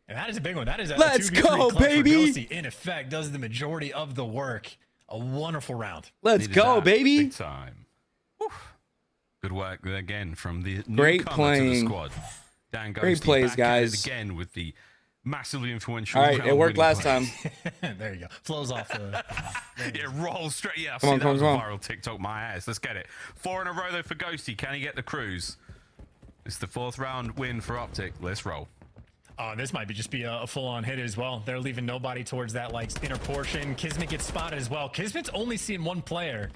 And that is a big one. That is a Let's 2v3 go, clutch baby. For Ghosty, in effect, does the majority of the work. A wonderful round. Let's go, baby. Big time. Oof. Good work again from the Great newcomer playing. to the squad. Dan Ghosty Great plays, back at it guys. again with the massively influential. All right, it worked last time. There you go. Flows off the. Yeah, roll straight. Yeah, Come on, that was come a on. viral TikTok. My ass. Let's get it. 4 in a row though for Ghosty. Can he get the cruise? It's the 4th round win for Optic. Let's roll. This might just be a full-on hit as well. They're leaving nobody towards that like inner portion. Kismet gets spotted as well. Kismet's only seeing 1 player.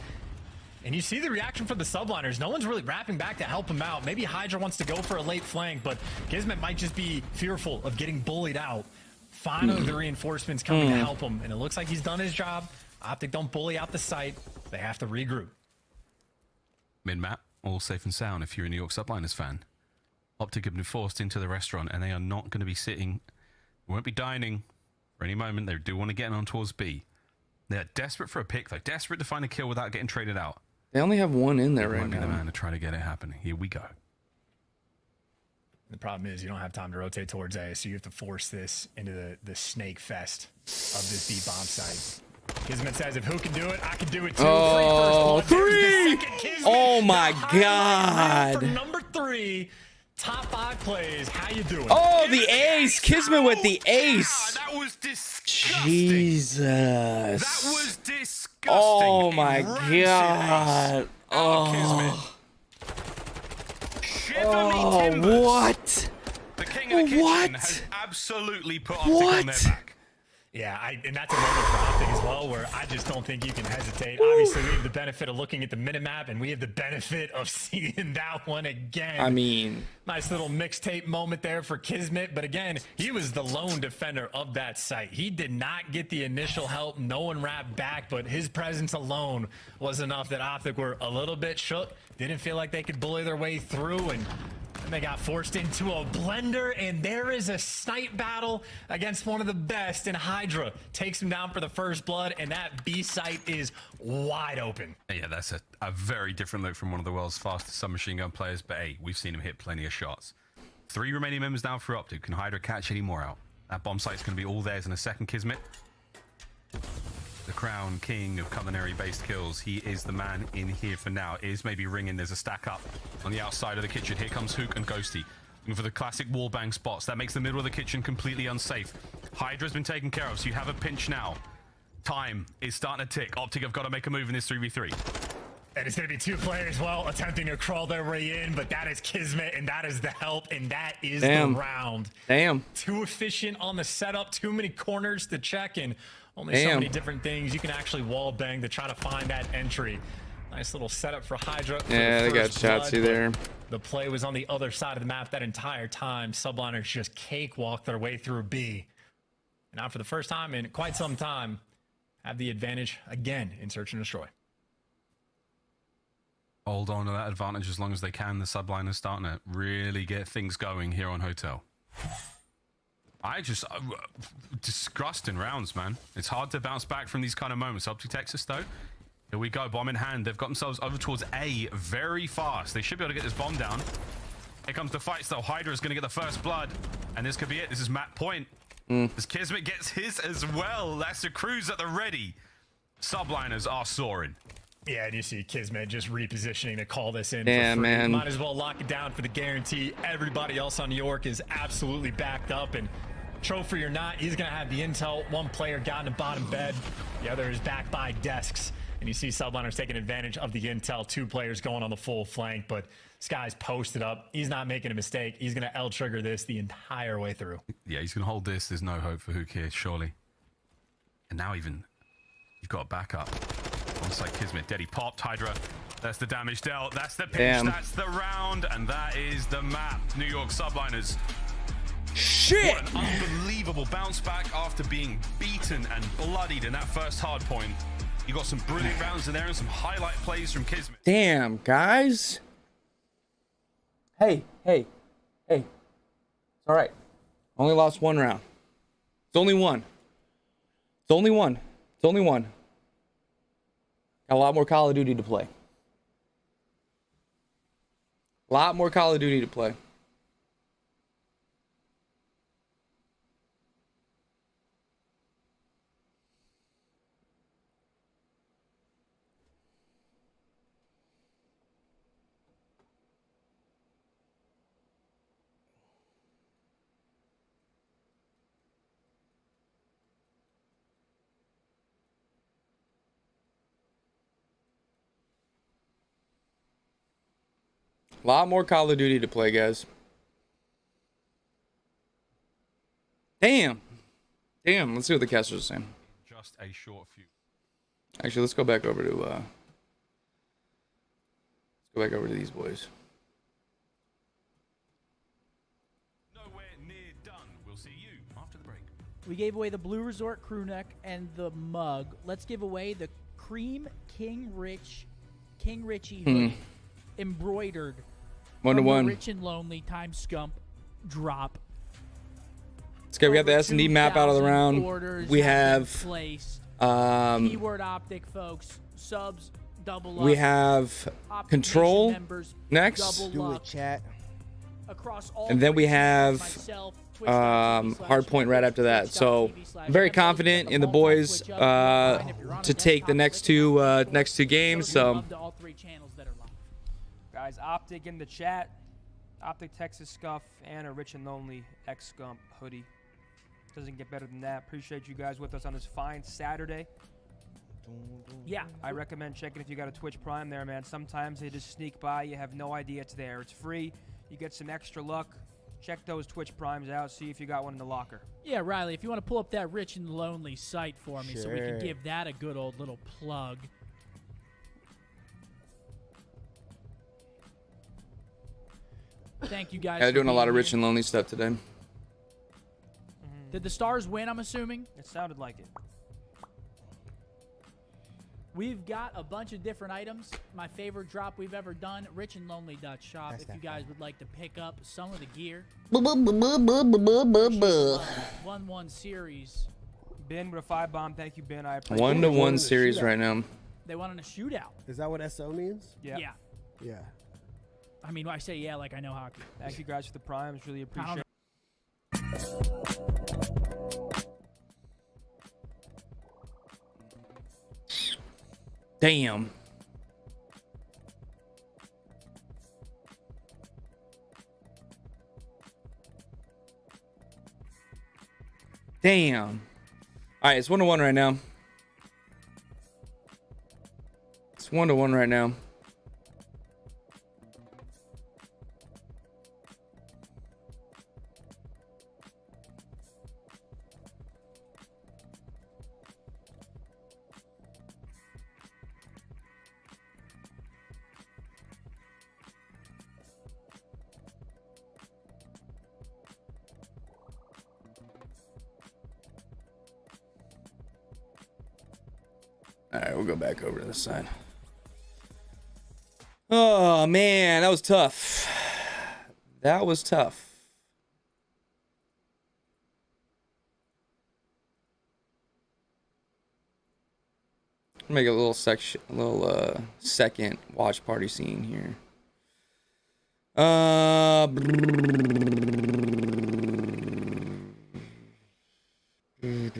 And you see the reaction from the subliners. No one's really wrapping back to help him out. Maybe Hydra wants to go for a late flank, but Kismet might just be fearful of getting bullied out. Finally, the reinforcements coming to help him, and it looks like he's done his job. Optic don't bully out the site. They have to regroup. Mid-map, all safe and sound if you're a New York Subliners fan. Optic have been forced into the restaurant, and they are not going to be sitting, won't be dining for any moment. They do want to get on towards B. They're desperate for a pick, though. Desperate to find a kill without getting traded out. They only have 1 in there right Might be the now. man to try to get it happening. Here we go. The problem is you don't have time to rotate towards A, so you have to force this into the snake fest of this B bomb site. Kismet says, if who can do it, I can do it too. Oh, 3! Oh my God. For number 3, top 5 plays. How you doing? Oh, the ace. Kismet with the ace. That was disgusting. Jesus. That was disgusting. Oh my Rancid God. ace. Oh. Shiver me timbers. What? The king of the kitchen has absolutely put Optic on their back. Yeah, and that's a moment for Optic as well, where I just don't think you can hesitate. Obviously, we have the benefit of looking at the minimap, and we have the benefit of seeing that one again. I mean, nice little mixtape moment there for Kismet, but again, he was the lone defender of that site. He did not get the initial help. No one wrapped back, but his presence alone was enough that Optic were a little bit shook. Didn't feel like they could bully their way through, and they got forced into a blender, and there is a snipe battle against one of the best, and Hydra takes him down for the first blood, and that B site is wide open. Yeah, that's a very different look from one of the world's fastest submachine gun players, but hey, we've seen him hit plenty of shots. 3 remaining members down for Optic. Can Hydra catch any more out? That bomb site's going to be all theirs in a second, Kismet. The crown king of culinary-based kills. He is the man in here for now. It is maybe ringing. There's a stack up on the outside of the kitchen. Here comes Hook and Ghosty. Looking for the classic wallbang spots. That makes the middle of the kitchen completely unsafe. Hydra's been taken care of, so you have a pinch now. Time is starting to tick. Optic have got to make a move in this 3v3. And it's going to be 2 players, well, attempting to crawl their way in, but that is Kismet, and that is the help, and that is the round. Damn. Too efficient on the setup, too many corners to check, and only so many different things you can actually wall bang to try to find that entry. Nice little setup for Hydra. Yeah, they got shots there. The play was on the other side of the map that entire time. Subliners just cakewalked their way through B. And now for the first time in quite some time, have the advantage again in search and destroy. Hold on to that advantage as long as they can. The subliners starting to really get things going here on Hotel. I just disgusting rounds, man. It's hard to bounce back from these kind of moments. Up to Texas, though. Here we go, bomb in hand. They've got themselves over towards A very fast. They should be able to get this bomb down. Here comes the fight, though. Hydra is going to get the first blood, and this could be it. This is map point. As Kismet gets his as well. That's the Cruz at the ready. Subliners are soaring. Yeah, and you see Kismet just repositioning to call this in. Damn, for free. man. Might as well lock it down for the guarantee. Everybody else on New York is absolutely backed up, and trophy or not, he's gonna have the intel. One player got in the bottom bed, the other is back by desks, and you see Subliners taking advantage of the intel. 2 players going on the full flank, but this guy's posted up. He's not making a mistake. He's gonna L trigger this the entire way through. Yeah, he's gonna hold this. There's no hope for Hook here, surely. And now even you've got a backup. Onside Kismet, Deddy popped, Hydra. That's the damage dealt. That's the pitch. Damn. That's the round, and that is the map. New York Subliners. Shit! What an unbelievable bounce back after being beaten and bloodied in that first hard point. You got some brilliant rounds in there and some highlight plays from Kismet. Damn, guys. Hey. It's all right. Only lost 1 round. It's only one. Got a lot more Call of Duty to play. A lot more Call of Duty to play, guys. Damn. Let's see what the casters are saying. Just a short few. Actually, let's go back over to these boys. Nowhere near done. We'll see you after the break. We gave away the Blue Resort crew neck and the mug. Let's give away the Cream King Richie hoodie, embroidered 1-to-1. Rich and Lonely Time Scump drop. Okay, we got the S&D map out of the round. We have Keyword Optic, folks. Subs, double up. we have Optic Control Nation members, next. double Do it, up. chat. Across all And then we three have myself, Hardpoint right after that. So I'm very confident in the boys to take the next two games. So all 3 channels that are live. Guys, Optic in the chat. Optic Texas Scuff and a Rich and Lonely X Scump hoodie. Doesn't get better than that. Appreciate you guys with us on this fine Saturday. Yeah. I recommend checking if you got a Twitch Prime there, man. Sometimes they just sneak by. You have no idea it's there. It's free. You get some extra luck. Check those Twitch Primes out. See if you got one in the locker. Yeah, Riley, if you want to pull up that Rich and Lonely site for me so we can give that a good old little plug. Thank you guys. yeah, for doing a lot being of Rich here. and Lonely stuff today. Did the Stars win, I'm assuming? It sounded like it. We've got a bunch of different items. My favorite drop we've ever done, richandlonely.shop, if you guys would like to pick up some of the gear. 1-1 series. Ben with a 5-bomb. Thank you, Ben. I appreciate 1-to-1 series right now. They won in a shootout. Is that what SO means? Yeah. Yeah. I mean, I say yeah like I know hockey. Thank you guys for the primes. Really appreciate it. Damn. Damn. All right, it's 1-to-1 right now. It's 1-to-1 right now. All right, we'll go back over to this side. Oh, man, that was tough. That was tough. Make a little second watch party scene here. Okay,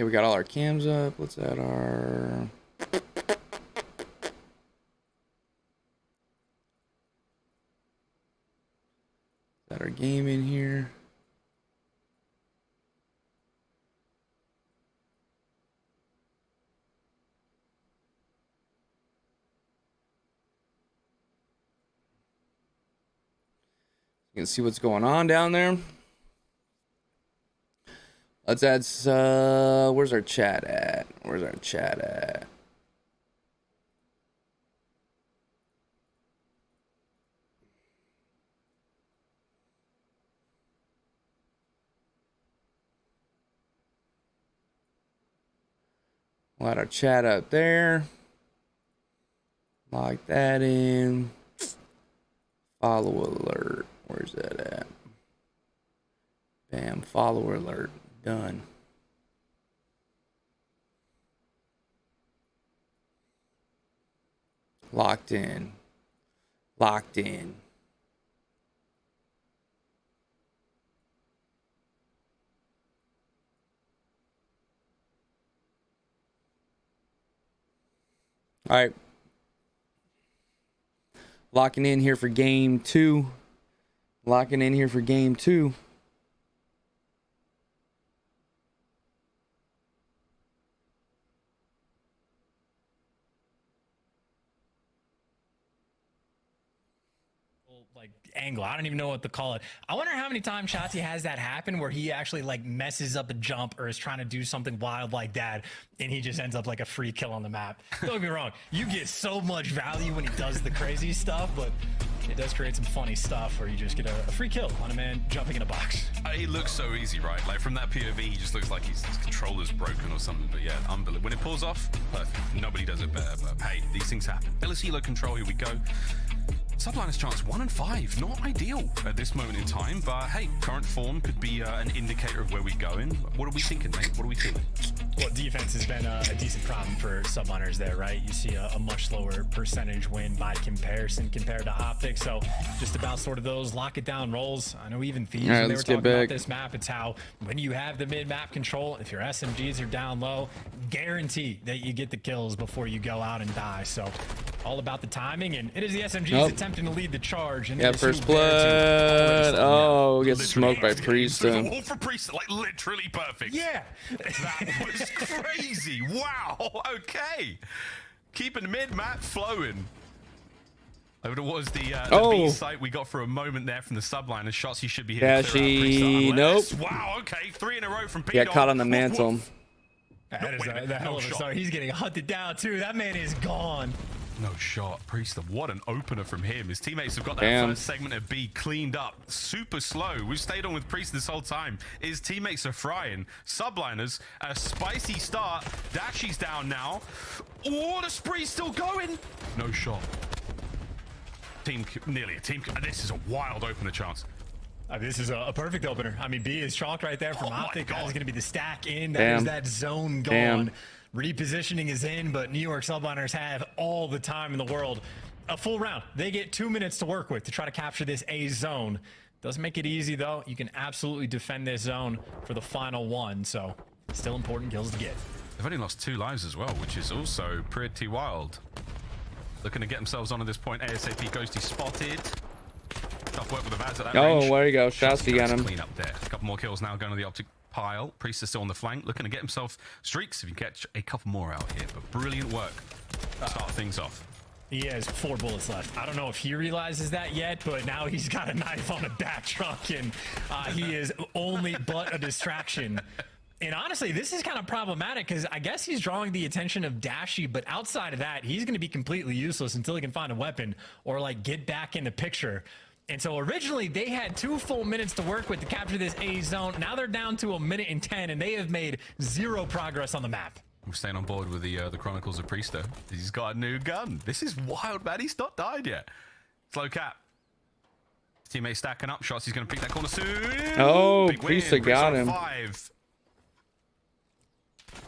we got all our cams up. Let's add our... Got our game in here. You can see what's going on down there. Let's add, where's our chat at? Where's our chat at? We'll add our chat up there. Lock that in. Follow alert. Where's that at? Bam, follower alert. Done. Locked in. Locked in. All right. Locking in here for game 2. Locking in here for game 2. Like angle, I don't even know what to call it. I wonder how many times Shotzi has that happen where he actually like messes up a jump or is trying to do something wild like that and he just ends up like a free kill on the map. Don't get me wrong, you get so much value when he does the crazy stuff, but it does create some funny stuff where you just get a free kill on a man jumping in a box. He looks so easy, right? Like from that POV, he just looks like his controller's broken or something. But yeah, unbelievable. When it pulls off, perfect. Nobody does it better. But hey, these things happen. Billis Helo control, here we go. Subliner's chance 1 and 5, not ideal at this moment in time, but hey, current form could be an indicator of where we're going. What are we thinking, mate? What are we feeling? Well, defense has been a decent problem for Subliners there, right? You see a much lower percentage win by comparison compared to Optic, so just about sort of those lock it down rolls. I know even Thieves, when they were talking about this map, it's how when you have the mid-map control, if your SMGs are down low, guarantee that you get the kills before you go out and die. So all about the timing, and it is the SMGs attempting to lead the charge. And yeah, first blood. Oh, gets smoked by Priest. The wall for Priest, like literally perfect. Yeah. That was crazy. Wow. Okay. Keeping the mid-map flowing. Over towards the B site we got for a moment there from the Subliner shots. He should be hitting. Nope. Wow. Okay. 3 in a row from P. Got caught on the mantle. That is the hell of a start. He's getting hunted down too. That man is gone. No shot. Priest, what an opener from him. His teammates have got that first segment of B cleaned up. Super slow. We've stayed on with Priest this whole time. His teammates are frying. Subliners, a spicy start. Dashy's down now. Oh, the spree's still going. No shot. Nearly a team. This is a wild opener chance. This is a perfect opener. I mean, B is chalked right there from Optic. That is going to be the stack in. That is that zone gone. Repositioning is in, but New York Subliners have all the time in the world. A full round. They get 2 minutes to work with to try to capture this A zone. Doesn't make it easy, though. You can absolutely defend this zone for the final one, so still important kills to get. They've only lost 2 lives as well, which is also pretty wild. Looking to get themselves on at this point. ASAP Ghosty spotted. Tough work with the Vaz at that range. Oh, there you go. Shotzi got him. Clean up there. A couple more kills now going to the Optic pile. Priest is still on the flank, looking to get himself streaks if you catch a couple more out here. But brilliant work to start things off. He has 4 bullets left. I don't know if he realizes that yet, but now he's got a knife on a back truck, and he is only but a distraction. And honestly, this is kind of problematic because I guess he's drawing the attention of Dashy, but outside of that, he's going to be completely useless until he can find a weapon or like get back in the picture. And so originally they had 2 full minutes to work with to capture this A zone. Now they're down to 1 minute and 10, and they have made 0 progress on the map. We're staying on board with the Chronicles of Priest, though. He's got a new gun. This is wild, man. He's not died yet. Slow cap. His teammate stacking up shots. He's going to pick that corner soon. Oh, Priest got him. 5.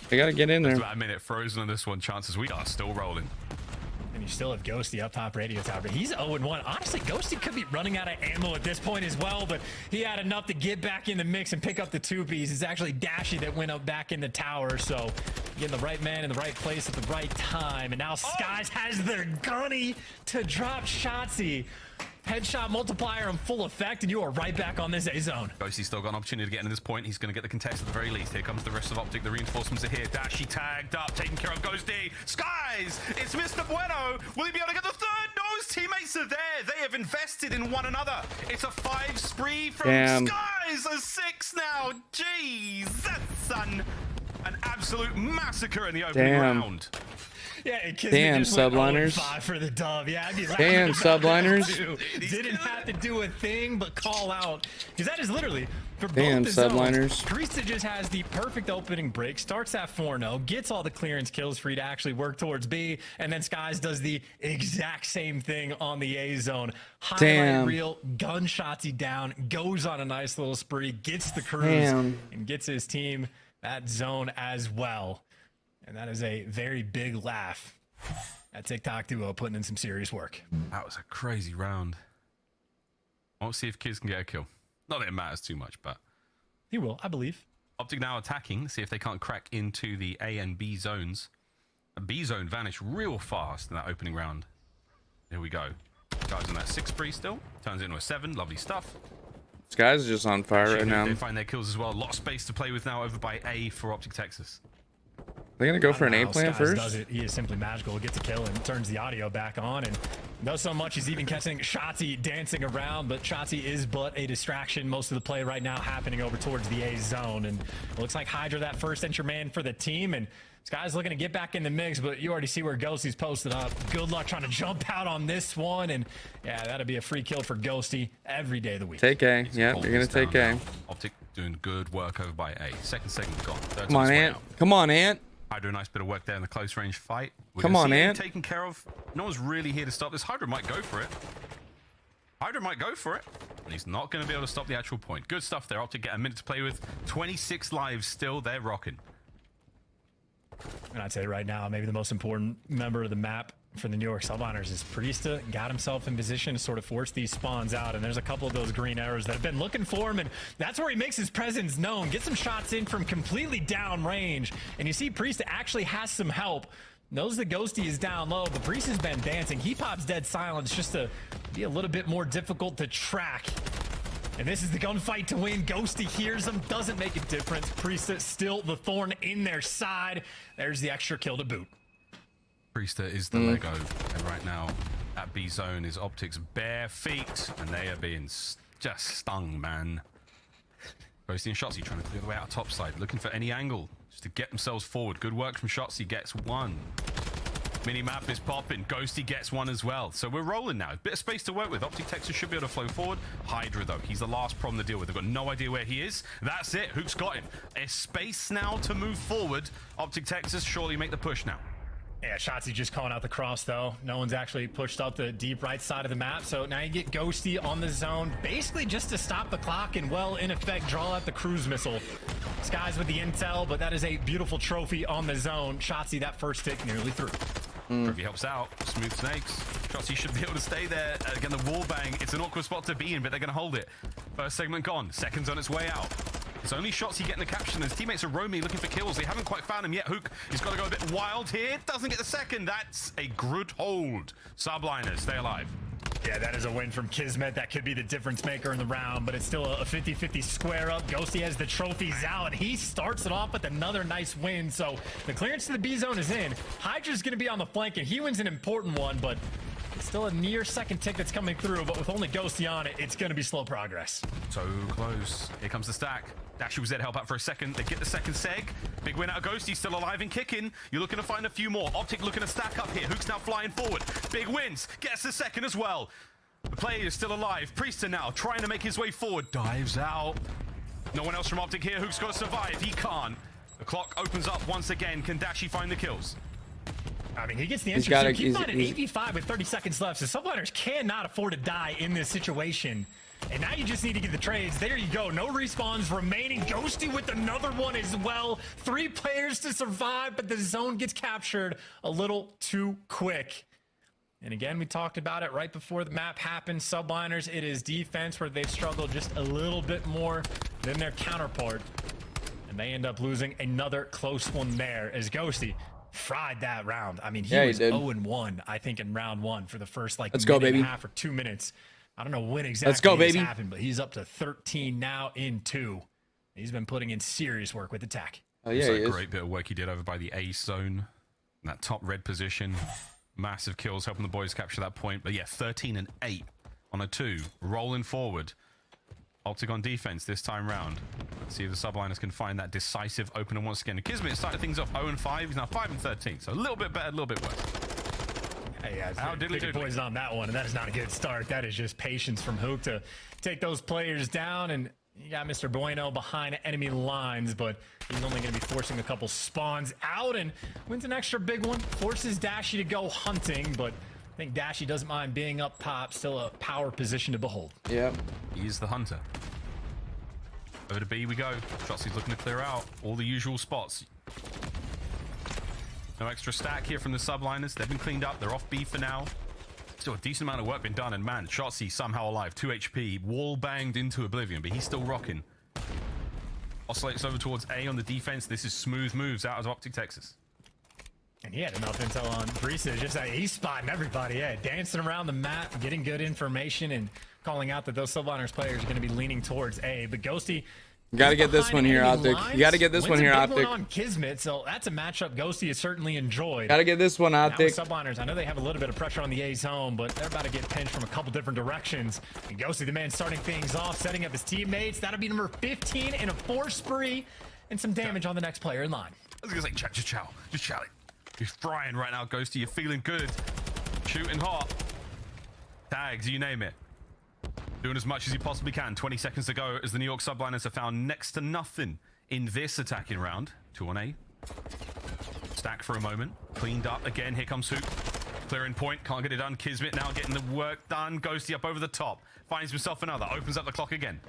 They gotta get in there. There's about a minute frozen on this one. Chances we are still rolling. And you still have Ghosty up top radio tower, but he's 0-1. Honestly, Ghosty could be running out of ammo at this point as well, but he had enough to get back in the mix and pick up the 2-piece. It's actually Dashy that went up back in the tower, so getting the right man in the right place at the right time. And now Skies has their gunny to drop Shotzzy. Headshot multiplier in full effect, and you are right back on this A zone. Ghosty's still got an opportunity to get into this point. He's going to get the contest at the very least. Here comes the rest of Optic. The reinforcements are here. Dashy tagged up, taking care of Ghosty. Skies! It's Mr. Bueno. Will he be able to get the third? No, his teammates are there. They have invested in one another. It's a 5 spree from Skies. A 6 now. Jeez, that's an absolute massacre in the opening round. Yeah, damn, subliners. For the dub. Yeah, I'd be damn, subliners. Didn't have to do a thing but call out, because that is literally for damn both the subliners. Zones, Priesta just has the perfect opening break, starts at 4-0, gets all the clearance kills free to actually work towards B, and then Skies does the exact same thing on the A zone. Highlight reel, gunshots he down, goes on a nice little spree, gets the cruise, and gets his team that zone as well. And that is a very big laugh at TikTok Duo putting in some serious work. That was a crazy round. We'll see if Kids can get a kill. Not that it matters too much, but... He will, I believe. Optic now attacking, see if they can't crack into the A and B zones. A B zone vanished real fast in that opening round. Here we go. Guys on that 6 spree still. Turns into a 7. Lovely stuff. This guy's just on fire right now. They find their kills as well. A lot of space to play with now over by A for Optic Texas. They're gonna go for an A plan Skies first. Does it. He is simply magical. Gets a kill and turns the audio back on, and does so much. He's even catching Shotzzy dancing around, but Shotzzy is but a distraction. Most of the play right now happening over towards the A zone, and it looks like Hydra that first entry man for the team, and Sky's looking to get back in the mix, but you already see where Ghosty's posted up. Good luck trying to jump out on this one, and yeah, that'll be a free kill for Ghosty every day of the week. Take A. Yep, you're gonna take A. Optic doing good work over by A. Second segment gone. Come on, Ant. Come on, Ant. Hydra, nice bit of work there in the close range fight. Come on, Ant. Taken care of. No one's really here to stop this. Hydra might go for it. Hydra might go for it. And he's not going to be able to stop the actual point. Good stuff there. Optic get a minute to play with. 26 lives still. They're rocking. And I'd say right now, maybe the most important member of the map for the New York Subliners is Priesta. Got himself in position to sort of force these spawns out, and there's a couple of those green arrows that have been looking for him, and that's where he makes his presence known. Gets some shots in from completely down range, and you see Priesta actually has some help. Knows the Ghosty is down low, but Priest has been dancing. He pops dead silence just to be a little bit more difficult to track. And this is the gunfight to win. Ghosty hears him, doesn't make a difference. Priesta still the thorn in their side. There's the extra kill to boot. Priesta is the Lego, and right now that B zone is Optic's bare feet, and they are being just stung, man. Ghosty and Shotzzy trying to clear the way out top side, looking for any angle just to get themselves forward. Good work from Shotzzy, gets one. Mini-map is popping. Ghosty gets one as well. So we're rolling now. A bit of space to work with. Optic Texas should be able to flow forward. Hydra, though. He's the last problem to deal with. They've got no idea where he is. That's it. Hook's got him. A space now to move forward. Optic Texas surely make the push now. Yeah, Shotzzy just calling out the cross, though. No one's actually pushed up the deep right side of the map. So now you get Ghosty on the zone, basically just to stop the clock and, well, in effect, draw out the cruise missile. Skies with the intel, but that is a beautiful trophy on the zone. Shotzzy, that first tick nearly through. Trophy helps out. Smooth snakes. Shotzzy should be able to stay there. Again, the wall bang. It's an awkward spot to be in, but they're going to hold it. First segment gone. Second's on its way out. It's only Shotzzy getting the caption. His teammates are roaming, looking for kills. They haven't quite found him yet. Hook, he's got to go a bit wild here. Doesn't get the second. That's a good hold. Subliners, stay alive. Yeah, that is a win from Kismet. That could be the difference maker in the round, but it's still a 50-50 square up. Ghosty has the trophies out. He starts it off with another nice win. So the clearance to the B zone is in. Hydra's going to be on the flank, and he wins an important one, but it's still a near second tick that's coming through. But with only Ghosty on it, it's going to be slow progress. So close. Here comes the stack. Dashy was there to help out for a second. They get the second seg. Big win out of Ghosty, still alive and kicking. You're looking to find a few more. Optic looking to stack up here. Hook's now flying forward. Big wins. Gets the second as well. The player is still alive. Priester now trying to make his way forward. Dives out. No one else from Optic here. Hook's got to survive. He can't. The clock opens up once again. Can Dashy find the kills? I mean, he gets the answer. Keep on an 8v5 with 30 seconds left. So Subliners cannot afford to die in this situation. And now you just need to get the trades. There you go. No respawns remaining. Ghosty with another one as well. 3 players to survive, but the zone gets captured a little too quick. And again, we talked about it right before the map happened. Subliners, it is defense where they've struggled just a little bit more than their counterpart. And they end up losing another close one there as Ghosty fried that round. I mean, he was 0-1, I think, in round 1 for the first like minute and a half or 2 minutes. I don't know when exactly this happened, but he's up to 13 now in 2. He's been putting in serious work with attack. Oh yeah, a great bit of work he did over by the A zone, in that top red position. Massive kills, helping the boys capture that point. But yeah, 13 and 8 on a 2, rolling forward. Optic on defense this time round. Let's see if the subliners can find that decisive opener once again. Kismet started things off 0 and 5. He's now 5 and 13, so a little bit better, a little bit worse. Yeah, diddly poison on that one, and that is not a good start. That is just patience from Hook to take those players down, and you got Mr. Bueno behind enemy lines, but he's only going to be forcing a couple spawns out and wins an extra big one. Forces Dashy to go hunting, but I think Dashy doesn't mind being up top. Still a power position to behold. Yep. He's the hunter. Over to B we go. Shotzi's looking to clear out all the usual spots. No extra stack here from the subliners. They've been cleaned up. They're off B for now. Still a decent amount of work been done, and man, Shotzi somehow alive. 2 HP, wall banged into oblivion, but he's still rocking. Oscillates over towards A on the defense. This is smooth moves out of Optic Texas. And he had enough intel on Brisa, just that he's spotting everybody. Yeah, dancing around the map, getting good information, and calling out that those subliners players are going to be leaning towards A. But Ghosty, you got to get this one here, Optic. You got to get this one here, Optic. On Kismet, so that's a matchup Ghosty has certainly enjoyed. Got to get this one, Optic. Subliners, I know they have a little bit of pressure on the A zone, but they're about to get pinched from a couple different directions. And Ghosty, the man, starting things off, setting up his teammates. That'll be number 15 in a 4 spree, and some damage on the next player in line. I was going to say, just chow it. You're frying right now, Ghosty. You're feeling good. Shooting hot. Tags, you name it. Doing as much as he possibly can. 20 seconds to go as the New York subliners have found next to nothing in this attacking round. 2 on A. Stack for a moment. Cleaned up again. Here comes Hoop. Clearing point. Can't get it done. Kismet now getting the work done. Ghosty up over the top. Finds himself another. Opens up the clock again.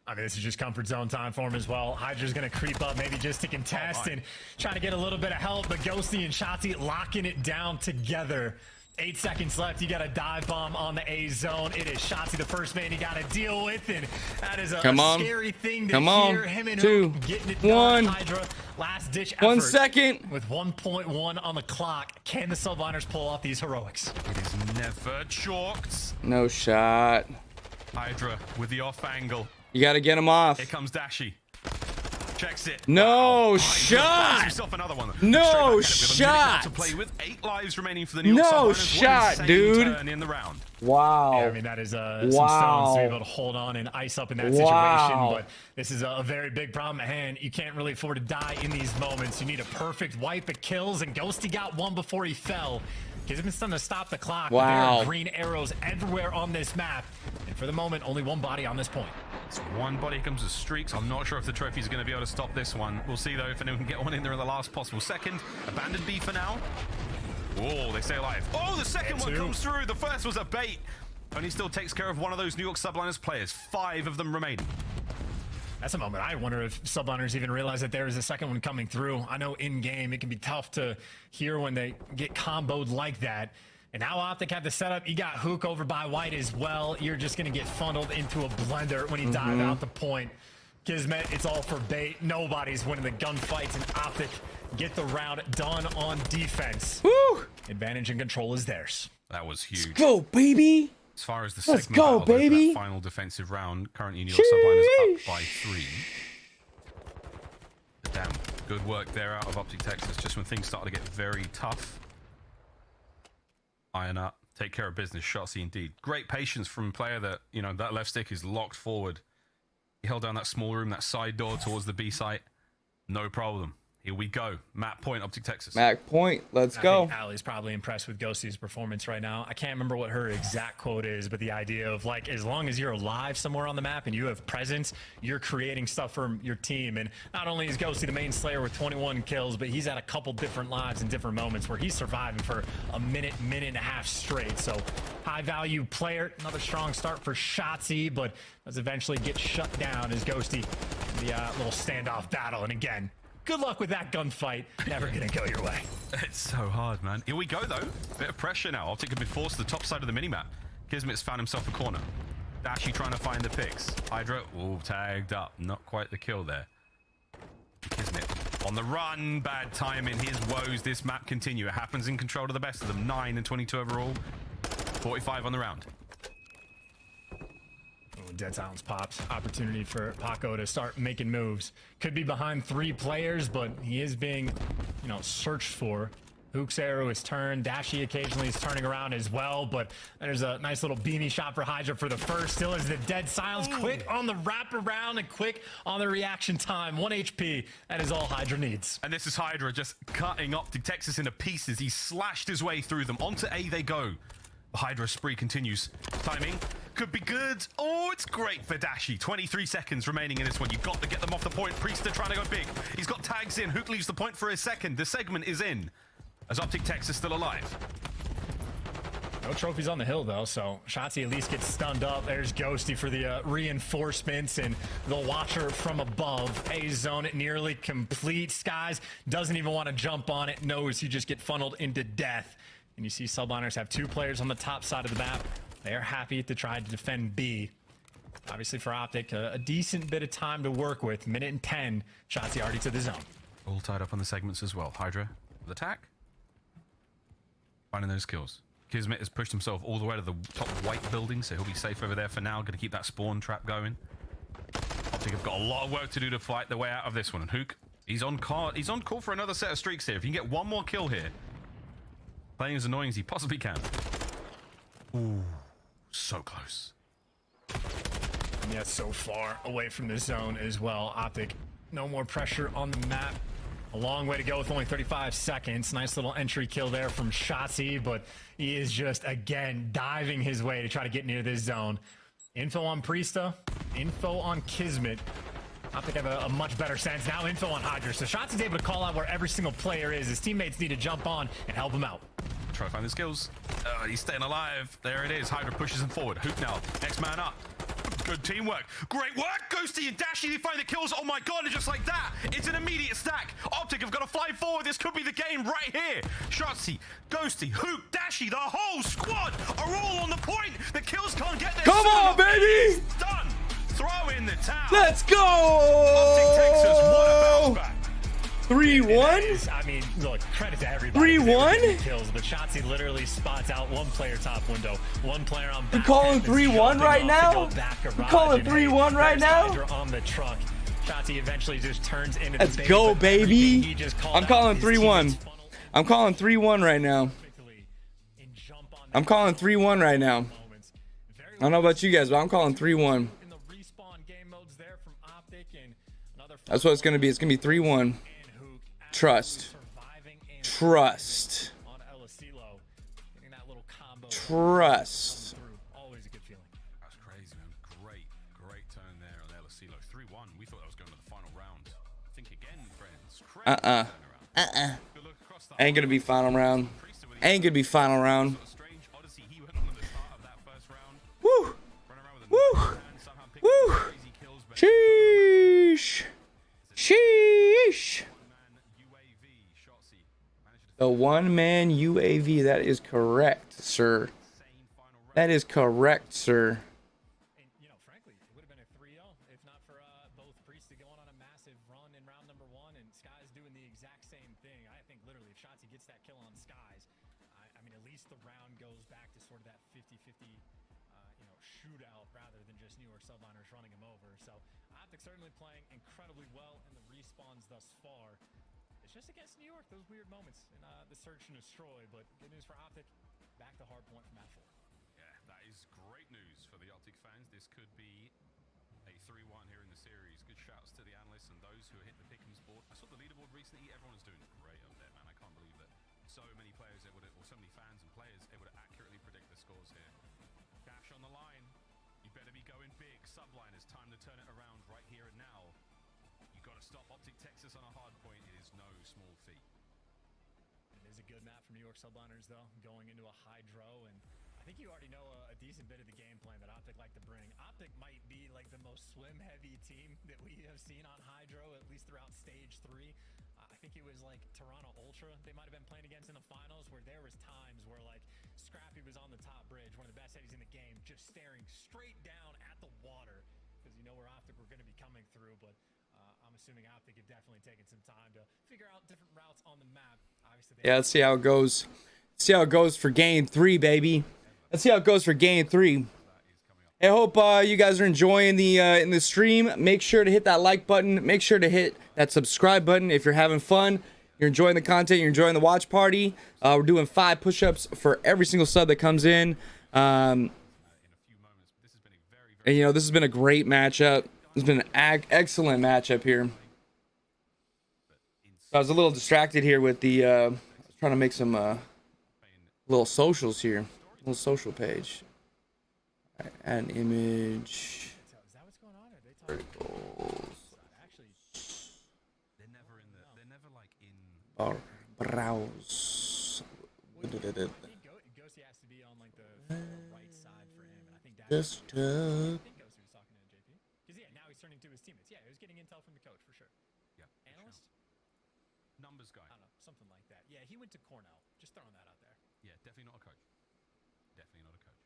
I mean, this is just comfort zone time for him as well. Hydra's going to creep up maybe just to contest and try to get a little bit of help, but Ghosty and Shotzi locking it down together. 8 seconds left. You got a dive bomb on the A zone. It is Shotzi, the first man you got to deal with, and that is a scary thing to hear. Him and Hoop getting it done. Hydra, last ditch effort. 1 second. With 1.1 on the clock, can the subliners pull off these heroics? It is never chalked. No shot. Hydra with the off angle. You got to get him off. Here comes Dashy. Checks it. No shot. Himself another one. No shot. To play with 8 lives remaining for the New York No subliners. shot, dude. Turn in the round. Wow. Yeah, I mean, that is some stones to be able to hold on and ice up in that situation. But this is a very big problem at hand. You can't really afford to die in these moments. You need a perfect wipe of kills, and Ghosty got one before he fell. Kismet's done to stop the clock. There are green arrows everywhere on this map. And for the moment, only one body on this point. So one body comes with streaks. I'm not sure if the trophy's going to be able to stop this one. We'll see, though, if anyone can get one in there in the last possible second. Abandoned B for now. Oh, they stay alive. Oh, the second one comes through. The first was a bait. Only still takes care of one of those New York subliners players. 5 of them remaining. That's a moment. I wonder if subliners even realize that there is a second one coming through. I know in-game it can be tough to hear when they get comboed like that. And now Optic have the setup. You got Hook over by White as well. You're just going to get funneled into a blender when you dive out the point. Kismet, it's all for bait. Nobody's winning the gunfights, and Optic get the round done on defense. Woo! Advantage and control is theirs. That was huge. Let's go, baby. As far as the Let's segment go, battle, baby. that final defensive round, currently New York subliners up by 3. But damn, good work there out of Optic Texas. Just when things started to get very tough. Iron up, take care of business. Shotzi indeed. Great patience from a player that, you know, that left stick is locked forward. He held down that small room, that side door towards the B site. No problem. Here we go. Matt Point, Optic Texas. Matt Point, let's I go. think Allie's probably impressed with Ghosty's performance right now. I can't remember what her exact quote is, but the idea of like, as long as you're alive somewhere on the map and you have presence, you're creating stuff for your team. And not only is Ghosty the main Slayer with 21 kills, but he's had a couple different lives in different moments where he's surviving for a minute and a half straight. So high value player. Another strong start for Shotzzy, but does eventually get shut down as Ghosty in the little standoff battle. And again, good luck with that gunfight. Never gonna go your way. It's so hard, man. Here we go, though. Bit of pressure now. Optic have been forced to the top side of the minimap. Kismet's found himself a corner. Dashy trying to find the picks. Hydra, oh, tagged up. Not quite the kill there. Kismet on the run. Bad timing. His woes. This map continue. It happens in control of the best of them. 9 and 22 overall. 45 on the round. Dead Silence pops. Opportunity for Paco to start making moves. Could be behind 3 players, but he is being, you know, searched for. Hook's arrow is turned. Dashy occasionally is turning around as well, but there's a nice little beanie shot for Hydra for the first. Still is the Dead Silence. Quick on the wraparound and quick on the reaction time. 1 HP. That is all Hydra needs. And this is Hydra just cutting Optic Texas into pieces. He slashed his way through them. Onto A they go. The Hydra spree continues. Timing could be good. Oh, it's great for Dashy. 23 seconds remaining in this one. You've got to get them off the point. Priester trying to go big. He's got tags in. Hook leaves the point for a second. The segment is in. As Optic Texas still alive. No trophies on the hill, though, so Shotzzy at least gets stunned up. There's Ghosty for the reinforcements, and the Watcher from above. A zone nearly complete. Skies doesn't even want to jump on it. Knows you just get funneled into death. And you see Subliners have 2 players on the top side of the map. They are happy to try to defend B. Obviously for Optic, a decent bit of time to work with. 1:10. Shotzzy already to the zone. All tied up on the segments as well. Hydra with attack. Finding those kills. Kismet has pushed himself all the way to the top white building, so he'll be safe over there for now. Going to keep that spawn trap going. Optic have got a lot of work to do to fight their way out of this one. And Hook, he's on call for another set of streaks here. If you can get one more kill here, playing as annoying as he possibly can. Ooh, so close. And yet so far away from the zone as well. Optic, no more pressure on the map. A long way to go with only 35 seconds. Nice little entry kill there from Shotzzy, but he is just, again, diving his way to try to get near this zone. Info on Priesta, info on Kismet. Optic have a much better sense. Now info on Hydra. So Shotzzy's able to call out where every single player is. His teammates need to jump on and help him out. Try to find the skills. He's staying alive. There it is. Hydra pushes him forward. Hook now. Next man up. Good teamwork. Great work. Ghosty and Dashy, they find the kills. Oh my god, and just like that, it's an immediate stack. Optic have got to fly forward. This could be the game right here. Shotzzy, Ghosty, Hook, Dashy, the whole squad are all on the point. The kills can't get there. Come on, baby. It's done. Throw in the towel. Let's go. Optic Texas, what a bounce back. 3-1? I mean, look, credit to everybody. 3-1? Kills, but Shotzzy literally spots out 1 player top window, 1 player on back. You're calling 3-1 right now? You're calling 3-1 right now? On the truck. Shotzzy eventually just turns into Let's the go, baby. I'm calling 3-1. I'm calling 3-1 right now. I'm calling 3-1 right now. I don't know about you guys, but I'm calling 3-1. That's what it's going to be. It's going to be 3-1. Trust. Trust. Trust. Always a good feeling. That's crazy, man. Great turn there on Elasilo. 3-1. We thought that was going to the final round. Think again, friends. Ain't gonna be final round. Ain't gonna be final round. Woo! Woo! Woo! Sheesh! Sheesh! The one-man UAV. That is correct, sir. That is correct, sir. Shootout rather than just New York Subliners running him over. So Optic certainly playing incredibly well in the respawns thus far. It's just against New York, those weird moments in the search and destroy. But good news for Optic, back to hardpoint from @4. Yeah, that is great news for the Optic fans. This could be a 3-1 here in the series. Good shouts to the analysts and those who hit the pick'ems board. I saw the leaderboard scored recently. Everyone's doing great up there, man. I can't believe that so many players able to, or so many fans and players able to accurately predict the scores here. Cash on the line. You better be going big. Subline, it's time to turn it around right here and now. You got to stop Optic Texas on a hard point. It is no small feat. It is a good map for New York Subliners, though, going into a hydro, and I think you already know a decent bit of the game plan that Optic like to bring. Optic might be like the most swim-heavy team that we have seen on hydro, at least throughout stage 3. I think it was like Toronto Ultra they might have been playing against in the finals, where there was times where like Scrappy was on the top bridge, one of the best headies in the game, just staring straight down at the water, because you know where Optic were going to be coming through. But I'm assuming Optic have definitely taken some time to figure out different routes on the map. Obviously, Yeah, let's see how it goes. See how it goes for game 3, baby. Let's see how it goes for game 3. I hope you guys are enjoying the in the stream. Make sure to hit that like button. Make sure to hit that subscribe button if you're having fun. You're enjoying the content. You're enjoying the watch party. We're doing 5 push-ups for every single sub that comes in. And you know, this has been a great matchup. It's been an excellent matchup here. I was a little distracted here with the I was trying to make some little socials here. Little social page. Right, add an image. Verticals. Or browse. Desktop. Now he's turning to his teammates. Yeah, he was getting intel from the coach for sure. Yeah. Analyst? Numbers guy. I don't know, something like that. Yeah, he went to Cornell. Just throwing that out there. Yeah, definitely not a coach. Definitely not a coach.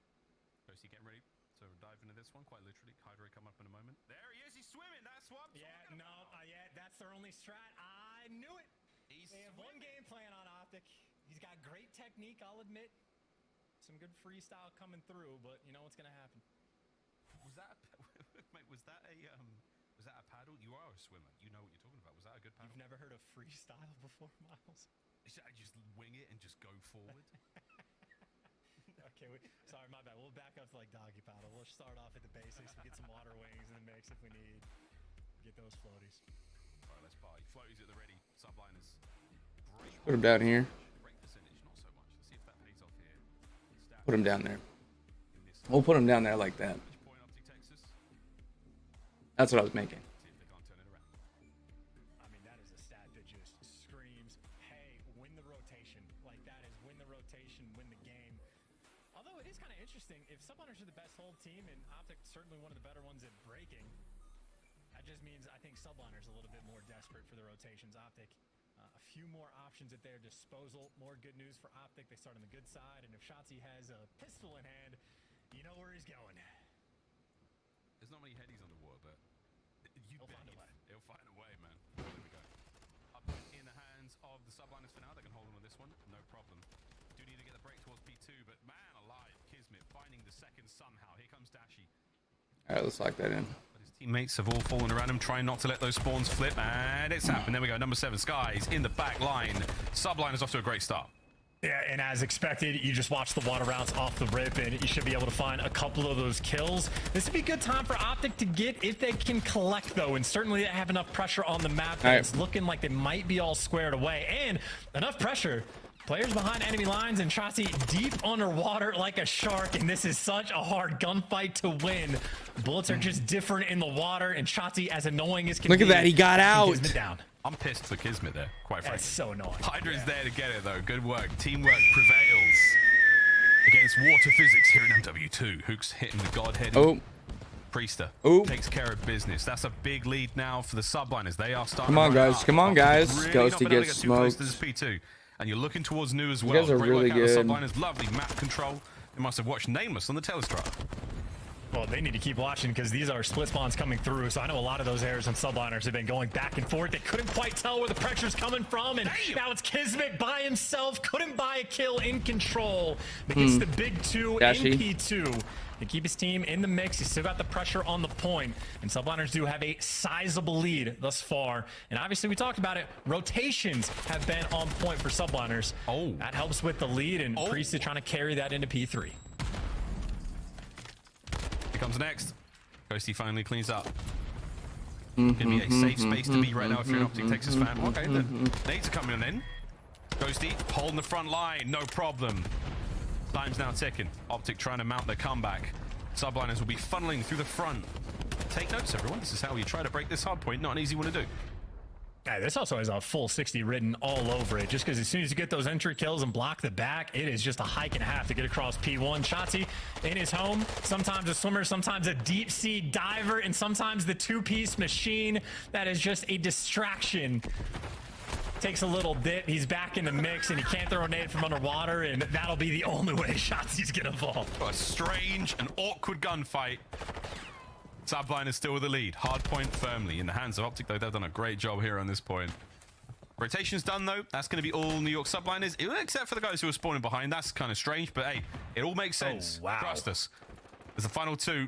Ghosty getting ready to dive into this one, quite literally. Hydro come up in a moment. There he is, he's swimming. That's what I'm talking about. Yeah, that's their only strat. I knew it. They have one game plan on Optic. He's got great technique, I'll admit. Some good freestyle coming through, but you know what's gonna happen. Was that mate, was that a paddle? You are a swimmer. You know what you're talking about. Was that a good paddle? You've never heard of freestyle before, Miles? I just wing it and just go forward. Okay, sorry, my bad. We'll back up to like doggy paddle. We'll start off at the basics. We'll get some water wings in the mix if we need. Get those floaties. All right, let's party. Floaties at the ready. Subliners. Put him down here. Break percentage, not so much. Let's see if that pays off here. Put him down there. We'll put him down there like that. That's what I was making. I mean, that is a stat that just screams, hey, win the rotation. Like, that is win the rotation, win the game. Although it is kind of interesting, if Subliners are the best hold team and Optic certainly one of the better ones at breaking, that just means I think Subliners a little bit more desperate for the rotations. Optic, a few more options at their disposal. More good news for Optic. They start on the good side, and if Shotzi has a pistol in hand, you know where he's going. There's not many headies on the water, but He'll find a way. He'll find a way, man. There we go. Up in the hands of the Subliners for now. They can hold on to this one, no problem. Do need to get the break towards P2, but man alive, Kismet finding the second somehow. Here comes Dashi. All right, let's lock that in. But his teammates have all fallen around him, trying not to let those spawns flip, and it's happened. There we go. Number 7, Skies in the back line. Subliners off to a great start. Yeah, and as expected, you just watch the water routes off the rip, and you should be able to find a couple of those kills. This would be a good time for Optic to get if they can collect, though, and certainly they have enough pressure on the map. Right. It's looking like they might be all squared away, and enough pressure. Players behind enemy lines, and Shotzi deep underwater like a shark, and this is such a hard gunfight to win. Bullets are just different in the water, and Shotzi, as annoying as can be. Look at that, he got out. Down. I'm pissed for Kismet there, quite frankly. That's so annoying. Hydra's there to get it, though. Good work. Teamwork prevails against water physics here in MW2. Hooks hitting the godhead. Oh. Priester takes care of business. That's a big lead now for the Subliners. They are starting. Come on, guys. Come on, guys. Really Ghosty gets smoked. This is P2. And you're looking towards new as well. You guys are Great really work out of good. Subliners. Lovely map control. They must have watched Nameless on the Telestra. Well, they need to keep watching because these are split spawns coming through. So I know a lot of those errors on Subliners have been going back and forth. They couldn't quite tell where the pressure's coming from. And now it's Kismet by himself. Couldn't buy a kill in control. But gets the big 2 Dashi. in P2. To keep his team in the mix. He's still got the pressure on the point. And Subliners do have a sizable lead thus far. And obviously, we talked about it. Rotations have been on point for Subliners. Oh. That helps with the lead. And Priest is trying to carry that into P3. Here comes next. Ghosty finally cleans up. Gonna be a safe space to be right now if you're an Optic Texas fan. Okay, then. Nades are coming in. Ghosty holding the front line, no problem. Time's now ticking. Optic trying to mount their comeback. Subliners will be funneling through the front. Take notes, everyone. This is how you try to break this hard point. Not an easy one to do. Yeah, this also has a full 60 written all over it, just because as soon as you get those entry kills and block the back, it is just a hike and a half to get across P1. Shotzi in his home, sometimes a swimmer, sometimes a deep sea diver, and sometimes the two-piece machine that is just a distraction. Takes a little dip, he's back in the mix, and he can't throw a nade from underwater, and that'll be the only way Shotzi's gonna fall. A strange and awkward gunfight. Subline is still with the lead. Hard point firmly in the hands of Optic, though. They've done a great job here on this point. Rotation's done, though. That's going to be all New York Subliners, except for the guys who are spawning behind. That's kind of strange, but hey, it all makes sense. Oh, wow. Trust us. There's the final two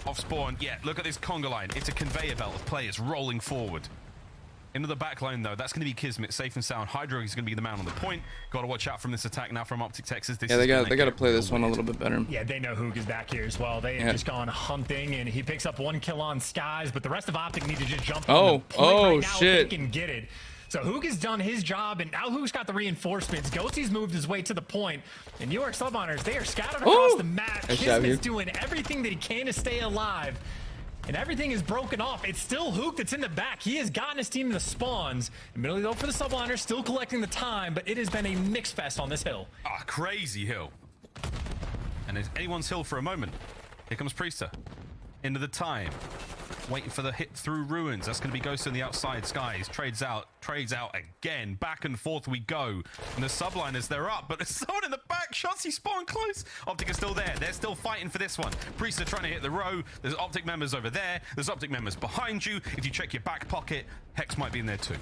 off spawn. Yeah, look at this conga line. It's a conveyor belt of players rolling forward. Into the back line, though, that's going to be Kismet, safe and sound. Hydro is going to be the man on the point. Got to watch out from this attack now from Optic Texas. This they got to play this one a little bit better. Yeah, they know Hook is back here as well. They have just gone hunting, and he picks up 1 kill on Skies, but the rest of Optic need to just jump on the point right now shit. if they can get it. So Hook has done his job, and now Hook's got the reinforcements. Ghostie's moved his way to the point, and New York Subliners, they are scattered across the map. Kismet's doing everything that he can to stay alive. And everything is broken off. It's still Hook that's in the back. He has gotten his team in the spawns. Admittedly, though, for the Subliners, still collecting the time, but it has been a mix fest on this hill. Ah, crazy hill. And it's anyone's hill for a moment. Here comes Priester. Into the time. Waiting for the hit through ruins. That's going to be Ghost on the outside. Skies trades out again. Back and forth we go. And the Subliners, they're up, but there's someone in the back. Shotzi spawn close. Optic is still there. They're still fighting for this one. Priester trying to hit the row. There's Optic members over there. There's Optic members behind you. If you check your back pocket, Hex might be in there too.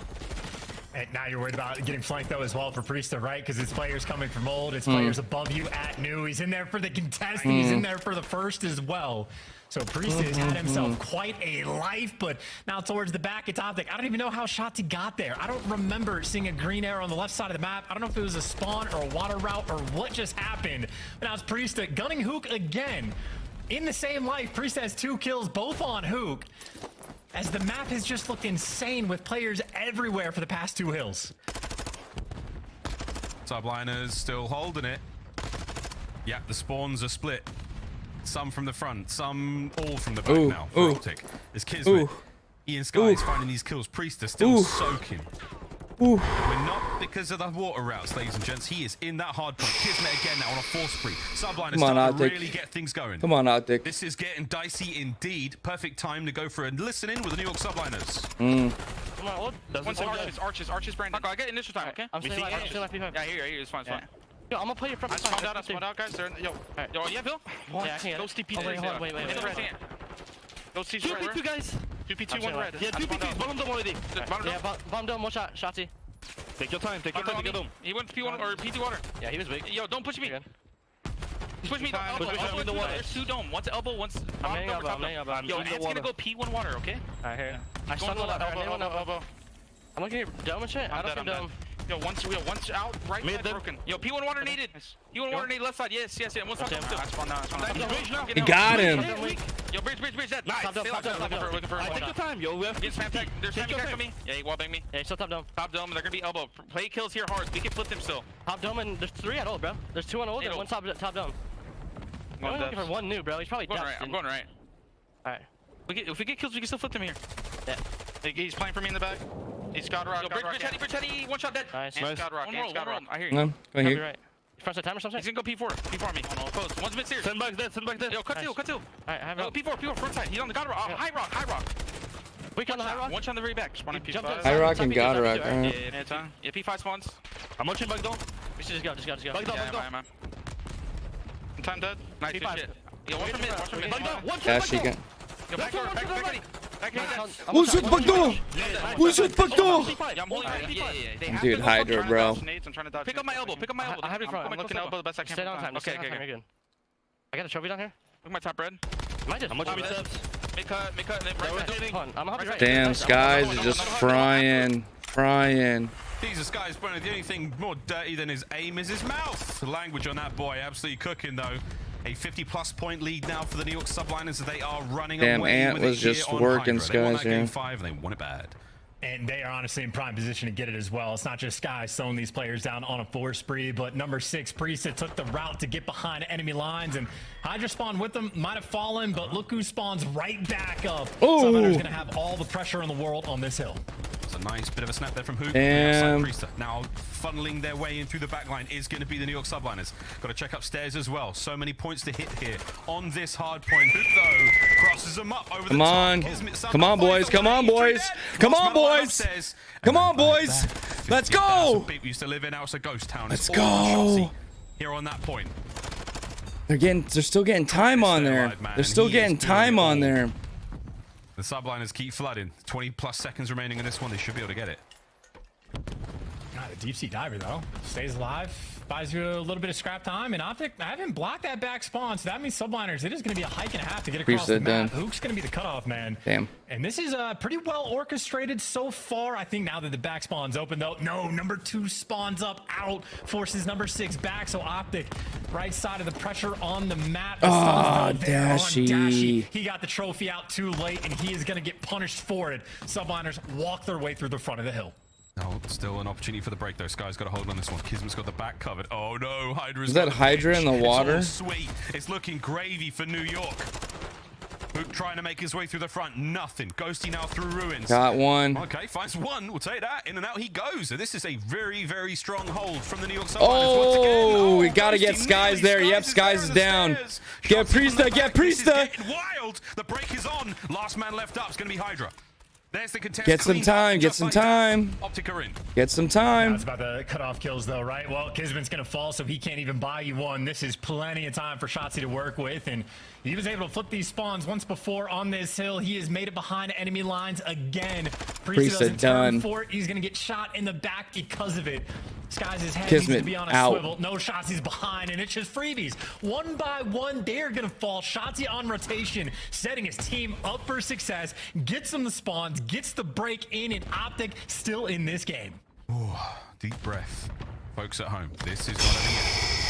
And now you're worried about getting flanked, though, as well for Priester, right? Because his players coming from old. His players above you at new. He's in there for the contest, and he's in there for the first as well. So Priester has had himself quite a life, but now towards the back, it's Optic. I don't even know how Shotzi got there. I don't remember seeing a green arrow on the left side of the map. I don't know if it was a spawn or a water route or what just happened. But now it's Priester gunning Hook again. In the same life, Priester has 2 kills, both on Hook, as the map has just looked insane with players everywhere for the past 2 hills. Subliners still holding it. Yeah, the spawns are split. Some from the front, some all from the back now. For Optic. There's Kismet. Ian Skies finding these kills. Priester still soaking. We're not because of the water routes, ladies and gents. He is in that hard point. Kismet again now on a force spree. Subliners starting to really get things going. Come on, Optic. This is getting dicey indeed. Perfect time to go for a listen in with the New York Subliners. Come on, arches, Brandon. I get initial time, okay? I'm saying like Yeah, I hear you. It's fine, it's fine. Yo, I'm gonna play your front. I spawned out, guys. Yo, yeah, Bill? Yeah, I can't. Go TP. Wait. Go TP. 2p2, guys. 2p2, 1 red. Yeah, 2p2. Bomb dome already. Yeah, bomb dome, 1 shot. Shotzi. Take your time to get him. He went P1 or PT water. Yeah, he was big. Yo, don't push me. Push me. Elbow in the water. There's 2 dome. One's elbow, one's I'm hanging up. Yo, it's gonna go P1 water, okay? Alright, here. I stunned elbow. I'm looking at dome and shit. I don't see dome. Yo, one's out, right side broken. Yo, P1 water needed. P1 water needed left side. Yes. One side. He got him. Yo, bridge, dead. Nice. Looking for take your time, yo. There's spam tag on me. Yeah, he wallbang me. Yeah, still top dome. Top dome, they're gonna be elbow. Play kills here hard. We can flip them still. Top dome, and there's 3 at old, bro. There's 2 on old and 1 top dome. I'm only looking for 1 new, bro. He's probably dead. I'm going right. Alright. If we get kills, we can still flip them here. Yeah. He's playing for me in the back. He's God Rock. Yo, bridge heady, 1 shot dead. Nice. And God Rock. I hear you. No, go ahead. Right. Front side time or something? He's gonna go P4. P4 me. Close. One's mid stairs. Send back dead. Yo, cut 2. Alright, I have it. P4, front side. He's on the God Rock. High rock. We on the high rock? 1 shot on the very back. Spawning P5. High rock and God rock. Yeah, P5 spawns. I'm watching back down. We should just go. Back down. Time dead. Nice shit. Yo, watch from mid. Back down. 1 Yeah, she can. Yo, back door. Who's it back door? Who's it back door? Yeah, I'm holding right. Dude, Hydra, bro. Pick up my elbow. I have it front. I'm looking elbow the best I can. Stay down time. Okay. You're good. I got a trophy down here. Look at my top red. I'm watching Make cut, and then right back. Damn, Skies is just frying. These are Skies, but the only thing more dirty than his aim is his mouth. The language on that boy, absolutely cooking though. A 50-plus point lead now for the New York Subliners as they are running Damn, away Ant with was it here just on working Hydra. They won Skies that game here. 5 and they won it bad. And they are honestly in prime position to get it as well. It's not just Sky slowing these players down on a 4 spree, but number 6, Priestess, took the route to get behind enemy lines, and Hydra spawned with them, might have fallen, but look who spawns right back up. Subliners gonna have all the pressure in the world on this hill. It's a nice bit of a snap there from Hoop. Damn. Priester now funneling their way in through the back line is going to be the New York Subliners. Got to check upstairs as well. So many points to hit here on this hard point. Hoop, though, crosses them up over the top. Come on, boys. Come on, boys. Come on, boys. Come on, boys. Let's go. People used to live in. Now it's a ghost town. Let's go. Here on that point. They're still getting time on there. They're still getting time on there. The Subliners keep flooding. 20-plus seconds remaining in this one. They should be able to get it. God, a deep sea diver though stays alive, buys you a little bit of scrap time, and Optic I haven't blocked that back spawn, so that means Subliners, it is going to be a hike and a half to get across the map. Hook's going to be the cutoff man. Damn. And this is pretty well orchestrated so far. I think now that the back spawn's open though, no, number 2 spawns up out, forces number 6 back, so Optic right side of the pressure on the map. Dashy. He got the trophy out too late, and he is going to get punished for it. Subliners walk their way through the front of the hill. Oh, still an opportunity for the break, though. Sky's got a hold on this one. Kismet's got the back covered. Oh, no. Hydra's Is that Hydra in the water? It's all sweet. It's looking gravy for New York. Hoop trying to make his way through the front. Nothing. Ghosty now through ruins. Got one. Okay, finds one. We'll take that. In and out he goes. So this is a very, very strong hold from the New York Subliners. Oh, we got to get Skies there. Yep, Skies is down. Get Priesta. Get Priesta. Wild. The break is on. Last man left up is going to be Hydra. There's the contest. Get some time. Get some time. Optic are in. Get some time. It's about the cutoff kills, though, right? Well, Kismet's going to fall, so he can't even buy you one. This is plenty of time for Shotzzy to work with, and he was able to flip these spawns once before on this hill. He has made it behind enemy lines again. Priest doesn't turn for it. He's going to get shot in the back because of it. Skies' head needs to be on a swivel. No Shotzi's behind, and it's just freebies. One by one, they're going to fall. Shotzi on rotation, setting his team up for success. Gets them the spawns, gets the break in, and Optic still in this game. Ooh, deep breath. Folks at home, this is going to be it.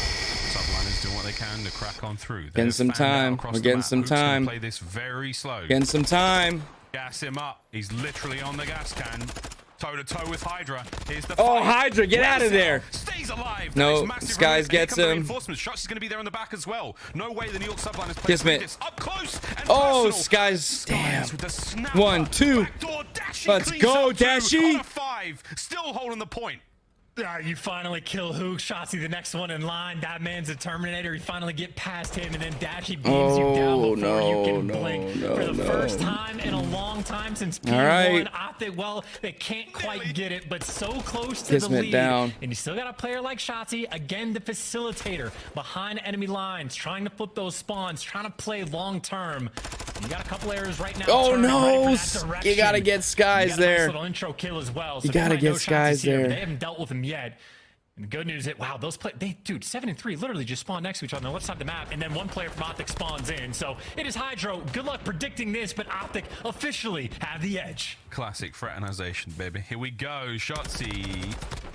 Subliners doing what they can to crack on through. Getting some time. We're getting some time. Play this very slow. Getting some time. Gas him up. He's literally on the gas can. Toe-to-toe with Hydra. Here's the Oh, fight. Hydra, get out of there. Stays alive. No, Skies gets him. Reinforcements. Shots is going to be there in the back as well. No way the New York Subliners play Kismet. up close and Oh, personal. Skies. Damn. With the snapper. 1, 2. Let's go, Dashy. On a 5. Still holding the point. You finally kill Hook. Shotzi, the next one in line. That man's a Terminator. You finally get past him, and then Dashy beams you down before you can blink. For the first time in a long time since P1, Optic, well, they can't quite get it, but so close to the lead. Down. And you still got a player like Shotzi, again, the facilitator, behind enemy lines, trying to flip those spawns, trying to play long term. You got a couple errors right now. Oh, no. You got to get Skies there. Nice little intro kill as well. So you got to get Skies there. They haven't dealt with him yet. And the good news is, wow, those dude, 7 and 3 literally just spawn next to each other on the left side of the map, and then one player from Optic spawns in. So it is Hydro. Good luck predicting this, but Optic officially have the edge. Classic fraternization, baby. Here we go. Shotzi.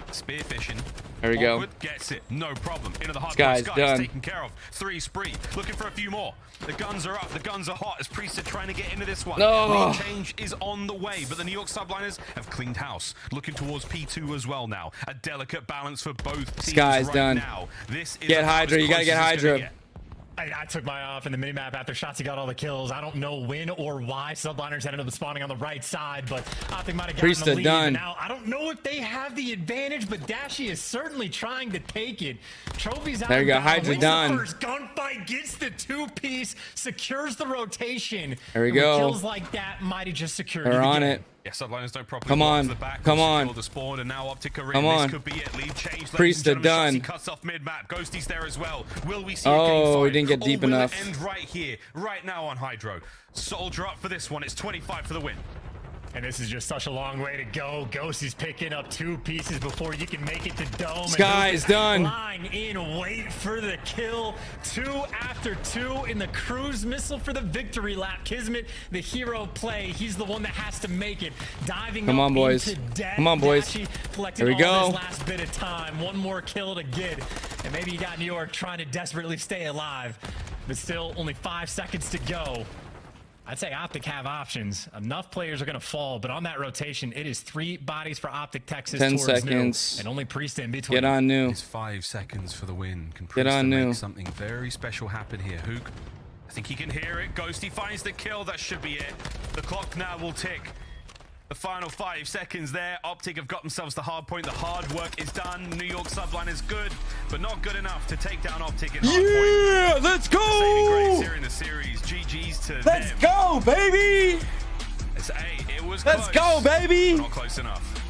Spearfishing. There we go. Gets it. No problem. Into the hard Sky's done. Taken care of. 3 spree. Looking for a few more. The guns are up. The guns are hot as Priest are trying to get into this one. No. Change is on the way, but the New York Subliners have cleaned house. Looking towards P2 as well now. A delicate balance for both teams Sky's done. now. This is get Hydra. You got to get Hydra. I took my off in the minimap after Shotzi got all the kills. I don't know when or why Subliners ended up spawning on the right side, but Optic might have gotten the lead. Done. Now, I don't know if they have the advantage, but Dashy is certainly trying to take it. Trophies out. There you go. Hydra done. The first gunfight, gets the 2-piece, secures the rotation. There we go. Kills like that might have just secured They're on game. it. Yeah, Subliners don't properly come on, the back, come on. The spawn, and now Optic are in. Come on. This could be it. Lead change. Priest are done. He cuts off mid-map. Ghosty's there as well. Will we see oh, he didn't get deep enough. End right here, right now on Hydro. Soldier up for this one. It's 25 for the win. And this is just such a long way to go. Ghosty's picking up 2 pieces before you can make it to Dome. Sky's done. Line in, wait for the kill. 2 after 2 in the cruise missile for the victory lap. Kismet, the hero play. He's the one that has to make it. Diving Come on, boys. Into death. Come on, boys. Collecting There we go. This last bit of time. One more kill to get. And maybe you got New York trying to desperately stay alive. but still only 5 seconds to go. I'd say Optic have options. Enough players are going to fall, but on that rotation, it is 3 bodies for Optic Texas 10 towards seconds. New, and only Priest in between. Get on New. It's 5 seconds for the win. Can Get on New. make something very special happen here. Hook, I think he can hear it. Ghosty finds the kill. That should be it. The clock now will tick. The final 5 seconds there. Optic have got themselves the hard point. The hard work is done. New York subline is good, but not good enough to take down Optic in hard point. Let's go! Saving grace here in the series. GG's to Let's them. go, baby! It's it was Let's close, go, baby! but not close enough.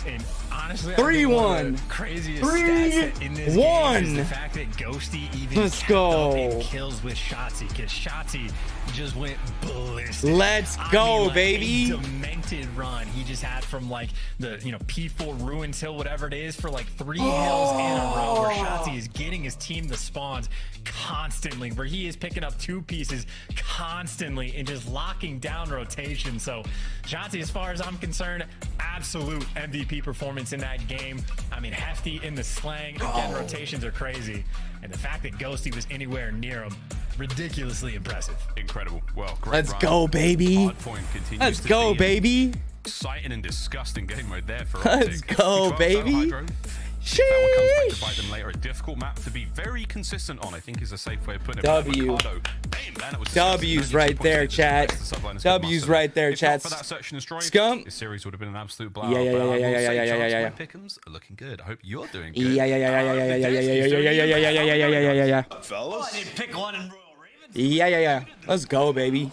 And honestly, 3-1. Craziest stats in this game is the fact that Ghosty even Let's kept go. up in kills with Shotzzy, because Shotzzy just went ballistic. Let's I go, mean, like, baby. a demented run he just had from like the P4 Ruins Hill, whatever it is, for like 3 hills in a row, where Shotzzy is getting his team the spawns constantly, where he is picking up 2 pieces constantly and just locking down rotation. So Shotzzy, as far as I'm concerned, absolute MVP performance in that game. I mean, hefty in the slang. Again, rotations are crazy. And the fact that Ghosty was anywhere near him, ridiculously impressive. Incredible. Well, great Let's run. go, baby. Hardpoint continues Let's to go, be baby. Exciting and disgusting game mode there for Let's Optic. go, baby. If that one comes back to bite them later, a difficult map to be very consistent on, I think, is a safe way of putting it. W. Mercado. Damn, man, it was W's right there, chat. W's right there, chat. For that search and destroy, Scum. this series would have been an absolute blowout. Yeah. Pick'ems are looking good. I hope you're doing good. Yeah. Fellas, I didn't pick one in Royal Ravens. Yeah. Let's go, baby.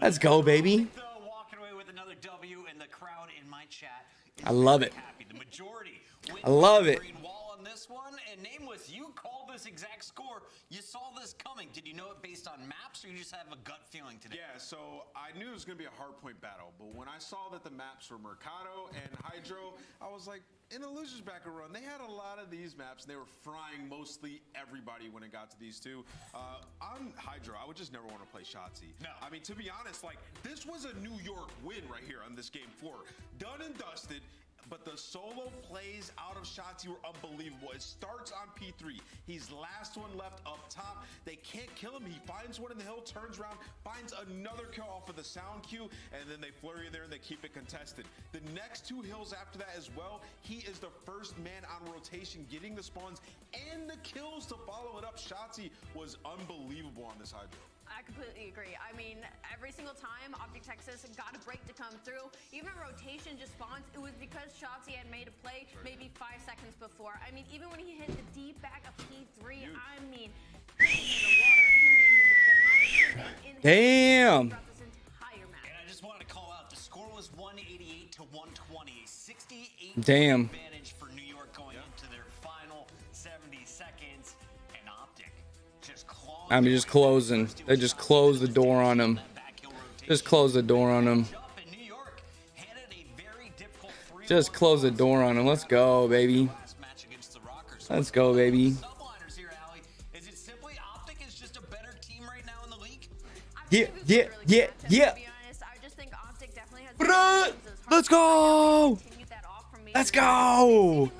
Let's go, baby. Walking away with another W, and the crowd in my chat is I love it. happy. The majority. I love it. Green wall on this one, and Nameless, you called this exact score. You saw this coming. Did you know it based on maps, or you just have a gut feeling today? Yeah, so I knew it was going to be a hardpoint battle, but when I saw that the maps were Mercado and Hydro, I was like, in the losers bracket run, they had a lot of these maps, and they were frying mostly everybody when it got to these two. On Hydro, I would just never want to play Shotzzy. No. I mean, to be honest, like, this was a New York win right here on this game 4. Done and dusted. But the solo plays out of Shotzzy were unbelievable. It starts on P3. He's last one left up top. They can't kill him. He finds one in the hill, turns around, finds another kill off of the sound cue, and then they flurry there and they keep it contested. The next 2 hills after that as well, he is the first man on rotation, getting the spawns and the kills to follow it up. Shotzzy was unbelievable on this Hydro. I completely agree. I mean, every single time Optic Texas got a break to come through, even rotation just spawns, it was because Shotzzy had made a play maybe 5 seconds before. I mean, even when he hit the deep back of P3, I mean, Damn. And I just wanted to call out, the score was 188 to 120, a 68 Damn. advantage for New York going into their final 70 seconds, and Optic just closed. I mean, just closing. They just closed the door on him. Just close the door on him. Just close the door on him. Let's go, baby. Let's go, baby. Yeah. Bruh, let's go. Let's go.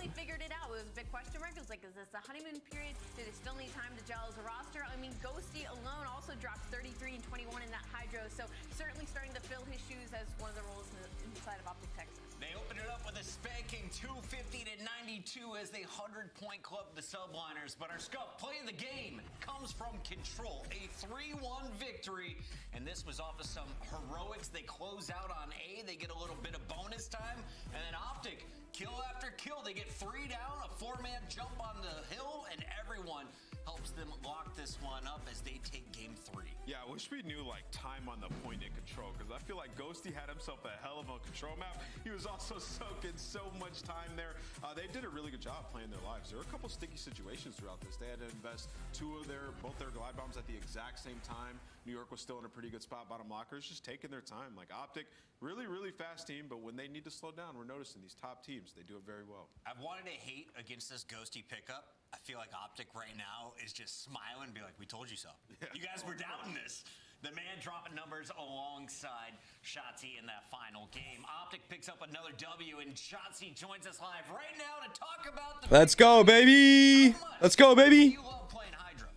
Is this a honeymoon period? Do they still need time to gel as a roster? I mean, Ghosty alone also dropped 33 and 21 in that Hydro, so certainly starting to fill his shoes as one of the roles inside of Optic Texas. They opened it up with a spanking 250 to 92 as they 100-point club the subliners, but our scuff play of the game comes from Control, a 3-1 victory, and this was off of some heroics. They close out on A, they get a little bit of bonus time, and then Optic, kill after kill, they get 3 down, a 4-man jump on the hill, and everyone helps them lock this one up as they take game 3. Yeah, I wish we knew like time on the point in Control, because I feel like Ghosty had himself a hell of a Control map. He was also soaking so much time there. They did a really good job playing their lives. There were a couple sticky situations throughout this. They had to invest both their glide bombs at the exact same time. New York was still in a pretty good spot. Bottom lockers just taking their time. Like Optic, really fast team, but when they need to slow down, we're noticing these top teams, they do it very well. I've wanted to hate against this Ghosty pickup. I feel like Optic right now is just smiling and be like, we told you so. Yeah. You guys were doubting this. The man dropping numbers alongside Shotzzy in that final game. Optic picks up another W, and Shotzzy joins us live right now to talk about the... Let's go, baby. Let's go, baby. You love playing Hydra.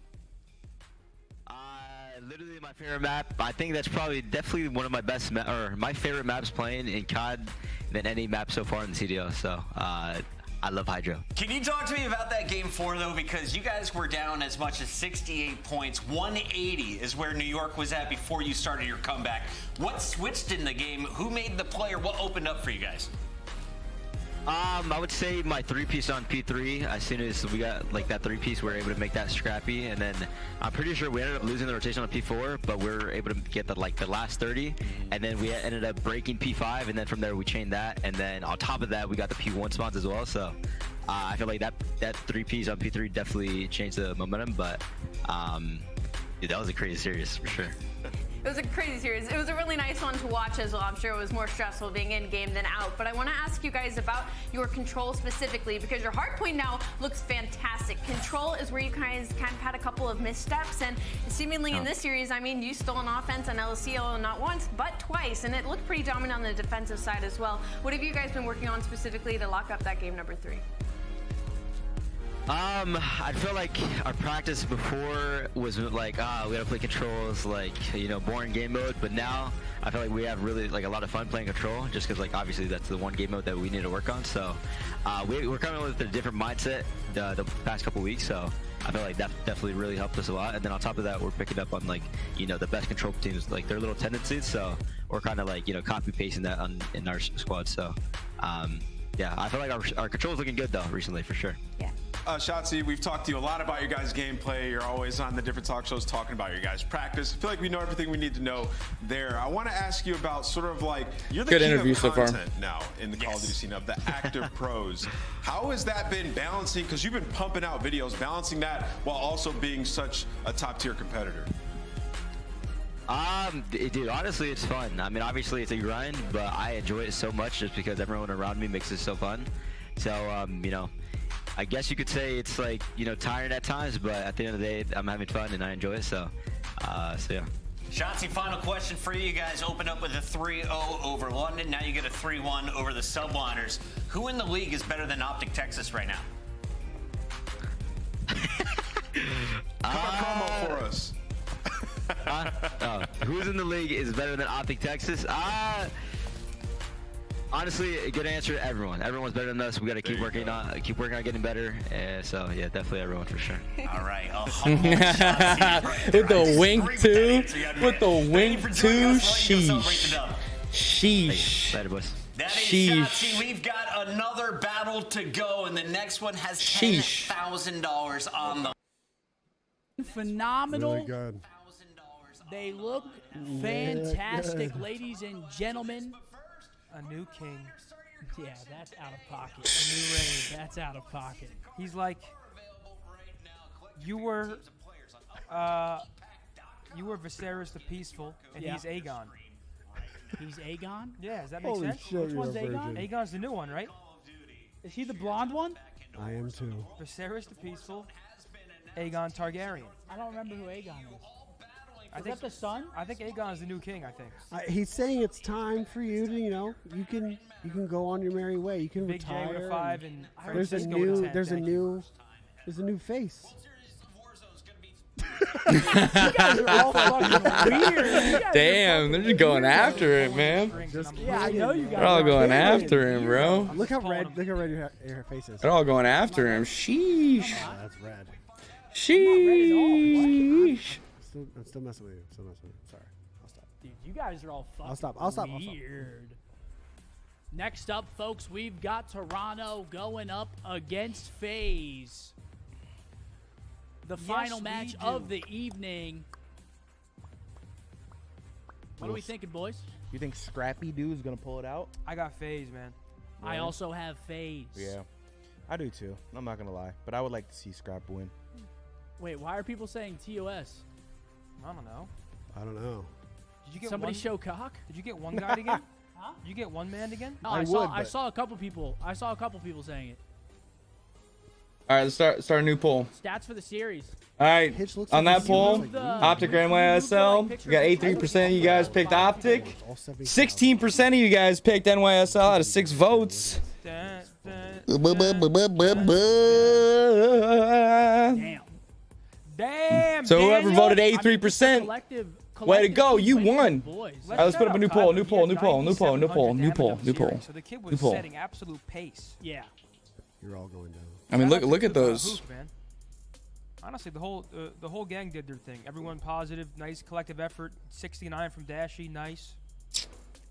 Literally my favorite map. I think that's definitely one of my best or my favorite maps playing in COD than any map so far in the CDL. So I love Hydro. Can you talk to me about that game 4 though? Because you guys were down as much as 68 points. 180 is where New York was at before you started your comeback. What switched in the game? Who made the play, or what opened up for you guys? I would say my 3-piece on P3. As soon as we got like that 3-piece, we were able to make that scrappy, and then I'm pretty sure we ended up losing the rotation on P4, but we were able to get the last 30, and then we ended up breaking P5, and then from there we chained that, and then on top of that we got the P1 spawns as well. So I feel like that 3-piece on P3 definitely changed the momentum, but dude, that was a crazy series for sure. It was a crazy series. It was a really nice one to watch as well. I'm sure it was more stressful being in game than out. But I want to ask you guys about your control specifically, because your hardpoint now looks fantastic. Control is where you guys kind of had a couple of missteps, and seemingly in this series, I mean, you stole an offense on LCO not once, but twice, and it looked pretty dominant on the defensive side as well. What have you guys been working on specifically to lock up that game number 3? I feel like our practice before was like, we gotta play controls, like, you know, boring game mode. But now I feel like we have really like a lot of fun playing control, just because like obviously that's the one game mode that we need to work on. So we're coming with a different mindset the past couple weeks. So I feel like that definitely really helped us a lot. And then on top of that, we're picking up on like, you know, the best control teams, like their little tendencies. So we're kind of like, you know, copy pasting that in our squad. So yeah, I feel like our control is looking good though recently for sure. Yeah. Shotzi, we've talked to you a lot about your guys' gameplay. You're always on the different talk shows talking about your guys' practice. I feel like we know everything we need to know there. I want to ask you about sort of like, you're the Good king interview of so far. content now in the Call of Duty scene of the active pros. How has that been balancing? Because you've been pumping out videos, balancing that while also being such a top-tier competitor. Dude, honestly, it's fun. I mean, obviously it's a grind, but I enjoy it so much just because everyone around me makes it so fun. So, you know, I guess you could say it's like, you know, tiring at times, but at the end of the day, I'm having fun and I enjoy it. So yeah. Shotzi, final question for you. You guys opened up with a 3-0 over London. Now you get a 3-1 over the Subliners. Who in the league is better than Optic Texas right now? Come on, promo for us. Who's in the league is better than Optic Texas? Honestly, a good answer. Everyone. Everyone's better than us. We got to keep working on getting better. So yeah, definitely everyone for sure. All right. With the wink too. With the wink too. Sheesh. Sheesh. Later, boys. That is Shotzi. We've got another battle to go, and the next one has $10,000 on the. Phenomenal. Really good. They look fantastic, ladies and gentlemen. A new king. Yeah, that's out of pocket. A new reign. That's out of pocket. He's like, you were Viserys the Peaceful, and he's Aegon. He's Aegon? Yeah, does that make Holy sense? shit, Which one's Aegon? Aegon's the new one, right? Is he the blonde one? I am too. Viserys the Peaceful, Aegon Targaryen. I don't remember who Aegon is. Is that the son? I think Aegon is the new king. I think. He's saying it's time for you to, you know, you can go on your merry way. You can Big J retire. with a 5 and there's a new face. You guys are all fucking weird. Damn, they're just going after it, man. Yeah, I know you guys. They're all going after him, bro. Look how red your face is. They're all going after him. Sheesh. Oh, that's red. Sheesh. I'm still messing with you. Sorry. I'll stop. Dude, you guys are all fucking I'll stop. weird. Next up, folks, we've got Toronto going up against FaZe. The final match of the evening. What are we thinking, boys? You think Scrappy Dude is going to pull it out? I got FaZe, man. I also have FaZe. Yeah, I do too. I'm not going to lie. But I would like to see Scrap win. Wait, why are people saying TOS? I don't know. Did you get somebody show cock? Did you get one guy again? Huh? Did you get one man again? No, I saw a couple people. I saw a couple people saying it. All right, let's start a new poll. Stats for the series. All right, on that poll, Optic or NYSL, we got 83% of you guys picked Optic. 16% of you guys picked NYSL out of 6 votes. Damn. So whoever Daniel, voted I mean, just a 83%, collective way to go, you team won. boys. All right, let's put up a new poll, new poll, new poll, new poll, new poll, new poll, new poll. So the kid New was poll. setting absolute pace. Yeah. You're all going down. I mean, Shout out look to at those. Hoop, man. Honestly, the whole gang did their thing. Everyone positive, nice collective effort. 69 from Dashy, nice.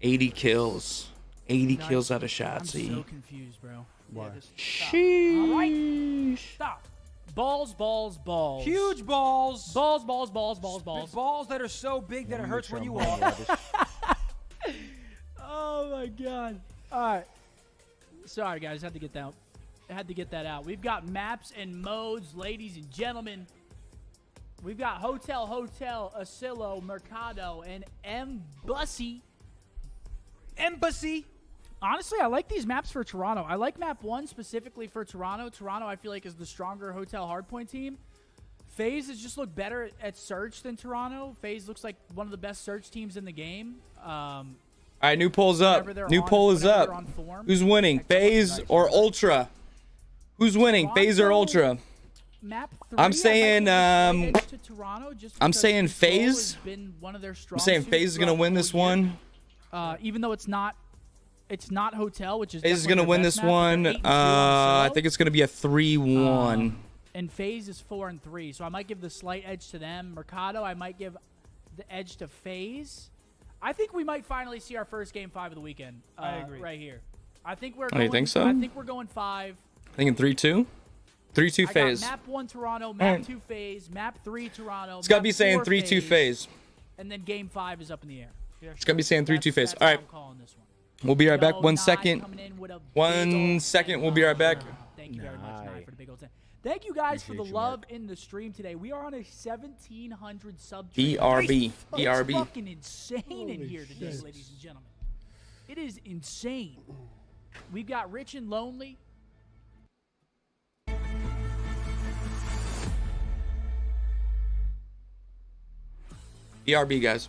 80 kills. 80 Nice. kills out of I'm so Shotzzy. confused, bro. Why? All right. Stop. Balls, balls, balls. Huge balls. Balls, balls, balls, balls, balls. Balls that are so big that it hurts when you walk. Oh my god. All right. Sorry guys, had to get that out. We've got maps and modes, ladies and gentlemen. We've got Hotel, Asilo, Mercado, and Embassy. Honestly, I like these maps for Toronto. I like map 1 specifically for Toronto. Toronto, I feel like, is the stronger Hotel Hardpoint team. FaZe has just looked better at search than Toronto. FaZe looks like one of the best search teams in the game. All right, new poll's up. Whenever they're New on- poll is whenever up. they're on form. Who's winning, FaZe or Ultra? Who's winning, FaZe or Ultra? Map 3, I'm saying, to Toronto just I'm because saying Control has FaZe. been one of their I'm strong saying suits FaZe is gonna throughout win the this whole year. one. Even though it's not Hotel, which is FaZe is definitely gonna win their this best map, one. but they're 8-2 on I Solo. think it's gonna be a 3-1. And FaZe is 4-3, so I might give the slight edge to them. Mercado, I might give the edge to FaZe. I think we might finally see our first game 5 of the weekend. I agree. Right here. I think we're. Oh, you going, think so? I think we're going 5. Thinking 3-2. 3-2 I FaZe. got map 1 Toronto, map Alright. 2 FaZe, map 3 Toronto. It's gotta map be saying 4 3-2 FaZe. And then game 5 is up in the air. It's gotta be saying 3-2 FaZe. That's All how right. I'm calling this one. We'll be right back. Yo, 1 Nye second. coming in with a big 1 old second. We'll be right back. Thank you very much, Nye, for the big old 10. Thank you guys for the love in the stream today. We are on a 1,700 sub train. BRB. It's BRB. fucking insane in Holy here today, shit. ladies and gentlemen. It is insane. We've got Rich and Lonely. BRB, guys.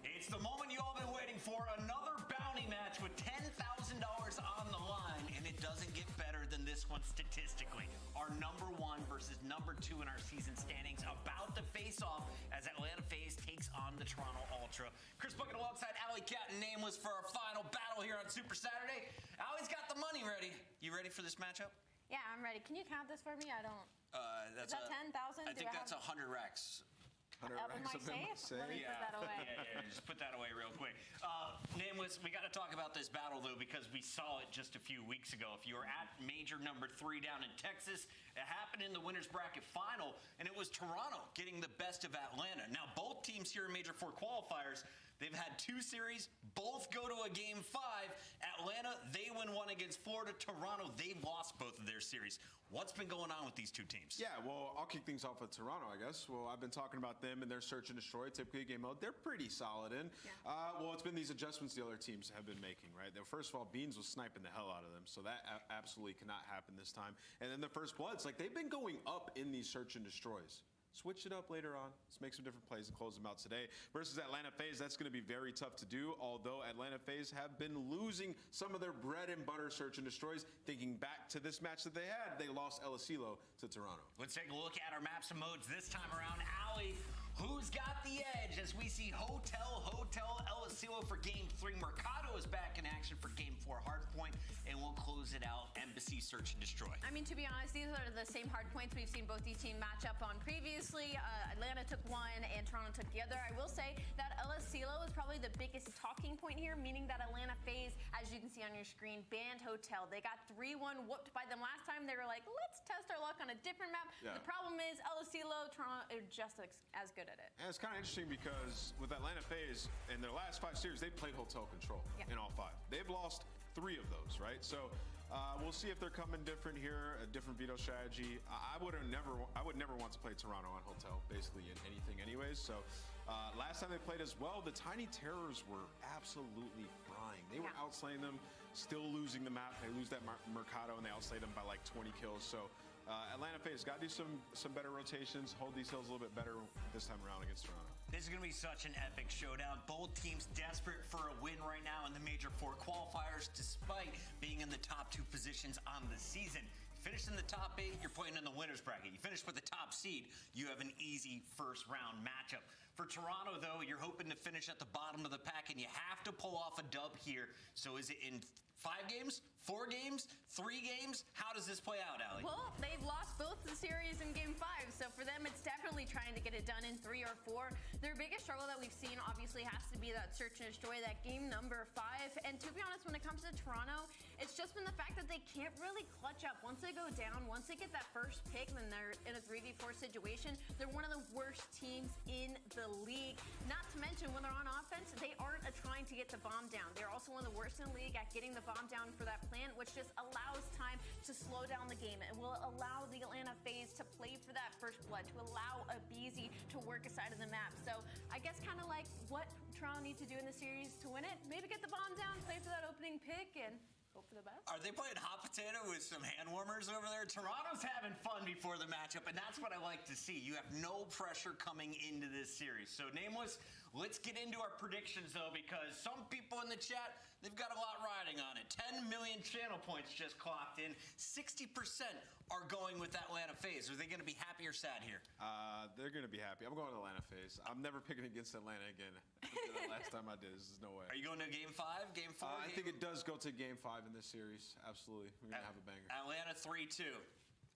It's the moment you all been waiting for. Another bounty match with $10,000 on the line, and it doesn't get better than this one statistically. Our number 1 versus number 2 in our season standings about to face off as Atlanta FaZe takes on the Toronto Ultra. Chris Bucket alongside Alley Cat and Nameless for our final battle here on Super Saturday. Allie's got the money ready. You ready for this matchup? Yeah, I'm ready. Can you count this for me? I don't. That's is that 10,000? I think that's 100 racks. Let me put that away. Yeah, just put that away real quick. Nameless, we got to talk about this battle, though, because we saw it just a few weeks ago. If you were at major number 3 down in Texas, it happened in the winner's bracket final, and it was Toronto getting the best of Atlanta. Now, both teams here in Major 4 qualifiers, they've had 2 series, both go to a Game 5. Atlanta, they win 1 against Florida. Toronto, they've lost both of their series. What's been going on with these 2 teams? Yeah, well, I'll kick things off with Toronto, I guess. Well, I've been talking about them and their search and destroy, typically game mode. They're pretty solid in. Well, it's been these adjustments the other teams have been making, right? First of all, Beans was sniping the hell out of them, so that absolutely cannot happen this time. And then the First Bloods, like, they've been going up in these search and destroys. Switch it up later on. Let's make some different plays and close them out today. Versus Atlanta FaZe, that's going to be very tough to do, although Atlanta FaZe have been losing some of their bread and butter search and destroys. Thinking back to this match that they had, they lost El Asilo to Toronto. Let's take a look at our maps and modes this time around. Allie, who's got the edge as we see Hotel El Asilo for Game 3. Mercado is back in action for Game 4 Hardpoint, and we'll close it out Embassy Search and Destroy. I mean, to be honest, these are the same hardpoints we've seen both these teams match up on previously. Atlanta took one and Toronto took the other. I will say that El Asilo is probably the biggest talking point here, meaning that Atlanta FaZe, as you can see on your screen, banned Hotel. They got 3-1 whooped by them last time. They were like, let's test our luck on a different map. Yeah. The problem is El Asilo, Toronto are just as good at it. And it's kind of interesting because with Atlanta FaZe, in their last 5 series, they played Hotel Control in all 5. They've lost 3 of those, right? So we'll see if they're coming different here, a different veto strategy. I would never want to play Toronto on Hotel, basically in anything anyways. So last time they played as well, the Tiny Terrors were absolutely frying. They were outslaying them, still losing the map. They lose that Mercado and they outslay them by like 20 kills. So Atlanta FaZe got to do some better rotations, hold these hills a little bit better this time around against Toronto. This is going to be such an epic showdown. Both teams desperate for a win right now in the Major 4 qualifiers, despite being in the top 2 positions on the season. Finish in the top 8, you're playing in the winner's bracket. You finish with the top seed, you have an easy first round matchup. For Toronto, though, you're hoping to finish at the bottom of the pack, and you have to pull off a dub here. So is it in 5 games, 4 games, 3 games? How does this play out, Allie? Well, they've lost both the series in Game 5, so for them, it's definitely trying to get it done in 3 or 4. Their biggest struggle that we've seen, obviously, has to be that search and destroy, that game number 5. And to be honest, when it comes to Toronto, it's just been the fact that they can't really clutch up. Once they go down, once they get that first pick, then they're in a 3v4 situation. They're one of the worst teams in the league. Not to mention, when they're on offense, they aren't trying to get the bomb down. They're also one of the worst in the league at getting the bomb down for that plant, which just allows time to slow down the game. It will allow the Atlanta FaZe to play for that first blood, to allow a BZ to work a side of the map. So I guess kind of like what Toronto needs to do in the series to win it. Maybe get the bomb down, play for that opening pick, and hope for the best. Are they playing hot potato with some hand warmers over there? Toronto's having fun before the matchup, and that's what I like to see. You have no pressure coming into this series. So, Nameless, let's get into our predictions, though, because some people in the chat, they've got a lot riding on it. 10 million channel points just clocked in. 60% are going with Atlanta FaZe. Are they going to be happy or sad here? They're going to be happy. I'm going to Atlanta FaZe. I'm never picking against Atlanta again. The last time I did, there's no way. Are you going to Game 5, Game 4? I think it does go to Game 5 in this series. Absolutely. We're going to have a banger. Atlanta 3-2.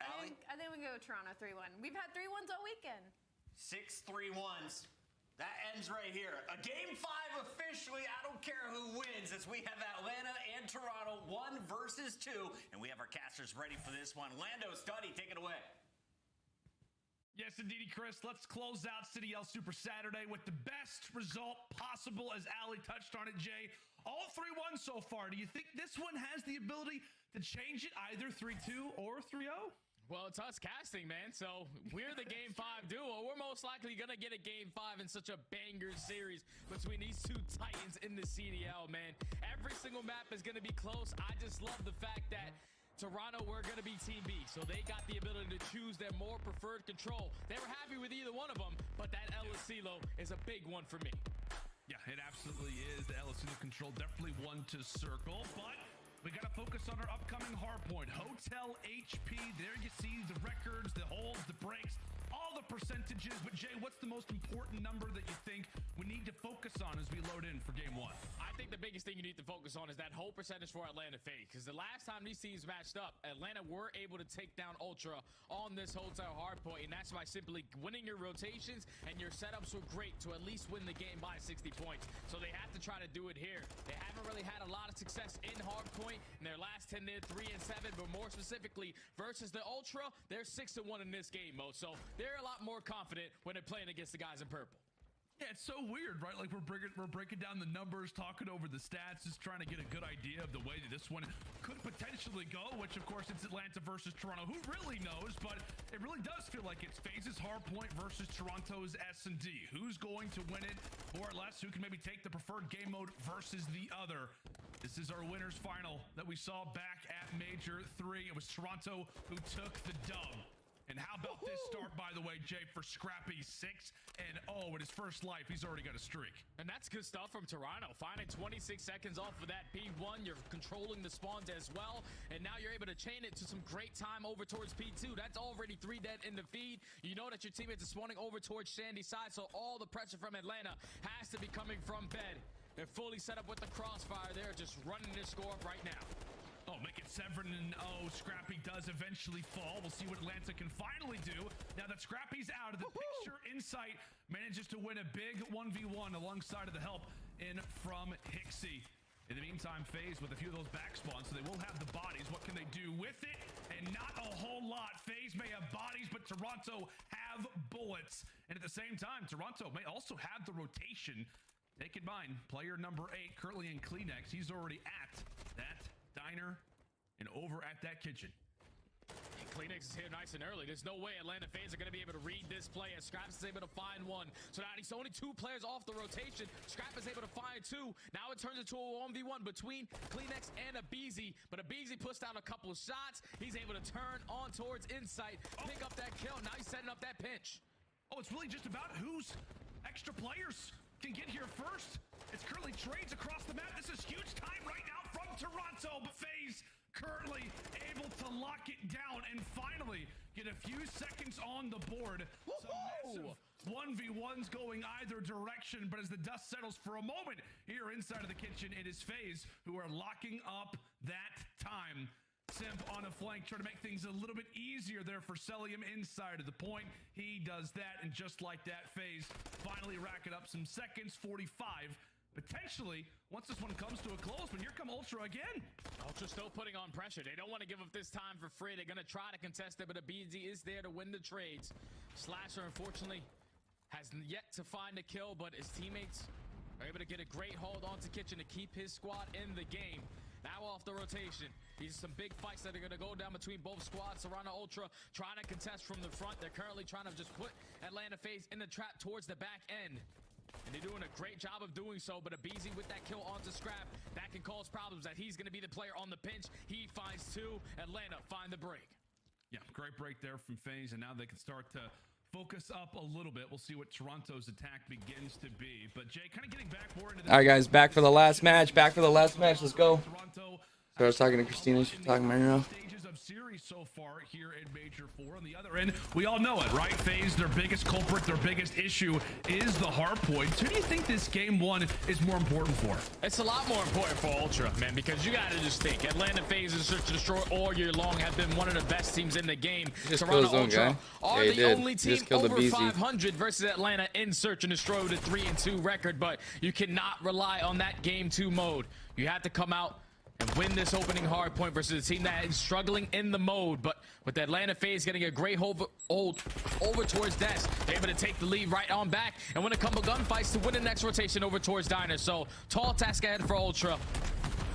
I think we go Toronto 3-1. We've had 3-1s all weekend. 6 3-1s. That ends right here. A Game 5 officially. I don't care who wins, as we have Atlanta and Toronto 1 versus 2. And we have our casters ready for this one. Lando, Studdy, take it away. Yes, indeedy, Chris. Let's close out CDL Super Saturday with the best result possible, as Allie touched on it, Jay. All 3-1 so far. Do you think this one has the ability to change it, either 3-2 or 3-0? Well, it's us casting, man. So we're the Game 5 duo. We're most likely going to get a Game 5 in such a banger series between these 2 titans in the CDL, man. Every single map is going to be close. I just love the fact that Toronto, we're going to be Team B, so they got the ability to choose their more preferred control. They were happy with either one of them, but that El Asilo is a big one for me. Yeah, it absolutely is. The El Asilo control, definitely one to circle, but we got to focus on our upcoming hardpoint. Hotel HP, there you see the records, the holds, the breaks, all the percentages. But Jay, what what's the most important number that you think we need to focus on as we load in for game 1? I think the biggest thing you need to focus on is that whole percentage for Atlanta FaZe, because the last time these teams matched up, Atlanta were able to take down Ultra on this hotel hardpoint, and that's by simply winning your rotations, and your setups were great to at least win the game by 60 points. So they have to try to do it here. They haven't really had a lot of success in hardpoint in their last 10. They're 3-7, but more specifically versus the Ultra, they're 6-1 in this game mode. So they're a lot more confident when they're playing against the guys in purple. Yeah, it's so weird, right? Like we're breaking down the numbers, talking over the stats, just trying to get a good idea of the way that this one could potentially go, which of course it's Atlanta versus Toronto. Who really knows? But it really does feel like it's FaZe's hardpoint versus Toronto's S&D. Who's going to win it more or less? Who can maybe take the preferred game mode versus the other? This is our winners final that we saw back at Major 3. It was Toronto who took the dub. And how about this start, by the way, Jay, for Scrappy 6-0 in his first life. He's already got a streak. And that's good stuff from Toronto. Finding 26 seconds off of that P1. You're controlling the spawns as well. And now you're able to chain it to some great time over towards P2. That's already 3 dead in the feed. You know that your teammates are spawning over towards Shandy's side, so all the pressure from Atlanta has to be coming from bed. They're fully set up with the crossfire. They're just running this score up right now. Oh, make it 7-0. Scrappy does eventually fall. We'll see what Atlanta can finally do. Now that Scrappy's out of the picture, Insight manages to win a big 1v1 alongside of the help in from Hixie. In the meantime, FaZe with a few of those back spawns, so they will have the bodies. What can they do with it? And not a whole lot. FaZe may have bodies, but Toronto have bullets. And at the same time, Toronto may also have the rotation. Take in mind, player number 8 currently in Kleenex. He's already at that diner and over at that kitchen. Kleenex is here nice and early. There's no way Atlanta FaZe are going to be able to read this play, as Scraps is able to find one. So now he's only 2 players off the rotation. Scrap is able to find 2. Now it turns into a 1v1 between Kleenex and Abeezy. But Abeezy pushed out a couple of shots. He's able to turn on towards Insight, pick up that kill. Now he's setting up that pinch. Oh, it's really just about who's extra players can get here first. It's currently trades across the map. This is huge time right now from Toronto, but FaZe currently able to lock it down and finally get a few seconds on the board. Some massive 1v1s going either direction, but as the dust settles for a moment here inside of the kitchen, it is FaZe who are locking up that time. Simp on a flank, trying to make things a little bit easier there for Celium inside of the point. He does that, and just like that, FaZe finally racking up some seconds, 45. Potentially, once this one comes to a close, but here come Ultra again. Ultra still putting on pressure. They don't want to give up this time for free. They're going to try to contest it, but Abeezy is there to win the trades. Slasher, unfortunately, has yet to find a kill, but his teammates are able to get a great hold onto Kitchen to keep his squad in the game. Now off the rotation. These are some big fights that are going to go down between both squads. Toronto Ultra trying to contest from the front. They're currently trying to just put Atlanta FaZe in the trap towards the back end. And they're doing a great job of doing so, but Abeezy with that kill onto Scrap, that can cause problems, that he's going to be the player on the pinch. He finds 2. Atlanta find the break. Yeah, great break there from FaZe, and now they can start to focus up a little bit. We'll see what Toronto's attack begins to be. But Jay, kind of getting back more into this. All right, guys, back for the last match. Let's go. So I was talking to Christina. She's talking to me right now. Stages of series so far here in Major 4. On the other end, we all know it, right? FaZe, their biggest culprit, their biggest issue is the hard points. Who do you think this game 1 is more important for? It's a lot more important for Ultra, man, because you got to just think. Atlanta FaZe and Search and Destroy all year long have been one of the best teams in the game. Toronto Ultra are the only team over 500 versus Atlanta in Search and Destroy with a 3-2 record, but you cannot rely on that game 2 mode. You have to come out and win this opening hard point versus a team that is struggling in the mode. But with the Atlanta FaZe getting a great hold over towards Des, they're able to take the lead right on back and win a couple gunfights to win the next rotation over towards Diner. So tall task ahead for Ultra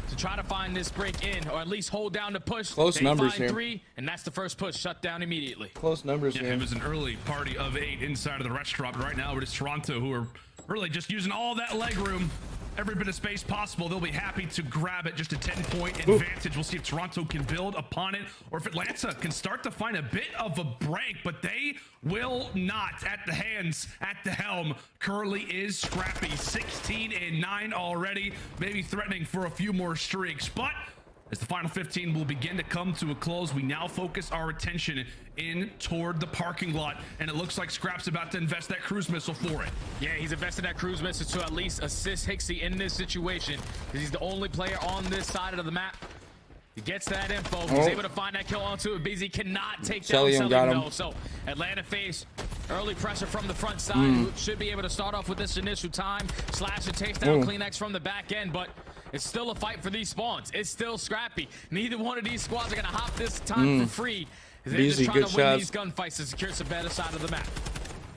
to try to find this break in, or at least hold down the push. Close numbers here. 3, and that's the first push shut down immediately. Close numbers here. It was an early party of 8 inside of the restaurant. Right now it is Toronto who are really just using all that leg room. Every bit of space possible. They'll be happy to grab it. Just a 10-point advantage. We'll see if Toronto can build upon it or if Atlanta can start to find a bit of a break, but they will not. At the hands, at the helm, currently is Scrappy. 16-9 already, maybe threatening for a few more streaks, but As the final 15 will begin to come to a close, we now focus our attention in toward the parking lot, and it looks like Scrap's about to invest that cruise missile for it. Yeah, he's invested that cruise missile to at least assist Hixie in this situation, because he's the only player on this side of the map. He gets that info. He's able to find that kill onto it. BZ cannot take down Celium got him. though. So Atlanta face early pressure from the front side. Should be able to start off with this initial time. Slasher takes down Kleenex from the back end, but it's still a fight for these spawns. It's still scrappy. Neither one of these squads are going to hop this time for free. They're just trying to win these gunfights to secure the better side of the map.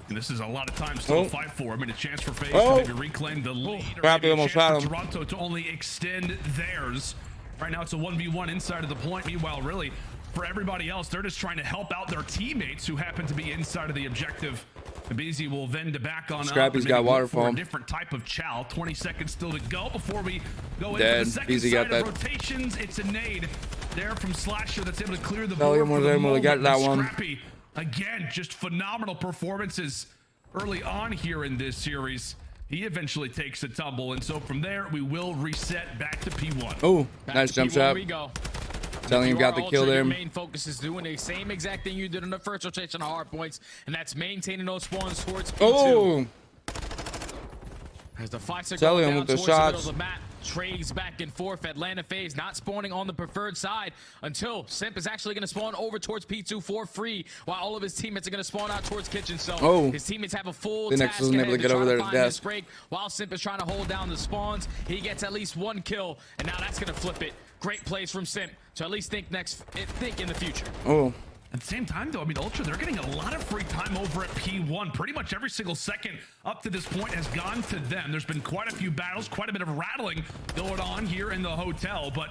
And this is a lot of time still to fight for. I mean, a chance for FaZe to maybe reclaim the lead. Scrappy almost shot him. Toronto to only extend theirs. Right now, it's a 1v1 inside of the point. Meanwhile, really, for everybody else, they're just trying to help out their teammates who happen to be inside of the objective. BZ will then to back on Scrappy's up got waterfall. a different type of chow. 20 seconds still to go before we go into the second side of rotations. It's a nade there from Slasher that's able to clear the board for the moment. Got that one. Scrappy, again, just phenomenal performances early on here in this series. He eventually takes a tumble, and so from there we will reset back to P1. Oh, nice jump shot. We go. Telling him got the kill there. Your main focus is doing the same exact thing you did in the first rotation of hard points, and that's maintaining those spawns towards P2. Oh, as the fights are going down with the towards the middle shots. of the map, trades back and forth. Atlanta FaZe not spawning on the preferred side until Simp is actually going to spawn over towards P2 for free, while all of his teammates are going to spawn out towards Kitchen. So his teammates have a full task wasn't able to get over there to find desk. this break, while Simp is trying to hold down the spawns. He gets at least one kill, and now that's going to flip it. Great plays from Simp to at least think in the future. Oh. At the same time, though, I mean, Ultra, they're getting a lot of free time over at P1. Pretty much every single second up to this point has gone to them. There's been quite a few battles, quite a bit of rattling going on here in the hotel, but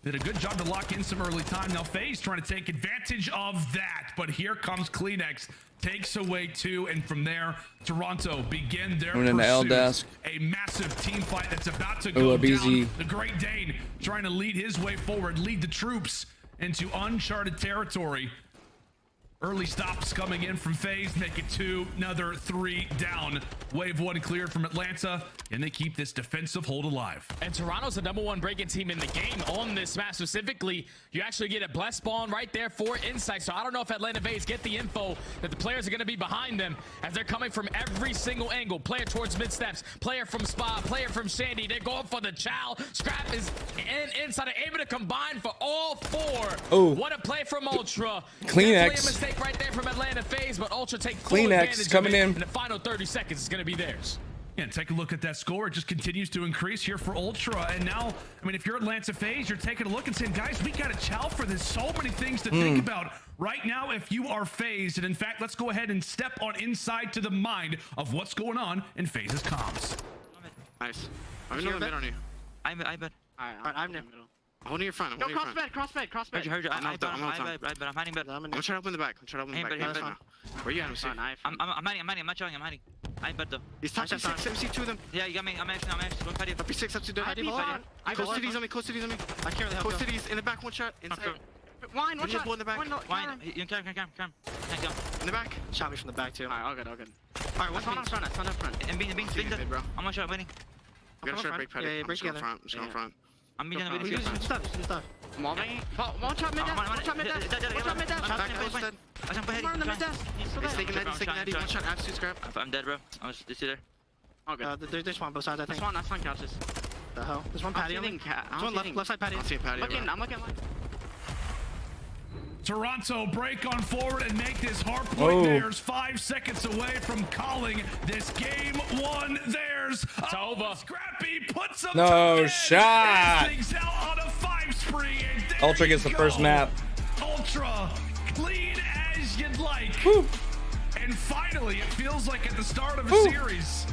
did a good job to lock in some early time. Now, FaZe trying to take advantage of that, but here comes Kleenex, takes away 2, and from there, Toronto begin their in the L desk. A massive team fight that's about to go down. BZ. The Great Dane trying to lead his way forward, lead the troops into uncharted territory. Early stops coming in from FaZe, make it 2, another 3 down. Wave 1 cleared from Atlanta, and they keep this defensive hold alive. And Toronto's the #1 breaking team in the game on this map specifically. You actually get a blessed spawn right there for Insight. So I don't know if Atlanta FaZe get the info that the players are going to be behind them as they're coming from every single angle. Player towards mid steps, player from Spa, player from Shandy. They're going for the chow. Scrap is inside, able to combine for all 4. Oh. What a play from Ultra. Kleenex. Right there from Atlanta FaZe, but Ultra take full Kleenex advantage coming of it, in. and the final 30 seconds is going to be theirs. Yeah, take a look at that score. It just continues to increase here for Ultra. And now, I mean, if you're Atlanta FaZe, you're taking a look and saying, guys, we got to chow for this. So many things to think about right now if you are FaZe. And in fact, let's go ahead and step on inside to the mind of what's going on in FaZe's comms. Nice. I'm in mid on you. I'm bad. Alright, I'm in. Holding your front. Yo, cross bed. Heard you. I'm hiding bed. I'm trying to open the back. Where you at? I'm hiding. I'm bed though. He's touching 6. Let me see 2 of them. Yeah, you got me. I'm actually. Don't fight it. Up 6, up to the Close cities on me. I can't really help. Close cities in the back, 1 shot. Inside. Wine, one shot. In the back. Wine. You can. In the back. Shot me from the back too. Alright, all good. Alright, what's on front? And being bro. I'm one shot waiting. We gotta start break patty. Yeah, break together. I'm just going front. I'm meeting the Use stuff. One shot mid dash. One shot mid dash. More on the mid dash. He's taking that. 1 shot absolute scrap. I'm dead, bro. I was just there. Oh, good. There's one both sides, I think. That's one couches. The hell? There's one patio. There's one left side patio. I'm looking. Toronto break on forward and make this hard point theirs. 5 seconds away from calling this game 1 theirs. It's over. Scrappy puts them no to shot. Things out on a 5 spree. Ultra gets the first map. Ultra clean as you'd like. Woo. And finally, it feels like at the start of a series,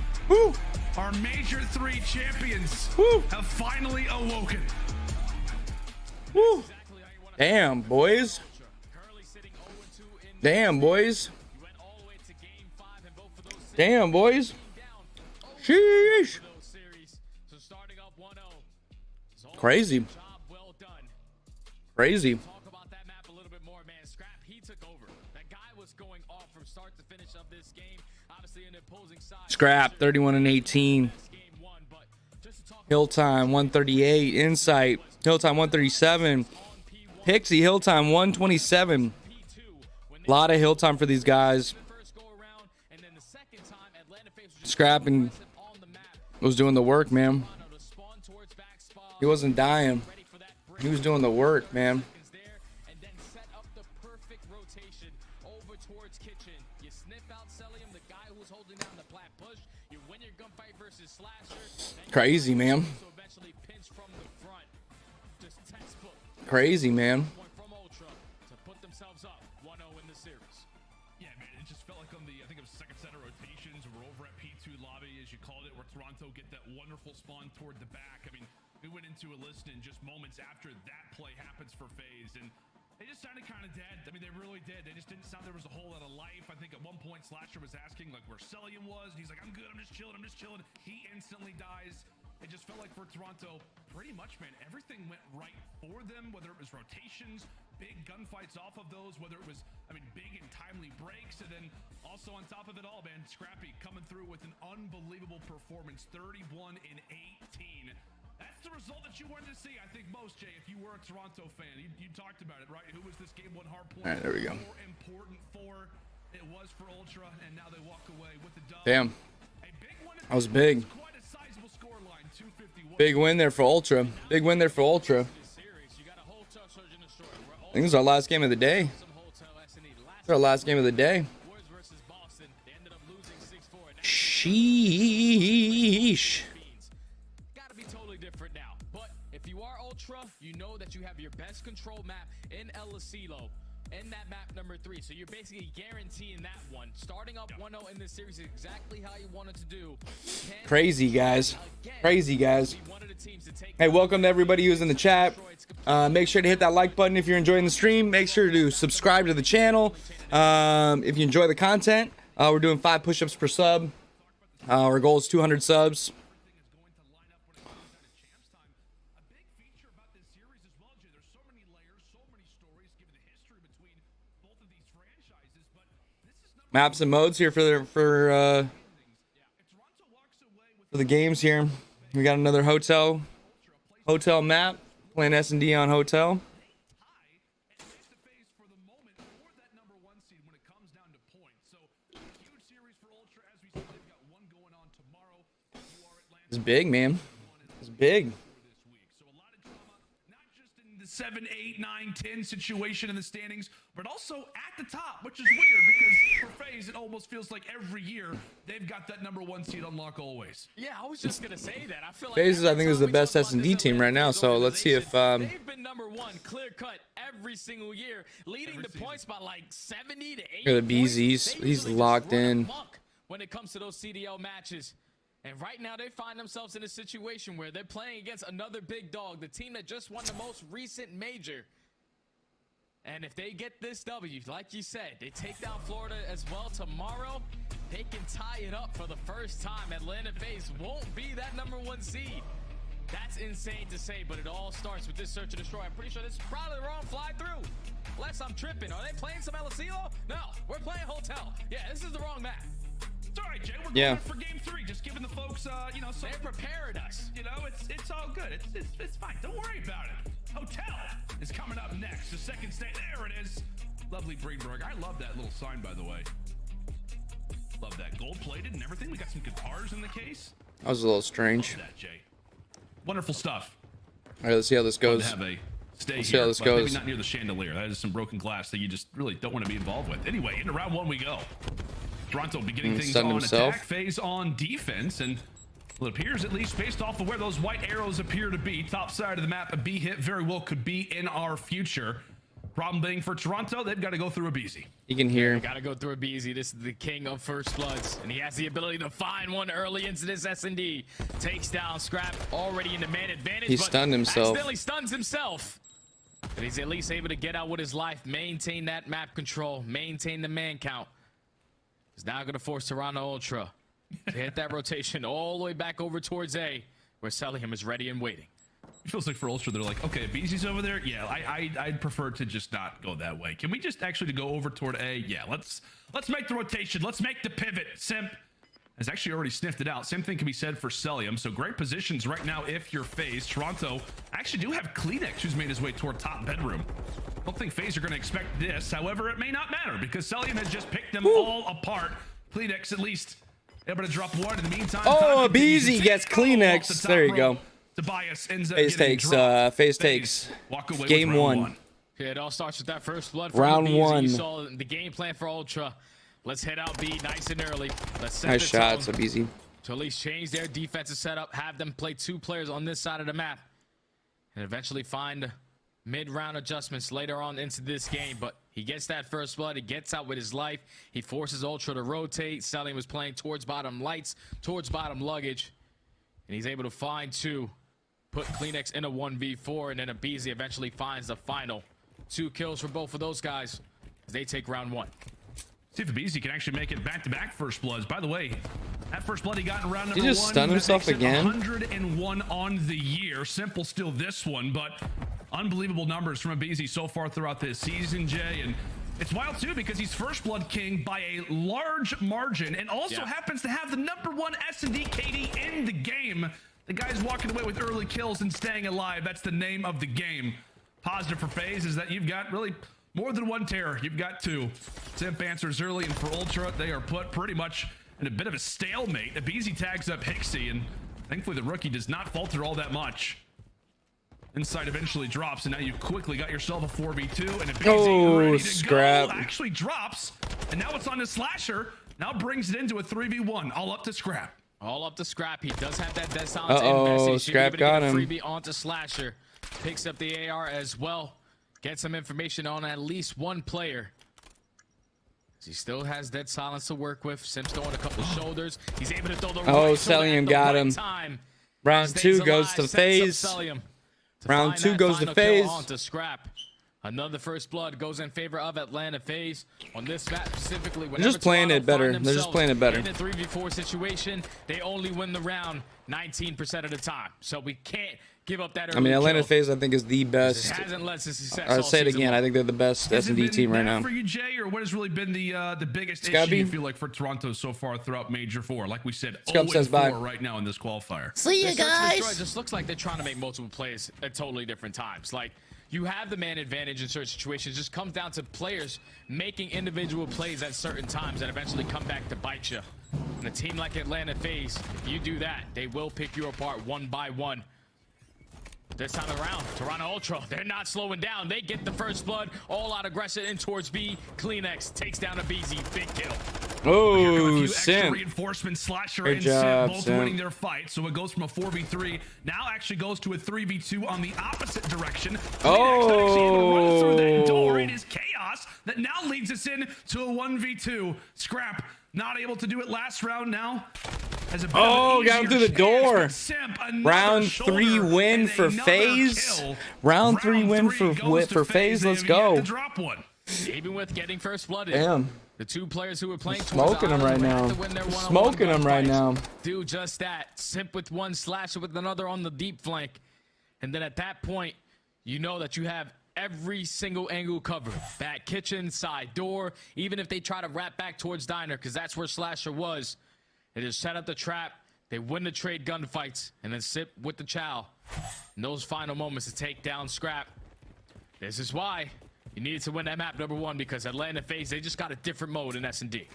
our Major 3 champions have finally awoken. Woo. Damn, boys. Sheesh. Crazy. Talk about that map a little bit more, man. Scrap, he took over. That guy was going off from start to finish of this game. Obviously, an opposing side. Scrap, 31 and 18. Kill time, 138. Insight, Hill time 137. Pixie Hill time 127. A lot of hill time for these guys. Scrapping was doing the work, man. He wasn't dying. He was doing the work, man. Crazy, man. Crazy, man. Yeah, man, it just felt like on the, I think it was second set of rotations, we're over at P2 lobby, as you called it, where Toronto get that wonderful spawn toward the back. I mean, we went into a list in just moments after that play happens for FaZe, and they just sounded kind of dead. I mean, they really did. They just didn't sound there was a whole lot of life. I think at one point Slasher was asking like where Celium was, and he's like, I'm good, I'm just chilling. He instantly dies. It just felt like for Toronto, pretty much, man, everything went right for them, whether it was rotations, big gunfights off of those, whether it was, I mean, big and timely breaks, and then also on top of it all, man, Scrappy coming through with an unbelievable performance, 31 in 18. That's the result that you wanted to see, I think, most, Jay, if you were a Toronto fan. You talked about it, right? Who was this game one hard point? All right, there we go. More important for, it was for Ultra, and now they walk away with the dub. Damn. That was big. Big win there for Ultra. Big win there for Ultra. I think this is our last game of the day. It's our last game of the day. Sheesh. Gotta be totally different now. But if you are Ultra, you know that you have your best control map in El Asilo. In that map number 3, so you're basically guaranteeing that one. Starting up 1-0 in this series is exactly how you wanted to do. Crazy, guys. Crazy, guys. Hey, welcome to everybody who's in the chat. Make sure to hit that like button if you're enjoying the stream. Make sure to subscribe to the channel if you enjoy the content. We're doing 5 push-ups per sub. Our goal is 200 subs. Maps and modes here for the games here. We got another hotel map, playing S&D on hotel. It's big, man. It's big. 7, 8, 9, 10 situation in the standings, but also at the top, which is weird because for FaZe, it almost feels like every year they've got that number 1 seed on lock always. Yeah, I was just gonna say that. I feel like FaZe, I think, is the best S&D team right now. So let's see if they've been number 1 clear cut every single year, leading the points by like 70 to 80. Look at the BZ. He's locked in. When it comes to those CDL matches. And right now they find themselves in a situation where they're playing against another big dog, the team that just won the most recent major. And if they get this W, like you said, they take down Florida as well tomorrow, they can tie it up for the first time. Atlanta FaZe won't be that number 1 seed. That's insane to say, but it all starts with this search and destroy. I'm pretty sure this is probably the wrong fly through. Unless I'm tripping. Are they playing some El Asilo? No, we're playing Hotel. Yeah, this is the wrong map. It's all right, Jay. We're going for game 3. Just giving the folks, you know, they prepared us. You know, it's all good. It's fine. Don't worry about it. Hotel is coming up next. The second stage. There it is. Lovely Greenberg. I love that little sign, by the way. Love that. Gold-plated and everything. We got some guitars in the case. That was a little strange. Love that, Jay. Wonderful stuff. All right, let's see how this goes. Have a stay let's here, see how this but goes. maybe not near the chandelier. That is some broken glass that you just really don't want to be involved with. Anyway, into round 1 we go. Toronto beginning things on attack, FaZe on defense, and it appears, at least based off of where those white arrows appear to be, top side of the map, a B hit very well could be in our future. Problem being for Toronto, they've got to go through a BZ. You can hear. Got to go through a BZ. This is the king of first bloods, and he has the ability to find one early into this S&D. Takes down Scrap, already in the man advantage. He stunned himself. Accidentally stuns himself. But he's at least able to get out with his life, maintain that map control, maintain the man count. He's now going to force Toronto Ultra to hit that rotation all the way back over towards A, where Celium is ready and waiting. It feels like for Ultra, they're like, okay, BZ's over there. Yeah, I'd prefer to just not go that way. Can we just actually go over toward A? Yeah, let's make the rotation. Let's make the pivot, Simp. has actually already sniffed it out. Same thing can be said for Celium. So great positions right now if you're FaZe. Toronto actually do have Kleenex, who's made his way toward top bedroom. I don't think FaZe are going to expect this. However, it may not matter because Celium has just picked them all apart. Kleenex at least able to drop one. In the meantime, oh, Beezy gets Kleenex. There you go. Tobias ends up FaZe takes. FaZe takes. Game 1. Yeah, it all starts with that first blood. Round 1. You saw the game plan for Ultra. Let's head out B nice and early. Let's set Nice the shots, tone so easy. to at least change their defensive setup, have them play 2 players on this side of the map, and eventually find mid-round adjustments later on into this game. But he gets that first blood. He gets out with his life. He forces Ultra to rotate. Celium was playing towards bottom lights, towards bottom luggage, and he's able to find 2. Put Kleenex in a 1v4, and then Abizi eventually finds the final 2 kills for both of those guys as they take round 1. See if Abizi can actually make it back-to-back first bloods. By the way, that first blood he got in round number 1. He just stunned himself again. 101 on the year. Simple still this one, but unbelievable numbers from Abizi so far throughout this season, Jay. And it's wild too because he's first blood king by a large margin, and also happens to have the #1 S&D KD in the game. The guy's walking away with early kills and staying alive. That's the name of the game. Positive for FaZe is that you've got really more than 1 terror. You've got 2. Simp answers early, and for Ultra, they are put pretty much in a bit of a stalemate. Abizi tags up Hixie, and thankfully the rookie does not falter all that much. Inside eventually drops, and now you've quickly got yourself a 4v2, and Abizi ready to scrap. go. Actually drops, and now it's on the Slasher. Now brings it into a 3v1, all up to Scrap. All up to Scrap. He does have that dead silence in message. Scrap got him. Freebie onto Slasher. Picks up the AR as well. Get some information on at least 1 player. He still has dead silence to work with. Sim's throwing a couple shoulders. He's able to throw the Celium got him. Round 2 goes to FaZe. Round 2 goes to FaZe. Onto Scrap. Another first blood goes in favor of Atlanta FaZe. On this map specifically, they're just playing it better. They're just playing it better. In a 3v4 situation, they only win the round 19% of the time. So we can't give up that early Atlanta kill. FaZe, I think, is the best. It hasn't led to success. I'll say it again. I think they're the best S&D team right now. For you, Jay, or what has really been the biggest issue you feel like for Toronto so far throughout Major 4? Like we said, 0-4 right now in this qualifier. See you guys. It just looks like they're trying to make multiple plays at totally different times. Like, you have the man advantage in certain situations. It just comes down to players making individual plays at certain times that eventually come back to bite you. And a team like Atlanta FaZe, if you do that, they will pick you apart 1 by 1. This time around, Toronto Ultra, they're not slowing down. They get the first blood, all out aggression in towards B. Kleenex takes down Abizi, big kill. Oh, Simp. Reinforcement, Slasher Good and job, Simp both Simp. winning their fight. So it goes from a 4v3, now actually goes to a 3v2 on the opposite direction. Oh. Through that door. It is chaos that now leads us in to a 1v2. Scrap not able to do it last round now. Got him through the door. Round 3 win for FaZe. Round 3 win for FaZe. Let's go. Even with getting first blood in. Damn. The 2 players who were playing Smoking them right now. Smoking them right now. Do just that. Simp with 1, Slasher with another on the deep flank. And then at that point, you know that you have every single angle covered. Back kitchen, side door. Even if they try to wrap back towards Diner, because that's where Slasher was. They just set up the trap. They win the trade gunfights. And then Sip with the chow. In those final moments to take down Scrap. This is why you needed to win that map #1, because Atlanta FaZe, they just got a different mode in S&D.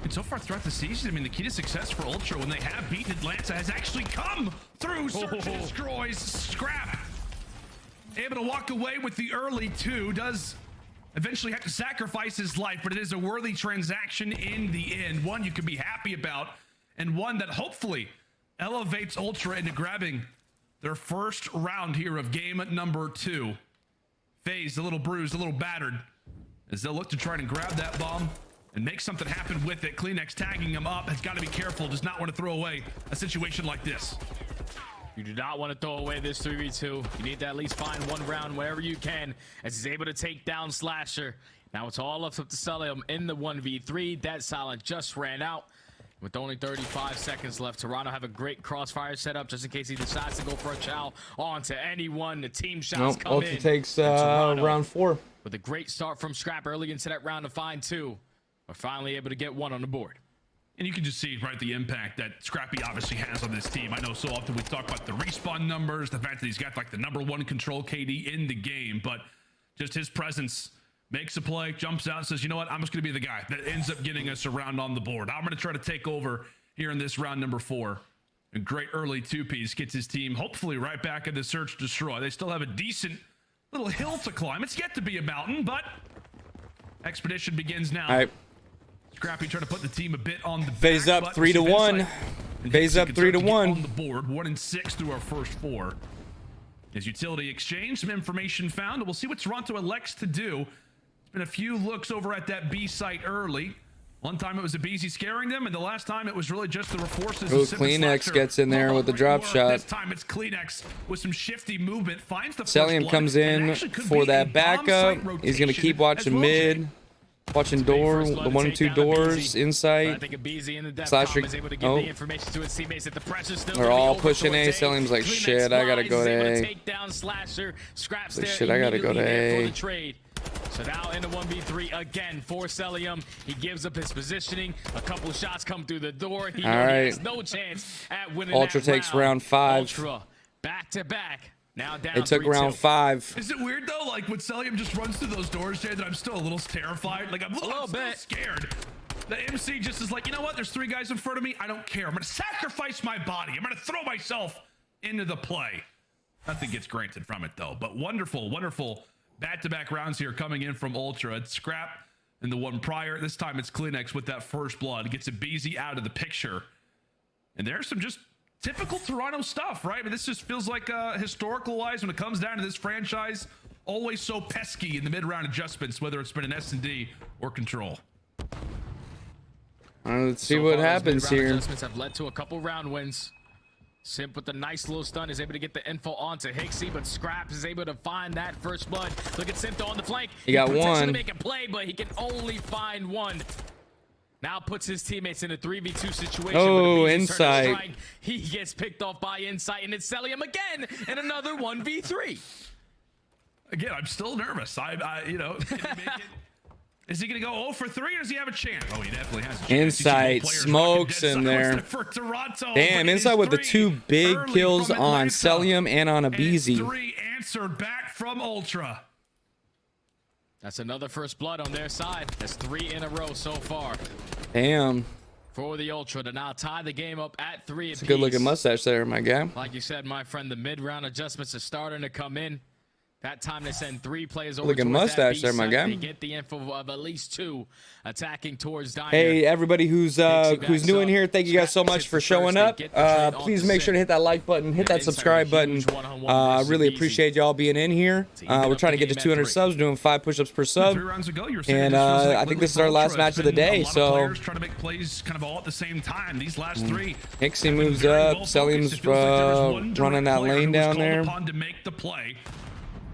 And so far throughout the season, I mean, the key to success for Ultra when they have beaten Atlanta has actually come through Search and Destroys. Scrap able to walk away with the early 2. Does eventually have to sacrifice his life, but it is a worthy transaction in the end. One you can be happy about, and one that hopefully elevates Ultra into grabbing their first round here of game #2. FaZe a little bruised, a little battered, as they'll look to try and grab that bomb and make something happen with it. Kleenex tagging him up, has got to be careful, does not want to throw away a situation like this. You do not want to throw away this 3v2. You need to at least find 1 round wherever you can, as he's able to take down Slasher. Now it's all up to Celium in the 1v3. Dead silent just ran out. With only 35 seconds left, Toronto have a great crossfire setup just in case he decides to go for a chow onto anyone. The team shots come in. Ultra takes round 4. With a great start from Scrap early into that round to find 2. We're finally able to get 1 on the board. And you can just see, right, the impact that Scrappy obviously has on this team. I know so often we talk about the respawn numbers, the fact that he's got like the #1 control KD in the game, but just his presence makes a play, jumps out and says, you know what, I'm just going to be the guy that ends up getting us a round on the board. I'm going to try to take over here in this round number 4. A great early 2-piece gets his team hopefully right back in the search destroy. They still have a decent little hill to climb. It's yet to be a mountain, but expedition begins now. All right. Scrappy trying to put the team a bit on the phase back, up 3-1. Phase up 3-1 on the board. 1-6 through our first 4. His utility exchange, some information found, and we'll see what Toronto elects to do. There's been a few looks over at that B site early. One time it was a BZ scaring them, and the last time it was really just the forces. Oh, Kleenex gets in there with the drop shot. This time it's Kleenex with some shifty movement. Finds the Cellium comes in for that backup. He's going to keep watching mid. Watching door, the 1 and 2 doors, inside. Slasher. Oh. They're all pushing A. Cellium's like, shit, I gotta go to A. Like, shit, I gotta go to A. So now in the 1v3 again for Cellium. He gives up his positioning. A couple of shots come through the door. He has no chance at winning Ultra that takes round 5. Ultra back to back. Now down. It took round 5. Is it weird though, like when Cellium just runs through those doors, Jay, that I'm still a little terrified? Like I'm a little bit scared. The MC just is like, you know what? There's 3 guys in front of me. I don't care. I'm gonna sacrifice my body. I'm gonna throw myself into the play. Nothing gets granted from it though. But wonderful, wonderful back-to-back rounds here coming in from Ultra. It's Scrap and the one prior. This time it's Kleenex with that first blood. Gets a BZ out of the picture. And there's some just typical Toronto stuff, right? But this just feels like historical-wise when it comes down to this franchise, always so pesky in the mid-round adjustments, whether it's been an S&D or control. Let's see what happens here. Adjustments have led to a couple round wins. Simp with the nice little stun is able to get the info onto Hixie, but Scrap is able to find that first blood. Look at Simp on the flank. He got potentially one. Make a play, but he can only find one. Now puts his teammates in a 3v2 situation. Oh, Insight. He gets picked off by Insight, and it's Cellium again in another 1v3. Again, I'm still nervous. You know, can he make it? Is he going to go 0 for 3 or does he have a chance? Oh, he definitely has a chance. Insight smokes in there. For Toronto, damn, Insight with the 2 big kills on Cellium and on a BZ. 3 answered back from Ultra. That's another first blood on their side. That's 3 in a row so far. Damn. For the Ultra to now tie the game up at 3 apiece. It's a good looking mustache there, my guy. Like you said, my friend, the mid-round adjustments are starting to come in. That time they send 3 players over. Look at mustache there, my guy. They get the info of at least 2 attacking towards Diner. Hey, everybody who's new in here, thank you guys so much for showing up. Please make sure to hit that like button, hit that subscribe button. Really appreciate y'all being in here. We're trying to get to 200 subs, doing 5 push-ups per sub. And I think this is our last match of the day. So trying to make plays kind of all at the same time. These last 3. Hixie moves up. Cellium's running that lane down there. To make the play.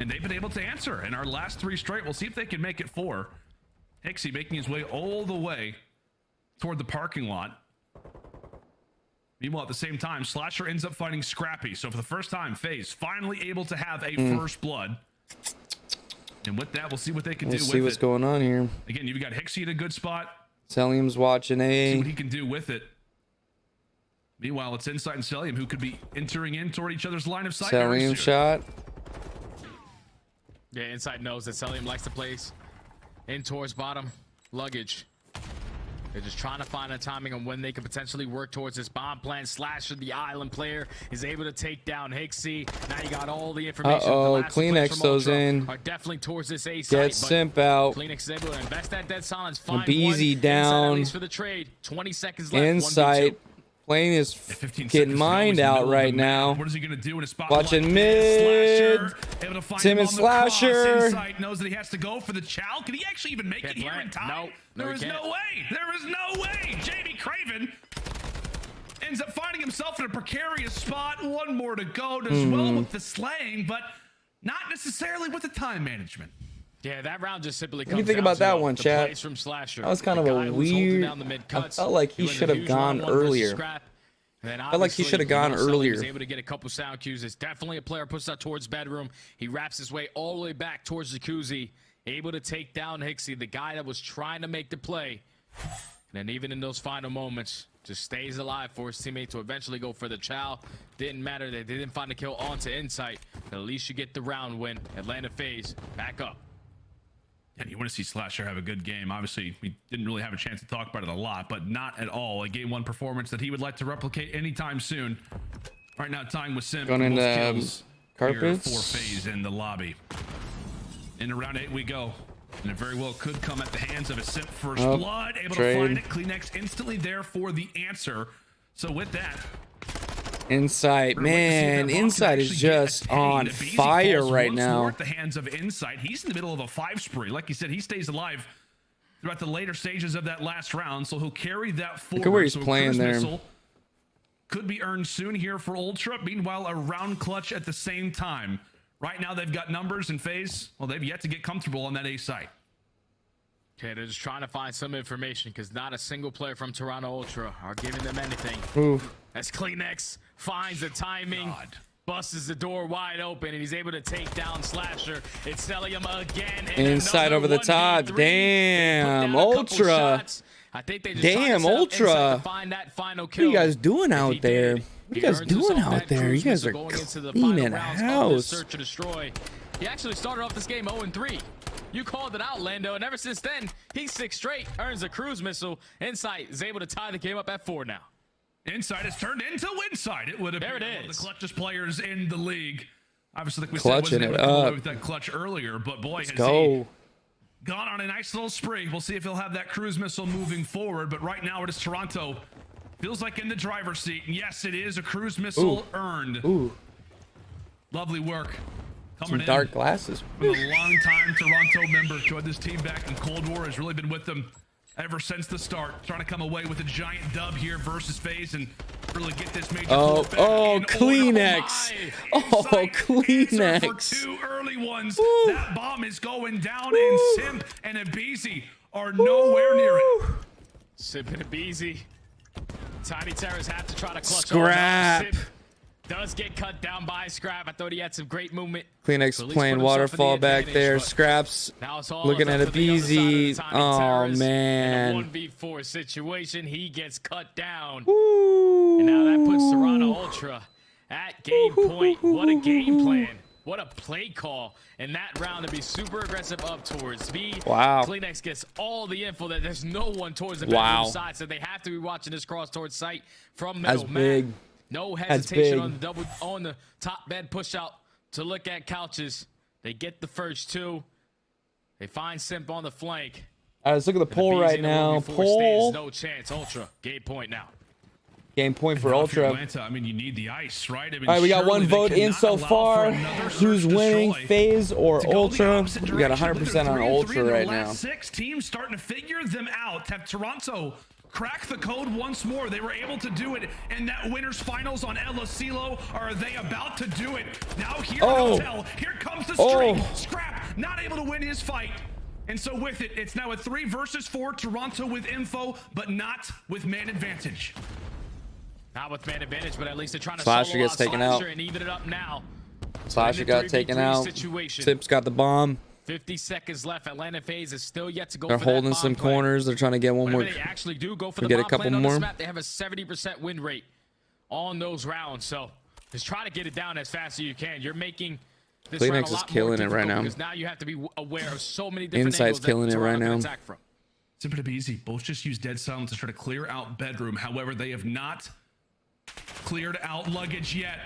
And they've been able to answer in our last 3 straight. We'll see if they can make it 4. Hixie making his way all the way toward the parking lot. Meanwhile, at the same time, Slasher ends up fighting Scrappy. So for the first time, FaZe finally able to have a first blood. And with that, we'll see what they can do with it. We'll see what's going on here. Again, you've got Hixie in a good spot. Cellium's watching A. See what he can do with it. Meanwhile, it's Insight and Cellium who could be entering in toward each other's line of sight. Cellium shot. Yeah, Insight knows that Cellium likes to place in towards bottom luggage. They're just trying to find a timing on when they could potentially work towards this bomb plan. Slasher, the island player, is able to take down Hixie. Now you got all the information. Kleenex goes in. Are definitely towards this A site. Get Simp out. Kleenex is able to invest that dead silence. Find BZ down. For the trade. 20 seconds left. Insight. Plane is getting mined out right now. What is he going to do in a spot? Watching mid. Tim and Slasher. Insight knows that he has to go for the chow. Can he actually even make it here in time? No, there is no way. There is no way. JB Craven ends up finding himself in a precarious spot. 1 more to go. Does well with the slaying, but not necessarily with the time management. Yeah, that round just simply comes What do you think about that one, chat? From Slasher. That was kind of a weird. I felt like he should have gone earlier. I felt like he should have gone earlier. He's able to get a couple sound cues. It's definitely a player puts that towards bedroom. He wraps his way all the way back towards Jacuzzi, able to take down Hixie, the guy that was trying to make the play. And then even in those final moments, just stays alive for his teammate to eventually go for the chow. Didn't matter that they didn't find the kill onto Insight. At least you get the round win. Atlanta FaZe back up. And you want to see Slasher have a good game. Obviously, we didn't really have a chance to talk about it a lot, but not at all a game 1 performance that he would like to replicate anytime soon. Right now, tying with Simp Going for into most kills here carpets for FaZe in the lobby. Into round 8 we go. And it very well could come at the hands of a Simp first blood. Able to find it. Kleenex instantly there for the answer. So with that, Insight, man, Insight is just on fire right now. At the hands of Insight, he's in the middle of a 5 spree. Like you said, he stays alive throughout the later stages of that last round, so he'll carry that forward. Look at where he's so playing there. Could be earned soon here for Ultra. Meanwhile, a round clutch at the same time. Right now, they've got numbers and FaZe. Well, they've yet to get comfortable on that A site. Okay, they're just trying to find some information because not a single player from Toronto Ultra are giving them anything. Oof. As Kleenex finds the timing, busts the door wide open, and he's able to take down Slasher. It's Celium again. Insight over the top. Damn, Ultra. I think they just damn, Ultra. Find that final What are kill. you guys doing out there? What are you guys doing out there? You guys are cleaning house. Search or destroy. He actually started off this game 0-3. You called it out, Lando, and ever since then, he's 6 straight, earns a cruise missile. Insight is able to tie the game up at 4 now. Insight has turned into Winsight. It would have been one of the clutchest players in the league. Obviously, like we said, wasn't able to come away with that clutch earlier, but boy, has he gone on a nice little spree. We'll see if he'll have that cruise missile moving forward, but right now it is Toronto. Feels like in the driver's seat. And yes, it is a cruise missile earned. Lovely work. Some dark glasses. A long-time Toronto member. Joined this team back in Cold War. Has really been with them ever since the start. Trying to come away with a giant dub here versus FaZe and really get this major. Kleenex. Oh, Kleenex. For 2 early ones. That bomb is going down, and Simp and Abizi are nowhere near it. Simp and Abizi. Tiny Terrors have to try to clutch. Scrap. Simp does get cut down by Scrap. I thought he had some great movement. Kleenex playing waterfall back there. Scraps looking at Abizi. Oh, man. In a 1v4 situation, he gets cut down. And now that puts Toronto Ultra at game point. What a game plan. What a play call in that round to be super aggressive up towards B. Wow. Kleenex gets all the info that there's no one towards the bedroom side, so they have to be watching this cross towards sight from middle. That's big. No hesitation on the top bed push out to look at couches. They get the first 2. They find Simp on the flank. All right, let's look at the poll right now. Poll. No chance. Ultra. Game point now. Game point for Ultra. Atlanta, I mean, you need the ice, right? I mean, all right, we got 1 vote in so far. Who's winning, FaZe or Ultra? We got 100% on Ultra right now. 6 teams starting to figure them out. Have Toronto crack the code once more. They were able to do it in that winners finals on El Asilo. Are they about to do it now? Here Hotel. Here comes the streak. Scrap not able to win his fight. And so with it, it's now a 3 versus 4. Toronto with info, but not with man advantage. Not with man advantage, but at least they're trying to Slasher gets taken out. And even it up now. Slasher got taken out. Simp's got the bomb. 50 seconds left. Atlanta FaZe is still yet to go. They're holding some corners. They're trying to get one more. They actually do go for the get a bomb couple plan on more. this map. They have a 70% win rate on those rounds. So just try to get it down as fast as you can. You're making this round a lot killing it right now. Because now you have to be aware of so many different Insight's angles killing that it right now. attack from. Simple to be easy. Both just use dead silence to try to clear out bedroom. However, they have not cleared out luggage yet.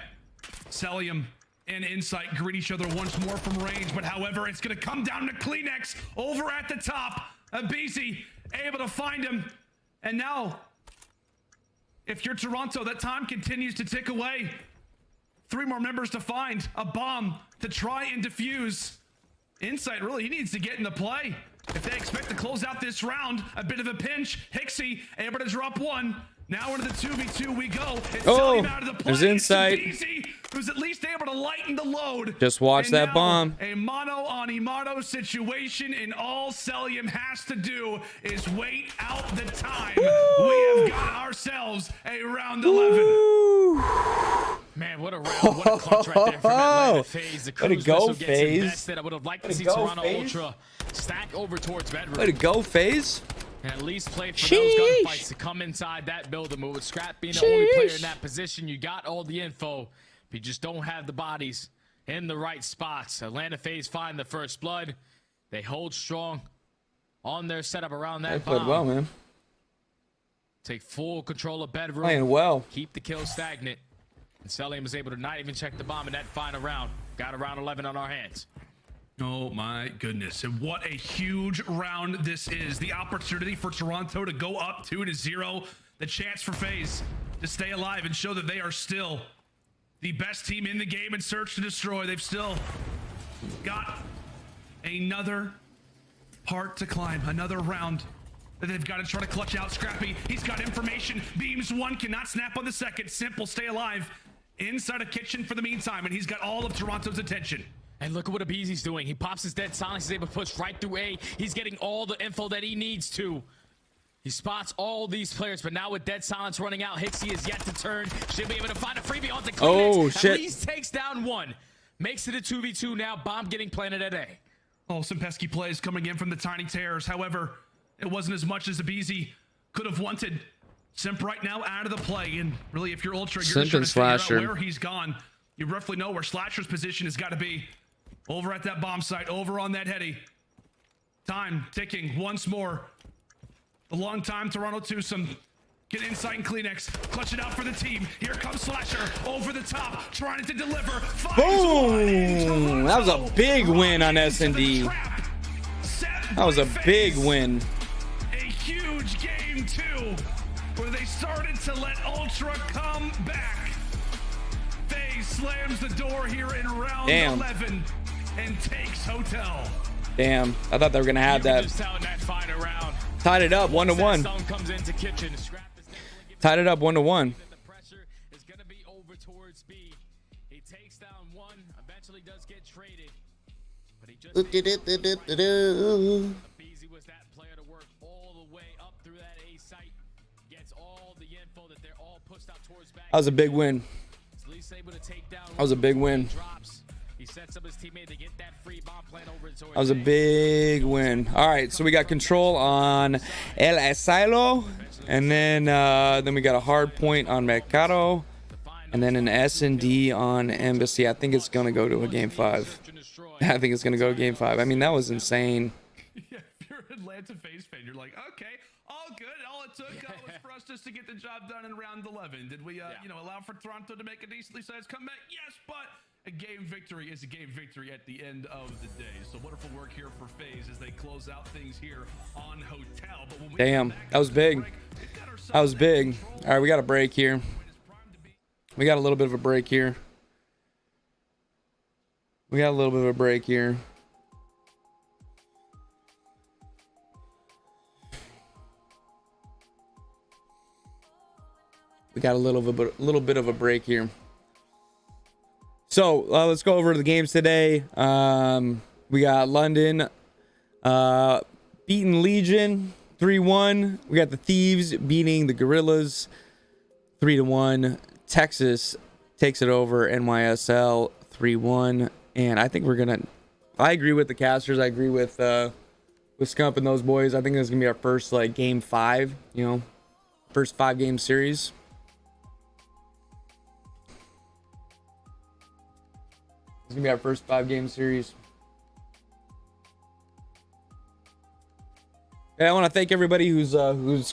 Celium and Insight greet each other once more from range, but however, it's going to come down to Kleenex over at the top. Abizi able to find him. And now, if you're Toronto, that time continues to tick away. 3 more members to find. A bomb to try and defuse. Insight, really, he needs to get into play. If they expect to close out this round, a bit of a pinch. Hixie able to drop 1. Now into the 2v2 we go. It's out of the play. There's Insight. Easy, who's at least able to lighten the load. Just watch and that bomb. A mono on Imato situation, and all Celium has to do is wait out the time. We have got ourselves a round 11. Man, what a round. What a clutch right there from Atlanta FaZe. The cruise missile gets invested. I would have liked to see Toronto Ultra stack over towards bedroom. Way to go, FaZe. And at least play for those gunfights to come inside that building. But with Scrap being the only player in that position, you got all the info, but you just don't have the bodies in the right spots. Atlanta FaZe find the first blood. They hold strong on their setup around that They bomb. played well, man. Take full control of bedroom. Playing well. Keep the kill stagnant. And Celium was able to not even check the bomb in that final round. Got a round 11 on our hands. Oh my goodness. And what a huge round this is. The opportunity for Toronto to go up 2-0. The chance for FaZe to stay alive and show that they are still the best team in the game and search to destroy. They've still got another part to climb, another round that they've got to try to clutch out. Scrappy, he's got information. Beams one, cannot snap on the second. Simple, stay alive inside a kitchen for the meantime, and he's got all of Toronto's attention. And look at what Abeezy's doing. He pops his dead silence. He's able to push right through A. He's getting all the info that he needs to. He spots all these players, but now with dead silence running out, Hixie is yet to turn. Should be able to find a freebie onto Kleenex. Oh, shit. At least takes down one. Makes it a 2v2 now. Bomb getting planted at A. Oh, some pesky plays coming in from the Tiny Terrors. However, it wasn't as much as Abeezy could have wanted. Simp right now out of the play. And really, if you're Ultra, you're just trying to figure out where he's gone. You roughly know where Slasher's position has got to be. Over at that bomb site, over on that heady. Time ticking once more. A long time, Toronto twosome. Get insight and Kleenex. Clutch it out for the team. Here comes Slasher over the top, trying to deliver. Boom! That was a big win on S&D. That was a big win. A huge game two, where they started to let Ultra come back. FaZe slams the door here in round 11 and takes Hotel. Damn, I thought they were gonna have that. Tied it up 1-1. Tied it up 1-1. That was a big win. That was a big win. That was a big win. All right, so we got control on El Asilo, and then we got a hard point on Mercado, and then an S&D on Embassy. I think it's gonna go to a game 5. I think it's gonna go to game 5. I mean, that was insane. Yeah, if you're an Atlanta FaZe fan, you're like, okay, all good. All it took was for us just to get the job done in round 11. Did we, allow for Toronto to make a decently sized comeback? Yes, but a game victory is a game victory at the end of the day. So wonderful work here for FaZe as they close out things here on Hotel. But when we Damn, that was big. That was big. All right, we got a break here. We got a little bit of a break here. We got a little bit of a break here. We got a little bit of a break here. So let's go over the games today. We got London beating Legion 3-1. We got the Thieves beating the Gorillas 3-1. Texas takes it over NYSL 3-1. And I think I agree with the casters. I agree with Scump and those boys. I think this is gonna be our first game 5. First 5-game series. It's gonna be our first 5-game series. And I want to thank everybody who's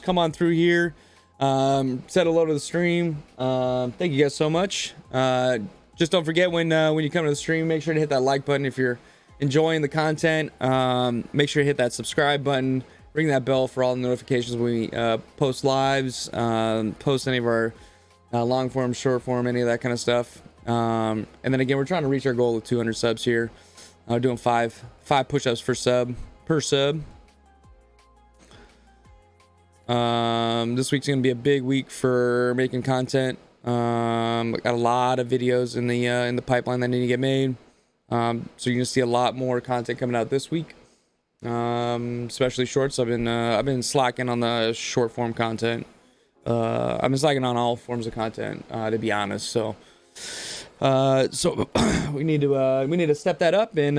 come on through here. Said hello to the stream. Thank you guys so much. Just don't forget when you come to the stream, make sure to hit that like button if you're enjoying the content. Make sure to hit that subscribe button. Ring that bell for all the notifications when we post lives, post any of our long form, short form, any of that kind of stuff. And then again, we're trying to reach our goal of 200 subs here. Doing five push-ups per sub. This week's gonna be a big week for making content. Got a lot of videos in the pipeline that need to get made. So you're gonna see a lot more content coming out this week, especially shorts. I've been slacking on the short form content. I've been slacking on all forms of content, to be honest. So we need to step that up, and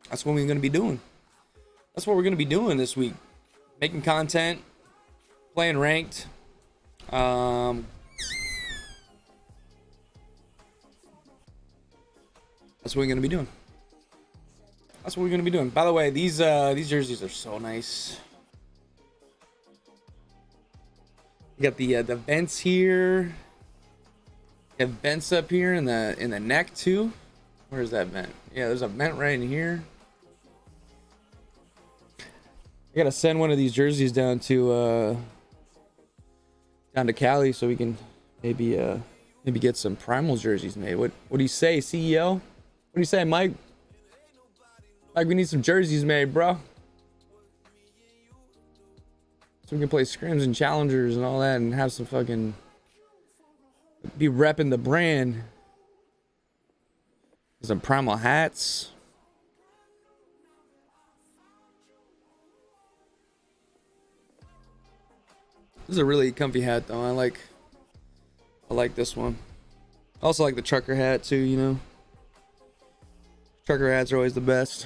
that's what we're gonna be doing. that's what we're gonna be doing this week. Making content, playing ranked. That's what we're gonna be doing. That's what we're gonna be doing. By the way, these jerseys are so nice. You got the vents here. You have vents up here in the neck too. Where's that vent? Yeah, there's a vent right in here. I gotta send one of these jerseys down to Cali so we can maybe get some Primal jerseys made. What do you say, CEO? What do you say, Mike? Mike, we need some jerseys made, bro. So we can play scrims and challengers and all that and have some fucking be repping the brand. Some Primal hats. This is a really comfy hat though. I like this one. I also like the trucker hat too, you know. Trucker hats are always the best.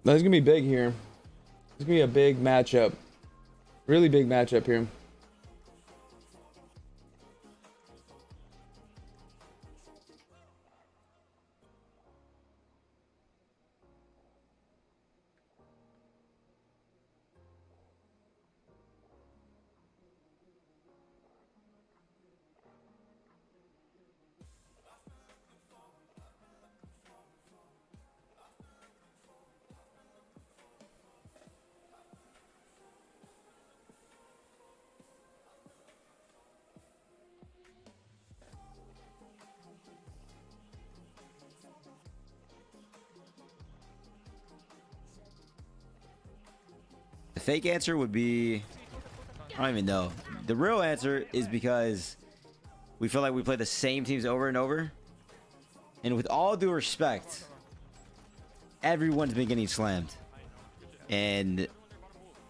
Now, it's gonna be big here. It's gonna be a big matchup. Really big matchup here. The fake answer would be, I don't even know. The real answer is because we feel like we play the same teams over and over. And with all due respect, everyone's been getting slammed. And it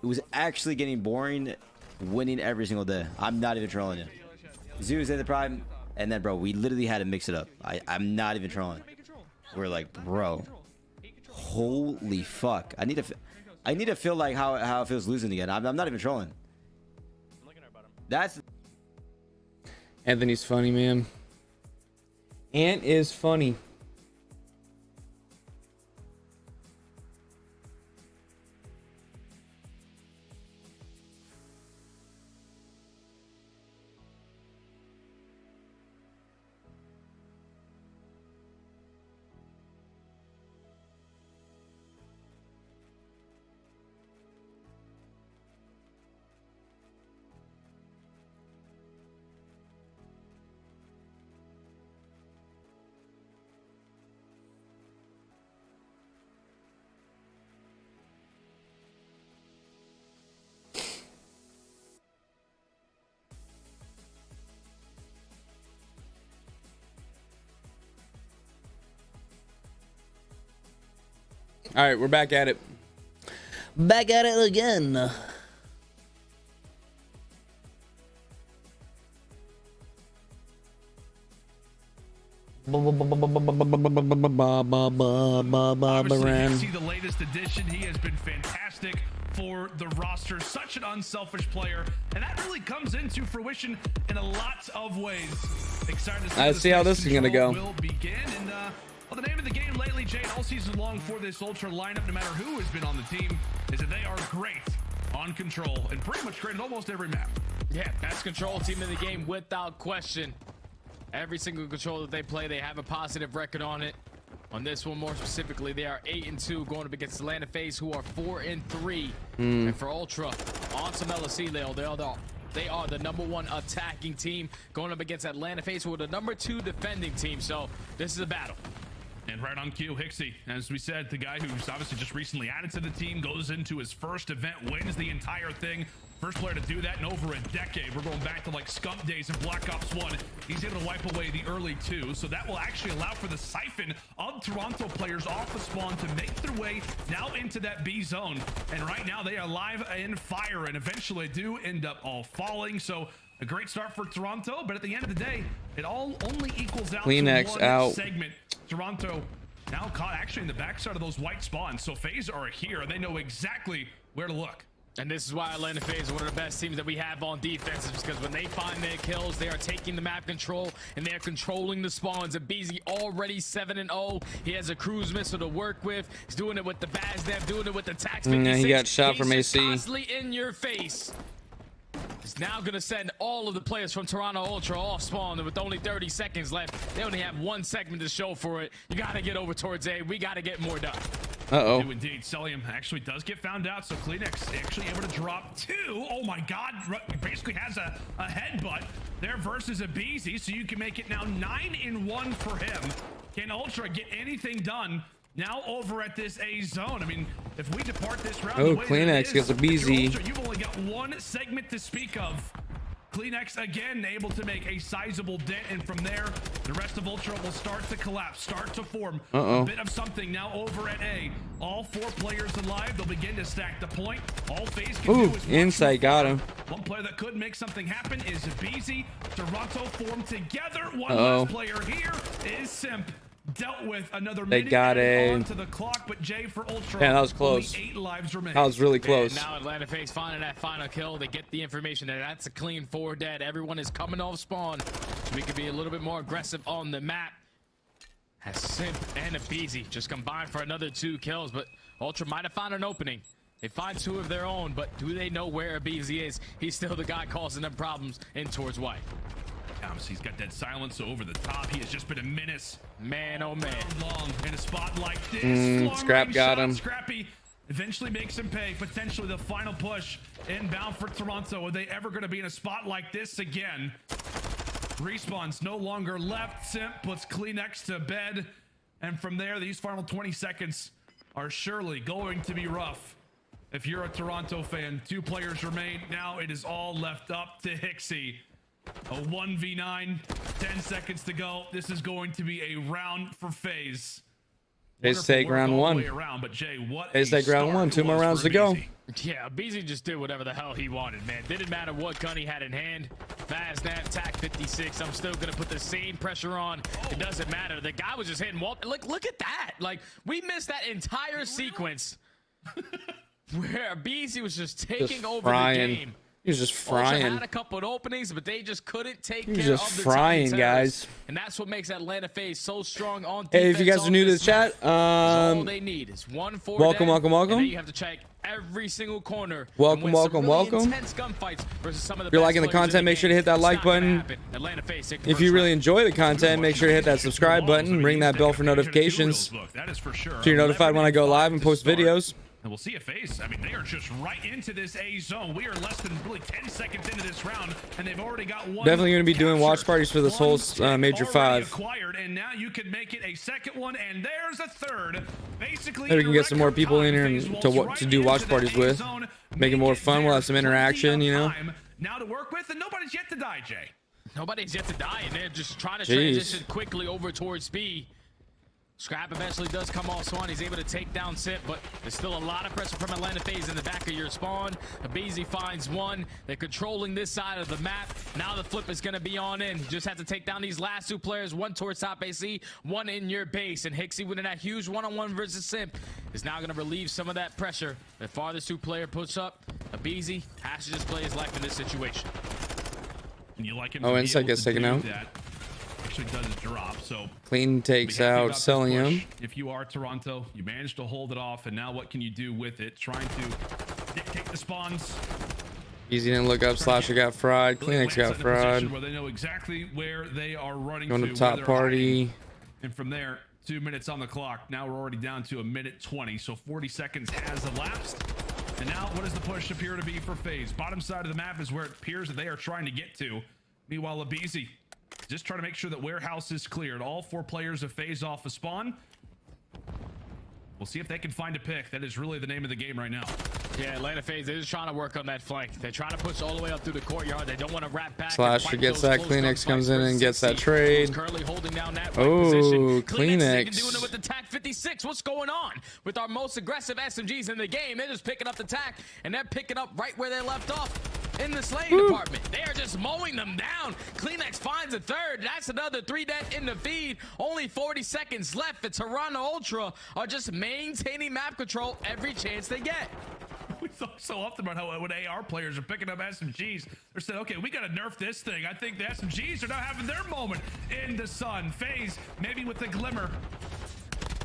was actually getting boring winning every single day. I'm not even trolling you. Zeus in the prime, and then, bro, we literally had to mix it up. I'm not even trolling. We're like, bro, holy fuck. I need to feel like how it feels losing again. I'm not even trolling. That's Anthony's funny, man. Ant is funny. All right, we're back at it. Back at it again. Obviously, you see the latest addition. He has been fantastic for the roster. Such an unselfish player, and that really comes into fruition in a lot of ways. Excited to see, Let's see how this is gonna go. Will begin, and well, the name of the game lately, Jay, all season long for this Ultra lineup, no matter who has been on the team, is that they are great on control and pretty much great at almost every map. Yeah, best control team in the game without question. Every single control that they play, they have a positive record on it. On this one, more specifically, they are 8-2 going up against Atlanta FaZe, who are 4-3. And for Ultra, awesome LSC, they are the #1 attacking team going up against Atlanta FaZe, who are the #2 defending team. So this is a battle. And right on cue, Hixie, as we said, the guy who's obviously just recently added to the team, goes into his first event, wins the entire thing. First player to do that in over a decade. We're going back to like Scump days in Black Ops 1. He's able to wipe away the early 2, so that will actually allow for the siphon of Toronto players off the spawn to make their way now into that B zone. And right now they are live in fire, and eventually do end up all falling. So A great start for Toronto, but at the end of the day, it all only equals out Kleenex to one out. segment. Toronto now caught actually in the backside of those white spawns. So FaZe are here, and they know exactly where to look. And this is why Atlanta FaZe is one of the best teams that we have on defense, is because when they find their kills, they are taking the map control and they're controlling the spawns. And BZ already 7-0. He has a cruise missile to work with. He's doing it with the Vazdev, doing it with the Tax 56. He got shot from He's AC. constantly in your face. He's now going to send all of the players from Toronto Ultra off spawn, and with only 30 seconds left, they only have one segment to show for it. You got to get over towards A. We got to get more done. Uh-oh. Do indeed. Celium actually does get found out, so Kleenex actually able to drop 2. Oh my god, basically has a headbutt there versus a Beezy, so you can make it now 9-1 for him. Can Ultra get anything done now over at this A zone? I mean, if we depart this round, Oh, the way Kleenex gets a BZ. Ultra, you've only got one segment to speak of. Kleenex again able to make a sizable dent, and from there the rest of Ultra will start to collapse, start to form a bit of something now over at A. All 4 players alive, they'll begin to stack the point. All FaZe can do is Insight got him. one player that could make something happen is BZ. Toronto formed together. One last player here is Simp. Dealt with another They minute got onto the clock, but Jay for Ultra. Yeah, that was close. Only 8 lives remain. That was really close. And now Atlanta FaZe finding that final kill. They get the information that that's a clean 4 dead. Everyone is coming off spawn, so we can be a little bit more aggressive on the map. Has Simp and a Beezy just combined for another 2 kills, but Ultra might have found an opening. They find 2 of their own, but do they know where a Beezy is? He's still the guy causing them problems in towards white. He's got that silence, so over the top. He has just been a menace. Man, oh man. Long in a spot like this. Scrap got him. Scrappy eventually makes him pay. Potentially the final push inbound for Toronto. Are they ever going to be in a spot like this again? Respawns no longer left. Simp puts Kleenex to bed. And from there, these final 20 seconds are surely going to be rough. If you're a Toronto fan, 2 players remain. Now it is all left up to Hixie. A 1v9, 10 seconds to go. This is going to be a round for FaZe. FaZe take round 1. FaZe take round 1. 2 more rounds to go. Yeah, BZ just did whatever the hell he wanted, man. Didn't matter what gun he had in hand. Fastnap, TAC 56. I'm still going to put the same pressure on. It doesn't matter. The guy was just hitting wall. Look at that. Like, we missed that entire sequence where BZ was just taking over the game. He was just frying. Ultra had a couple of openings, but they just couldn't take care of the just frying, guys. And that's what makes Atlanta FaZe so strong on defense. Hey, if you guys are new to the chat, all they need is 1 4 welcome, dead, welcome, welcome. And then you have to check every single corner. Welcome, welcome, welcome. Intense gunfights versus some of the if you're liking the content, make sure to hit that like button. If you really enjoy the content, make sure to hit that subscribe button, ring that bell for notifications, so you're notified when I go live and post videos. And we'll see a FaZe. I mean, they are just right into this A zone. We are less than really 10 seconds into this round, and they've already got 1. Definitely going to be doing watch parties for this whole Major 5. Acquired, and now you can make it a second one, and there's a third. Basically, maybe we can get some more people in here and to do watch parties with. Make it more fun. We'll have some interaction, you know. Now to work with, and nobody's yet to die, Jay. Nobody's yet to die, and they're just trying to transition quickly over towards B. Scrap eventually does come off spawn. He's able to take down Simp, but there's still a lot of pressure from Atlanta FaZe in the back of your spawn. Abizi finds 1. They're controlling this side of the map. Now the flip is going to be on in. You just have to take down these last 2 players. 1 towards top AC, 1 in your base. And Hixie winning that huge 1-on-1 versus Simp is now going to relieve some of that pressure. The farthest 2 player puts up. Abizi has to just play his life in this situation. And you like him Insight gets taken out. Actually does drop, so Clean takes out Celium. If you are Toronto, you managed to hold it off, and now what can you do with it? Trying to dictate the spawns. Easy didn't look up. Slasher got fried. Kleenex got fried. Where they know exactly where they are running going to top party. And from there, 2 minutes on the clock. Now we're already down to 1:20, so 40 seconds has elapsed. And now, what does the push appear to be for FaZe? Bottom side of the map is where it appears that they are trying to get to. Meanwhile, Abizi just trying to make sure that warehouse is cleared. All 4 players have phased off a spawn. We'll see if they can find a pick. That is really the name of the game right now. Yeah, Atlanta FaZe, they're just trying to work on that flank. They're trying to push all the way up through the courtyard. They don't want to wrap back. Slasher gets that. Kleenex comes in and gets that trade. Currently holding down that oh, Kleenex doing it with the TAC 56. What's going on with our most aggressive SMGs in the game? They're just picking up the TAC, and they're picking up right where they left off. in the slaying department. They are just mowing them down. Kleenex finds a third. That's another 3 dead in the feed. Only 40 seconds left. The Toronto Ultra are just maintaining map control every chance they get. We talk so often about how when AR players are picking up SMGs, they're saying, okay, we got to nerf this thing. I think the SMGs are now having their moment in the sun. FaZe, maybe with the glimmer,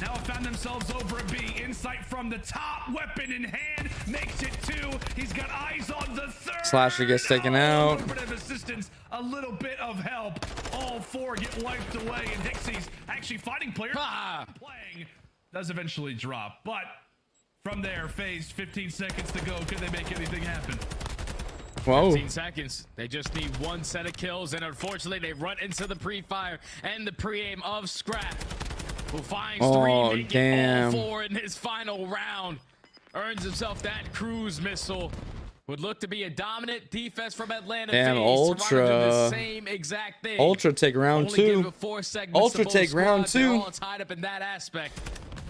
now have found themselves over a B. Insight from the top, weapon in hand, makes it 2. He's got eyes on the third. Slasher gets taken out. A little bit of assistance, a little bit of help. All 4 get wiped away, and Dixie's actually fighting players. Playing does eventually drop, but from there, FaZe, 15 seconds to go. Could they make anything happen? Whoa. 15 seconds. They just need 1 set of kills, and unfortunately, they run into the pre-fire and the pre-aim of Scrap, who finds 3, making all 4 in his final round. Earns himself that cruise missile. Would look to be a dominant defense from Atlanta. Damn, FaZe. Ultra. Do the same exact thing. Ultra take round Only 2. give it 4 segments Ultra to both take round squads. They're 2. all tied up in that aspect.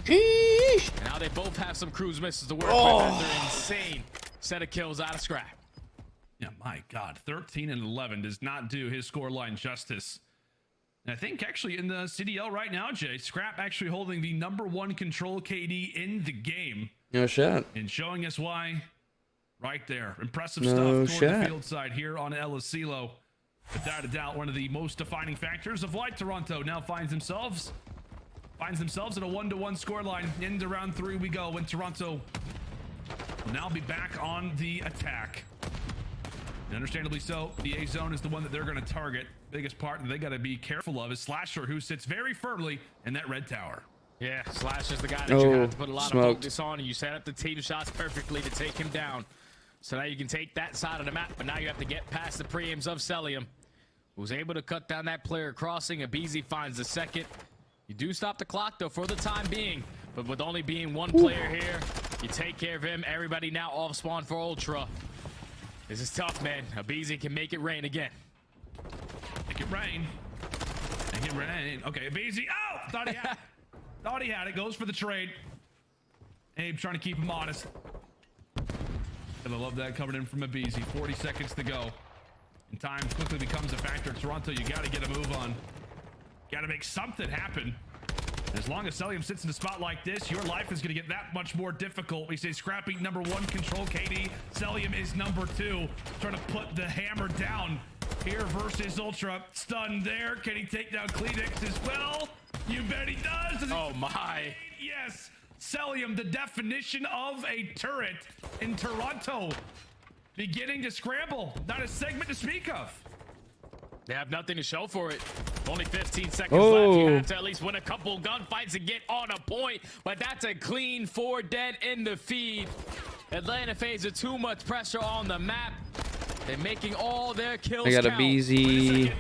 Sheesh. And now they both have some cruise missiles to work with after an insane set of kills out of Scrap. Yeah, my God, 13 and 11 does not do his scoreline justice. And I think actually in the CDL right now, Jay, Scrap actually holding the #1 control KD in the game. No shot. And showing us why right there. Impressive No stuff toward shot. the field side here on El Asilo. Without a doubt, one of the most defining factors of why Toronto now finds themselves in a 1-1 scoreline. Into round 3 we go, when Toronto will now be back on the attack. And understandably so, the A zone is the one that they're going to target. Biggest part that they got to be careful of is Slasher, who sits very firmly in that red tower. Yeah, Slasher's the guy that you have to put a lot of focus on, and you set up the team shots perfectly to take him down. So now you can take that side of the map, but now you have to get past the pre-aims of Celium, who's able to cut down that player crossing. Abizi finds the second. You do stop the clock, though, for the time being. But with only being 1 player here, you take care of him. Everybody now off spawn for Ultra. This is tough, man. Abizi can make it rain again. Make it rain. Make it rain. Okay, Abizi. Oh! Thought he had it. Thought he had it. Goes for the trade. Abe trying to keep him honest. And I love that coming in from Abizi. 40 seconds to go. And time quickly becomes a factor. Toronto, you got to get a move on. Got to make something happen. As long as Celium sits in a spot like this, your life is going to get that much more difficult. We say Scrappy #1 control KD. Celium is #2. Trying to put the hammer down here versus Ultra. Stunned there. Can he take down Kleenex as well? You bet he does. Oh my. Yes. Celium, the definition of a turret in Toronto. Beginning to scramble. Not a segment to speak of. They have nothing to show for it. Only 15 seconds left. You have to at least win a couple gunfights and get on a point. But that's a clean 4 dead in the feed. Atlanta FaZe with too much pressure on the map. They're making all their kills I got a count. BZ.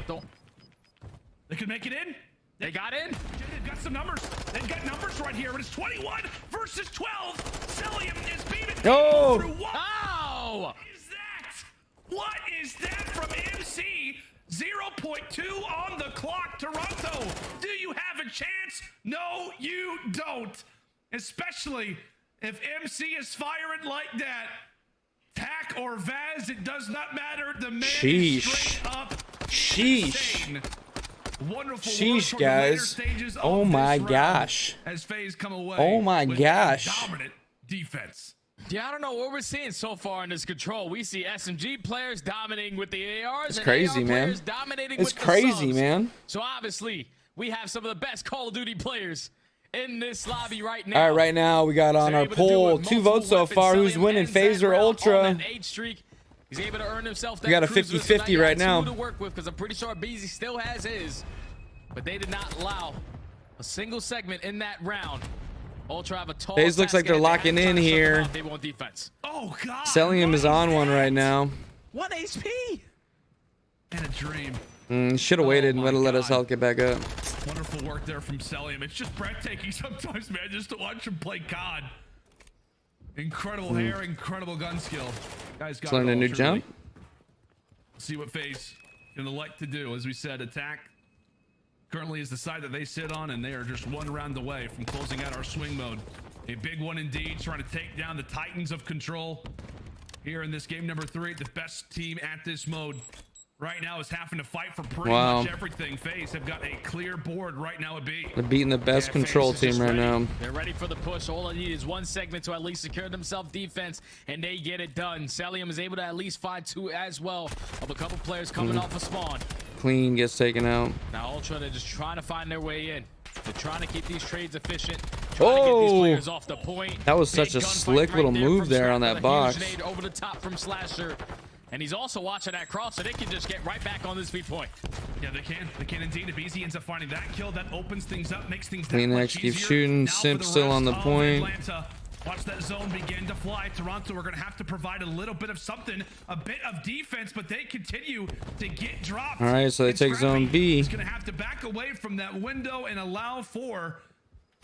They could make it in. They got in. They've got some numbers. They've got numbers right here. But it's 21 versus 12. Celium is beating Oh! through one. Oh! What is that? What is that from MC? 0.2 on the clock, Toronto. Do you have a chance? No, you don't. Especially if MC is firing like that. Tack or Vaz, it does not matter. The man is straight up insane. Wonderful Sheesh, guys. Oh my gosh. As FaZe come away. Oh my with gosh. Dominant defense. Yeah, I don't know what we're seeing so far in this control. We see SMG players dominating with the ARs. It's and crazy, AR man. players dominating It's with the crazy, subs. man. So obviously, we have some of the best Call of Duty players in this lobby right now. All right, right now we got on our poll 2 votes so far. Who's winning, FaZe or Ultra? He's able to earn himself that We got a cruise 50-50 now right now. to work with, because I'm pretty sure Beezy still has his, but they did not allow a single segment in that round. Ultra have a tall FaZe looks like they're locking in here. They want defense. Oh god. Celium is on one right now. 1 HP. And a dream. Should have waited and let us health get back up. Wonderful work there from Celium. It's just breathtaking sometimes, man, just to watch him play COD. Incredible hair, incredible gun skill. Guys got Learned a new jump. See what FaZe gonna like to do. As we said, attack currently is the side that they sit on, and they are just 1 round away from closing out our swing mode. A big one indeed, trying to take down the Titans of Control. here in this game number 3. The best team at this mode right now is having to fight for pretty Wow. much everything. FaZe have got a clear board right now at B. They're beating the best control team right now. They're ready for the push. All they need is one segment to at least secure themselves defense, and they get it done. Celium is able to at least find 2 as well of a couple players coming off a spawn. Clean gets taken out. Now Ultra, they're just trying to find their way in. They're trying to keep these trades efficient. Trying to get these players off the point. That was such a slick little move there on that box. Over the top from Slasher. And he's also watching that cross, so they can just get right back on this V point. Yeah, they can. They can indeed. If Easy ends up finding that kill, that opens things up, makes things Clean X keeps shooting. Simp still on the point. Atlanta. Watch that zone begin to fly. Toronto are going to have to provide a little bit of something, a bit of defense, but they continue to get dropped. All right, so they take zone B. He's going to have to back away from that window and allow for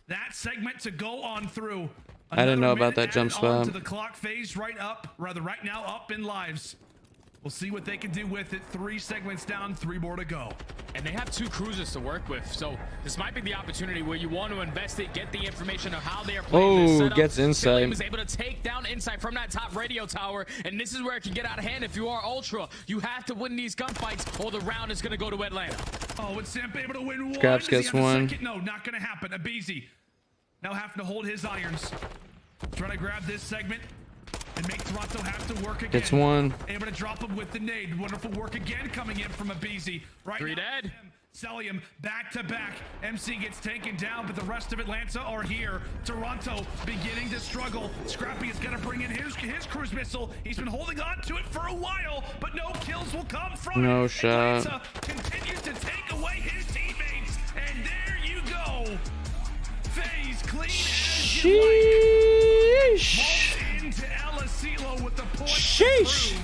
that segment to go on through. I didn't know about that jump spot. To the clock phase right now up in lives. We'll see what they can do with it. 3 segments down, 3 more to go. And they have 2 cruisers to work with, so this might be the opportunity where you want to invest it, get the information of how they are playing this setup. Gets Insight. Celium is able to take down Insight from that top radio tower, and this is where it can get out of hand if you are Ultra. You have to win these gunfights, or the round is going to go to Atlanta. Oh, and Simp able to win 1. Scraps gets 1. No, not going to happen. Abizi now having to hold his irons. Trying to grab this segment and make Toronto have to work again. Gets 1. Able to drop him with the nade. Wonderful work again coming in from Abizi. Right 3 dead. Celium back to back. MC gets taken down, but the rest of Atlanta are here. Toronto beginning to struggle. Scrappy is going to bring in his cruise missile. He's been holding on to it for a while, but no kills will come from No it. shot. Atlanta continues to take away his teammates, and there you go. FaZe clean as you like. Into Elasilo with the point. Sheesh.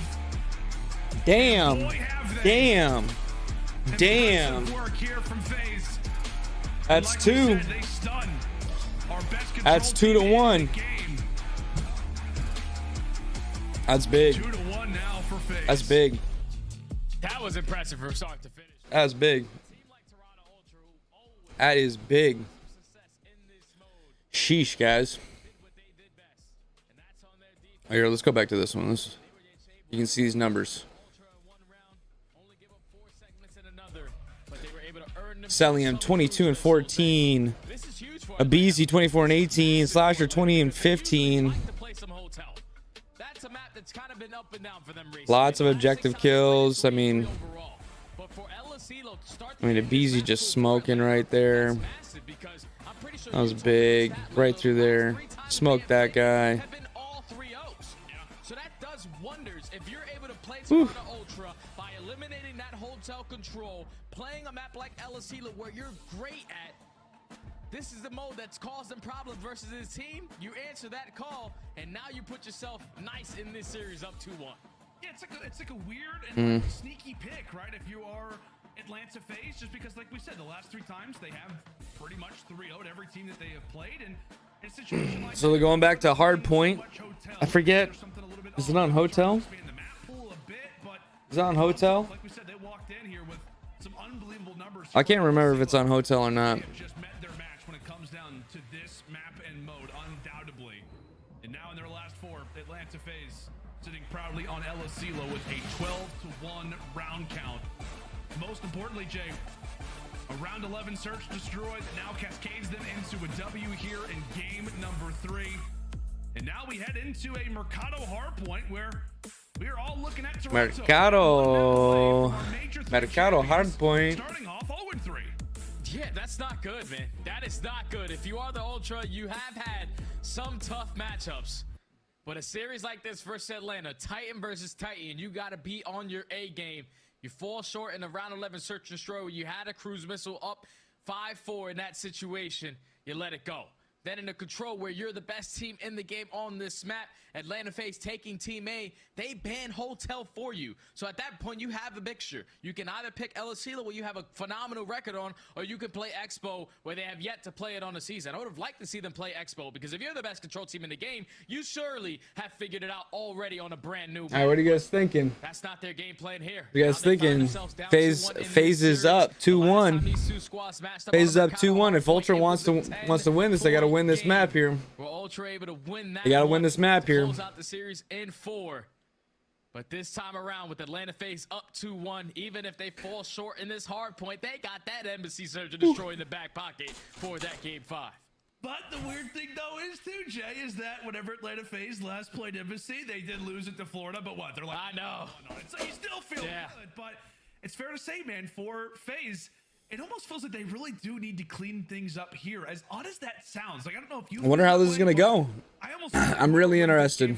Damn. Damn. Damn. That's 2. That's 2 to 1. That's big. 2 to 1 now for FaZe. That's big. That was impressive from start to finish. That's big. That is big. Sheesh, guys. All right, here, let's go back to this one. You can see these numbers. Celium 22 and 14. Abizi 24 and 18. Slasher 20 and 15. Lots of objective kills. I mean, Abizi just smoking right there. That was big. Right through there. Smoked that guy. So that does wonders if you're able to play Toronto Ultra by eliminating that hotel control, playing a map like Elasilo where you're great at. This is the mode that's caused them problems versus his team. You answer that call, and now you put yourself nice in this series up 2-1. Yeah, it's like a weird and like sneaky pick, right? If you are Atlanta FaZe, just because, like we said, the last 3 times they have pretty much 3-0'd every team that they have played, and in a situation like So they're going back to hard point. I forget. Is it on hotel? Is it on hotel? I can't remember if it's on hotel or not. Just met their match when it comes down to this map and mode, undoubtedly. And now in their last 4, Atlanta FaZe sitting proudly on Elasilo with a 12-1 round count. Most importantly, Jay, a round 11 search destroyed that now cascades them into a W here in game number 3. And now we head into a Mercado hardpoint where we are all looking at Toronto. Mercado hardpoint. Starting off 0-3. Yeah, that's not good, man. That is not good. If you are the Ultra, you have had some tough matchups. But a series like this versus Atlanta, Titan versus Titan, you got to be on your A game. You fall short in the round 11 search and destroy where you had a cruise missile up 5-4 in that situation. You let it go. Then in the control where you're the best team in the game on this map, Atlanta FaZe taking Team A, they ban Hotel for you. So at that point, you have a mixture. You can either pick Elasilo, where you have a phenomenal record on, or you can play Expo, where they have yet to play it on the season. I would have liked to see them play Expo, because if you're the best control team in the game, you surely have figured it out already on a brand new map. All right, what are you guys thinking? That's not their game plan here. What are you guys thinking? FaZe is up 2-1. FaZe is up 2-1. If Ultra wants to win this, they got to win this map here. Well, Ultra able to win that. They got to win this map here. Close out the series in 4. But this time around, with Atlanta FaZe up 2-1, even if they fall short in this hard point, they got that Embassy Surge and Destroy in the back pocket for that Game 5. But the weird thing, though, is, too, Jay, is that whenever Atlanta FaZe last played Embassy, they did lose it to Florida, but what? They're like, I know. So you still feel good, but it's fair to say, man, for FaZe, it almost feels like they really do need to clean things up here. As odd as that sounds, like, I don't know if you... I wonder how this is going to go. I'm really interested.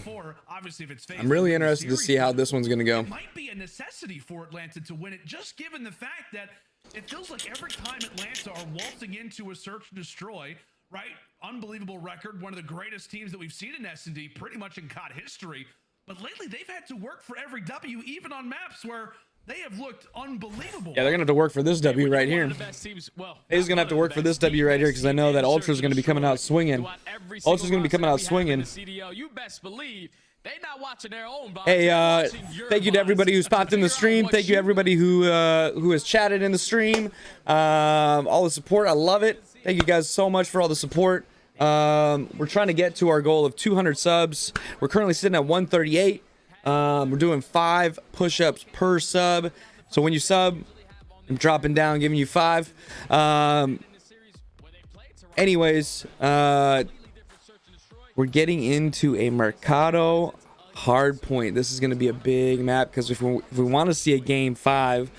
Obviously, if it's FaZe, I'm really interested to see how this one's going to go. It might be a necessity for Atlanta to win it, just given the fact that it feels like every time Atlanta are waltzing into a search and destroy, right? Unbelievable record, one of the greatest teams that we've seen in S&D pretty much in COD history. But lately, they've had to work for every W, even on maps where they have looked unbelievable. Yeah, they're going to have to work for this W right here. He's going to have to work for this W right here because I know that Ultra's going to be coming out swinging. Ultra's going to be coming out swinging. CDL, you best believe they're not watching their own. Hey, thank you to everybody who's popped in the stream. Thank you everybody who has chatted in the stream. All the support, I love it. Thank you guys so much for all the support. We're trying to get to our goal of 200 subs. We're currently sitting at 138. We're doing 5 push-ups per sub. So when you sub, I'm dropping down, giving you 5. Anyways, we're getting into a Mercado hard point. This is going to be a big map because if we want to see a game 5,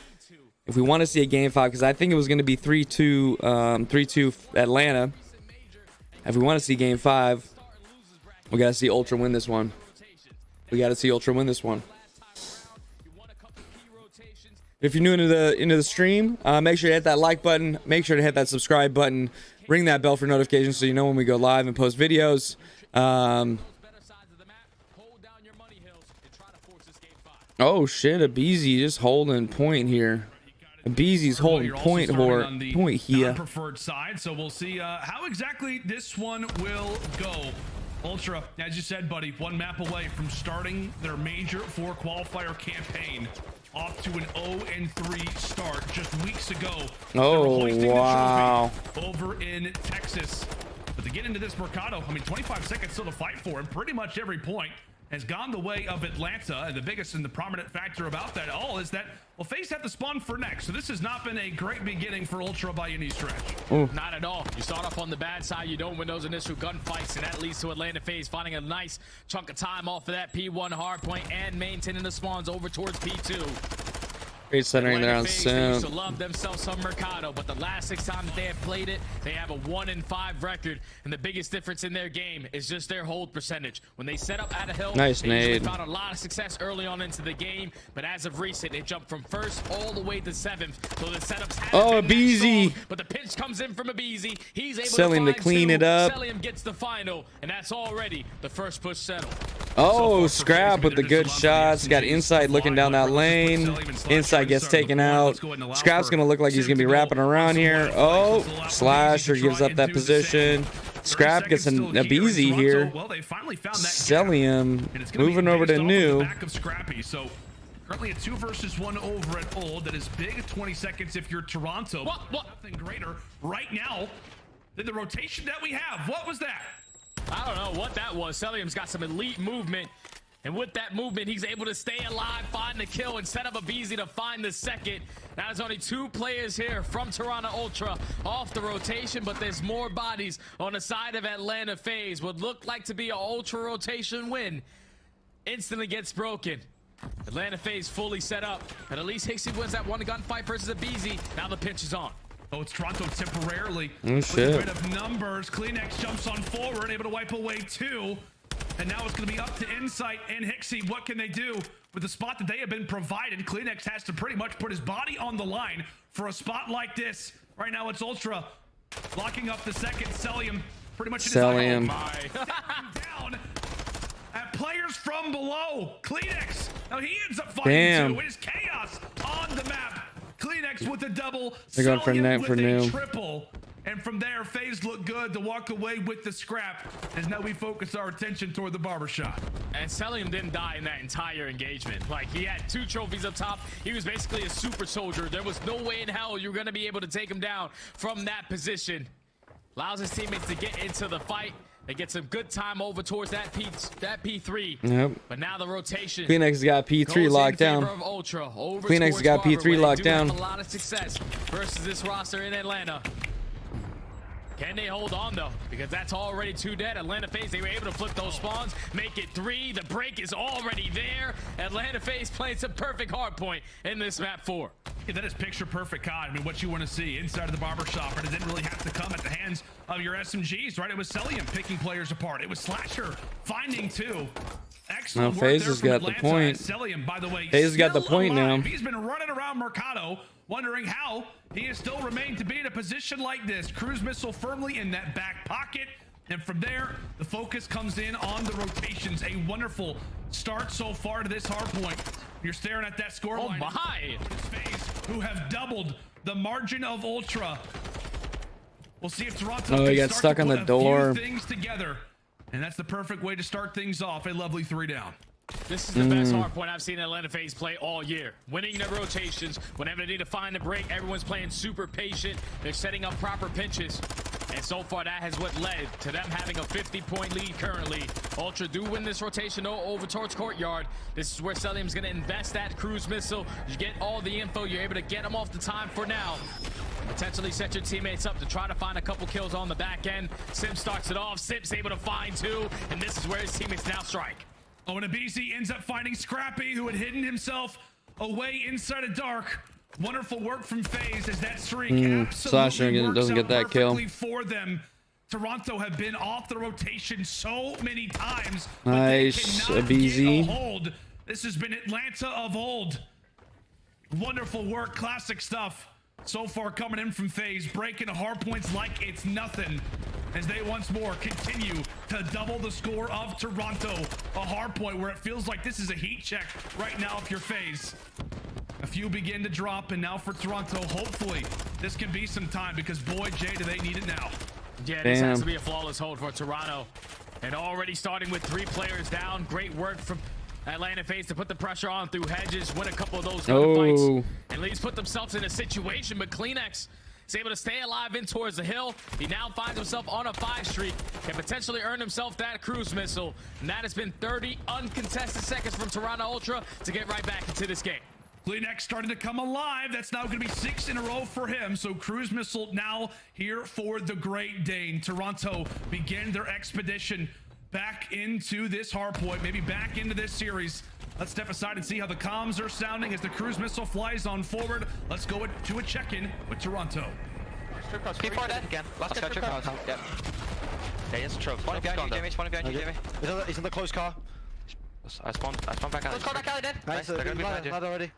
because I think it was going to be 3-2 Atlanta. If we want to see game 5, we got to see Ultra win this one. If you're new into the stream, make sure to hit that like button. Make sure to hit that subscribe button. Ring that bell for notifications so you know when we go live and post videos. Oh shit, Abeezy just holding point here. Abeezy's holding point here. Preferred side, so we'll see how exactly this one will go. Ultra, as you said, buddy, 1 map away from starting their major 4 qualifier campaign, off to an 0-3 start just weeks ago. Oh, wow. Over in Texas. But to get into this Mercado, I mean, 25 seconds still to fight for, and pretty much every point has gone the way of Atlanta. And the biggest and the prominent factor about that all is that, well, FaZe have to spawn for next. So this has not been a great beginning for Ultra by any stretch. Ooh. Not at all. You start off on the bad side. You don't win those initial gunfights, and that leads to Atlanta FaZe finding a nice chunk of time off of that P1 hardpoint and maintaining the spawns over towards P2. Great centering there on Sim. They used to Sim. love themselves some Mercado, but the last 6 times that they have played it, they have a 1-5 record, and the biggest difference in their game is just their hold percentage. When they set up at a hill, nice they usually nade. found a lot of success early on into the game, but as of recent, they jumped from 1st all the way to 7th. So the setups have been Abeezy. but the pinch comes in from Abeezy. He's able Selling to clean 2. it up. Sellium gets the final, and that's already the first push settled. Oh, Scrap with the good shots. Got Insight looking down that lane. Insight gets taken out. Scrap's going to look like he's going to be wrapping around here. Oh, Slasher gives up that position. Scrap gets an Abeezy here. Cellium moving over to New. Currently a 2 versus 1 over at Old. That is big. 20 seconds if you're Toronto. Nothing greater right now than the rotation that we have. What was that? I don't know what that was. Cellium's got some elite movement. And with that movement, he's able to stay alive, find the kill, and set up Abeezy to find the second. Now there's only 2 players here from Toronto Ultra off the rotation, but there's more bodies on the side of Atlanta FaZe. Would look like to be an Ultra rotation win. Instantly gets broken. Atlanta FaZe fully set up, but at least Hixie wins that 1 gunfight versus Abeezy. Now the pinch is on. Oh, it's Toronto temporarily. Oh, shit. A bit of numbers. Kleenex jumps on forward, able to wipe away 2. And now it's going to be up to Insight and Hixie. What can they do with the spot that they have been provided? Kleenex has to pretty much put his body on the line for a spot like this. Right now it's Ultra locking up the second. Cellium pretty much Cellium. down at players from below. Kleenex. Now he ends up finding 2. It is chaos on the map. Kleenex with a double. They're going for net for New. Triple. And from there, FaZe look good to walk away with the scrap as now we focus our attention toward the barbershop. And Cellium didn't die in that entire engagement. Like, he had 2 trophies up top. He was basically a super soldier. There was no way in hell you were going to be able to take him down from that position. Allows his teammates to get into the fight. They get some good time over towards that P3. Yep. But now the rotation. Kleenex got P3 locked down. Kleenex got P3 locked down. A lot of success versus this roster in Atlanta. Can they hold on though? Because that's already 2 dead. Atlanta FaZe, they were able to flip those spawns, make it 3. The break is already there. Atlanta FaZe playing some perfect hard point in this map 4. Yeah, that is picture perfect, COD. I mean, what you want to see inside of the barbershop, and it didn't really have to come at the hands of your SMGs, right? It was Celium picking players apart. It was Slasher finding 2. Excellent work FaZe there has from got the Atlanta. point. Celium, by the way, FaZe has got the point alive. now. He's been running around Mercado, wondering how he has still remained to be in a position like this. Cruise missile firmly in that back pocket. And from there, the focus comes in on the rotations. A wonderful start so far to this hard point. You're staring at that score line. Oh my! FaZe, who have doubled the margin of Ultra. We'll see if Toronto Oh, he can got start stuck to on put the a door. few things together. And that's the perfect way to start things off. A lovely 3 down. This is the best hard point I've seen Atlanta FaZe play all year. Winning their rotations. Whenever they need to find the break, everyone's playing super patient. They're setting up proper pinches. And so far, that has what led to them having a 50-point lead currently. Ultra do win this rotation over towards Courtyard. This is where Celium's going to invest that cruise missile. You get all the info. You're able to get them off the time for now. Potentially set your teammates up to try to find a couple kills on the back end. Sim starts it off. Sim's able to find 2. And this is where his teammates now strike. Oh, and Abizi ends up finding Scrappy, who had hidden himself away inside a dark. Wonderful work from FaZe as that streak Slasher absolutely doesn't get that kill. for them. Toronto have been off the rotation so many times. Nice, Abizi. This has been Atlanta of old. Wonderful work, classic stuff. So far coming in from FaZe, breaking hard points like it's nothing. As they once more continue to double the score of Toronto. A hard point where it feels like this is a heat check right now if you're FaZe. A few begin to drop, and now for Toronto, hopefully this can be some time, because boy, Jay, do they need it now. Yeah, this has to be a flawless hold for Toronto. And already starting with 3 players down. Great work from Atlanta FaZe to put the pressure on through hedges, win a couple of those fights, and at least put themselves in a situation. But Kleenex is able to stay alive in towards the hill. He now finds himself on a 5 streak, can potentially earn himself that cruise missile. And that has been 30 uncontested seconds from Toronto Ultra to get right back into this game. Kleenex starting to come alive. That's now going to be 6 in a row for him. So cruise missile now here for the Great Dane. Toronto begin their expedition back into this hard point, maybe back into this series. Let's step aside and see how the comms are sounding as the cruise missile flies on forward. Let's go to a check-in with Toronto. P4 dead again. Last guy. Yep. Yeah, it's a trope. One behind you, Jamie. One behind you, Jamie. He's in the close car. I spawned back out. Close car back alley dead. Nice. They're gonna be behind you. Ladder already.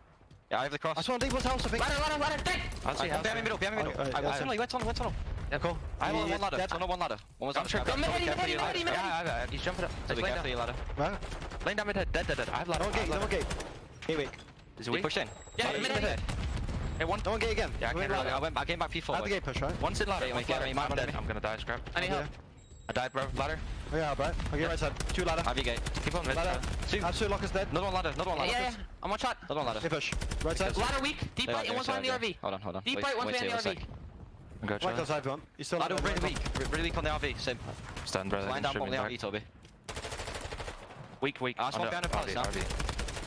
Yeah, I have the cross. I spawned Deeple's house, I think. Ladder, dead. I'll see house. Behind me middle. Tunnel, you went tunnel. Yeah, cool. I have one ladder. Tunnel, one ladder. One was on trip. Yeah, he's jumping up. He's laying down. Ladder. Laying down mid-head. Dead. I have ladder. No one gate. Hey, wait. Is he pushed in? Yeah, mid-head. Hey, one. No one gate again. Yeah, I can't really. I came back P4. I have the gate push, right? One's in ladder. I'm dead. I'm gonna die, scrap. I need help. I died, bro. Ladder. Oh, yeah, bro. I'll get right side. 2 ladder. I have gate. Keep on mid. Ladder. 2 lockers dead. Another one ladder. Yeah. I'm one shot. Another one ladder. Hey, push. Right side. Ladder weak. Deep right and one's behind the RV. Hold on. Deep right, one's behind the RV. Right outside one. He's still ladder really weak. Really weak on the RV. Sim. Stand, brother. Line down on the RV, Toby. Weak. I spawned behind the palace now.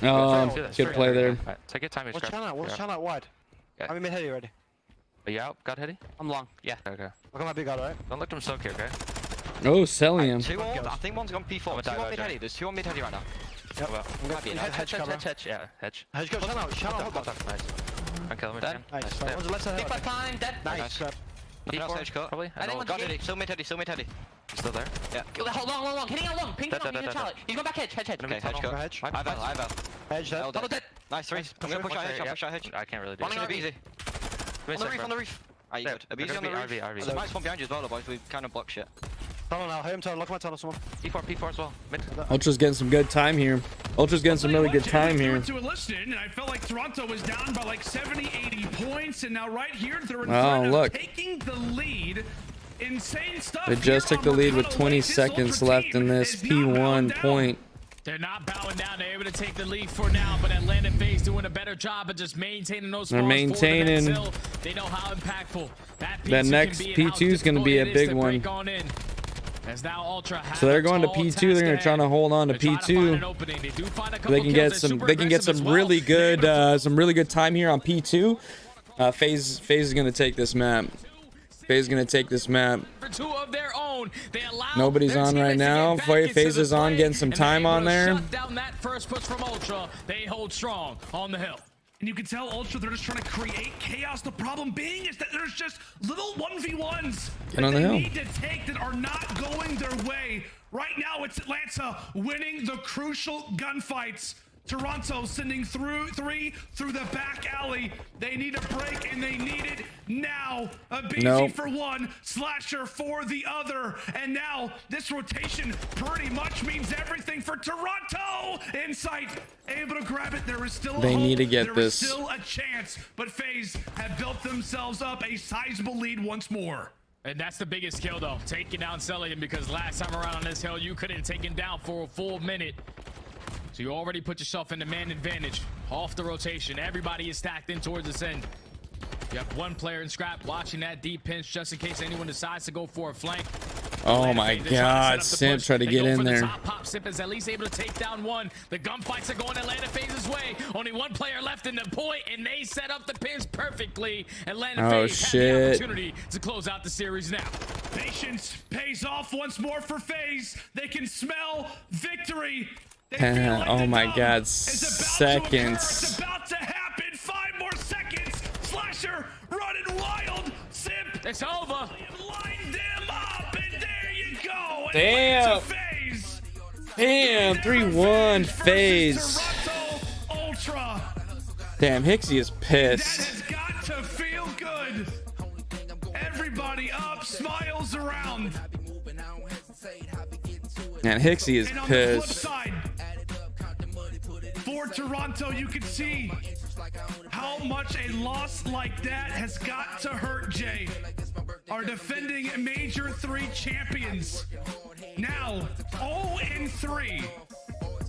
Oh, good play there. Take your time. One's channel out wide. I'm in mid-heady already. Are you out? Got heady? I'm long. Yeah. Okay. I'll come my big guy, right? Don't let them soak here, okay? Oh, Celium. 2 on, I think one's gone P4. 2 on mid-heady. There's 2 on mid-heady right now. Yep. I'm going to hedge. Yeah, hedge. Hedge go, channel out. Nice. I'm killing him. Dead. Nice. One's left side. Deep by time, dead. Nice. Nothing else hedge cut, probably. Got heady. Still mid-heady. He's still there. Yeah. Long. Hitting out long. Ping on. He's in challenge. He's going back hedge. Okay, hedge cut. Hedge. I've Hedge dead. Double dead. Nice 3. I'm gonna push out hedge. I can't really do it. On the roof. Are you good? Abizi on the roof. There's a nice one behind you as well, boys. We kind of block shit. Tunnel now. Hit him tunnel. Look my tunnel, someone. P4 as well. Mid. Ultra's getting some good time here. Ultra's getting some really good time here. To listen, and I felt like Toronto was down by like 70, 80 points, and now right here they're in front of taking the lead. Insane stuff. They just took the lead with 20 seconds left in this P1 point. They're not bowing down. They're able to take the lead for now, but Atlanta FaZe doing a better job of just maintaining those spawns. They're maintaining. They know how impactful that next P2 is going to be a big one. As now Ultra has So they're a going to tall P2. task They're gonna try ahead. to hold on to They're trying to find an P2. opening. They do find a couple They can kills. get They're some. super They can get aggressive some as really well. good time here on P2. FaZe is gonna take this map. FaZe is gonna take this map. For two of their own, they allow Nobody's their on teammates right to now. get back into FaZe the is on, play, getting some and they're time able on to there. Shut down that first push from Ultra. They hold strong on the hill. And you can tell Ultra, they're just trying to create chaos. The problem being is that there's just little 1v1s Get on that the they hill. need to take that are not going their way. Right now, it's Atlanta winning the crucial gunfights. Toronto sending three through the back alley. They need a break, and they need it now. A BZ Nope. for one, Slasher for the other. And now this rotation pretty much means everything for Toronto. Insight, able to grab it. There is still a They hope. need to get There this. is still a chance, but FaZe have built themselves up a sizable lead once more. And that's the biggest kill, though. Taking down Cellian, because last time around on this hill, you couldn't take him down for a full minute. So you already put yourself in the man advantage. Off the rotation. Everybody is stacked in towards this end. You have one player in Scrap watching that deep pinch just in case anyone decides to go for a flank. Oh my God, Simp tried to get in there. Top pop. Simp is at least able to take down one. The gunfights are going Atlanta FaZe's way. Only one player left in the point, and they set up the pinch perfectly. Atlanta FaZe have the opportunity to close out the series now. Patience pays off once more for FaZe. They can smell victory. Like oh my God, it's seconds. about to happen. 5 more seconds. Slasher running wild. Simp. It's over. Line them up, and there you go. Damn. FaZe. Damn, 3-1 FaZe. Ultra. Damn, Hixie is pissed. That has got to feel good. Everybody up, smiles around. Man, Hixie is And on the flip pissed. side, for Toronto, you can see how much a loss like that has got to hurt, Jay. Our defending Major 3 champions. Now, 0-3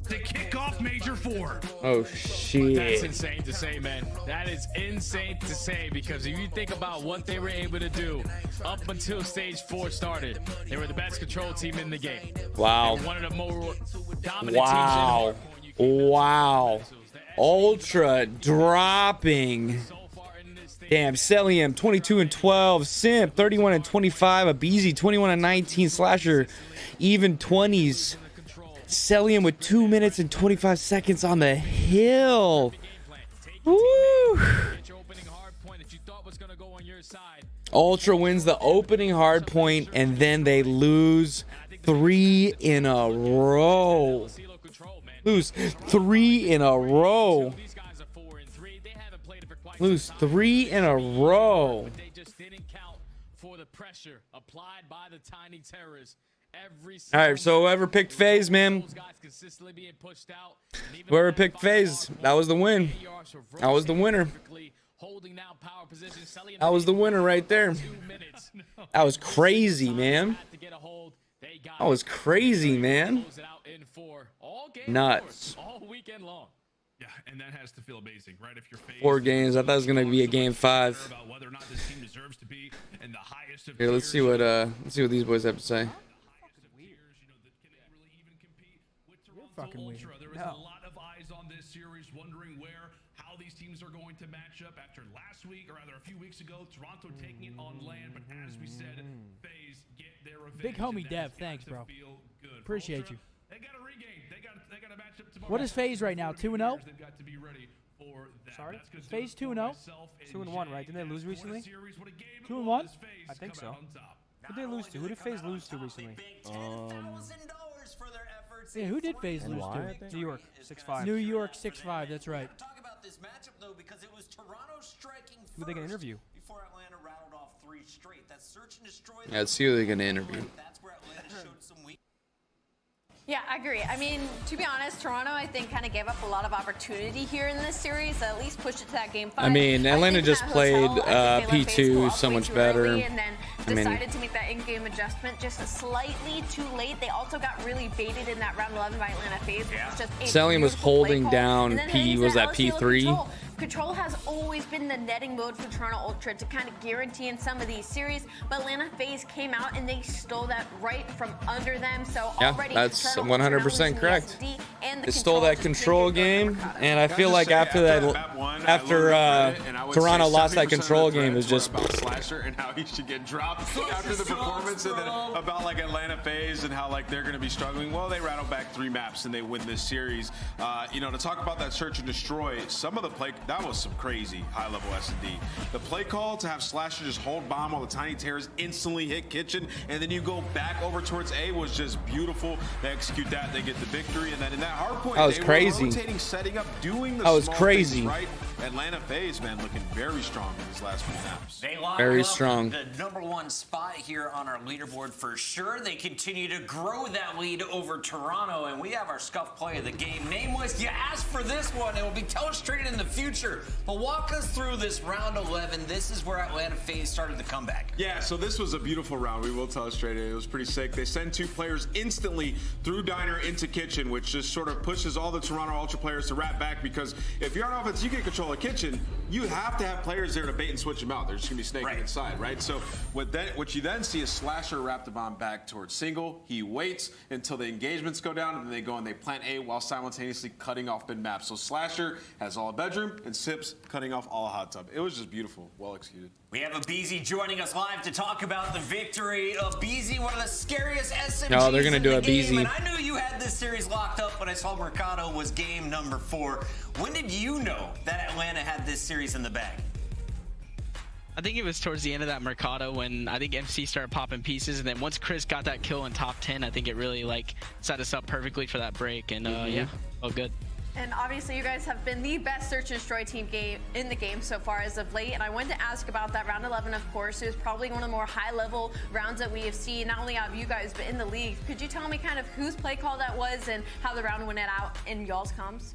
to kick off Major 4. Oh, That's shit. insane to say, man. That is insane to say, because if you think about what they were able to do up until stage 4 started, they were the best control team in the game. Wow. They were one of the more dominant Wow. Wow. Ultra dropping. Damn, Cellium 22-12, Simp 31-25, Abizi 21-19, Slasher even 20s. Cellium with 2 minutes and 25 seconds on the hill. Woo! Ultra wins the opening hard point, and then they lose 3 in a row. Lose 3 in a row. Lose 3 in a row. For the pressure applied by the tiny terrorists. All right, so whoever picked FaZe, man. Whoever picked FaZe, that was the win. That was the winner. That was the winner right there. That was crazy, man. That was crazy, man. Nuts. Yeah, and that has to feel amazing, right? If you're 4 games. I thought it was gonna be a game 5. Here, let's see what these boys have to say. Fucking weird. There was a lot of eyes on this series, wondering how these teams are going to match up after last week, or rather a few weeks ago, Toronto taking it on land. But as we said, FaZe get their revenge. Big homie Dev, thanks, bro. Appreciate you. What is FaZe right now? 2-0? Sorry? FaZe 2-0? 2-1, right? Didn't they lose recently? 2-1? I think so. Who did they lose to? Who did FaZe lose to recently? Yeah, who did FaZe lose to? New York, 6-5. New York 6-5, that's right. Talk about this matchup though, because it was Toronto striking Who they gonna interview? before Atlanta rattled off 3 straight. That search and destroy. Yeah, let's see who they're gonna interview. That's where Atlanta showed some weakness. Yeah, I agree. I mean, to be honest, Toronto, I think, kind of gave up a lot of opportunity here in this series. At least pushed it to that game 5. I mean, Atlanta just played P2 so much better. And then decided to make that in-game adjustment just slightly too late. They also got really baited in that round 11 by Atlanta FaZe. Cellium was holding down P, was that P3? Control has always been the netting mode for Toronto Ultra to kind of guarantee in some of these series, but Atlanta FaZe came out and they stole that right from under them. So Yeah, already that's Toronto Ultra now 100% losing the correct. SD and the They stole that control game, and I feel like after Toronto lost that control game, it was just about Slasher and how he should get dropped after the performance, and then about like Atlanta FaZe and how like they're going to be struggling. Well, they rattled back 3 maps and they win this series. You know, to talk about that search and destroy, some of the play, that was some crazy high-level S&D. The play call to have Slasher just hold bomb while the Tiny Terrors instantly hit Kitchen, and then you go back over towards A was just beautiful. They execute that, they get the victory, and then in that hard point, that was they crazy. were rotating, setting up, doing the that was small crazy. things right. Atlanta FaZe, man, looking very strong in these last few maps. They lock Very up strong. the #1 spot here on our leaderboard for sure. They continue to grow that lead over Toronto, and we have our scuff play of the game. Nameless, you asked for this one. It will be illustrated in the future. But walk us through this round 11. This is where Atlanta FaZe started the comeback. Yeah, so this was a beautiful round. We will illustrate it. It was pretty sick. They send 2 players instantly through Diner into Kitchen, which just sort of pushes all the Toronto Ultra players to wrap back, because if you're on offense, you get control of Kitchen, you have to have players there to bait and switch them out. They're just going to be snaking inside, right? So what you then see is Slasher wrap the bomb back towards Single. He waits until the engagements go down, and then they go and they plant A while simultaneously cutting off mid map. So Slasher has all a bedroom, and Sips cutting off all a hot tub. It was just beautiful, well executed. We have Abeezy joining us live to talk about the victory. Abeezy, one of the scariest SMGs No, they're gonna in do the Abeezy. game. And I knew you had this series locked up when I saw Mercado was game number 4. When did you know that Atlanta had this series in the bag? I think it was towards the end of that Mercado when I think MC started popping pieces, and then once Chris got that kill in top 10, I think it really like set us up perfectly for that break, and yeah, oh good. And obviously, you guys have been the best search and destroy team in the game so far as of late. And I wanted to ask about that round 11, of course. It was probably one of the more high-level rounds that we have seen, not only out of you guys, but in the league. Could you tell me kind of whose play call that was and how the round went out in y'all's comms?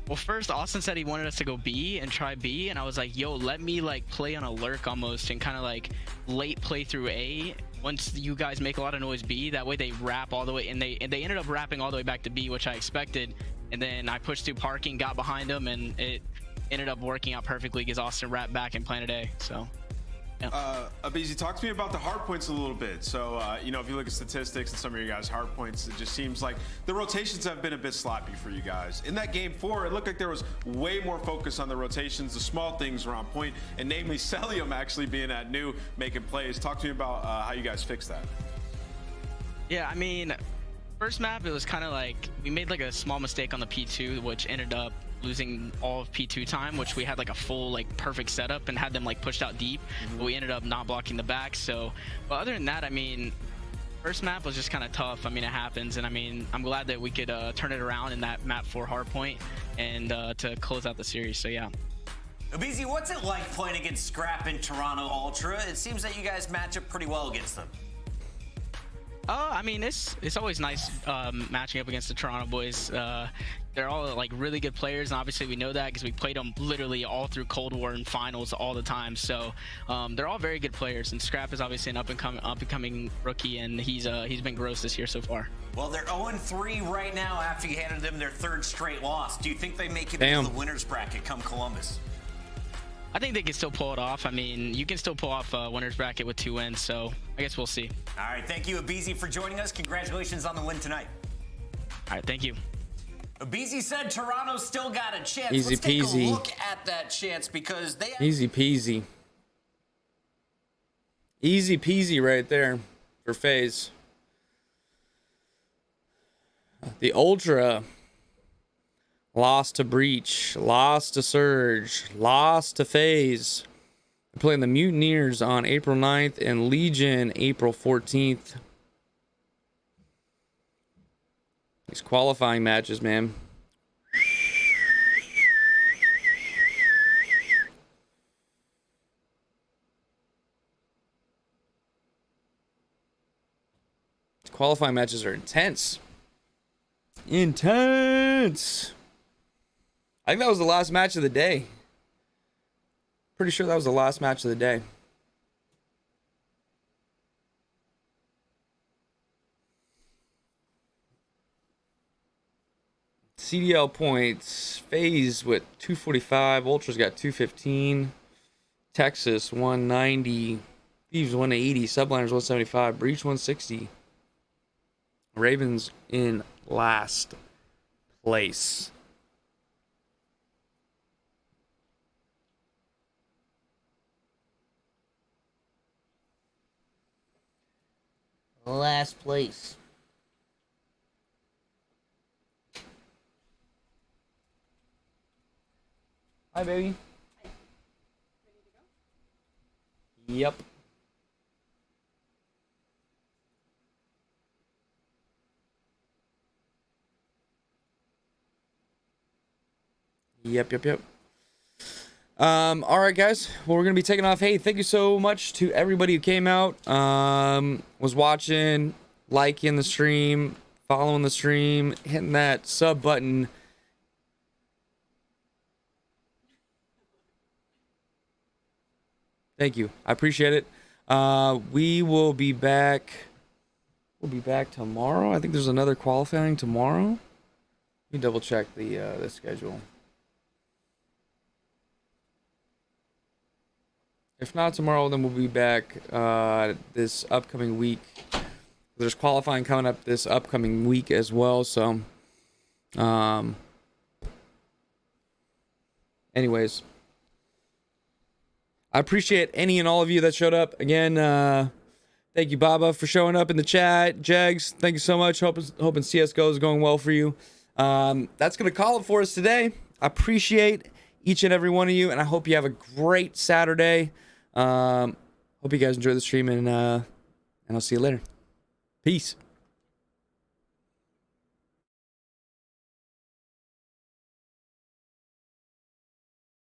Well, first, Austin said he wanted us to go B and try B, and I was like, yo, let me like play on a lurk almost and kind of like late play through A. Once you guys make a lot of noise B, that way they wrap all the way, and they ended up wrapping all the way back to B, which I expected. And then I pushed through parking, got behind them, and it ended up working out perfectly because Austin wrapped back and planted A. So, yeah. Abeezy, talk to me about the hard points a little bit. So, you know, if you look at statistics and some of your guys' hard points, it just seems like the rotations have been a bit sloppy for you guys. In that game 4, it looked like there was way more focus on the rotations. The small things were on point, and namely Celium actually being at new, making plays. Talk to me about how you guys fixed that. Yeah, I mean, first map, it was kind of like we made like a small mistake on the P2, which ended up losing all of P2 time, which we had like a full like perfect setup and had them like pushed out deep, but we ended up not blocking the back. So, but other than that, I mean, first map was just kind of tough. I mean, it happens, and I mean, I'm glad that we could turn it around in that map 4 hardpoint and to close out the series. So yeah. Abeezy, what's it like playing against Scrap in Toronto Ultra? It seems that you guys match up pretty well against them. I mean, it's always nice matching up against the Toronto boys. They're all like really good players, and obviously we know that because we played them literally all through Cold War and finals all the time. So they're all very good players, and Scrap is obviously an up and coming rookie, and he's been gross this year so far. Well, they're 0-3 right now after you handed them their 3rd straight loss. Do you think they make it Damn. into the winners bracket come Columbus? I think they can still pull it off. I mean, you can still pull off a winner's bracket with 2 wins, so I guess we'll see. All right, thank you, Abeezy, for joining us. Congratulations on the win tonight. All right, thank you. Abeezy said Toronto still got a chance. Easy Let's take peasy. a look at that chance because they Easy peasy. Easy peasy right there for FaZe. The Ultra lost to Breach, lost to Surge, lost to FaZe. They're playing the Mutineers on April 9th and Legion April 14th. These qualifying matches, man. These qualifying matches are intense. Intense. I think that was the last match of the day. Pretty sure that was the last match of the day. CDL points. FaZe with 245. Ultra's got 215. Texas 190. Thieves 180. Subliners 175. Breach 160. Ravens in last place. Last place. Hi, baby. Yep. Yep. All right, guys. Well, we're gonna be taking off. Hey, thank you so much to everybody who came out, was watching, liking the stream, following the stream, hitting that sub button. Thank you. I appreciate it. We will be back. We'll be back tomorrow. I think there's another qualifying tomorrow. Let me double check the schedule. If not tomorrow, then we'll be back this upcoming week. There's qualifying coming up this upcoming week as well. So, anyways, I appreciate any and all of you that showed up. Again, thank you, Baba, for showing up in the chat. Jags, thank you so much. Hoping CSGO is going well for you. That's going to call it for us today. I appreciate each and every one of you, and I hope you have a great Saturday. Hope you guys enjoy the stream, and I'll see you later. Peace.